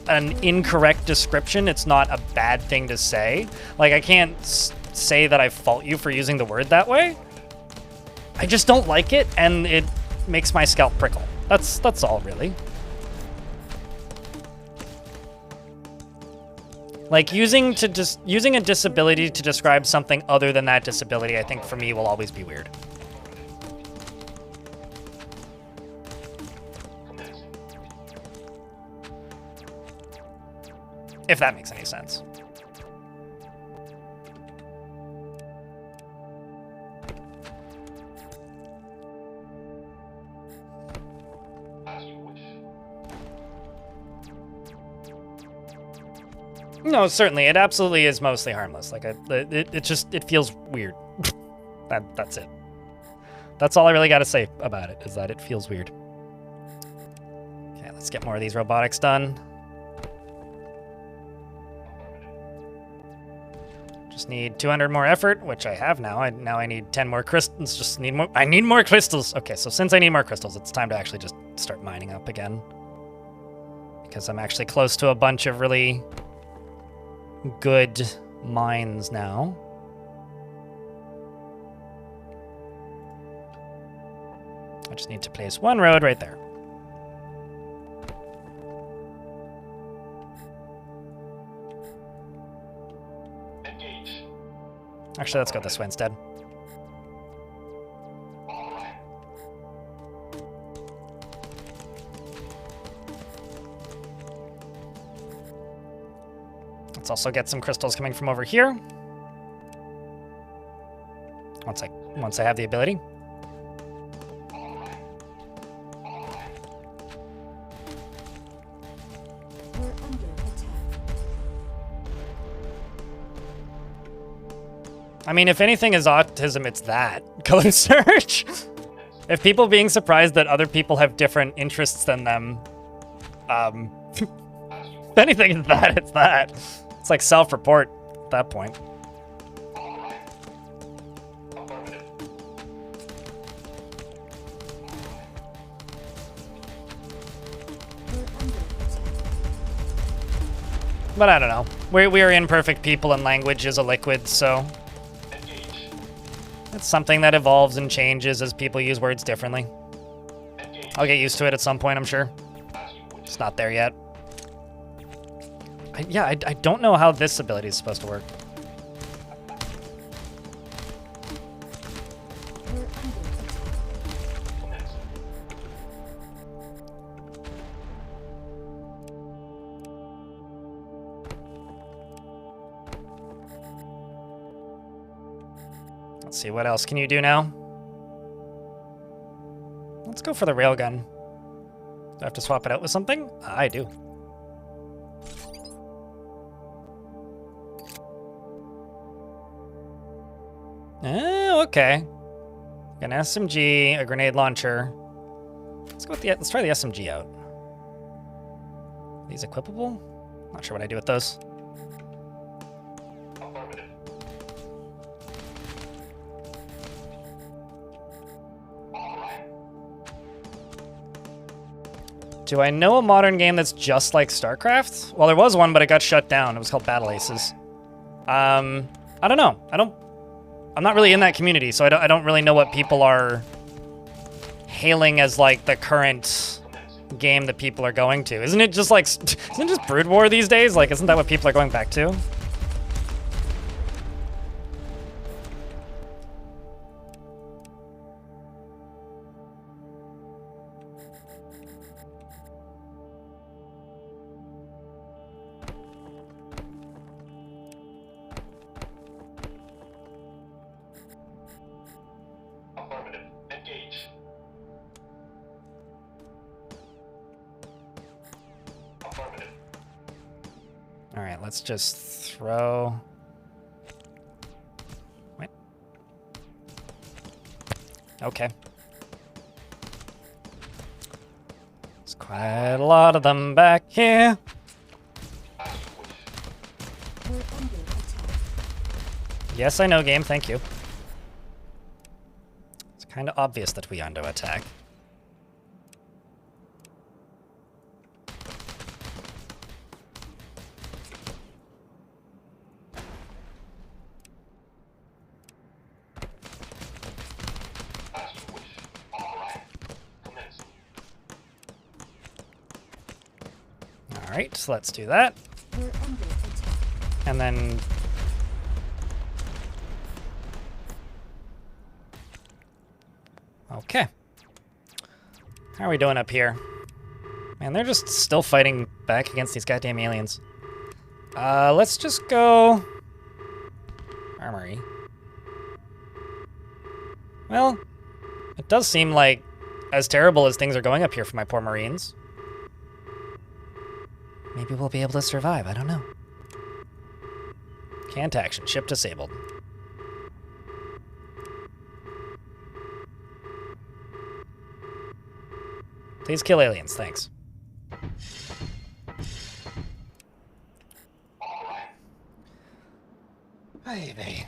an incorrect description. It's not a bad thing to say. Like, I can't say that I fault you for using the word that way. I just don't like it, and it makes my scalp prickle. That's all, really. Like, using a disability to describe something other than that disability, I think for me will always be weird. If that makes any sense. As you wish. No, certainly, it absolutely is mostly harmless. Like, it feels weird. That's it. That's all I really got to say about it, is that it feels weird. Okay, let's get more of these robotics done. Just need 200 more effort, which I have now. Now I need 10 more crystals. Just need more. I need more crystals. Okay, so since I need more crystals, it's time to actually just start mining up again. Because I'm actually close to a bunch of really good mines now. I just need to place one road right there. Engage. Actually, let's go this way instead. All right. Let's also get some crystals coming from over here. once I have the ability. We're under attack. I mean, if anything is autism, it's that. Color search. If people being surprised that other people have different interests than them, if anything is that, it's that. It's like self-report at that point. We're under attack. But I don't know. We are imperfect people and language is a liquid, so it's something that evolves and changes as people use words differently. I'll get used to it at some point, I'm sure. It's not there yet. I don't know how this ability is supposed to work. We're under attack. Let's see, what else can you do now? Let's go for the railgun. Do I have to swap it out with something? I do. Oh, okay. An SMG, a grenade launcher. Let's go with let's try the SMG out. Are these equipable? Not sure what I do with those. Do I know a modern game that's just like StarCraft? Well, there was one, but it got shut down. It was called Battle Aces. I don't know. I'm not really in that community, so I don't really know what people are hailing as like the current game that people are going to. Isn't it just like, isn't it just Brood War these days? Like, isn't that what people are going back to? All right, let's just throw... Wait. Okay. There's quite a lot of them back here. We're under attack. Yes, I know, game. Thank you. It's kind of obvious that we are under attack. All right, so let's do that. We're under attack. And then... Okay. How are we doing up here? Man, they're just still fighting back against these goddamn aliens. Let's just go... Armory. Well, it does seem like as terrible as things are going up here for my poor Marines. Maybe we'll be able to survive, I don't know. Can't action, ship disabled. Please kill aliens, thanks. Baby.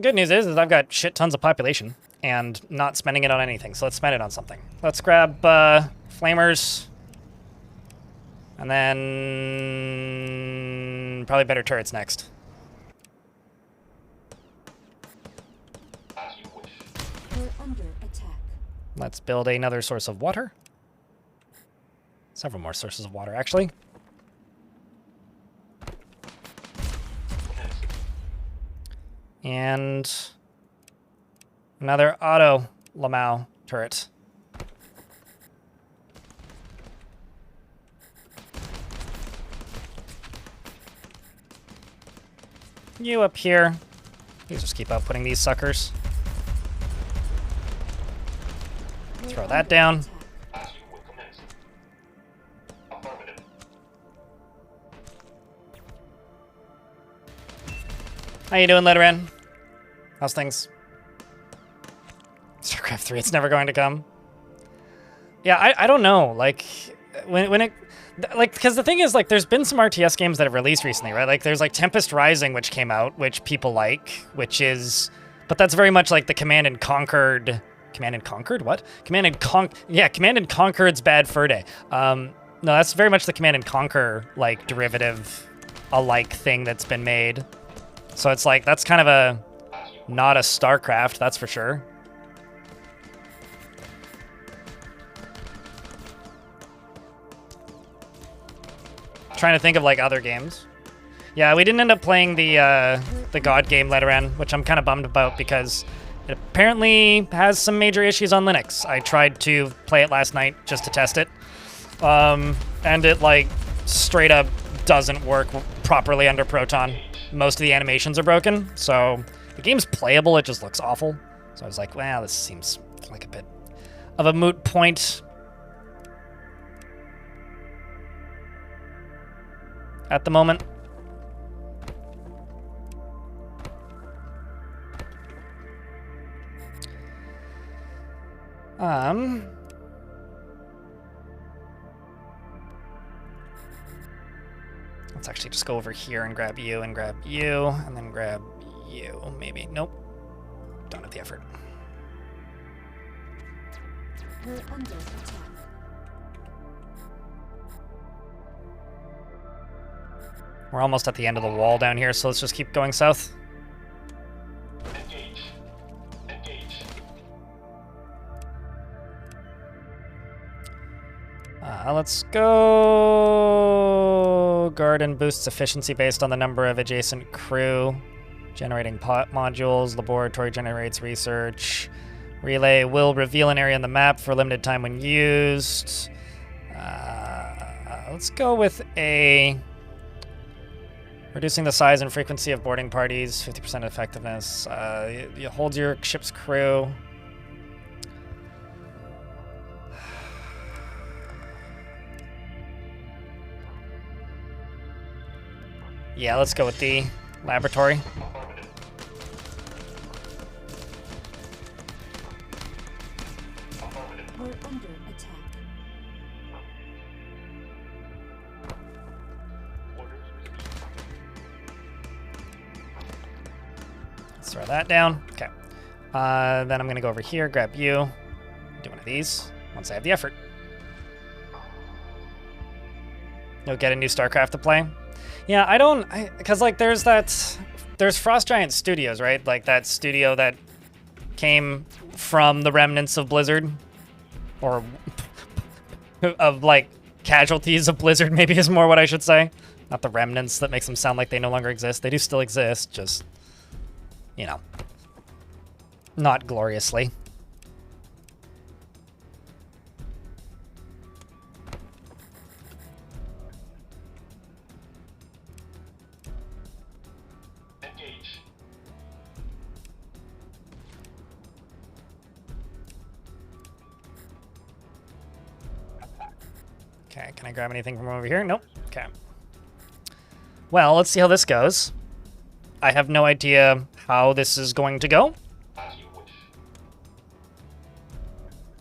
Good news is I've got shit tons of population and not spending it on anything, so let's spend it on something. Let's grab flamers. And then probably better turrets next. We're under attack. Let's build another source of water. Several more sources of water, actually. And another auto Lamau turret. You up here. Please just keep outputting these suckers. Throw that down. How you doing, Letteran? How's things? StarCraft 3, it's never going to come. Yeah, I don't know. Like, when it... Like, because the thing is, like, there's been some RTS games that have released recently, right? Like, there's, like, Tempest Rising, which came out, which people like, which is... But that's very much like the Command and Conquered... Command and Conquered? What? Command and Conquered's Bad Fur Day. No, that's very much the Command and Conquer, like, derivative, alike thing that's been made. So it's like, that's kind of a... Not a StarCraft, that's for sure. Trying to think of like other games. Yeah, we didn't end up playing the God game Letteran, which I'm kind of bummed about because it apparently has some major issues on Linux. I tried to play it last night just to test it, and it like straight up doesn't work properly under Proton. Most of the animations are broken, so the game's playable. It just looks awful. So I was like, well, this seems like a bit of a moot point. At the moment. Let's actually just go over here and grab you, and then grab you, maybe. Nope. Don't have the effort. We're under attack. We're almost at the end of the wall down here, so let's just keep going south. Engage. Engage. Let's go... Garden boosts efficiency based on the number of adjacent crew. Generating pot modules. Laboratory generates research. Relay will reveal an area on the map for a limited time when used. Let's go with a... Reducing the size and frequency of boarding parties, 50% effectiveness. You hold your ship's crew. Yeah, let's go with the laboratory. We're under attack. Let's throw that down. Okay. Then I'm going to go over here, grab you. Do one of these once I have the effort. You'll get a new StarCraft to play. Yeah, because like there's Frost Giant Studios, right? Like that studio that came from the remnants of Blizzard, or of like casualties of Blizzard, maybe is more what I should say. Not the remnants that makes them sound like they no longer exist. They do still exist, just, you know, not gloriously. Engage. Okay, can I grab anything from over here? Nope. Okay. Well, let's see how this goes. I have no idea how this is going to go, As you wish.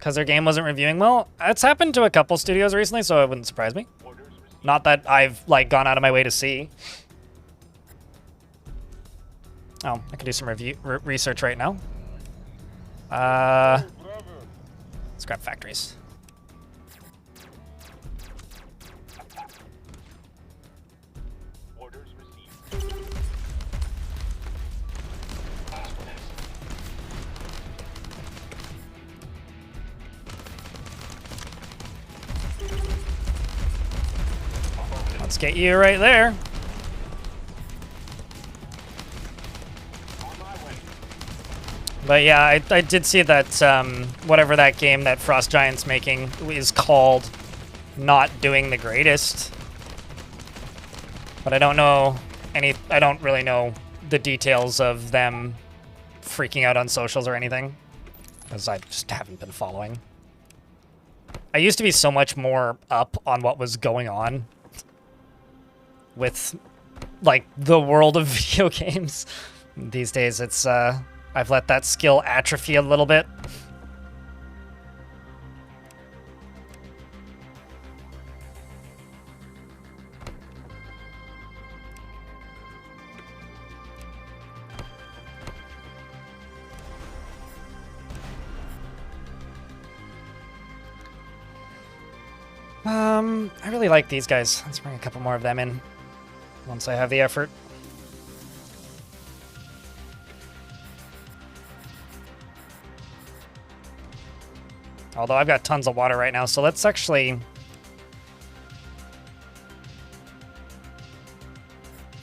because their game wasn't reviewing well. It's happened to a couple studios recently, so it wouldn't surprise me. Orders received. Not that I've, like, gone out of my way to see. Oh, I can do some research right now. Let's grab factories. Orders received. Let's get you right there. But yeah, I did see that whatever that game that Frost Giant's making is called not doing the greatest. But I don't know I don't really know the details of them freaking out on socials or anything, because I just haven't been following. I used to be so much more up on what was going on with, like, the world of video games. These days, it's, I've let that skill atrophy a little bit. I really like these guys. Let's bring a couple more of them in once I have the effort. Although I've got tons of water right now, so let's actually...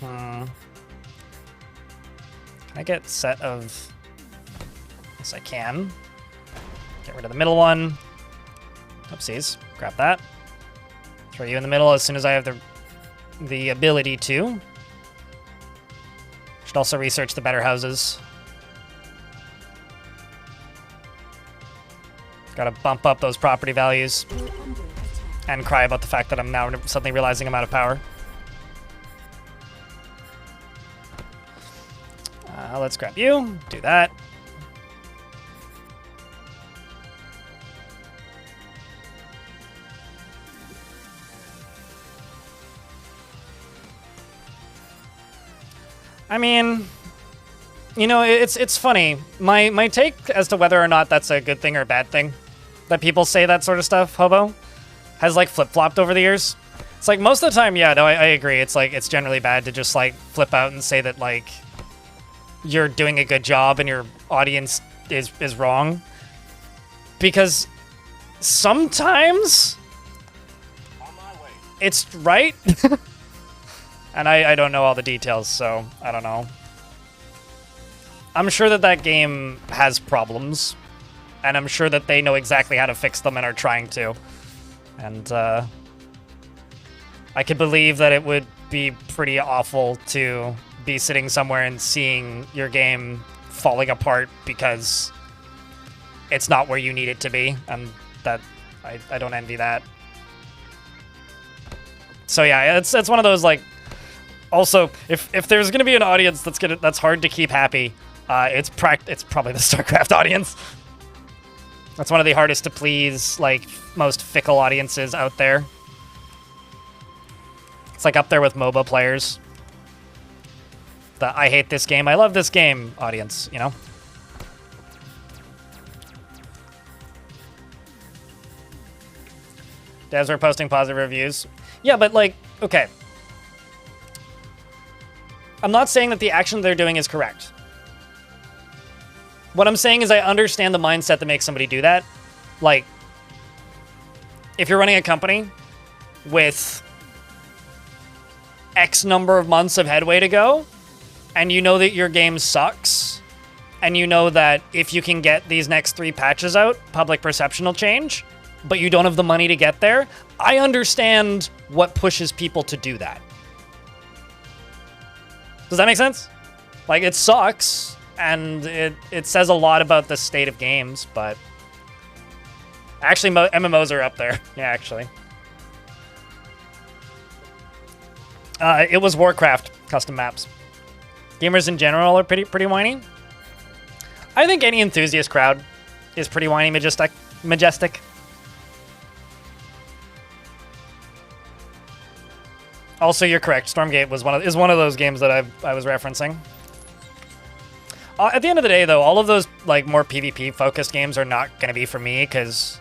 Can I get set of... Yes, I can. Get rid of the middle one. Oopsies. Grab that. Throw you in the middle as soon as I have the ability to. Should also research the better houses. Gotta bump up those property values. And cry about the fact that I'm now suddenly realizing I'm out of power. Let's grab you. Do that. I mean, you know, it's funny. My take as to whether or not that's a good thing or a bad thing, that people say that sort of stuff, Hobo, has like flip-flopped over the years. It's like most of the time, yeah, no, I agree. It's like it's generally bad to just like flip out and say that like you're doing a good job and your audience is wrong. Because sometimes it's right. And I don't know all the details, so I don't know. I'm sure that that game has problems, and I'm sure that they know exactly how to fix them and are trying to. And I could believe that it would be pretty awful to be sitting somewhere and seeing your game falling apart because it's not where you need it to be, and that I don't envy that. So yeah, it's one of those like. Also, if there's gonna be an audience that's hard to keep happy, it's probably the StarCraft audience. That's one of the hardest to please, like, most fickle audiences out there. It's like up there with MOBA players. The I hate this game, I love this game audience, you know? Devs are posting positive reviews. Yeah, but like, okay. I'm not saying that the action they're doing is correct. What I'm saying is I understand the mindset that makes somebody do that. Like, if you're running a company with X number of months of headway to go, and you know that your game sucks, and you know that if you can get these next 3 patches out, public perception will change, but you don't have the money to get there, I understand what pushes people to do that. Does that make sense? Like, it sucks, and it says a lot about the state of games, but... Actually, MMOs are up there. Yeah, actually. It was Warcraft custom maps. Gamers in general are pretty whiny. I think any enthusiast crowd is pretty whiny, majestic. Also, you're correct. Stormgate is one of those games that I was referencing. At the end of the day, though, all of those like more PvP focused games are not going to be for me because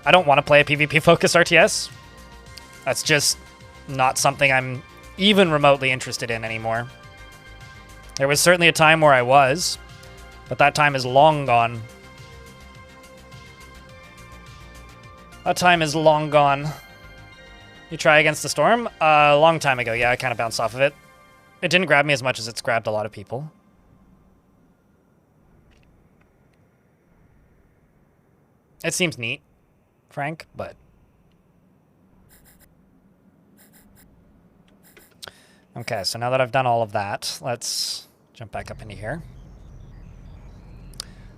I don't want to play a PvP focused RTS. That's just not something I'm even remotely interested in anymore. There was certainly a time where I was, but that time is long gone. That time is long gone. You try Against the Storm? A long time ago, yeah, I kind of bounced off of it. It didn't grab me as much as it's grabbed a lot of people. It seems neat, Frank, but... Okay, so now that I've done all of that, let's jump back up into here.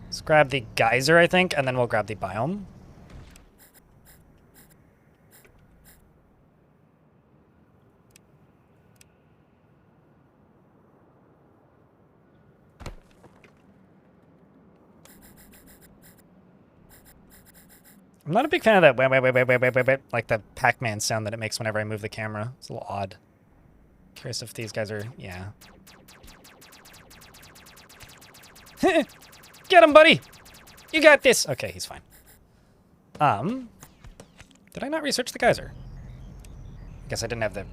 Let's grab the geyser, I think, and then we'll grab the biome. I'm not a big fan of that wait, like the Pac-Man sound that it makes whenever I move the camera. It's a little odd. Curious if these guys are, yeah. Get him, buddy! You got this! Okay, he's fine. Did I not research the geyser? I guess I didn't have the...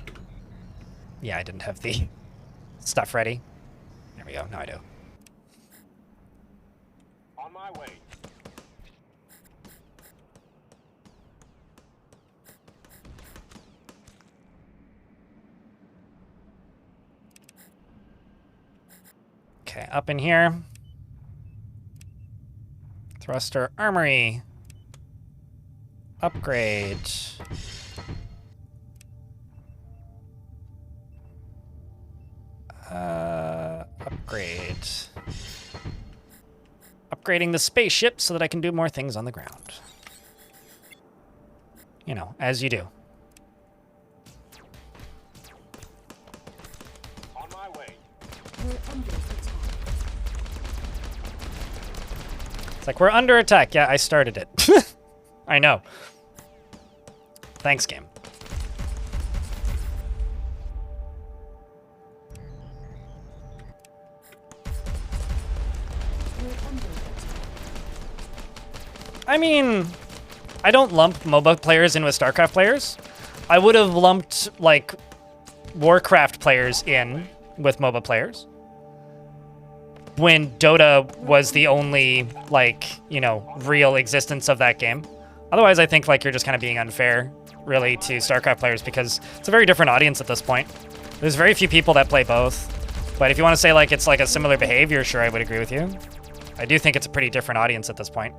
Yeah, I didn't have the stuff ready. There we go, now I do. On my way. Okay, up in here. Thruster armory. Upgrade. Upgrade. Upgrading the spaceship so that I can do more things on the ground. You know, as you do. On my way. We're under attack. It's like, we're under attack. Yeah, I started it. I know. Thanks, game. We're under attack. I mean, I don't lump MOBA players in with StarCraft players. I would have lumped, like, Warcraft players in with MOBA players. When Dota was the only, like, you know, real existence of that game. Otherwise, I think, like, you're just kind of being unfair, really, to StarCraft players because it's a very different audience at this point. There's very few people that play both. But if you want to say, like, it's, like, a similar behavior, sure, I would agree with you. I do think it's a pretty different audience at this point.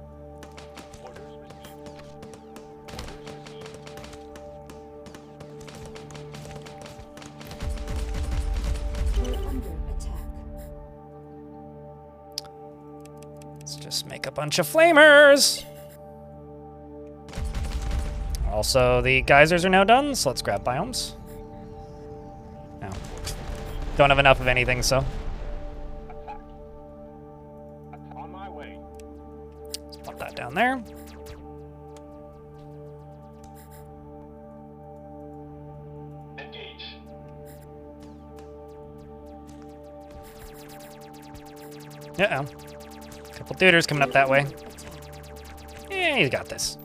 We're under attack. Let's just make a bunch of flamers. Also, the geysers are now done, so let's grab biomes. No. Don't have enough of anything, so. On my way. Let's pop that down there. Engage. Uh-oh. Couple duders coming up that way. Under attack. Yeah, he's got this.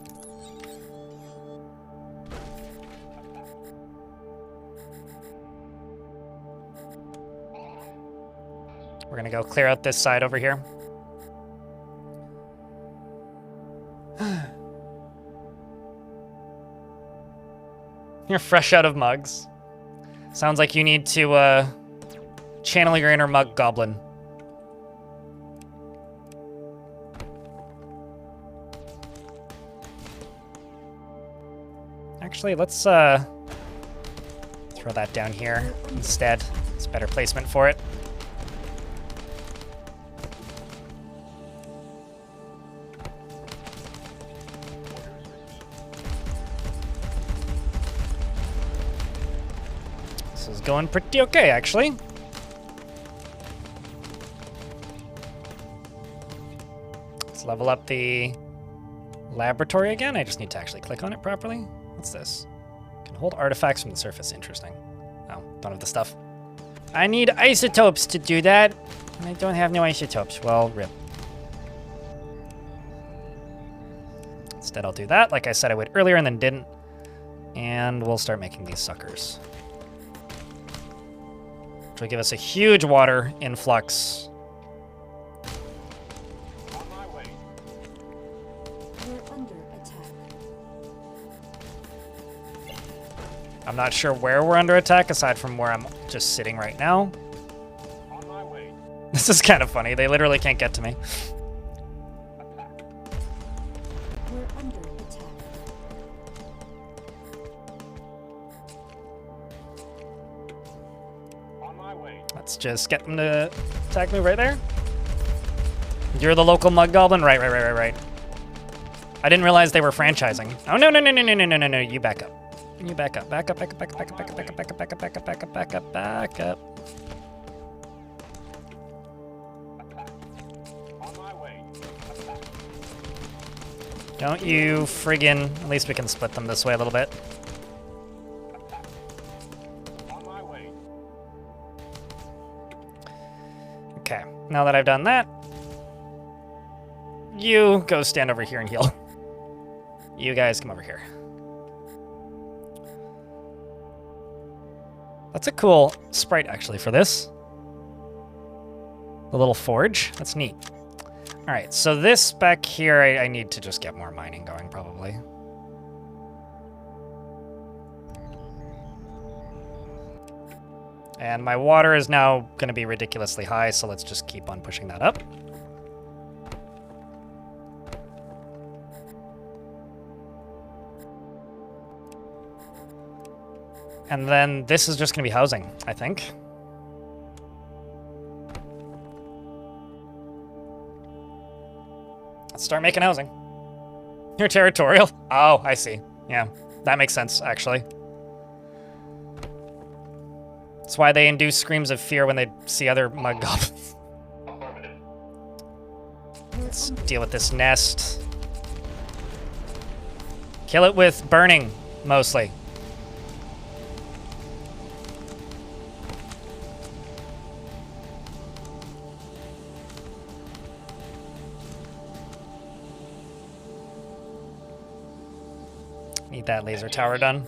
We're gonna go clear out this side over here. You're fresh out of mugs. Sounds like you need to channel your inner mug goblin. Actually, let's throw that down here instead. It's better placement for it. This is going pretty okay, actually. Let's level up the laboratory again. I just need to actually click on it properly. What's this? Can hold artifacts from the surface. Interesting. Oh, don't have the stuff. I need isotopes to do that. And I don't have no isotopes. Well, rip. Instead, I'll do that like I said I would earlier and then didn't. And we'll start making these suckers. Which will give us a huge water influx. On my way. We're under attack. I'm not sure where we're under attack aside from where I'm just sitting right now. On my way. This is kind of funny. They literally can't get to me. We're under attack. On my way. Let's just get them to attack me right there. You're the local mug goblin? Right. I didn't realize they were franchising. Oh, no. You back up. You back up. Back up. On my way. Don't you friggin'... At least we can split them this way a little bit. On my way. Okay, now that I've done that, you go stand over here and heal. You guys come over here. That's a cool sprite, actually, for this. The little forge. That's neat. All right, so this back here, I need to just get more mining going, probably. And my water is now going to be ridiculously high, so let's just keep on pushing that up. And then this is just going to be housing, I think. Let's start making housing. You're territorial? Oh, I see. Yeah, that makes sense, actually. That's why they induce screams of fear when they see other mud goblins. Let's deal with this nest. Kill it with burning, mostly. Need that laser tower done.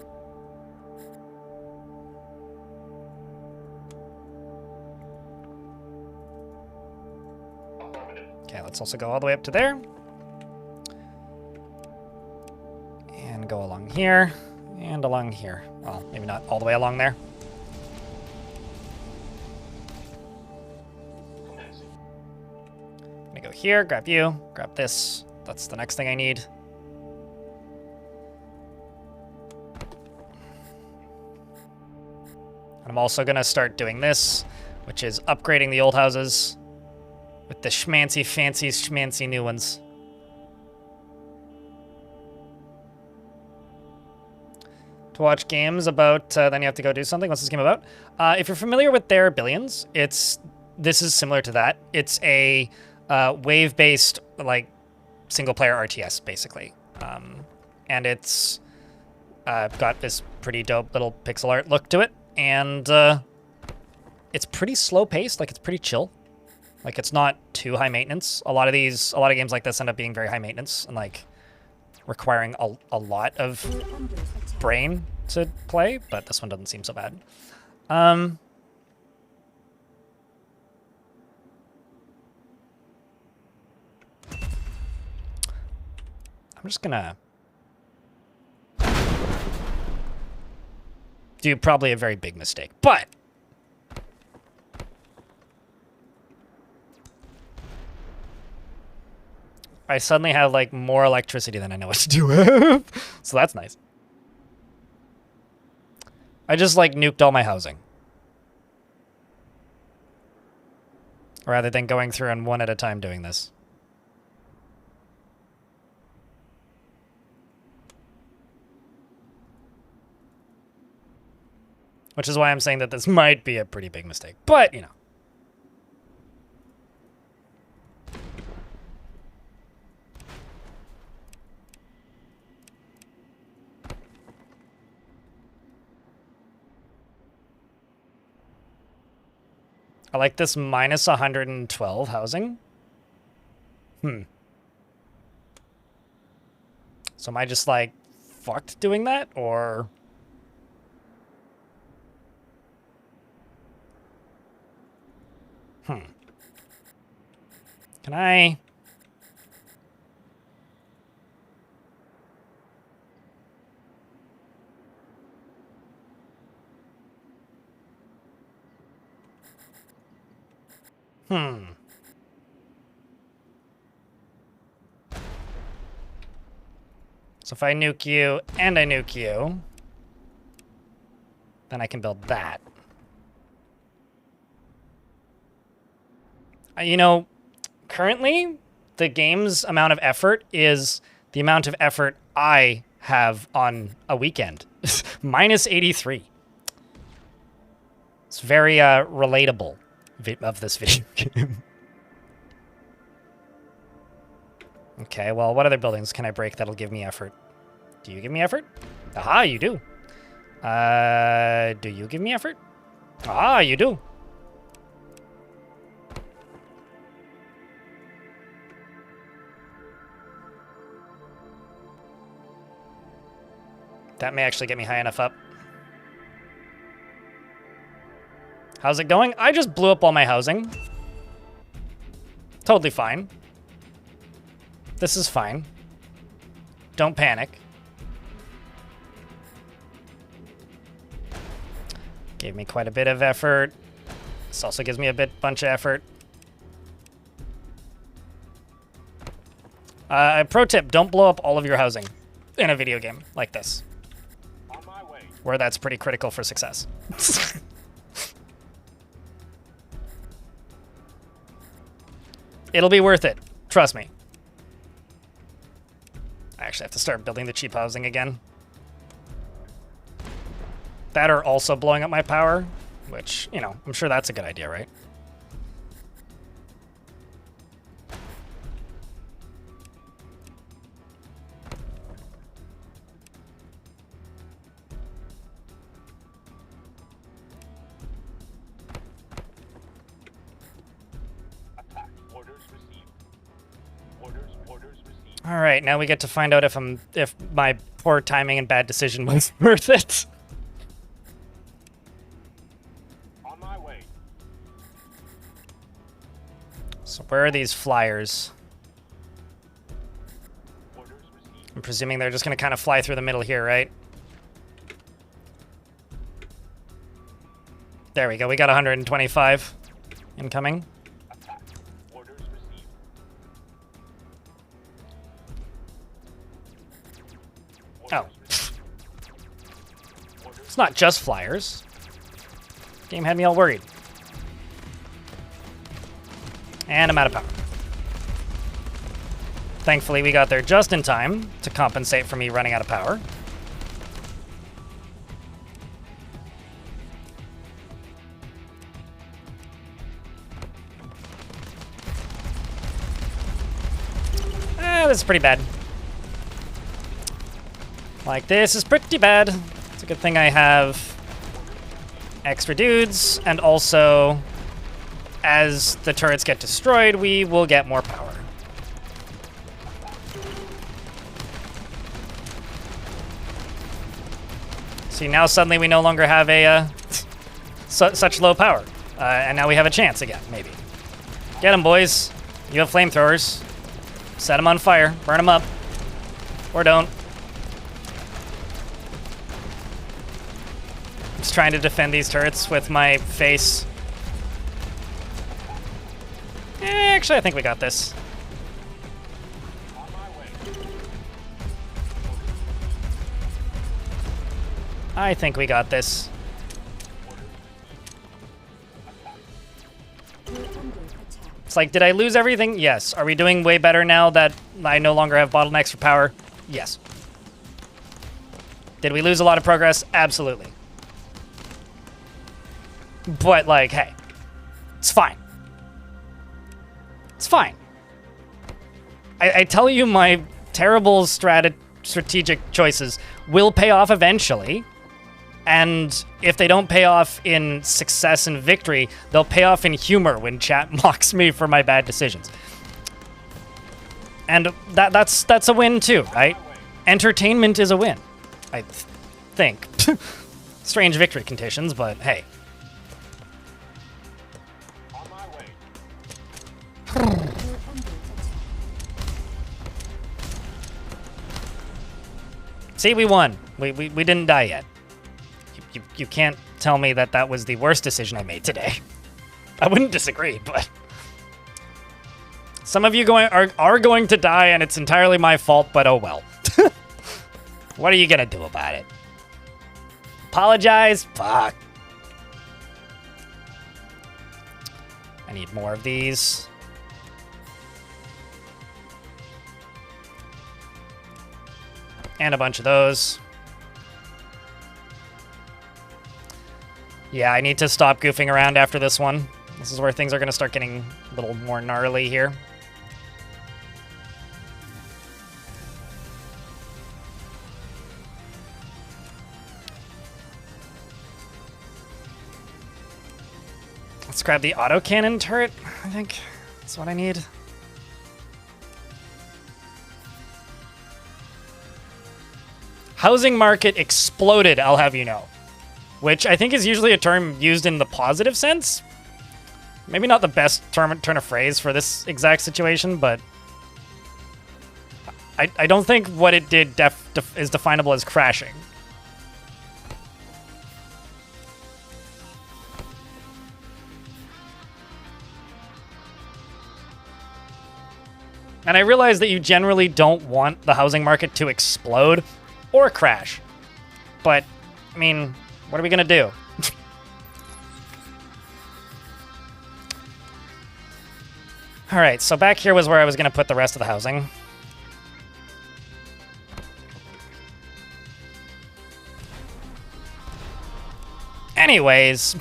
Okay, let's also go all the way up to there. And go along here. And along here. Well, maybe not all the way along there. I'm gonna go here, grab you, grab this. That's the next thing I need. And I'm also gonna start doing this, which is upgrading the old houses with the schmancy, fancy, schmancy new ones. To watch games about, then you have to go do something. What's this game about? If you're familiar with their Billions, this is similar to that. It's a wave-based, like, single-player RTS, basically. And it's got this pretty dope little pixel art look to it. And it's pretty slow-paced, like, it's pretty chill. Like, it's not too high maintenance. A lot of games like this end up being very high maintenance and, like, requiring a lot of brain to play, but this one doesn't seem so bad. I'm just gonna do probably a very big mistake, but I suddenly have, like, more electricity than I know what to do with. So that's nice. I just, like, nuked all my housing. Rather than going through and one at a time doing this. Which is why I'm saying that this might be a pretty big mistake. But, you know. I like this minus 112 housing. So am I just, like, fucked doing that, or... Can I... So if I nuke you and I nuke you, then I can build that. You know, currently, the game's amount of effort is the amount of effort I have on a weekend. Minus 83. It's very relatable of this video game. Okay, well, what other buildings can I break that'll give me effort? Do you give me effort? Aha, you do. Do you give me effort? Ah, you do. That may actually get me high enough up. How's it going? I just blew up all my housing. Totally fine. This is fine. Don't panic. Gave me quite a bit of effort. This also gives me a bunch of effort. Pro tip, don't blow up all of your housing in a video game like this, On my way. where that's pretty critical for success. It'll be worth it. Trust me. I actually have to start building the cheap housing again. That are also blowing up my power, which, you know, I'm sure that's a good idea, right? Attack. Orders received. Orders received. All right, now we get to find out if my poor timing and bad decision was worth it. On my way. So where are these flyers? Orders received. I'm presuming they're just going to kind of fly through the middle here, right? There we go. We got 125 incoming. Attack. Orders received. Oh. Orders received. Orders It's not just flyers. Game had me all worried. And I'm out of power. Thankfully, we got there just in time to compensate for me running out of power. This is pretty bad. Like, this is pretty bad. It's a good thing I have extra dudes, and also, as the turrets get destroyed, we will get more power. See, now suddenly we no longer have a such low power, and now we have a chance again, maybe. Get them, boys. You have flamethrowers. Set them on fire. Burn them up. Or don't. Just trying to defend these turrets with my face. Actually, I think we got this. on my way. I think we got this. We're under attack. It's like, did I lose everything? Yes. Are we doing way better now that I no longer have bottlenecks for power? Yes. Did we lose a lot of progress? Absolutely. But, like, hey, it's fine. It's fine. I tell you, my terrible strategic choices will pay off eventually. And if they don't pay off in success and victory, they'll pay off in humor when chat mocks me for my bad decisions. And that's a win too, right? Entertainment is a win, I think. Strange victory conditions, but hey. On my way. We're under attack. See, we won. We didn't die yet. You can't tell me that that was the worst decision I made today. I wouldn't disagree, but some of you are going to die, and it's entirely my fault. But oh well. What are you gonna do about it? Apologize? Fuck. I need more of these. And a bunch of those. Yeah, I need to stop goofing around after this one. This is where things are going to start getting a little more gnarly here. Let's grab the autocannon turret, I think. That's what I need. Housing market exploded, I'll have you know. Which I think is usually a term used in the positive sense. Maybe not the best turn of phrase for this exact situation, but I don't think what it did is definable as crashing. And I realize that you generally don't want the housing market to explode or crash. But, I mean, what are we going to do? All right, so back here was where I was going to put the rest of the housing. Anyways,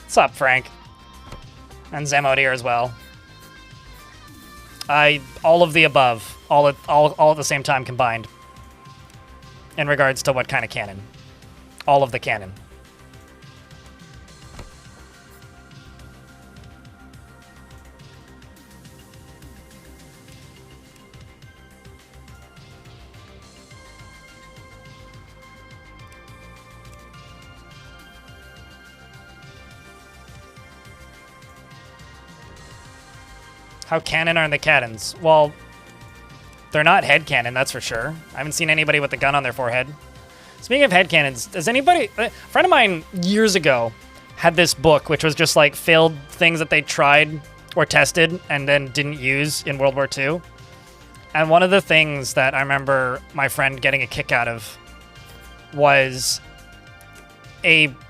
what's up, Frank? And Zemodier as well. All of the above, all at the same time combined. In regards to what kind of cannon. All of the cannon. How cannon are the cannons? Well, they're not head cannon, that's for sure. I haven't seen anybody with a gun on their forehead. Speaking of head cannons, does anybody... A friend of mine years ago had this book, which was just like failed things that they tried or tested and then didn't use in World War II. And one of the things that I remember my friend getting a kick out of was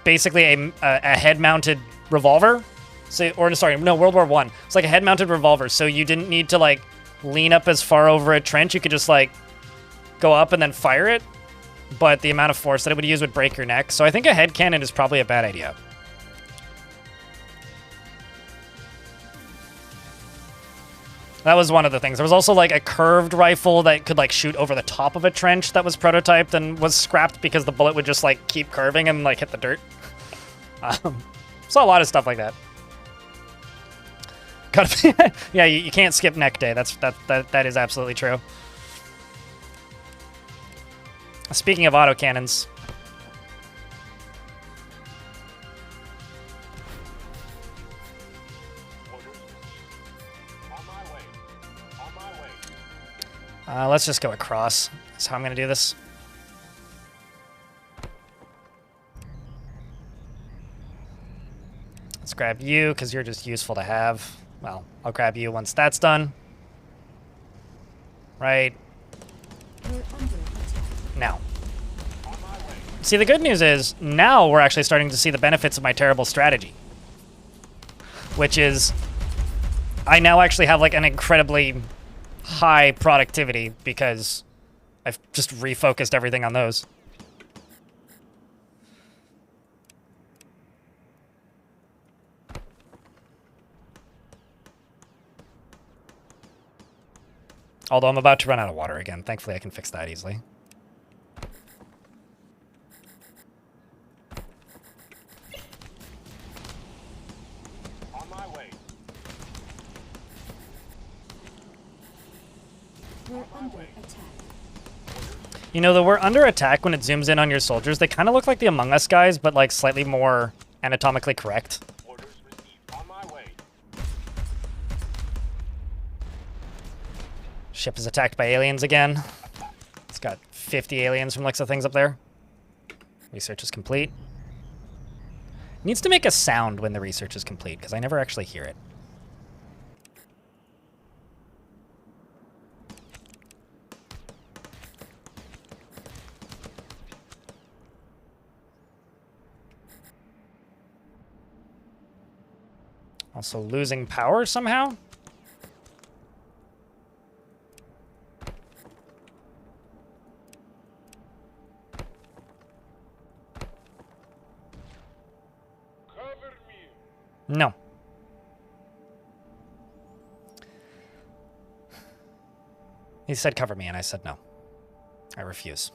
basically a head-mounted revolver. So, or sorry, no, World War I. It's like a head-mounted revolver, so you didn't need to like lean up as far over a trench. You could just like go up and then fire it, but the amount of force that it would use would break your neck. So I think a head cannon is probably a bad idea. That was one of the things. There was also like a curved rifle that could like shoot over the top of a trench that was prototyped and was scrapped because the bullet would just like keep curving and like hit the dirt. Saw a lot of stuff like that. Yeah, you can't skip neck day. That is absolutely true. Speaking of autocannons, let's just go across. That's how I'm going to do this. Let's grab you, because you're just useful to have. Well, I'll grab you once that's done. Right. Now. See, the good news is, now we're actually starting to see the benefits of my terrible strategy. Which is, I now actually have like an incredibly high productivity because I've just refocused everything on those. Although I'm about to run out of water again. Thankfully, I can fix that easily. On my way. We're under attack. You know, the we're under attack when it zooms in on your soldiers, they kind of look like the Among Us guys, but like slightly more anatomically correct. Orders received. On my way. Ship is attacked by aliens again. It's got 50 aliens from looks of things up there. Research is complete. It needs to make a sound when the research is complete, because I never actually hear it. Also losing power somehow? Cover me. No. He said cover me, and I said no. I refuse.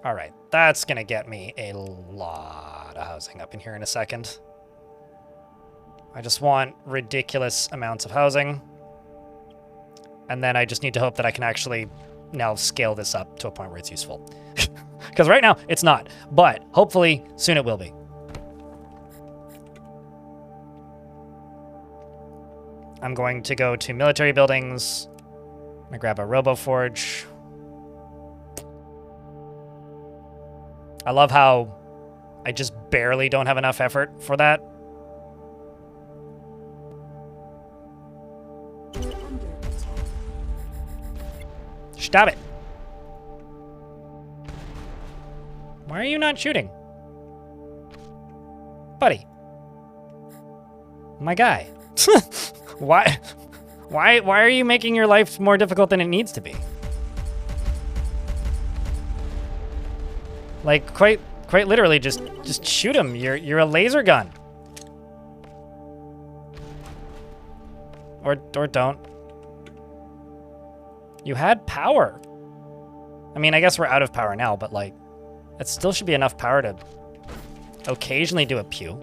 All right, that's gonna get me a lot of housing up in here in a second. I just want ridiculous amounts of housing. And then I just need to hope that I can actually now scale this up to a point where it's useful. Because right now, it's not. But hopefully, soon it will be. I'm going to go to military buildings. I'm gonna grab a RoboForge. I love how I just barely don't have enough effort for that. We're under attack. Stop it. Why are you not shooting? Buddy. My guy. Why are you making your life more difficult than it needs to be? Like quite literally just shoot him. You're a laser gun. Or don't. You had power. I mean, I guess we're out of power now, but like it still should be enough power to occasionally do a pew.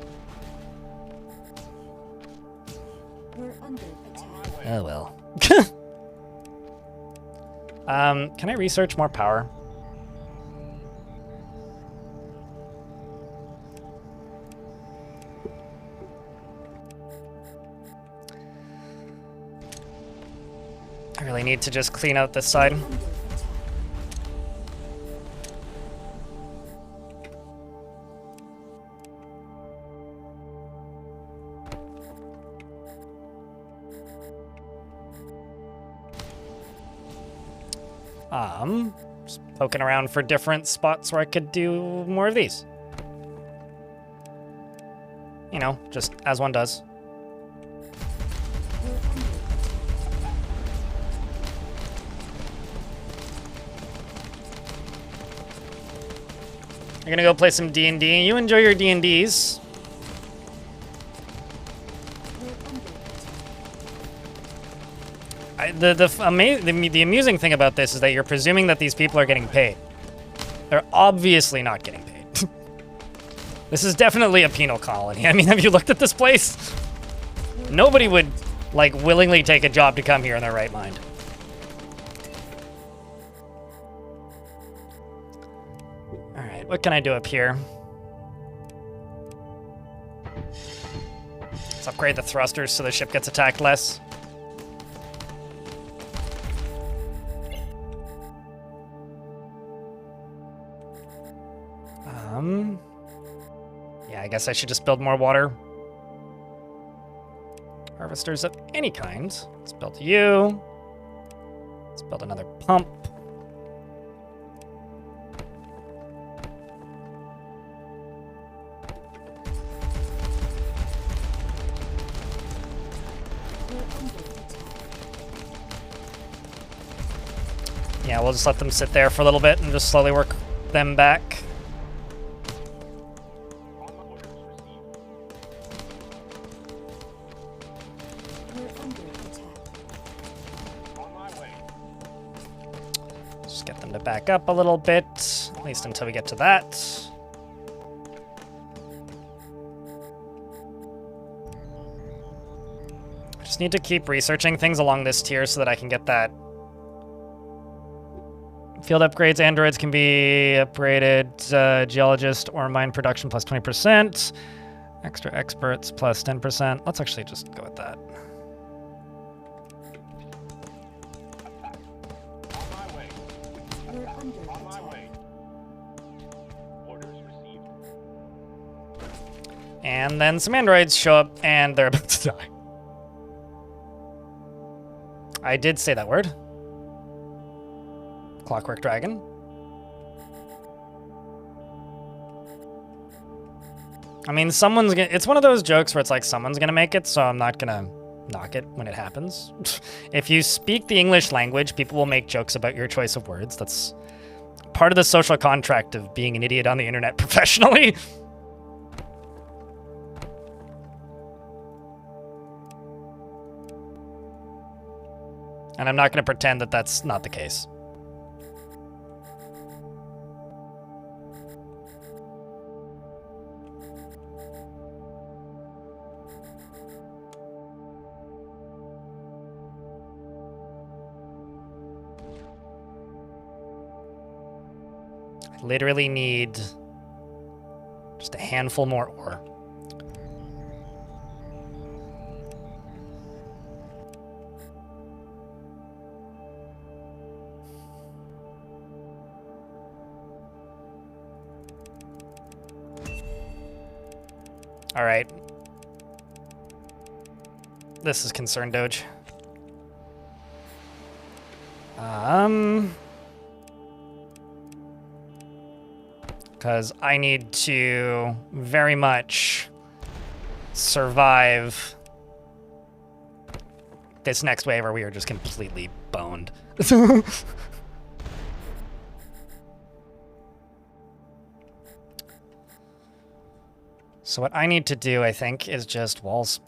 We're under attack. Oh well. Can I research more power? I really need to just clean out this side. Under attack. Just poking around for different spots where I could do more of these. You know, just as one does. We're under attack. You're gonna go play some D&D. You enjoy your D&Ds. We're under attack. The amusing thing about this is that you're presuming that these people are getting paid. They're obviously not getting paid. This is definitely a penal colony. I mean, have you looked at this place? Nobody would, like, willingly take a job to come here in their right mind. All right, what can I do up here? Let's upgrade the thrusters so the ship gets attacked less. Yeah, I guess I should just build more water. Harvesters of any kind. Let's build you. Let's build another pump. We're under attack. Yeah, we'll just let them sit there for a little bit and just slowly work them back. We're under attack. On my way. Just get them to back up a little bit, at least until we get to that. I just need to keep researching things along this tier so that I can get that. Field upgrades, androids can be upgraded, geologist or mine production plus 20%, extra experts plus 10%. Let's actually just go with that. On my way. We're under On my attack. way. Orders received. And then some androids show up and they're about to die. I did say that word. Clockwork Dragon. I mean, someone's gonna... It's one of those jokes where it's like someone's gonna make it, so I'm not gonna knock it when it happens. If you speak the English language, people will make jokes about your choice of words. That's part of the social contract of being an idiot on the internet professionally. And I'm not gonna pretend that that's not the case. I literally need just a handful more ore. All right. This is concerned, Doge. Because I need to very much survive this next wave, or we are just completely boned. So what I need to do, I think, is just walls.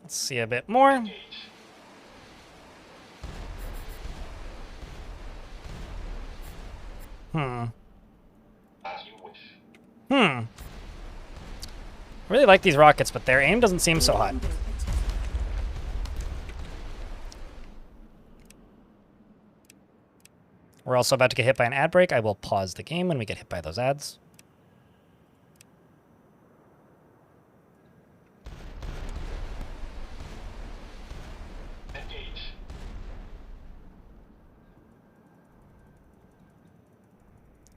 Let's see a bit more. As you wish. I really like these rockets, but their aim doesn't seem so hot. Under attack. We're also about to get hit by an ad break. I will pause the game when we get hit by those ads. Engage.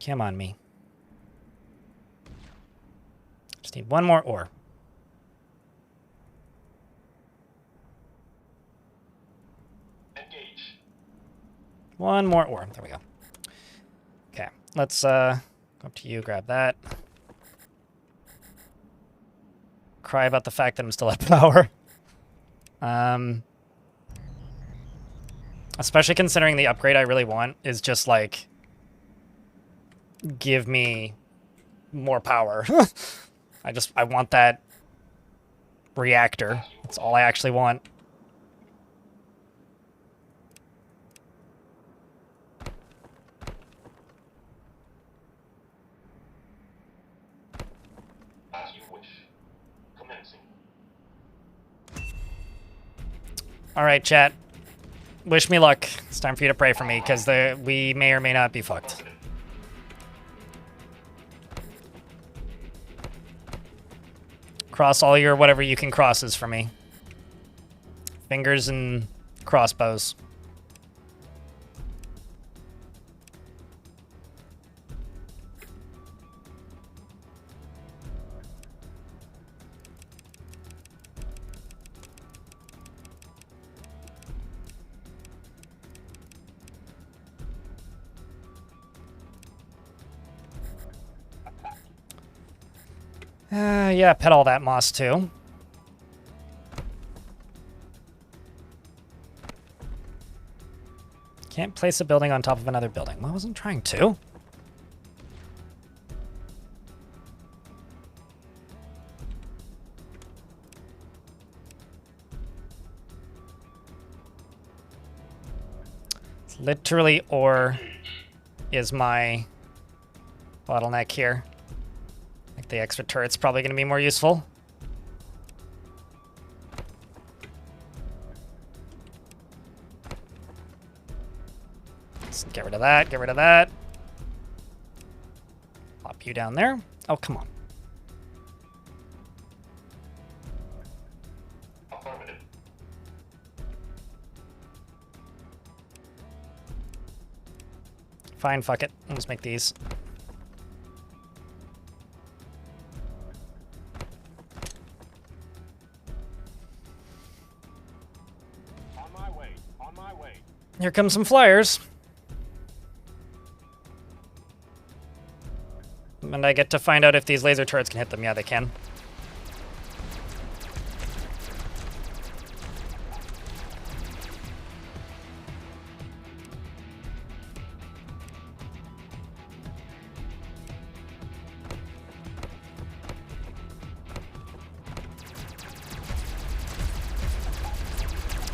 Come on, me. Just need one more ore. Engage. One more ore. There we go. Okay, let's go up to you, grab that. Cry about the fact that I'm still at power. Especially considering the upgrade I really want is just like, give me more power. I want that reactor. That's all I actually want. As you wish. Commencing. All right, chat. Wish me luck. It's time for you to pray for me, because we may or may not be fucked. Cross all your whatever you can crosses for me. Fingers and crossbows. Yeah, pet all that moss too. Can't place a building on top of another building. Well, I wasn't trying to. It's literally ore is my bottleneck here. Like the extra turret's probably going to be more useful. Let's get rid of that, get rid of that. Pop you down there. Oh, come on. Affirmative. Fine, fuck it. I'll just make these. On my way. On my way. Here come some flyers. And I get to find out if these laser turrets can hit them. Yeah, they can.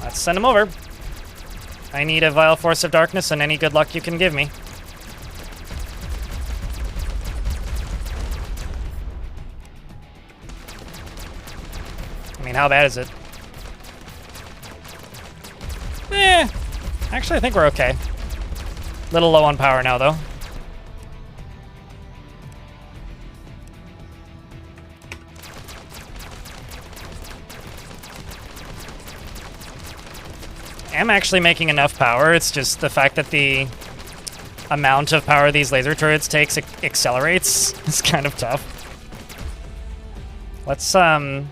Let's send them over. I need a Vile Force of Darkness and any good luck you can give me. how bad is it? Eh. Actually, I think we're okay. Little low on power now, though. I'm actually making enough power. It's just the fact that the amount of power these laser turrets takes accelerates. It's kind of tough. Let's throw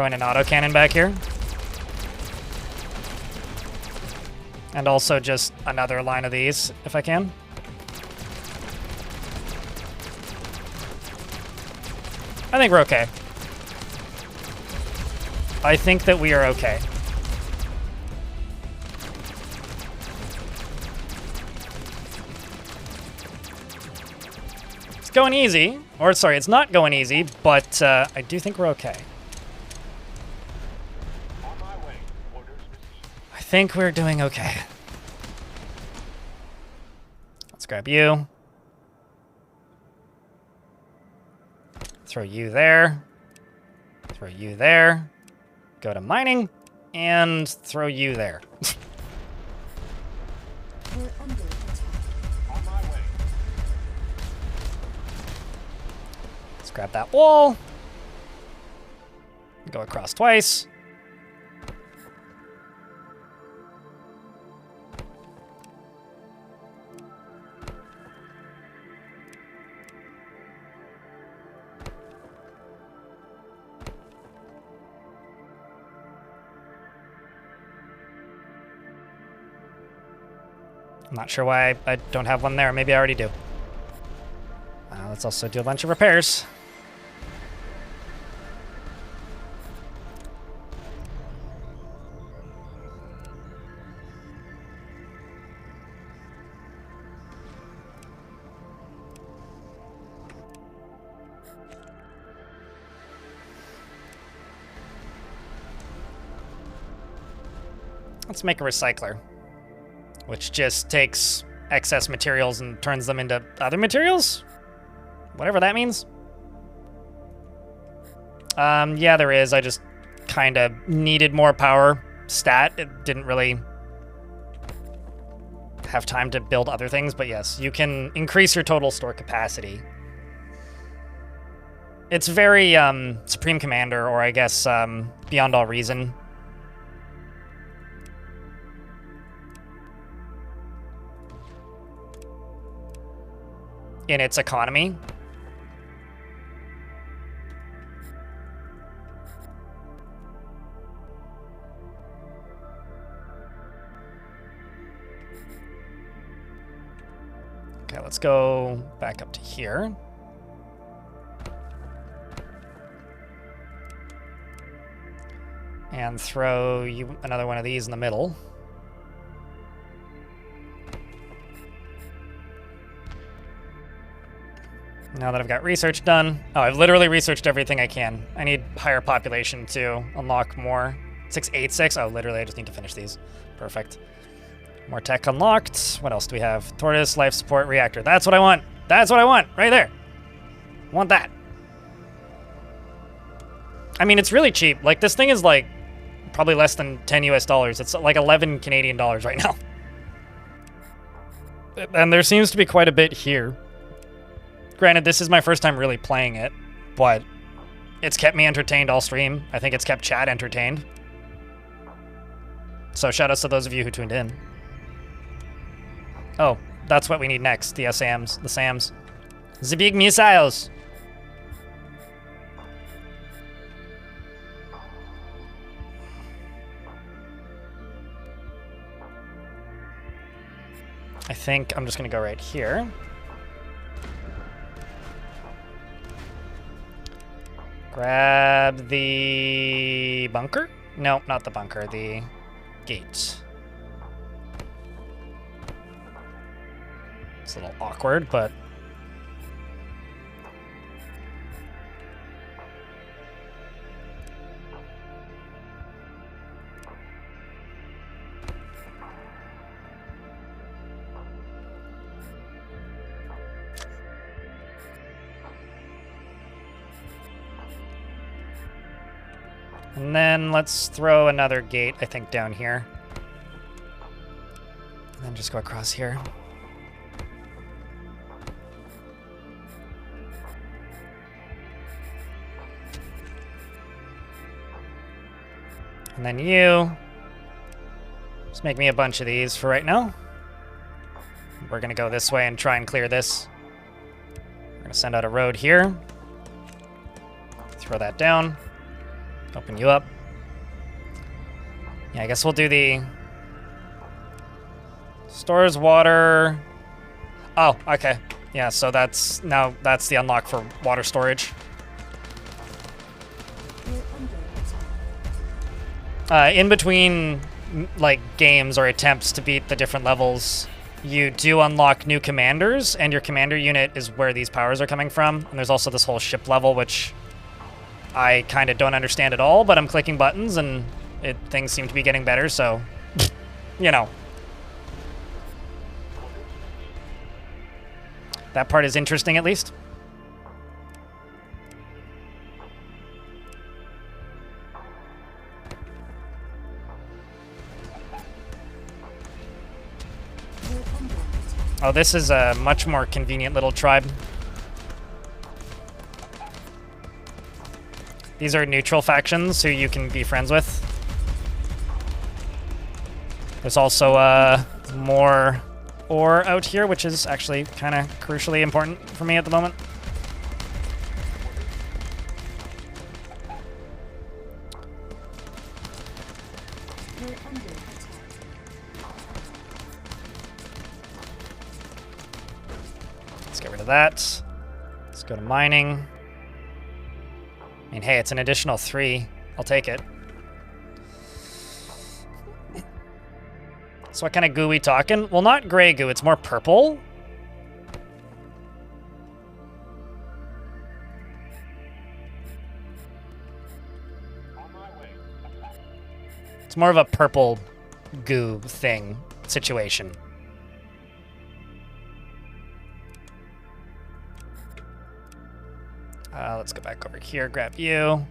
in an autocannon back here. And also just another line of these, if I can. I think we're okay. I think that we are okay. It's going easy. Or, sorry, it's not going easy, but I do think we're okay. On my way. Orders received. I think we're doing okay. Let's grab you. Throw you there. Throw you there. Go to mining. And throw you there. We're under attack. On my way. Let's grab that wall. Go across twice. I'm not sure why I don't have one there. Maybe I already do. Let's also do a bunch of repairs. Let's make a recycler, which just takes excess materials and turns them into other materials? Whatever that means. Yeah, there is. I just kind of needed more power stat. It didn't really have time to build other things, but yes, you can increase your total store capacity. It's very Supreme Commander, or I guess Beyond All Reason. In its economy. Okay, let's go back up to here. And throw you another one of these in the middle. Now that I've got research done. Oh, I've literally researched everything I can. I need higher population to unlock more. 686. Oh, literally, I just need to finish these. Perfect. More tech unlocked. What else do we have? Tortoise, life support, reactor. That's what I want. That's what I want. Right there. I want that. I mean, it's really cheap. Like, this thing is like probably less than 10 US dollars. It's like 11 Canadian dollars right now. And there seems to be quite a bit here. Granted, this is my first time really playing it, but it's kept me entertained all stream. I think it's kept chat entertained. So shoutouts to those of you who tuned in. Oh, that's what we need next. The SAMs. The SAMs. The big missiles. I think I'm just going to go right here. Grab the bunker? No, not the bunker, the gate. It's a little awkward, but... And then let's throw another gate, I think, down here. And then just go across here. And then you, just make me a bunch of these for right now. We're gonna go this way and try and clear this. We're gonna send out a road here. Throw that down. Open you up. Yeah, I guess we'll do the stores water. Oh, okay. Yeah, so that's the unlock for water storage. We're under attack. In between like games or attempts to beat the different levels, you do unlock new commanders, and your commander unit is where these powers are coming from. And there's also this whole ship level, which I kind of don't understand at all, but I'm clicking buttons and things seem to be getting better, so, you know. That part is interesting, at least. We're under attack. Oh, this is a much more convenient little tribe. These are neutral factions who you can be friends with. There's also more ore out here, which is actually kind of crucially important for me at the moment. We're under attack. Let's get rid of that. Let's go to mining. I mean, hey, it's an additional 3. I'll take it. So what kind of goo we talking? Well, not gray goo. It's more purple. It's more of a purple goo thing situation. Let's go back over here, grab you.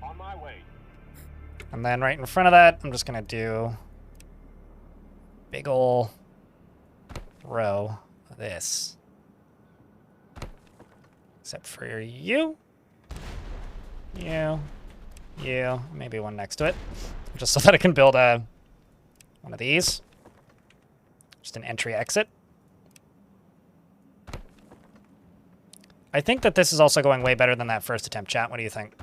On my way. And then right in front of that, I'm just gonna do big ol' row of this. Except for you, maybe one next to it. Just so that I can build one of these. Just an entry exit. I think that this is also going way better than that first attempt, chat. What do you think?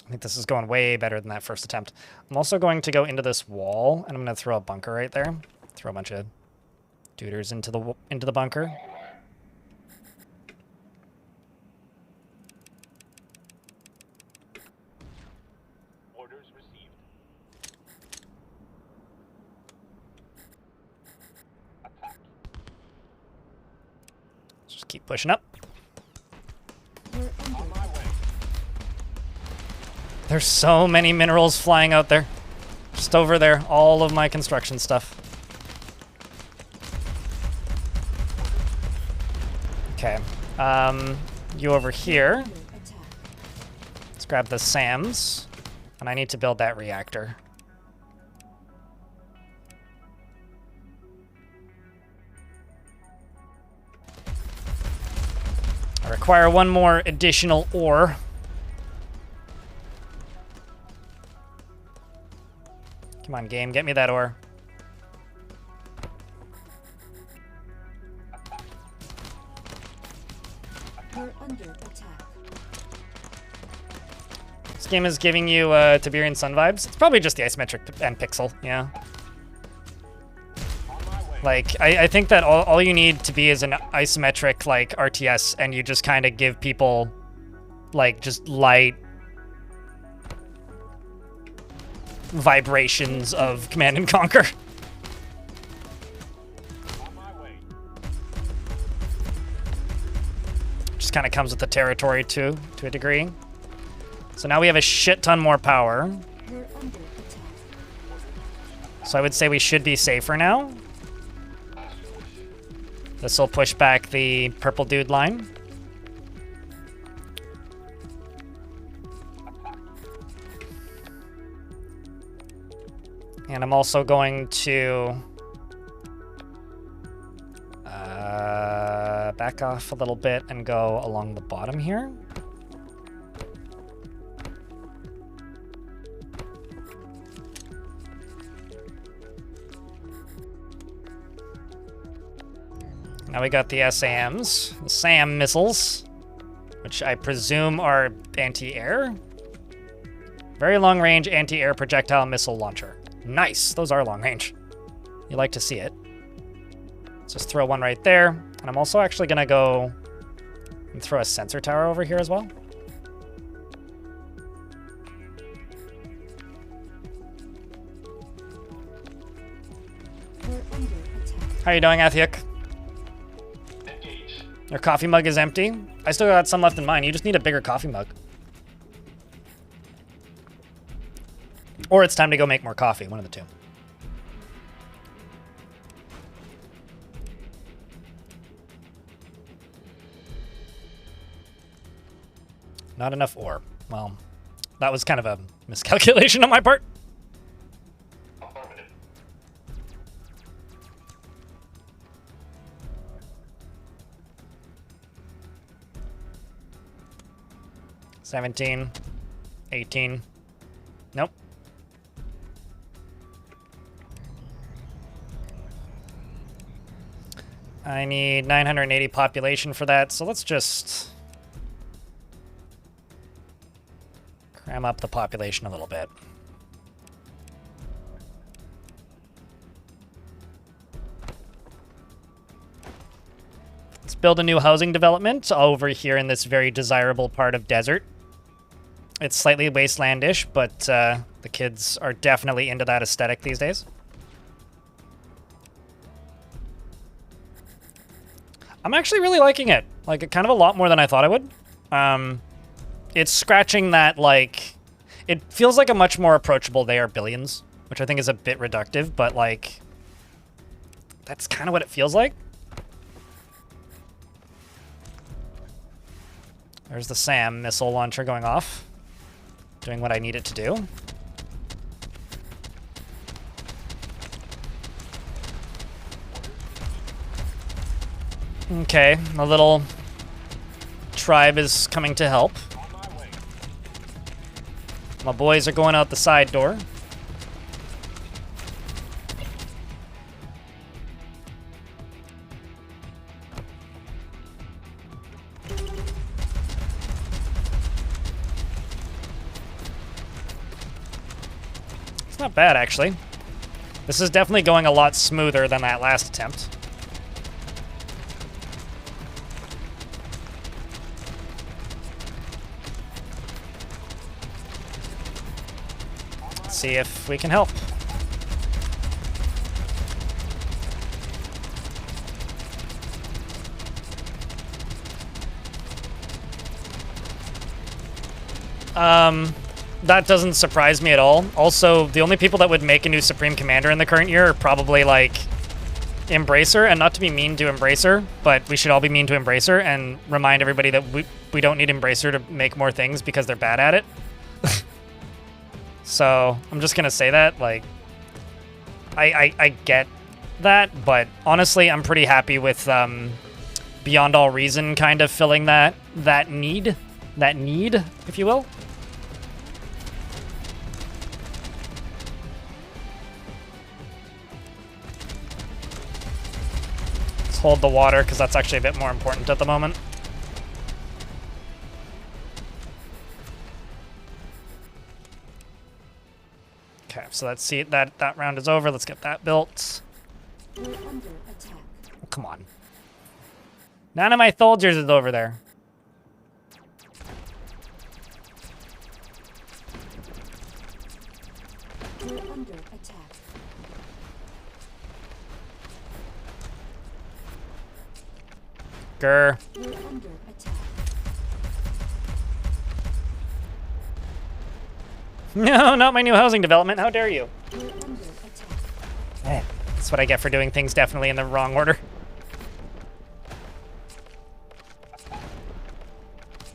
I think this is going way better than that first attempt. I'm also going to go into this wall, and I'm going to throw a bunker right there. Throw a bunch of duders into the bunker. Orders received. Attack. Just keep pushing up. We're under On my way. There's so many minerals flying out there. Just over there, all of my construction stuff. Okay, you over here. under attack. Let's grab the SAMs, and I need to build that reactor. I require one more additional ore. Come on, game, get me that ore. We're under attack. This game is giving you Tiberian Sun vibes. It's probably just the isometric and pixel, yeah. On my way. Like, I think that all you need to be is an isometric, like, RTS, and you just kind of give people, like, just light vibrations of Command and Conquer. On my way. Just kind of comes with the territory, too, to a degree. So now we have a shit ton more power. We're under attack. So I would say we should be safer now. This will push back the purple dude line. And I'm also going to back off a little bit and go along the bottom here. Now we got the SAMs, the SAM missiles, which I presume are anti-air. Very long-range anti-air projectile missile launcher. Nice, those are long-range. You like to see it. Let's just throw one right there. And I'm also actually gonna go and throw a sensor tower over here as well. We're under attack. How you doing, Athiok? Your coffee mug is empty. I still got some left in mine. You just need a bigger coffee mug. Or it's time to go make more coffee, one of the two. Not enough ore. Well, that was kind of a miscalculation on my part. Affirmative. 17, 18. Nope. I need 980 population for that, so let's just cram up the population a little bit. Let's build a new housing development over here in this very desirable part of desert. It's slightly wastelandish, but the kids are definitely into that aesthetic these days. I'm actually really liking it. Like, kind of a lot more than I thought I would. It's scratching that, like... It feels like a much more approachable They Are Billions, which I think is a bit reductive, but, like... That's kind of what it feels like. There's the SAM missile launcher going off. Doing what I need it to do. Okay, a little tribe is coming to help. My boys are going out the side door. It's not bad, actually. This is definitely going a lot smoother than that last attempt. See if we can help. That doesn't surprise me at all. Also, the only people that would make a new Supreme Commander in the current year are probably, like, Embracer, and not to be mean to Embracer, but we should all be mean to Embracer and remind everybody that we don't need Embracer to make more things because they're bad at it. So, I'm just gonna say that, like, I get that, but honestly, I'm pretty happy with Beyond All Reason kind of filling that need, if you will. Let's hold the water, because that's actually a bit more important at the moment. Okay, so let's see, that round is over. Let's get that built. We're under attack. Oh, come on. None of my soldiers is over there. We're under attack. Grr. We're under attack. No, not my new housing development. How dare you? We're under attack. That's what I get for doing things definitely in the wrong order.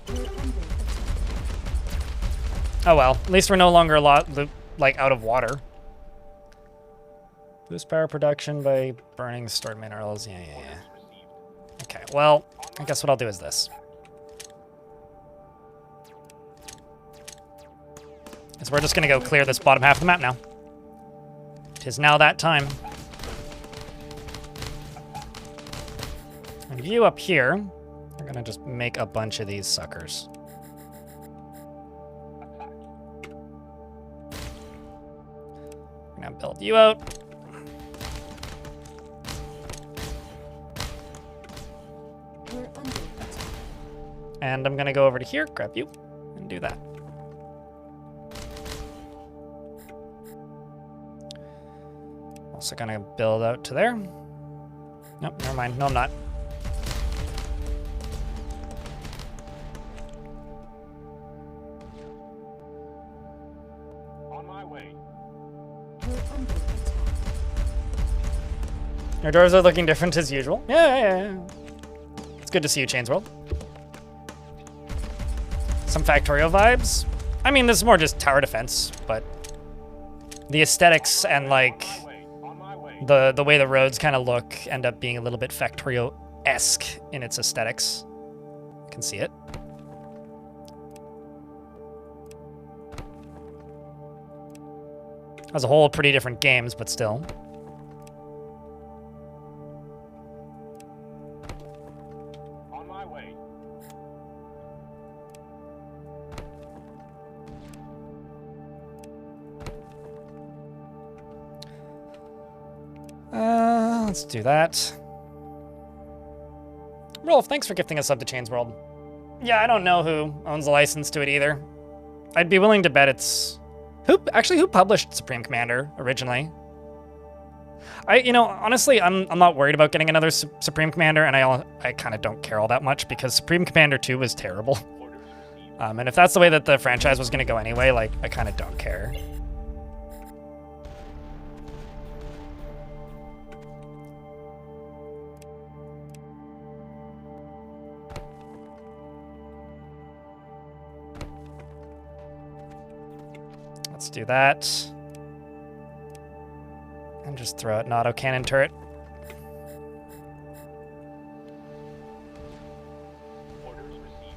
We're under attack. Oh well, at least we're no longer like out of water. Boost power production by burning stored minerals. Yeah. Okay, well, I guess what I'll do is this. So we're just gonna go clear this bottom half of the map now. Tis now that time. And you up here, we're gonna just make a bunch of these suckers. We're gonna build you out. We're under attack. And I'm gonna go over to here, grab you, and do that. Also gonna build out to there. Nope, never mind. No, I'm not. On my way. We're under attack. Your doors are looking different as usual. Yeah. It's good to see you, Chains World. Some Factorio vibes. I mean, this is more just tower defense, but the aesthetics and like On my way. the way the roads kind of look end up being a little bit Factorio-esque in its aesthetics. You can see it. As a whole, pretty different games, but still. On my way. Let's do that. Rolf, thanks for gifting us up to Chains World. Yeah, I don't know who owns the license to it either. I'd be willing to bet it's... Who published Supreme Commander originally? Honestly, I'm not worried about getting another Supreme Commander, and I kind of don't care all that much because Supreme Commander 2 was terrible. And if that's the way that the franchise was going to go anyway, like, I kind of don't care. Let's do that. And just throw out an autocannon turret. Orders received.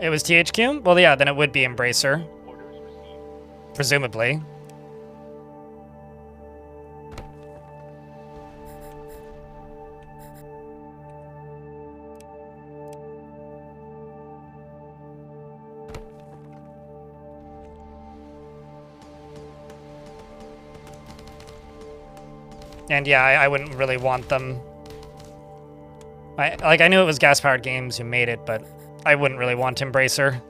It was THQ? Well, yeah, then it would be Embracer, Orders received. presumably. And yeah, I wouldn't really want them. I knew it was Gas Powered Games who made it, but I wouldn't really want Embracer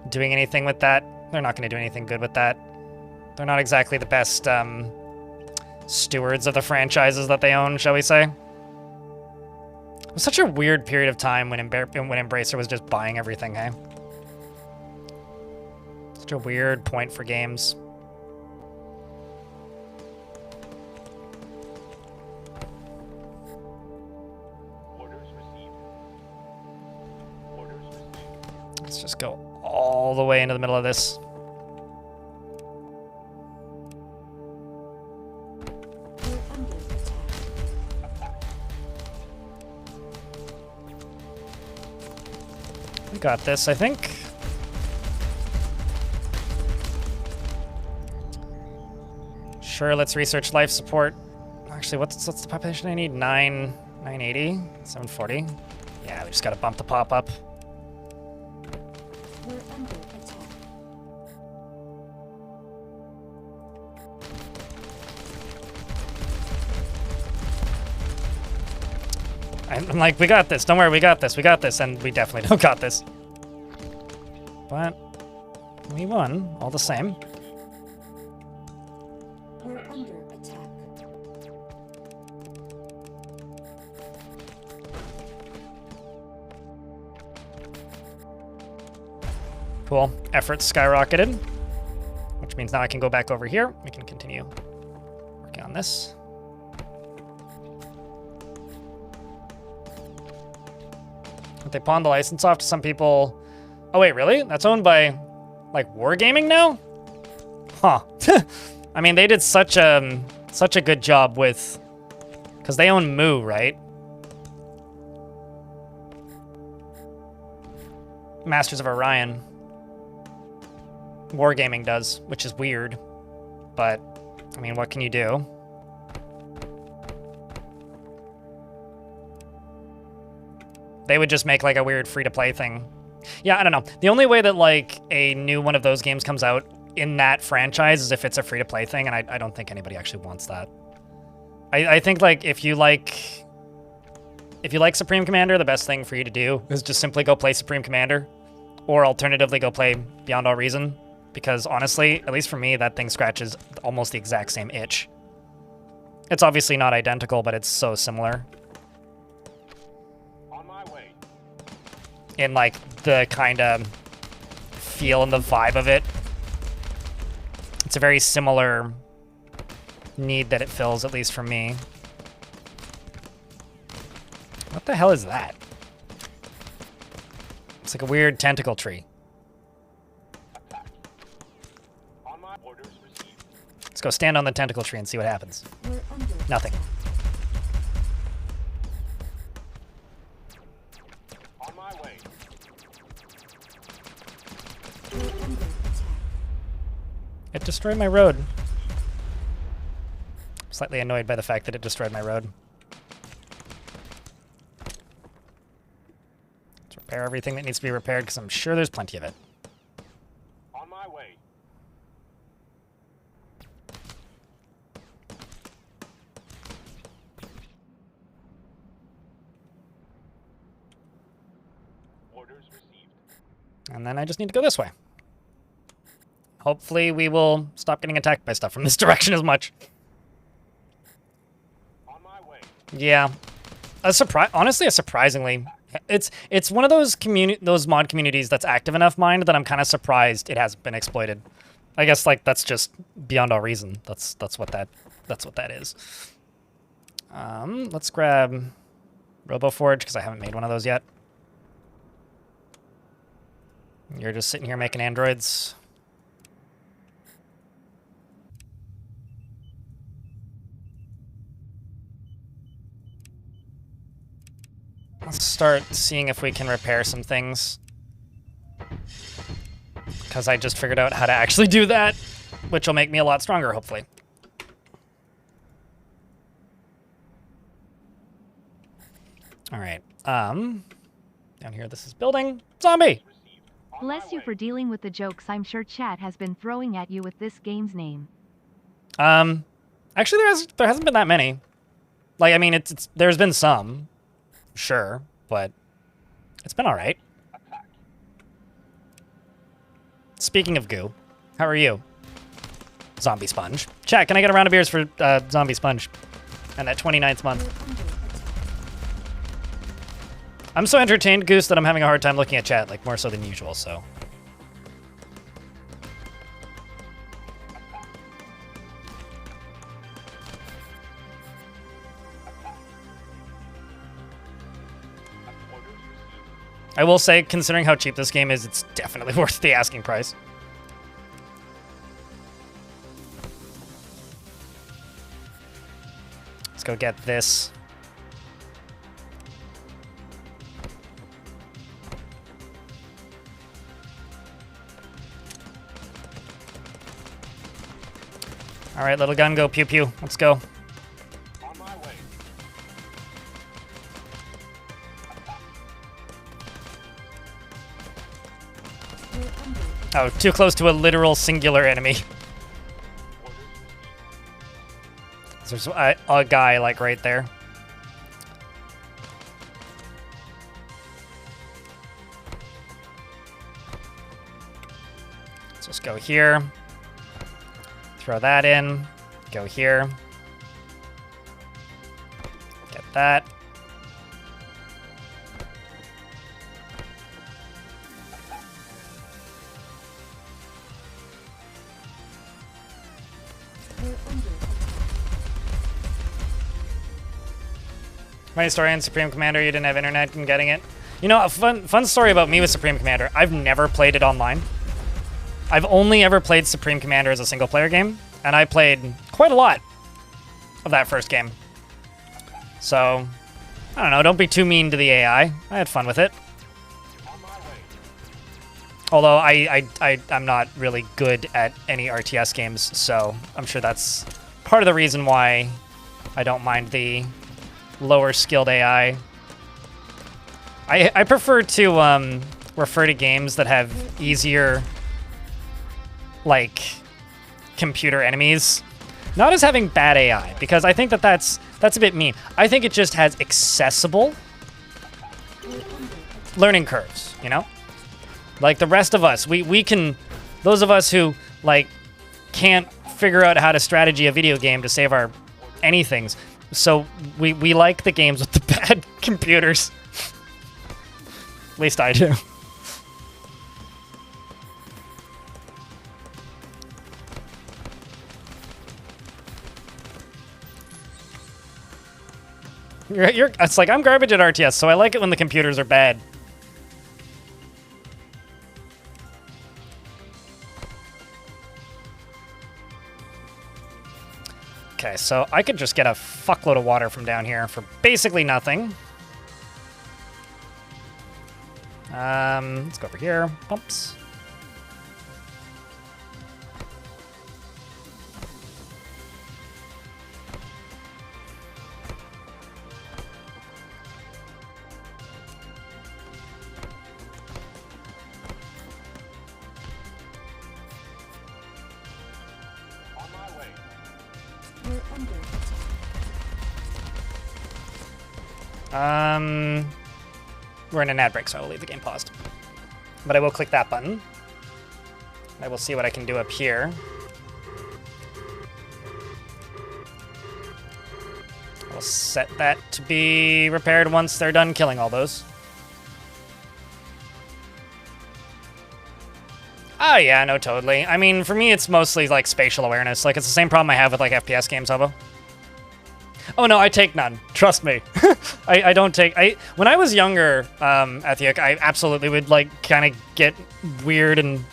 doing anything with that. They're not going to do anything good with that. They're not exactly the best stewards of the franchises that they own, shall we say. It was such a weird period of time when Embracer was just buying everything, hey? Such a weird point for games. Orders received. Orders received. Let's just go all the way into the middle of this. We're under attack. We got this, I think. Sure, let's research life support. Actually, what's the population I need? 980? 740? Yeah, we just gotta bump the pop-up. We're under attack. I'm like, we got this. Don't worry, we got this. We got this. And we definitely don't got this. But we won, all the same. We're under attack. Cool. Effort skyrocketed, which means now I can go back over here. We can continue working on this. But they pawned the license off to some people. Oh wait, really? That's owned by, like, Wargaming now? Huh. I mean, they did such a good job with, because they own Moo, right? Masters of Orion. Wargaming does, which is weird. But, I mean, what can you do? They would just make, like, a weird free-to-play thing. Yeah, I don't know. The only way that, like, a new one of those games comes out in that franchise is if it's a free-to-play thing, and I don't think anybody actually wants that. I think, like, if you like Supreme Commander, the best thing for you to do is just simply go play Supreme Commander, or alternatively go play Beyond All Reason, because honestly, at least for me, that thing scratches almost the exact same itch. It's obviously not identical, but it's so similar. On my way. In, like, the kind of feel and the vibe of it. It's a very similar need that it fills, at least for me. What the hell is that? It's like a weird tentacle tree. On my orders received. Let's go stand on the tentacle tree and see what happens. We're under Nothing. attack. On my way. We're under attack. It destroyed my road. I'm slightly annoyed by the fact that it destroyed my road. Let's repair everything that needs to be repaired, because I'm sure there's plenty of it. On my way. Orders received. And then I just need to go this way. Hopefully we will stop getting attacked by stuff from this direction as much. On my way. Yeah. Honestly, a surprisingly... It's one of those mod communities that's active enough, mind, that I'm kind of surprised it hasn't been exploited. I guess, like, that's just beyond all reason. That's what that is. Let's grab RoboForge, because I haven't made one of those yet. You're just sitting here making androids. Let's start seeing if we can repair some things. Because I just figured out how to actually do that, which will make me a lot stronger, hopefully. All right. Down here, this is building. Zombie! Bless you for dealing with the jokes I'm sure chat has been throwing at you with this game's name. Actually, there hasn't been that many. Like, I mean, there's been some. Sure, but it's been all right. Speaking of goo, how are you? Zombie Sponge. Chat, can I get a round of beers for Zombie Sponge? And that 29th month. We're under attack. I'm so entertained, Goose, that I'm having a hard time looking at chat, like more so than usual, so. I will say, considering how cheap this game is, it's definitely worth the asking price. Let's go get this. All right, little gun, go pew pew. Let's go. On my way. We're under attack. Oh, too close to a literal singular enemy. There's a guy, like, right there. Let's just go here. Throw that in. Go here. Get that. My story on Supreme Commander, you didn't have internet and getting it. You know, a fun story about me with Supreme Commander. I've never played it online. I've only ever played Supreme Commander as a single player game, and I played quite a lot of that first game. So, I don't know, don't be too mean to the AI. I had fun with it. Although I'm not really good at any RTS games, so I'm sure that's part of the reason why I don't mind the lower skilled AI. I prefer to refer to games that have easier, like, computer enemies. Not as having bad AI, because I think that that's a bit mean. I think it just has accessible learning curves, you know? Like the rest of us, we can, those of us who, like, can't figure out how to strategy a video game to save our anythings. So we like the games with the bad computers. At least I do. It's like I'm garbage at RTS, so I like it when the computers are bad. Okay, so I could just get a fuckload of water from down here for basically nothing. Let's go over here. Pumps. We're under attack. We're in an ad break, so I will leave the game paused. But I will click that button. I will see what I can do up here. I'll set that to be repaired once they're done killing all those. Oh yeah, no, totally. I mean, for me, it's mostly like spatial awareness. Like, it's the same problem I have with like FPS games, Hobo. Oh no, I take none. Trust me. I don't take. When I was younger, Ethiok, I absolutely would like kind of get weird and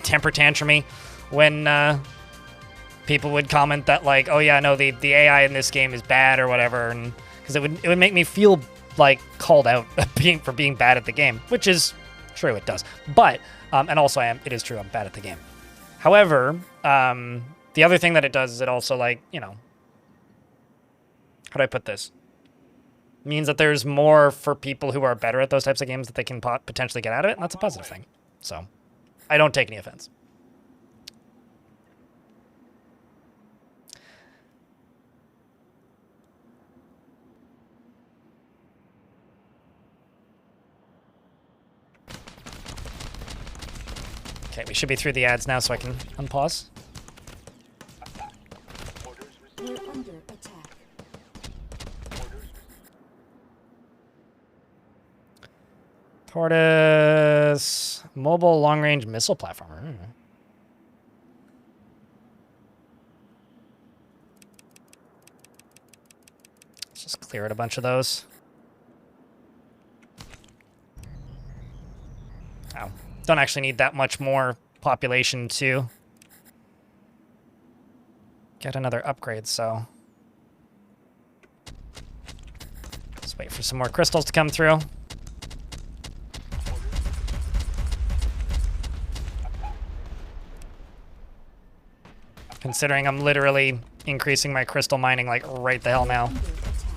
temper tantrumy when people would comment that like, oh yeah, no, the AI in this game is bad or whatever, and because it would make me feel like called out for being bad at the game, which is true, it does. But and also it is true, I'm bad at the game. However, the other thing that it does is it also, like, you know, how do I put this? Means that there's more for people who are better at those types of games that they can potentially get out of it, and that's a positive thing. So, I don't take any offense. Okay, we should be through the ads now, so I can unpause. We're under attack. Tortoise mobile long-range missile platformer. Let's just clear out a bunch of those. Oh, don't actually need that much more population to get another upgrade, so let's wait for some more crystals to come through. Considering I'm literally increasing my crystal mining like right the hell now. Under attack.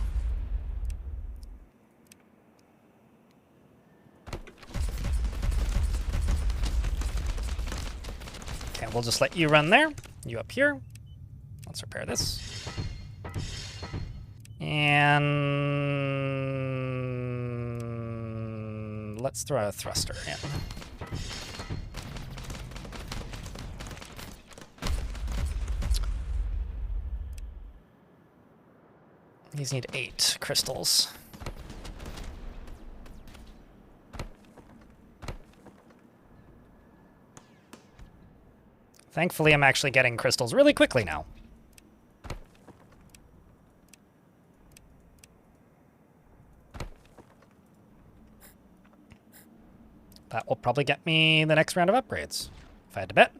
Okay, we'll just let you run there. You up here. Let's repair this. And let's throw a thruster in. These need 8 crystals. Thankfully, I'm actually getting crystals really quickly now. That will probably get me the next round of upgrades, if I had to bet.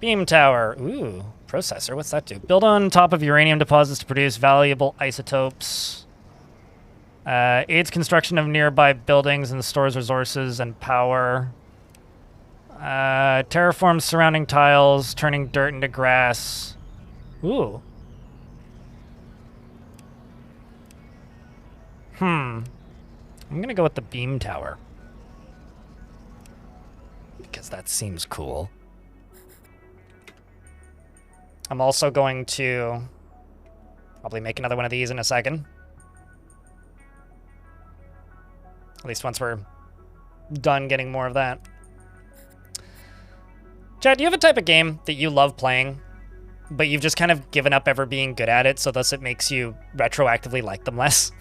Beam tower. Ooh, processor. What's that do? Build on top of uranium deposits to produce valuable isotopes. Aids construction of nearby buildings and stores resources and power. Terraforms surrounding tiles, turning dirt into grass. Ooh. I'm gonna go with the beam tower. Because that seems cool. I'm also going to probably make another one of these in a second. At least once we're done getting more of that. Chad, do you have a type of game that you love playing, but you've just kind of given up ever being good at it, so thus it makes you retroactively like them less?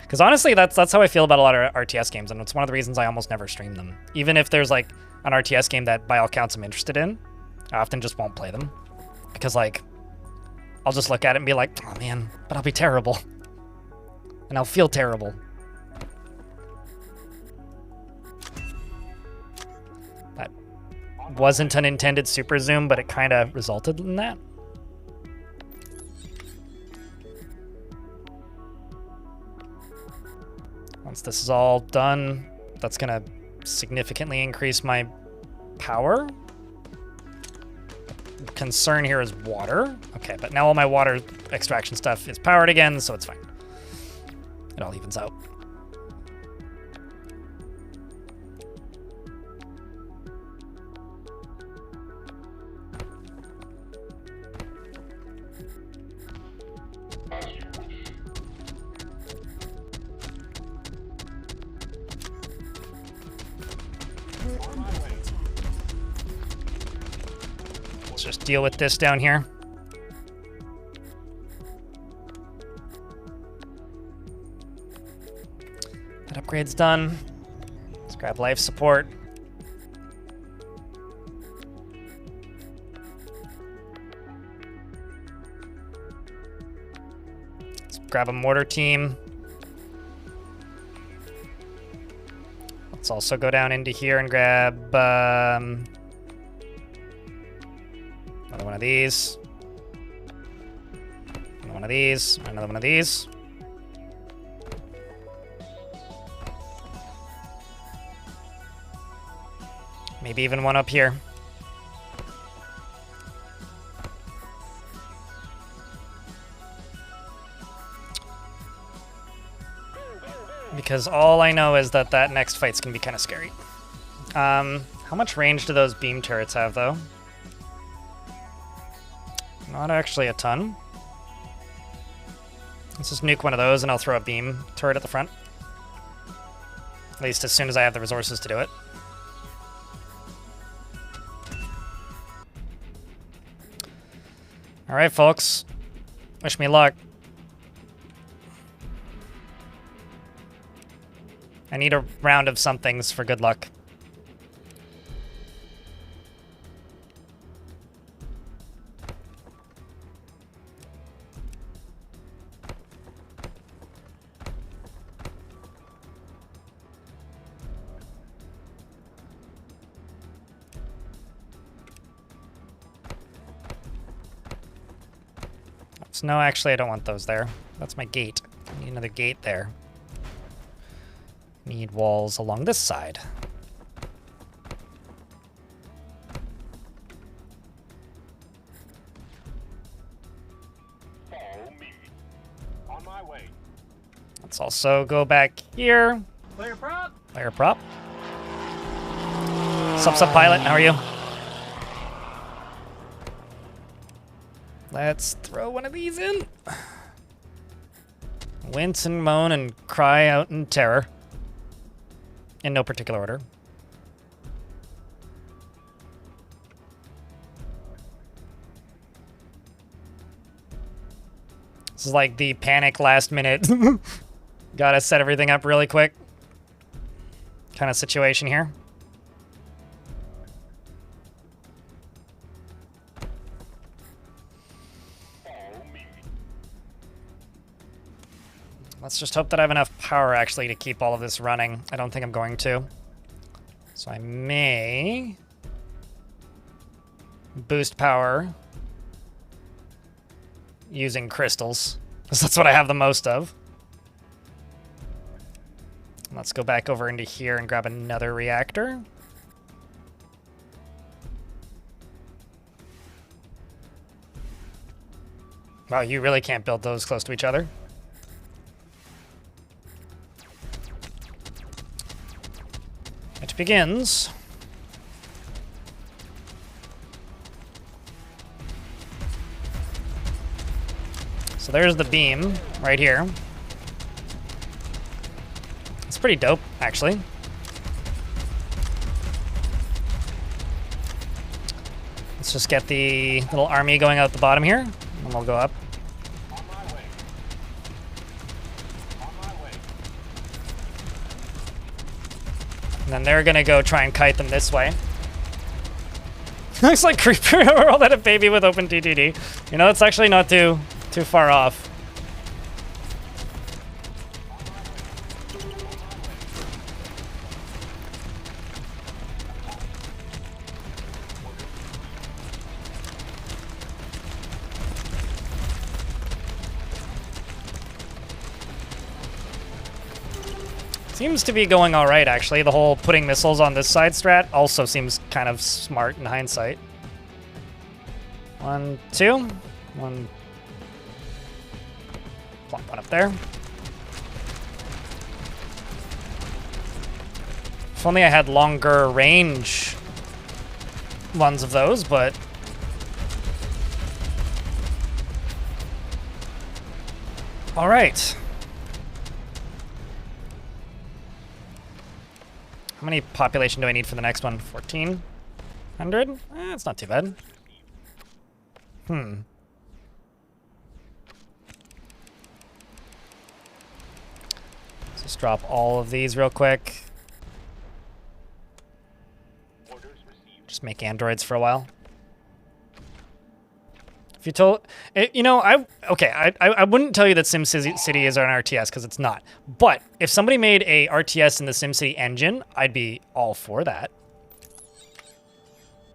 Because honestly, that's how I feel about a lot of RTS games, and it's one of the reasons I almost never stream them. Even if there's like an RTS game that by all counts I'm interested in, I often just won't play them. Because like, I'll just look at it and be like, oh man, but I'll be terrible. And I'll feel terrible. That wasn't an intended super zoom, but it kind of resulted in that. Once this is all done, that's gonna significantly increase my power. Concern here is water. Okay, but now all my water extraction stuff is powered again, so it's fine. It all evens out. We're under attack. Let's just deal with this down here. That upgrade's done. Let's grab life support. Let's grab a mortar team. Let's also go down into here and grab another one of these. Another one of these. Another one of these. Maybe even one up here. Because all I know is that that next fight's gonna be kind of scary. How much range do those beam turrets have, though? Not actually a ton. Let's just nuke one of those and I'll throw a beam turret at the front. At least as soon as I have the resources to do it. Alright, folks. Wish me luck. I need a round of somethings for good luck. So no, actually I don't want those there. That's my gate. I need another gate there. Need walls along this side. Follow me. On my way. Let's also go back here. Player prop. Player prop. Sup, pilot, how are you? Let's throw one of these in. Wince and moan and cry out in terror. In no particular order. This is like the panic last minute. Gotta set everything up really quick kind of situation here. Let's just hope that I have enough power actually to keep all of this running. I don't think I'm going to. So I may boost power using crystals, because that's what I have the most of. Let's go back over into here and grab another reactor. Wow, you really can't build those close to each other. It begins. So there's the beam right here. It's pretty dope, actually. Let's just get the little army going out the bottom here, and we'll go up. On my way. On my way. And then they're gonna go try and kite them this way. Looks like Creeper rolled at a baby with open TTD. You know, it's actually not too far off. Seems to be going all right, actually. The whole putting missiles on this side strat also seems kind of smart in hindsight. 1, 2. 1. Plop one up there. If only I had longer range ones of those, but... All right. How many population do I need for the next one? 1,400? It's not too bad. Let's just drop all of these real quick. Orders received. Just make androids for a while. If you told, you know, I wouldn't tell you that SimCity is an RTS because it's not. But if somebody made a RTS in the SimCity engine, I'd be all for that.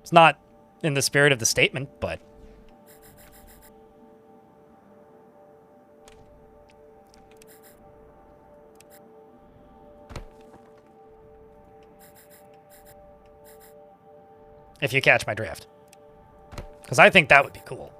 It's not in the spirit of the statement, but if you catch my drift, because I think that would be cool.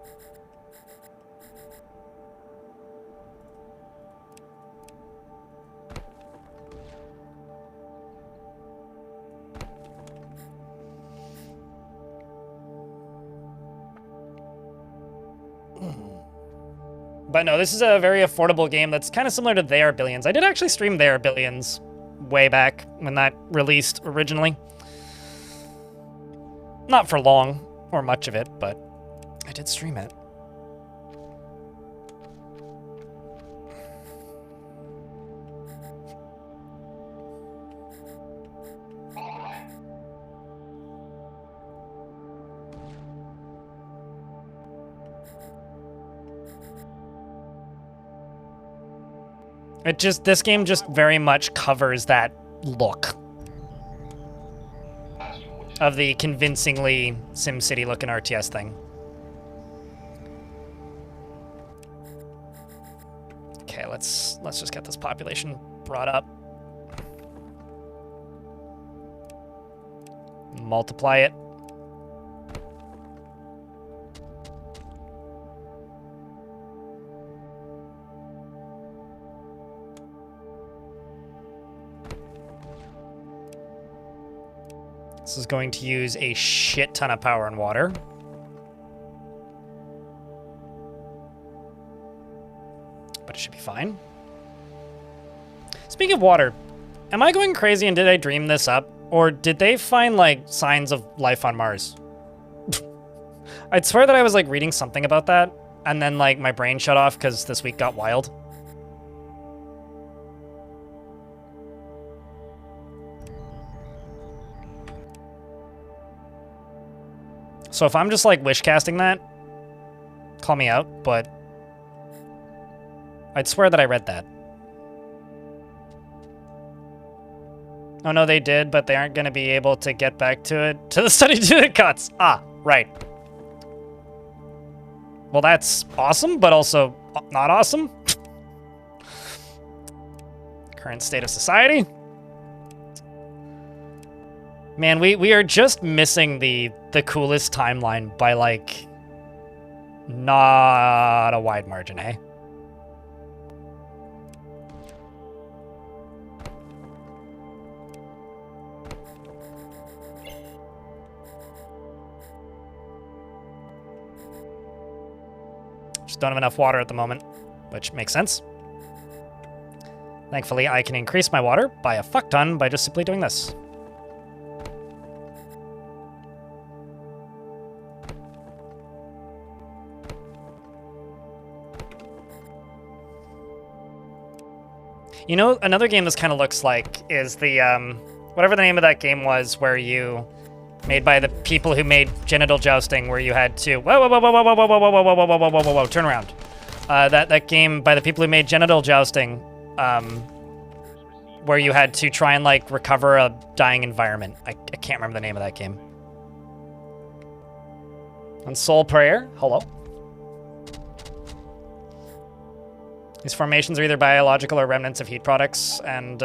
But no, this is a very affordable game that's kind of similar to They Are Billions. I did actually stream They Are Billions way back when that released originally. Not for long, or much of it, but I did stream it. This game just very much covers that look of the convincingly SimCity looking RTS thing. Okay, let's just get this population brought up. Multiply it. This is going to use a shit ton of power and water. But it should be fine. Speaking of water, am I going crazy and did I dream this up? Or did they find, like, signs of life on Mars? I'd swear that I was, like, reading something about that, and then, like, my brain shut off because this week got wild. So if I'm just like wish casting that, call me out, but I'd swear that I read that. Oh no, they did, but they aren't going to be able to get back to it, to the study unit cuts. Ah, right. Well, that's awesome, but also not awesome. Current state of society. Man, we are just missing the coolest timeline by, like, not a wide margin, eh? Just don't have enough water at the moment, which makes sense. Thankfully, I can increase my water by a fuck ton by just simply doing this. You know, another game this kind of looks like is the, whatever the name of that game was, where you, made by the people who made Genital Jousting, where you had to, whoa, turn around. That game by the people who made Genital Jousting, where you had to try and, like, recover a dying environment. I can't remember the name of that game. On Soul Prayer, hello. These formations are either biological or remnants of heat products, and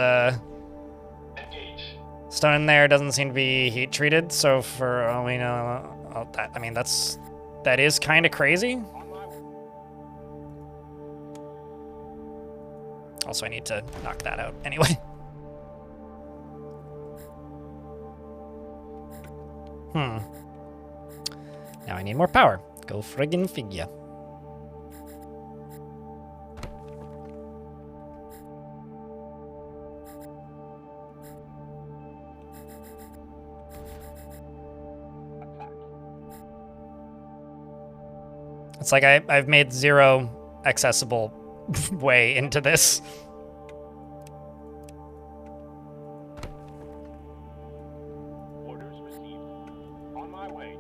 stone in there doesn't seem to be heat treated. So for all we know, I mean that is kind of crazy. Also, I need to knock that out anyway. Now I need more power. Go friggin' figure. It's like I've made zero accessible way into this. Orders received. On my way.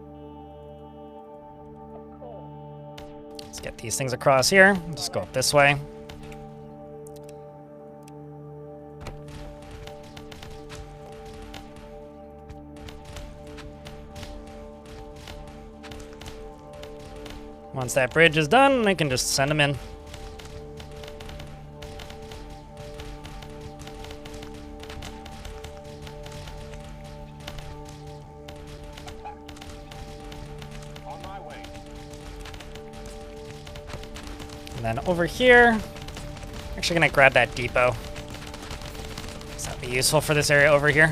Let's get these things across here. Just go up this way. Once that bridge is done, I can just send them in. On my way. And then over here, I'm actually gonna grab that depot. Does that be useful for this area over here?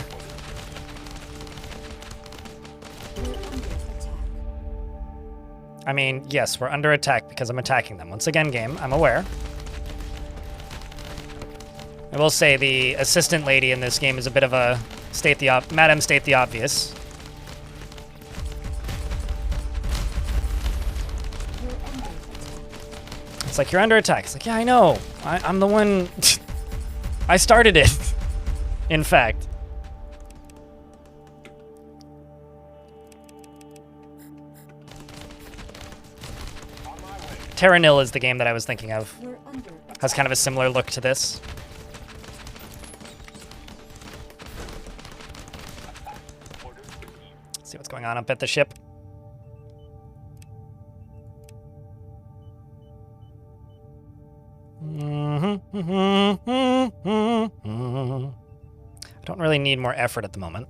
I mean, yes, we're under attack because I'm attacking them. Once again, game, I'm aware. I will say the assistant lady in this game is a bit of a Madam State the Obvious. It's like, you're under attack. It's like, yeah, I know. I'm the one... I started it, in fact. Terra Nil is the game that I was thinking of. Has kind of a similar look to this. Let's see what's going on up at the ship. I don't really need more effort at the moment.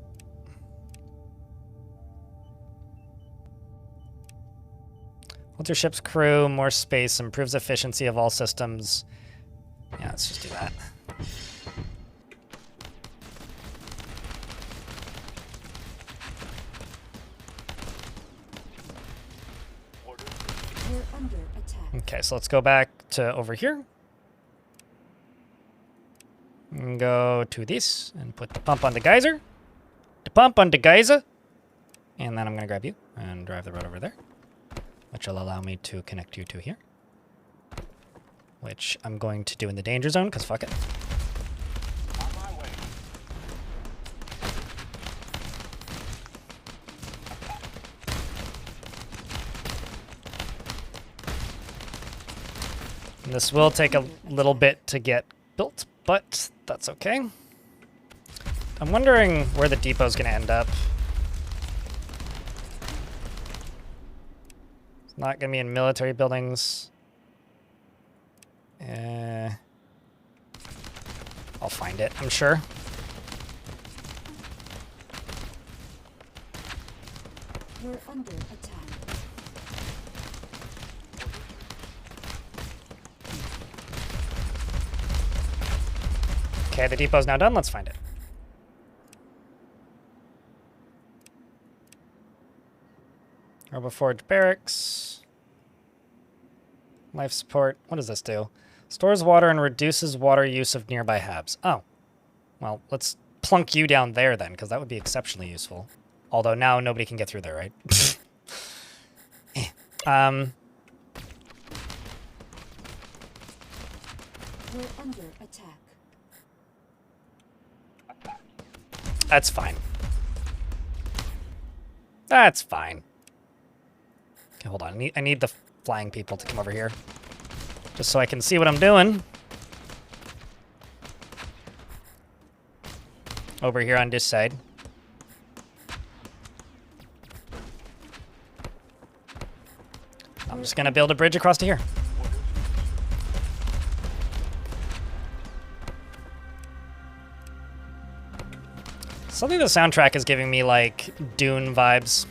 Holds your ship's crew, more space, improves efficiency of all systems. Yeah, let's just do that. Okay, so let's go back to over here. And go to this and put the pump on the geyser. The pump on the geyser. And then I'm going to grab you and drive the road over there, which will allow me to connect you to here. Which I'm going to do in the danger zone, because fuck it. On my way. And this will take a little bit to get built, but that's okay. I'm wondering where the depot's gonna end up. It's not gonna be in military buildings. I'll find it, I'm sure. We're under attack. Okay, the depot's now done. Let's find it. Roboforge barracks. Life support. What does this do? Stores water and reduces water use of nearby habs. Oh. Well, let's plunk you down there then, because that would be exceptionally useful. Although now nobody can get through there, right? We're under attack. That's fine. That's fine. Okay, hold on. I need the flying people to come over here. Just so I can see what I'm doing. Over here on this side. I'm just gonna build a bridge across to here. Something the soundtrack is giving me like Dune vibes.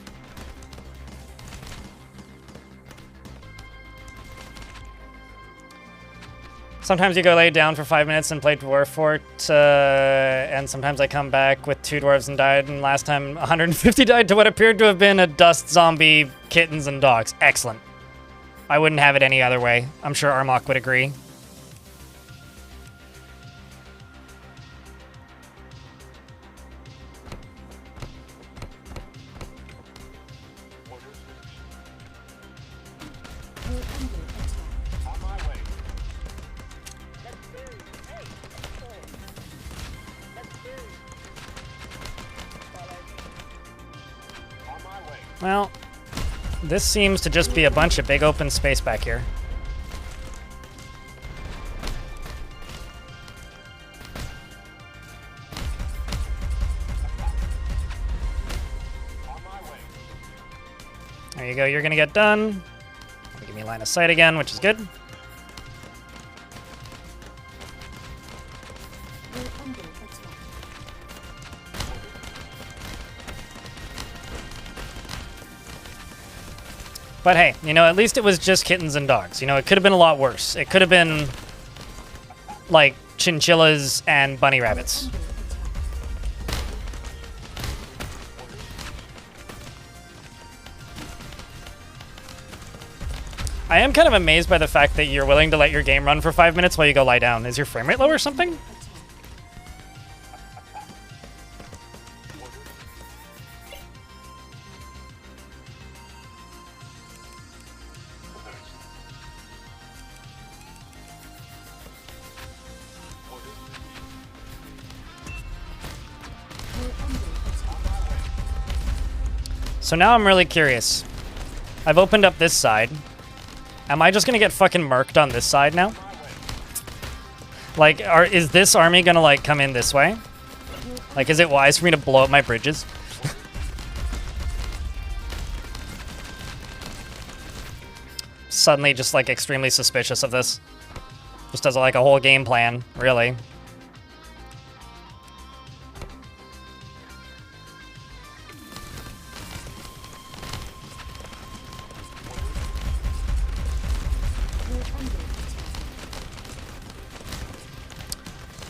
Sometimes you go lay down for 5 minutes and play Dwarf Fort, and sometimes I come back with 2 dwarves and died, and last time 150 died to what appeared to have been a dust zombie, kittens, and dogs. Excellent. I wouldn't have it any other way. I'm sure Armok would agree. We're under attack. On my way. On my way. Well, this seems to just be a bunch of big open space back here. On my way. There you go, you're gonna get done. Give me line of sight again, which is good. We're under attack. But hey, you know, at least it was just kittens and dogs. You know, it could have been a lot worse. It could have been like chinchillas and bunny rabbits. Under attack. I am kind of amazed by the fact that you're willing to let your game run for 5 minutes while you go lie down. Is your frame rate low or something? Attack. We're under attack. So now I'm really curious. I've opened up this side. Am I just gonna get fucking murked on this side now? Like, is this army gonna like come in this way? Like, is it wise for me to blow up my bridges? Suddenly just like extremely suspicious of this. Just as like a whole game plan, really. We're under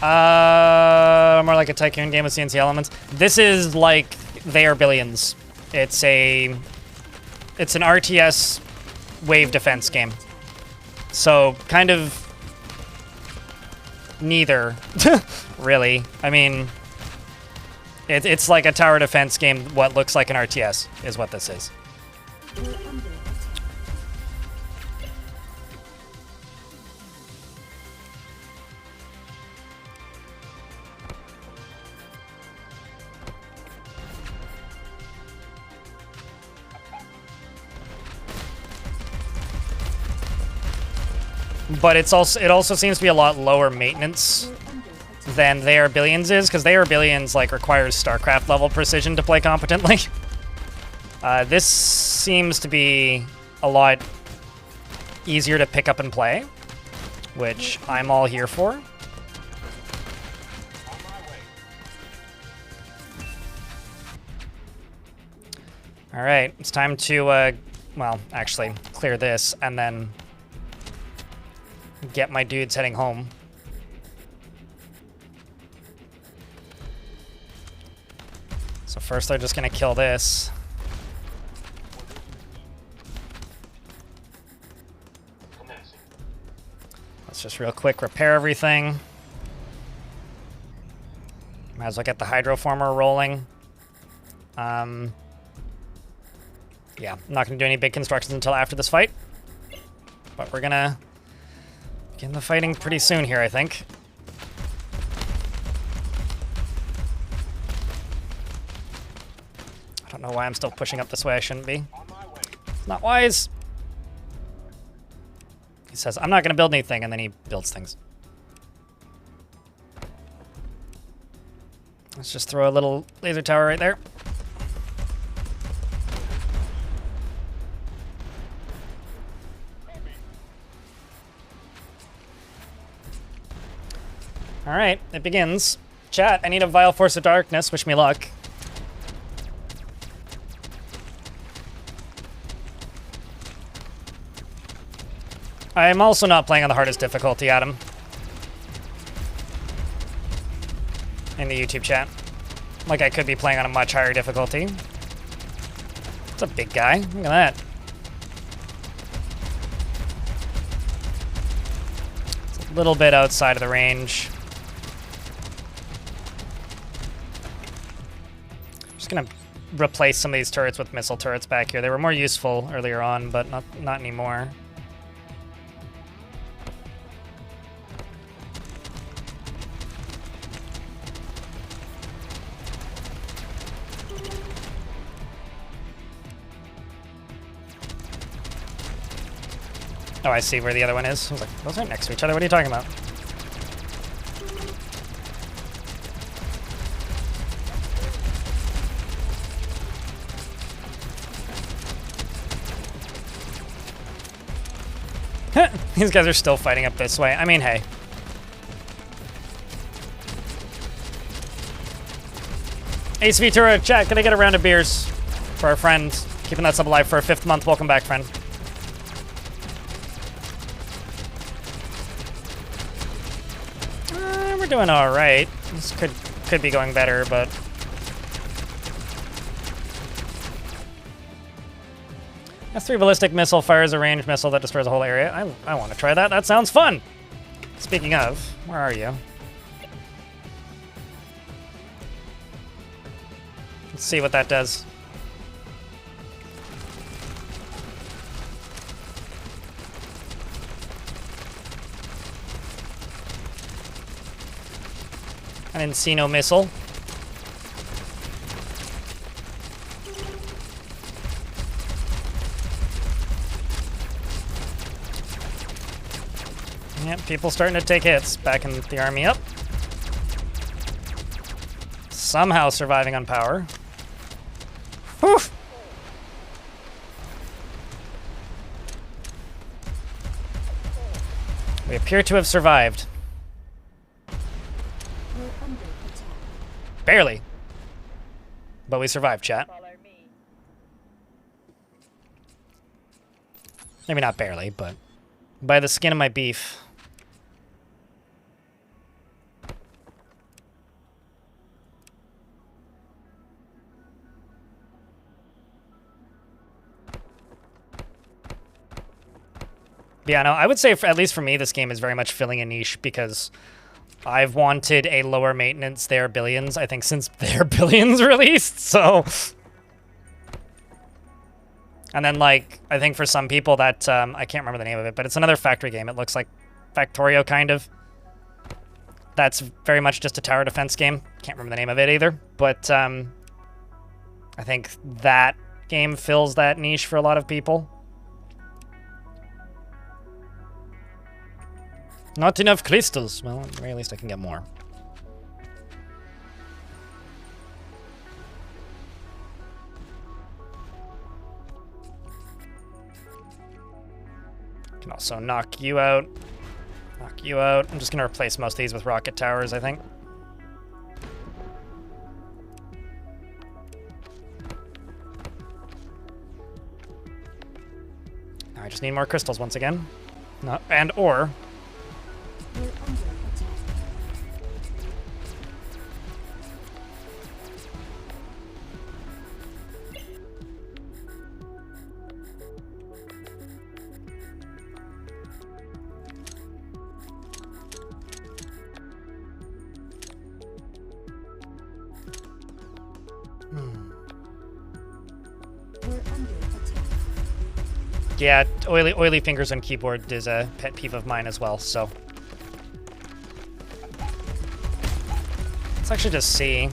attack. More like a tycoon game with CNC elements. This is like They Are Billions. It's an RTS wave defense game. So kind of neither, really. I mean, it's like a tower defense game. What looks like an RTS is what this is. We're under attack. But it also seems to be a lot lower maintenance We're under attack. than They Are Billions is, because They Are Billions like requires StarCraft level precision to play competently. This seems to be a lot easier to pick up and play, which I'm all here for. All right, it's time to, well, actually clear this and then get my dudes heading home. So first they're just gonna kill this. Let's just real quick repair everything. Might as well get the hydroformer rolling. Yeah, I'm not gonna do any big constructions until after this fight. But we're gonna begin the fighting pretty soon here, I think. I don't know why I'm still pushing up this way. I shouldn't be. It's not wise. He says, I'm not going to build anything, and then he builds things. Let's just throw a little laser tower right there. All right, it begins. Chat, I need a Vile Force of Darkness. Wish me luck. I'm also not playing on the hardest difficulty, Adam. In the YouTube chat. Like I could be playing on a much higher difficulty. It's a big guy. Look at that. It's a little bit outside of the range. Just gonna replace some of these turrets with missile turrets back here. They were more useful earlier on, but not anymore. Oh, I see where the other one is. I was like, those aren't next to each other. What are you talking about? These guys are still fighting up this way. I mean, hey. Ace Ventura, chat, can I get a round of beers for our friend? Keeping that sub alive for a 5th month. Welcome back, friend. We're doing all right. This could be going better, but S3 ballistic missile fires a ranged missile that destroys a whole area. I want to try that. That sounds fun. Speaking of, where are you? Let's see what that does. An Encino missile. Yep, people starting to take hits. Backing the army up. Somehow surviving on power. Whew! We appear to have survived. Barely. But we survived, chat. Maybe not barely, but by the skin of my beef. Yeah, no, I would say, at least for me, this game is very much filling a niche because I've wanted a lower maintenance They Are Billions, I think, since They Are Billions released, so... And then, like, I think for some people that, I can't remember the name of it, but it's another factory game. It looks like Factorio, kind of. That's very much just a tower defense game. Can't remember the name of it either, but, I think that game fills that niche for a lot of people. Not enough crystals. Well, at the very least I can get more. Can also knock you out. Knock you out. I'm just gonna replace most of these with rocket towers, I think. Now I just need more crystals once again. No, and ore. We're under attack. We're under attack. Yeah, oily fingers on keyboard is a pet peeve of mine as well, so. Let's actually just see.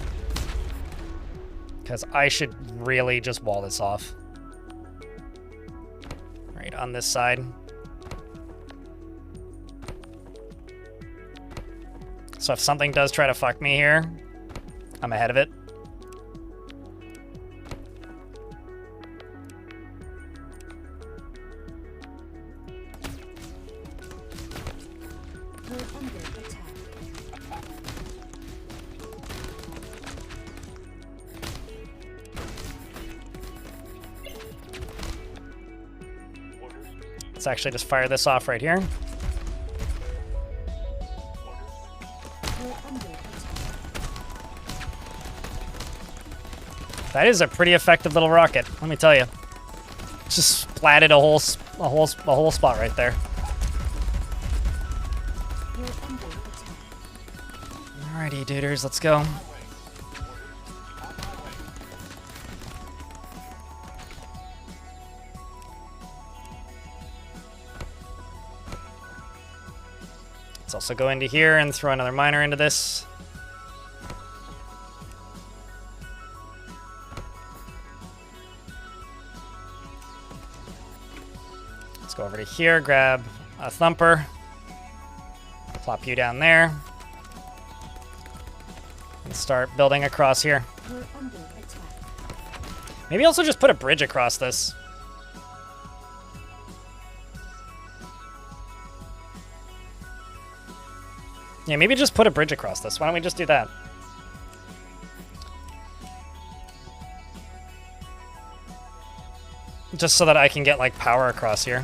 Because I should really just wall this off. Right on this side. So if something does try to fuck me here, I'm ahead of it. We're under attack. Let's actually just fire this off right here. We're under attack. That is a pretty effective little rocket, let me tell you. Just splatted a whole spot right there. We're under attack. Alrighty, duders, let's go. Let's also go into here and throw another miner into this. Let's go over to here, grab a thumper, plop you down there, and start building across here. We're under attack. Maybe also just put a bridge across this. Yeah, maybe just put a bridge across this. Why don't we just do that? Just so that I can get, like, power across here.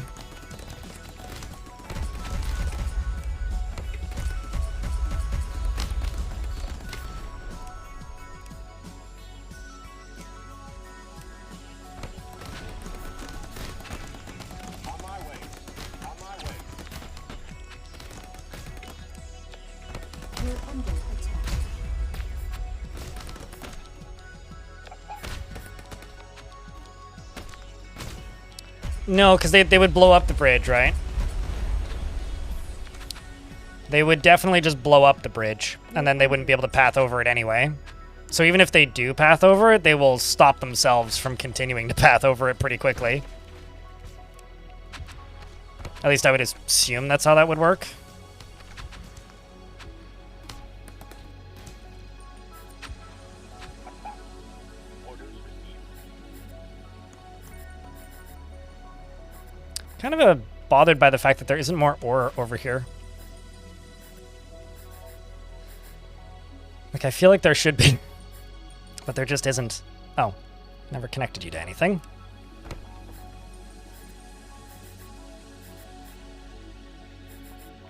On my way. On my way. We're under attack. No, because they would blow up the bridge, right? They would definitely just blow up the bridge, and then they wouldn't be able to path over it anyway. So even if they do path over it, they will stop themselves from continuing to path over it pretty quickly. At least I would assume that's how that would work. Orders received. Kind of bothered by the fact that there isn't more ore over here. Like, I feel like there should be, but there just isn't. Oh, never connected you to anything.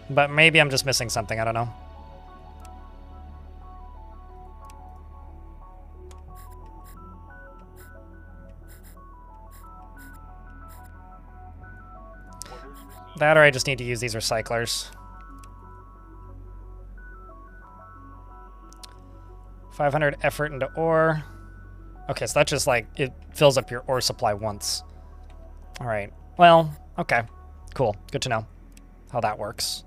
But maybe I'm just missing something, I don't know. That or I just need to use these recyclers. 500 effort into ore. Okay, so that's just like, it fills up your ore supply once. All right, well, okay, cool, good to know how that works.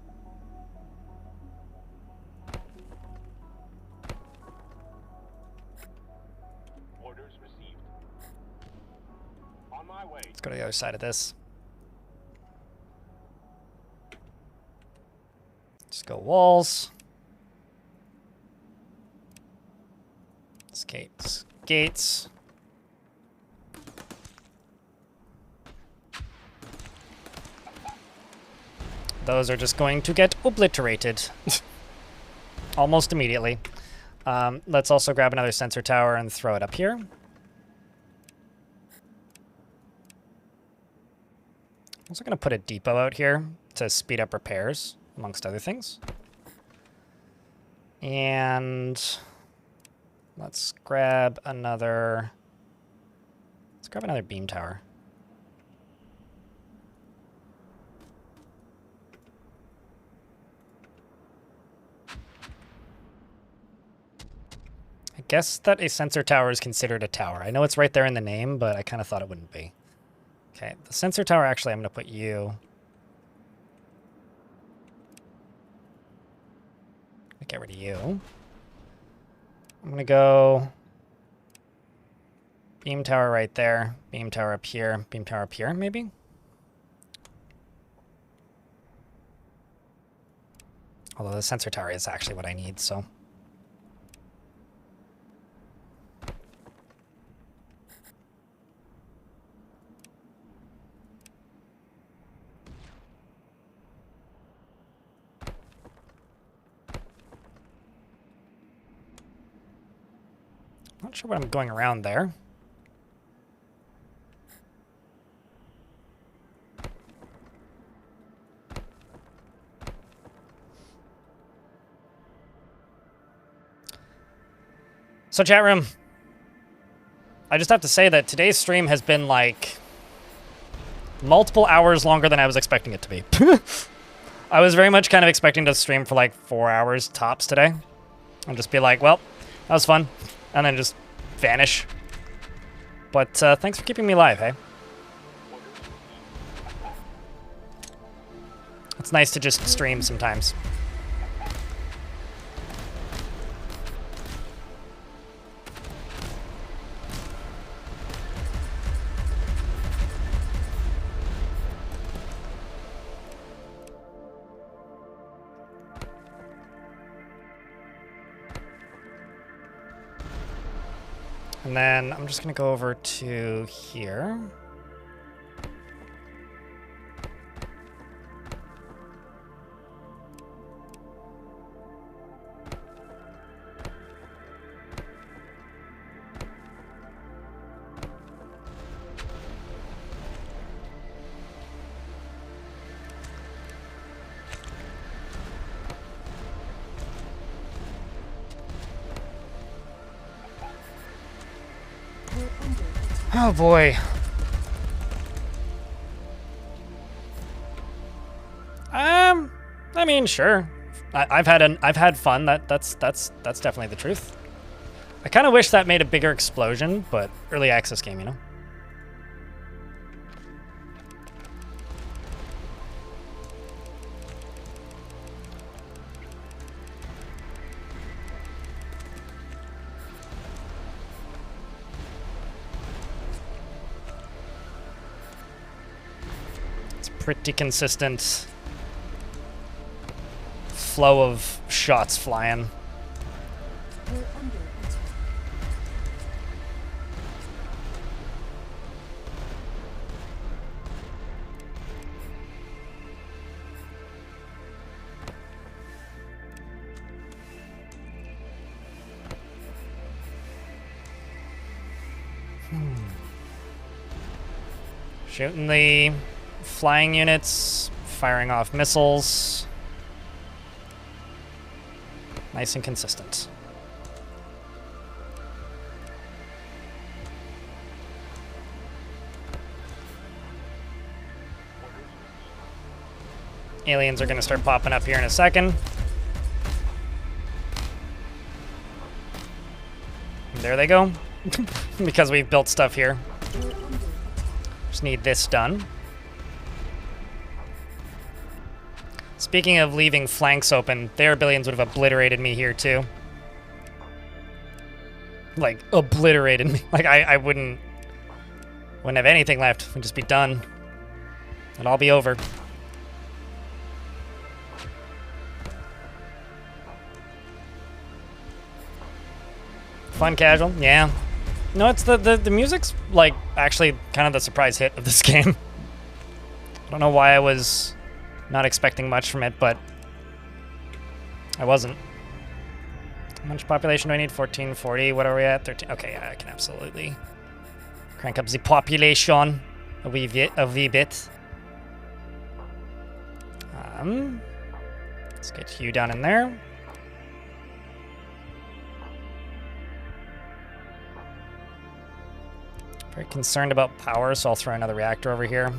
Orders received. On my way. Let's go to the other side of this. Just go walls. Gates. Gates. those are just going to get obliterated almost immediately. Let's also grab another sensor tower and throw it up here. Also going to put a depot out here to speed up repairs, amongst other things. And let's grab another beam tower. I guess that a sensor tower is considered a tower. I know it's right there in the name, but I kind of thought it wouldn't be. Okay, the sensor tower, actually, I'm going to put you. Get rid of you. I'm going to go beam tower right there, beam tower up here, beam tower up here, maybe? Although the sensor tower is actually what I need, so. Not sure what I'm going around there. So chat room, I just have to say that today's stream has been like multiple hours longer than I was expecting it to be. I was very much kind of expecting to stream for like 4 hours tops today and just be like, well, that was fun. And then just vanish. But thanks for keeping me alive, hey? It's nice to just stream sometimes. And then I'm just going to go over to here. Oh boy. I mean, sure. I've had fun. That's definitely the truth. I kind of wish that made a bigger explosion, but early access game, you know. Pretty consistent flow of shots flying. We're under attack. Shooting the flying units, firing off missiles. Nice and consistent. Aliens are going to start popping up here in a second. And there they go. Because we've built stuff here. Just need this done. Speaking of leaving flanks open, their billions would have obliterated me here too. Like, obliterated me. Like, I wouldn't have anything left. We'd just be done. It'd all be over. Fun casual, yeah. No, it's the music's like actually kind of the surprise hit of this game. I don't know why I was Not expecting much from it, but I wasn't. How much population do I need? 1440. What are we at? 13. Okay, yeah, I can absolutely crank up the population a wee bit. Let's get you down in there. Very concerned about power, so I'll throw another reactor over here.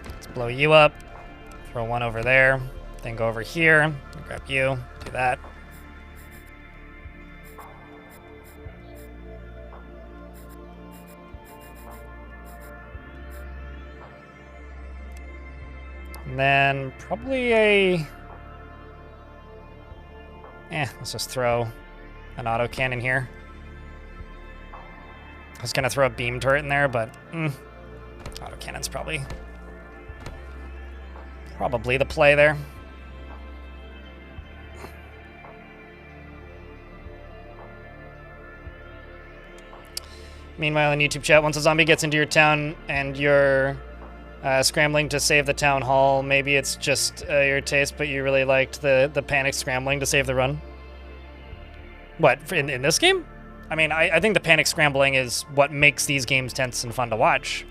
Let's blow you up. Throw one over there. Then go over here. Grab you. Do that. And then probably let's just throw an autocannon here. I was gonna throw a beam turret in there, but autocannon's probably the play there. Meanwhile, in YouTube chat, once a zombie gets into your town and you're scrambling to save the town hall, maybe it's just your taste, but you really liked the panic scrambling to save the run. What, in this game? I mean, I think the panic scrambling is what makes these games tense and fun to watch.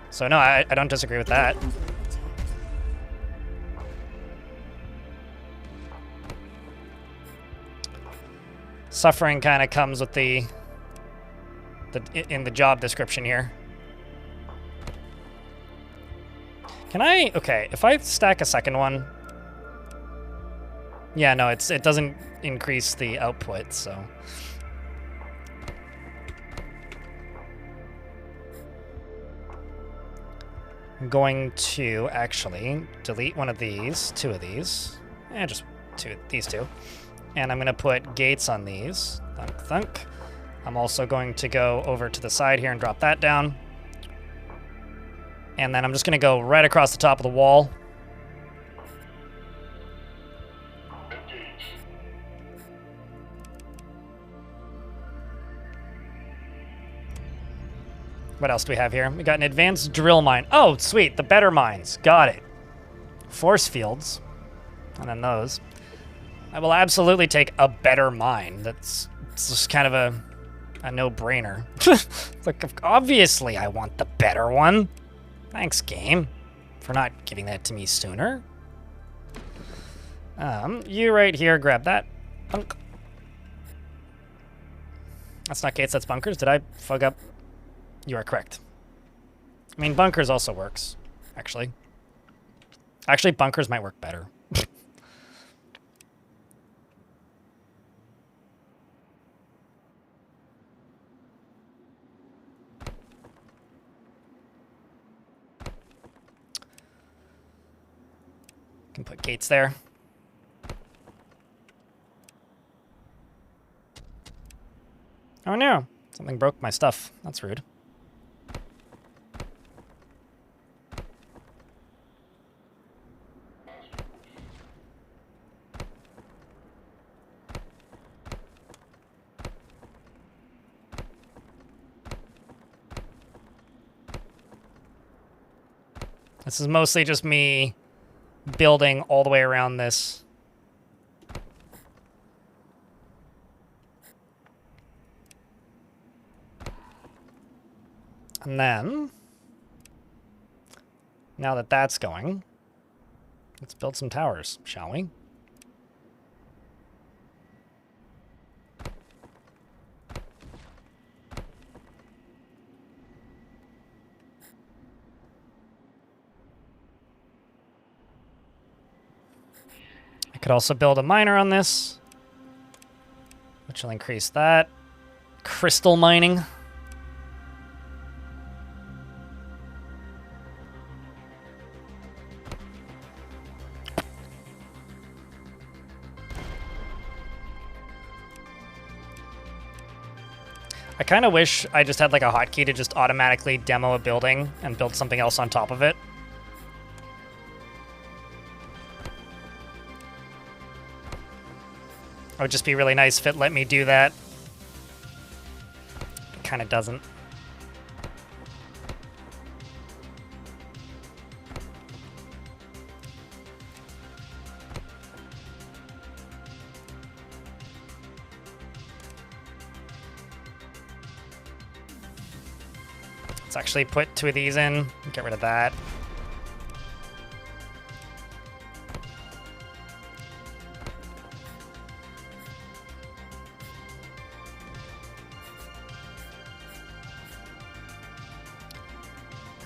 So no, I don't disagree with that. Suffering kind of comes with in the job description here. Can I? Okay, if I stack a second one. Yeah, no, it doesn't increase the output, so. I'm going to actually delete one of these, two of these. Just these two. And I'm gonna put gates on these. Thunk, thunk. I'm also going to go over to the side here and drop that down. And then I'm just gonna go right across the top of the wall. What else do we have here? We got an advanced drill mine. Oh, sweet, the better mines. Got it. Force fields. And then those. I will absolutely take a better mine. It's just kind of a no-brainer. It's like, obviously I want the better one. Thanks, game, for not giving that to me sooner. You right here, grab that. Bunk. That's not gates, that's bunkers. Did I fuck up? You are correct. I mean, bunkers also works, actually. Actually, bunkers might work better. Can put gates there. Oh no, something broke my stuff. That's rude. This is mostly just me building all the way around this. And then, now that that's going, let's build some towers, shall we? I could also build a miner on this, which will increase that. Crystal mining. I kind of wish I just had like a hotkey to just automatically demo a building and build something else on top of it. It would just be really nice if it let me do that. It kind of doesn't. Let's actually put 2 of these in. Get rid of that.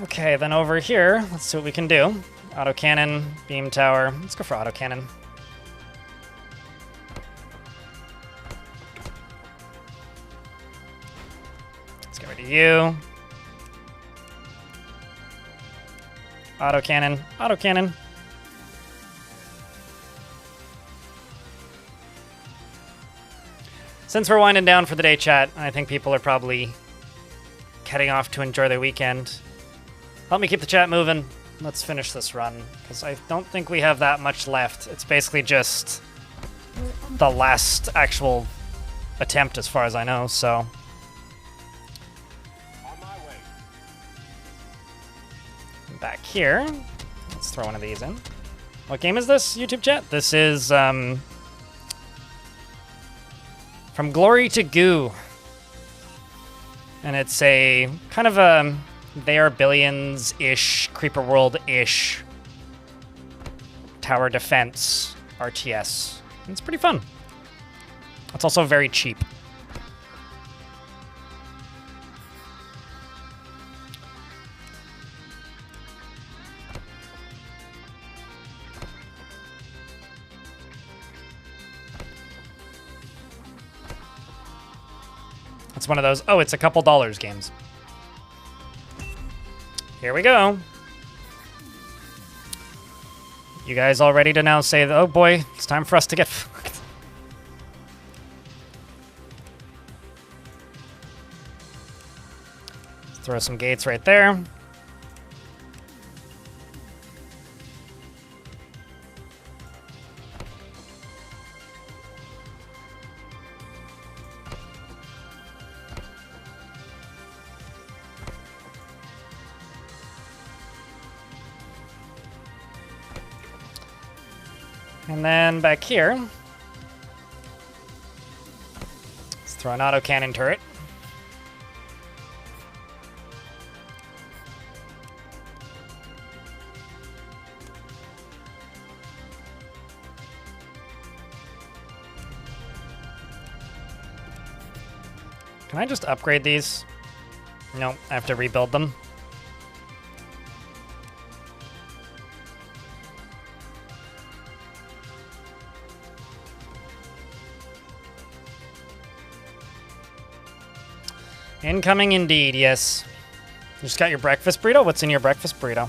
Okay, then over here, let's see what we can do. Autocannon, beam tower. Let's go for autocannon. Let's get rid of you. Autocannon, autocannon. Since we're winding down for the day, chat, I think people are probably heading off to enjoy their weekend. Help me keep the chat moving. Let's finish this run, because I don't think we have that much left. It's basically just the last actual attempt as far as I know, so. On my way. Back here, let's throw one of these in. What game is this, YouTube chat? This is From Glory to Goo. And it's a kind of a They Are Billions-ish, Creeper World-ish tower defense RTS. It's pretty fun. It's also very cheap. It's one of those, oh, it's a couple dollars games. Here we go. You guys all ready to now say, oh boy, it's time for us to get fucked. Let's throw some gates right there. And then back here, let's throw an autocannon turret. Can I just upgrade these? No, I have to rebuild them. Incoming indeed, yes. You just got your breakfast burrito? What's in your breakfast burrito?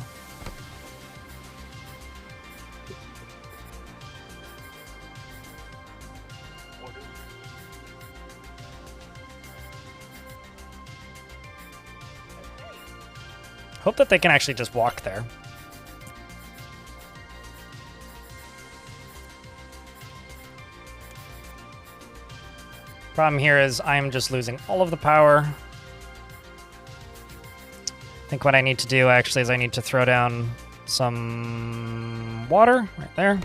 Hope that they can actually just walk there. Problem here is I'm just losing all of the power. I think what I need to do actually is I need to throw down some water right there.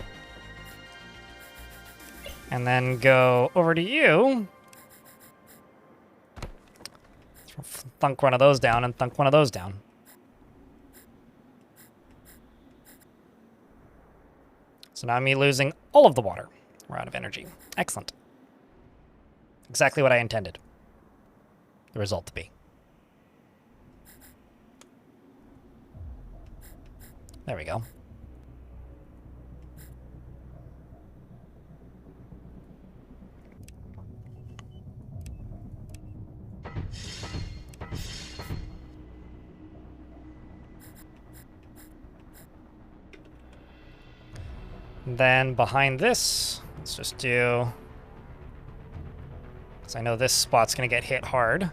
And then go over to you. Thunk one of those down and thunk one of those down. So now me losing all of the water. We're out of energy. Excellent. Exactly what I intended the result to be. There we go. Then behind this, let's just do... because I know this spot's going to get hit hard.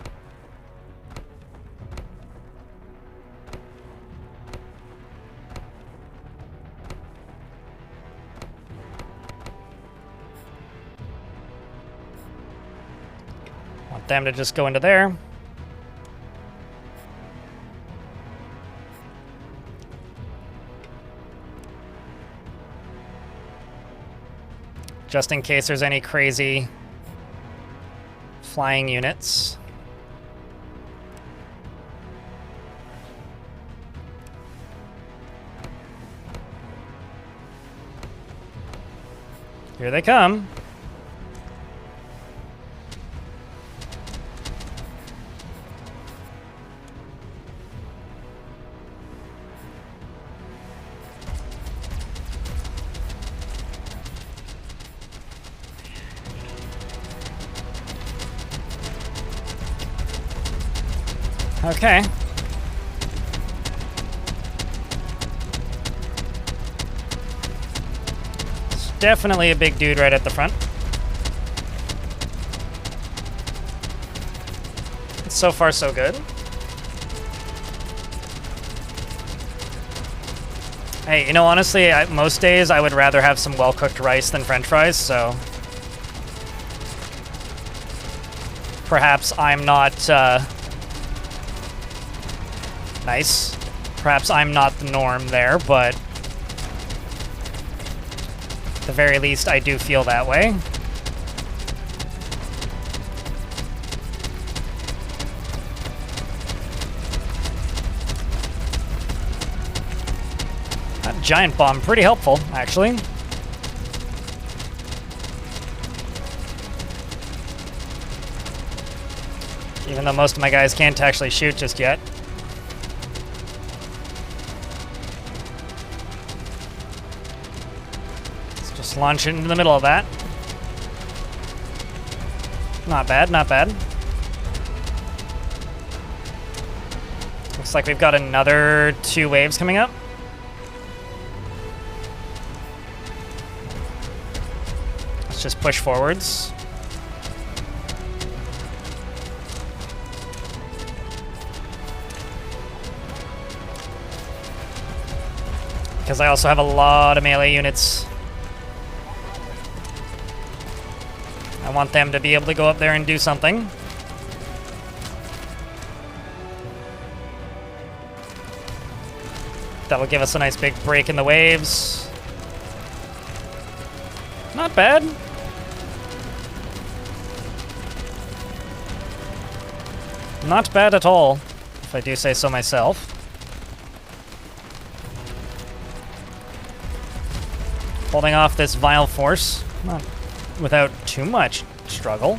want them to just go into there. Just in case there's any crazy flying units. Here they come. Okay. It's definitely a big dude right at the front. So far, so good. Hey, you know, honestly, most days I would rather have some well-cooked rice than french fries, so... Perhaps I'm not, Nice. Perhaps I'm not the norm there, but... At the very least, I do feel that way. That giant bomb, pretty helpful, actually. Even though most of my guys can't actually shoot just yet. Let's just launch it into the middle of that. Not bad, not bad. Looks like we've got another 2 waves coming up. Let's just push forwards. Because I also have a lot of melee units. I want them to be able to go up there and do something. That'll give us a nice big break in the waves. Not bad. Not bad at all, if I do say so myself. Holding off this vile force, not without too much struggle.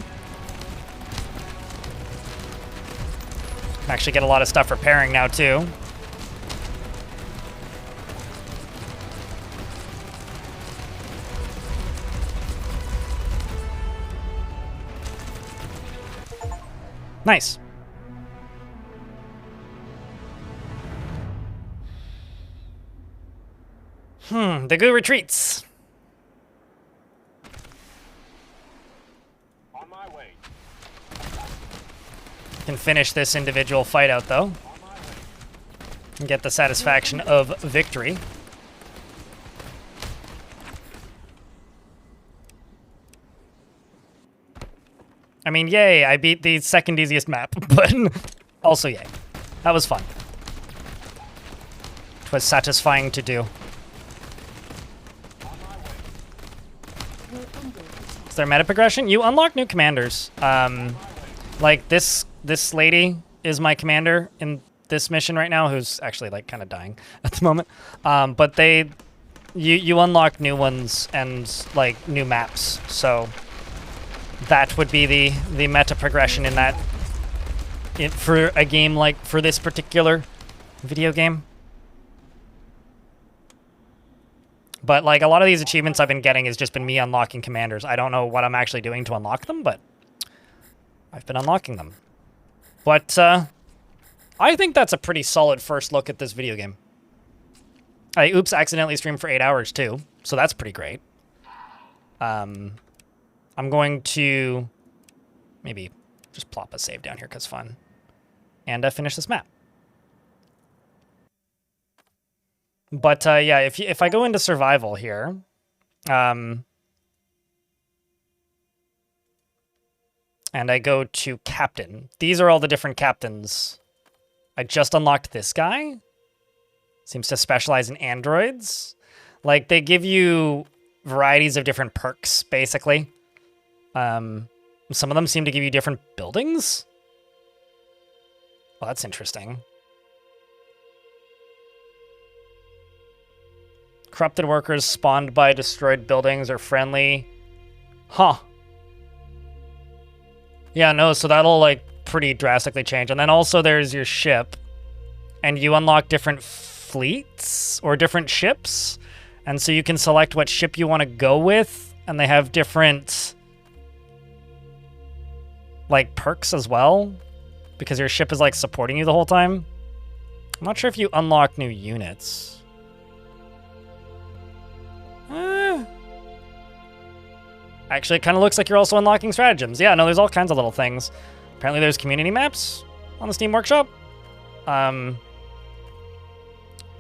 Can actually get a lot of stuff repairing now too. Nice. The goo retreats. On my way. Can finish this individual fight out though. And get the satisfaction of victory. I mean, yay, I beat the second easiest map, but also yay. That was fun. It was satisfying to do. Is there meta progression? You unlock new commanders. Like this lady is my commander in this mission right now, who's actually like kind of dying at the moment. But you unlock new ones and like new maps, so that would be the meta progression in that for a game like for this particular video game. But like a lot of these achievements I've been getting has just been me unlocking commanders. I don't know what I'm actually doing to unlock them, but I've been unlocking them. But I think that's a pretty solid first look at this video game. I accidentally streamed for 8 hours too, so that's pretty great. I'm going to maybe just plop a save down here because fun. And finish this map. But yeah, if I go into survival here, and I go to captain. These are all the different captains. I just unlocked this guy. Seems to specialize in androids. Like, they give you varieties of different perks, basically. Some of them seem to give you different buildings. Well, that's interesting. Corrupted workers spawned by destroyed buildings are friendly. Huh. Yeah, no, so that'll, like, pretty drastically change. And then also there's your ship. And you unlock different fleets or different ships. And so you can select what ship you want to go with. And they have different, like, perks as well. Because your ship is, like, supporting you the whole time. I'm not sure if you unlock new units. Actually, it kind of looks like you're also unlocking stratagems. Yeah, no, there's all kinds of little things. Apparently there's community maps on the Steam Workshop. The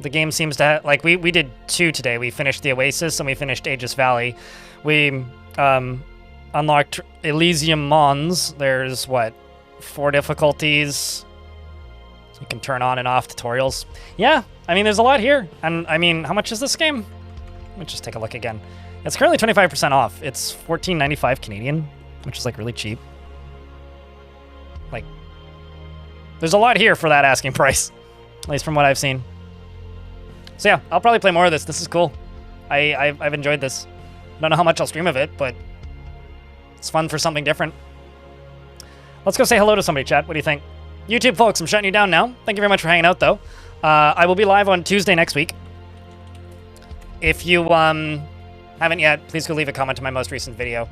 game seems to like, we did 2 today. We finished the Oasis and we finished Aegis Valley. We unlocked Elysium Mons. There's, what, 4 difficulties. So you can turn on and off tutorials. Yeah, I mean, there's a lot here. And, I mean, how much is this game? Let me just take a look again. It's currently 25% off. It's $14.95 Canadian, which is, like, really cheap. Like, there's a lot here for that asking price, at least from what I've seen. So yeah, I'll probably play more of this. This is cool. I've enjoyed this. I don't know how much I'll stream of it, but it's fun for something different. Let's go say hello to somebody, chat. What do you think? YouTube folks, I'm shutting you down now. Thank you very much for hanging out, though. I will be live on Tuesday next week. If you haven't yet, please go leave a comment to my most recent video.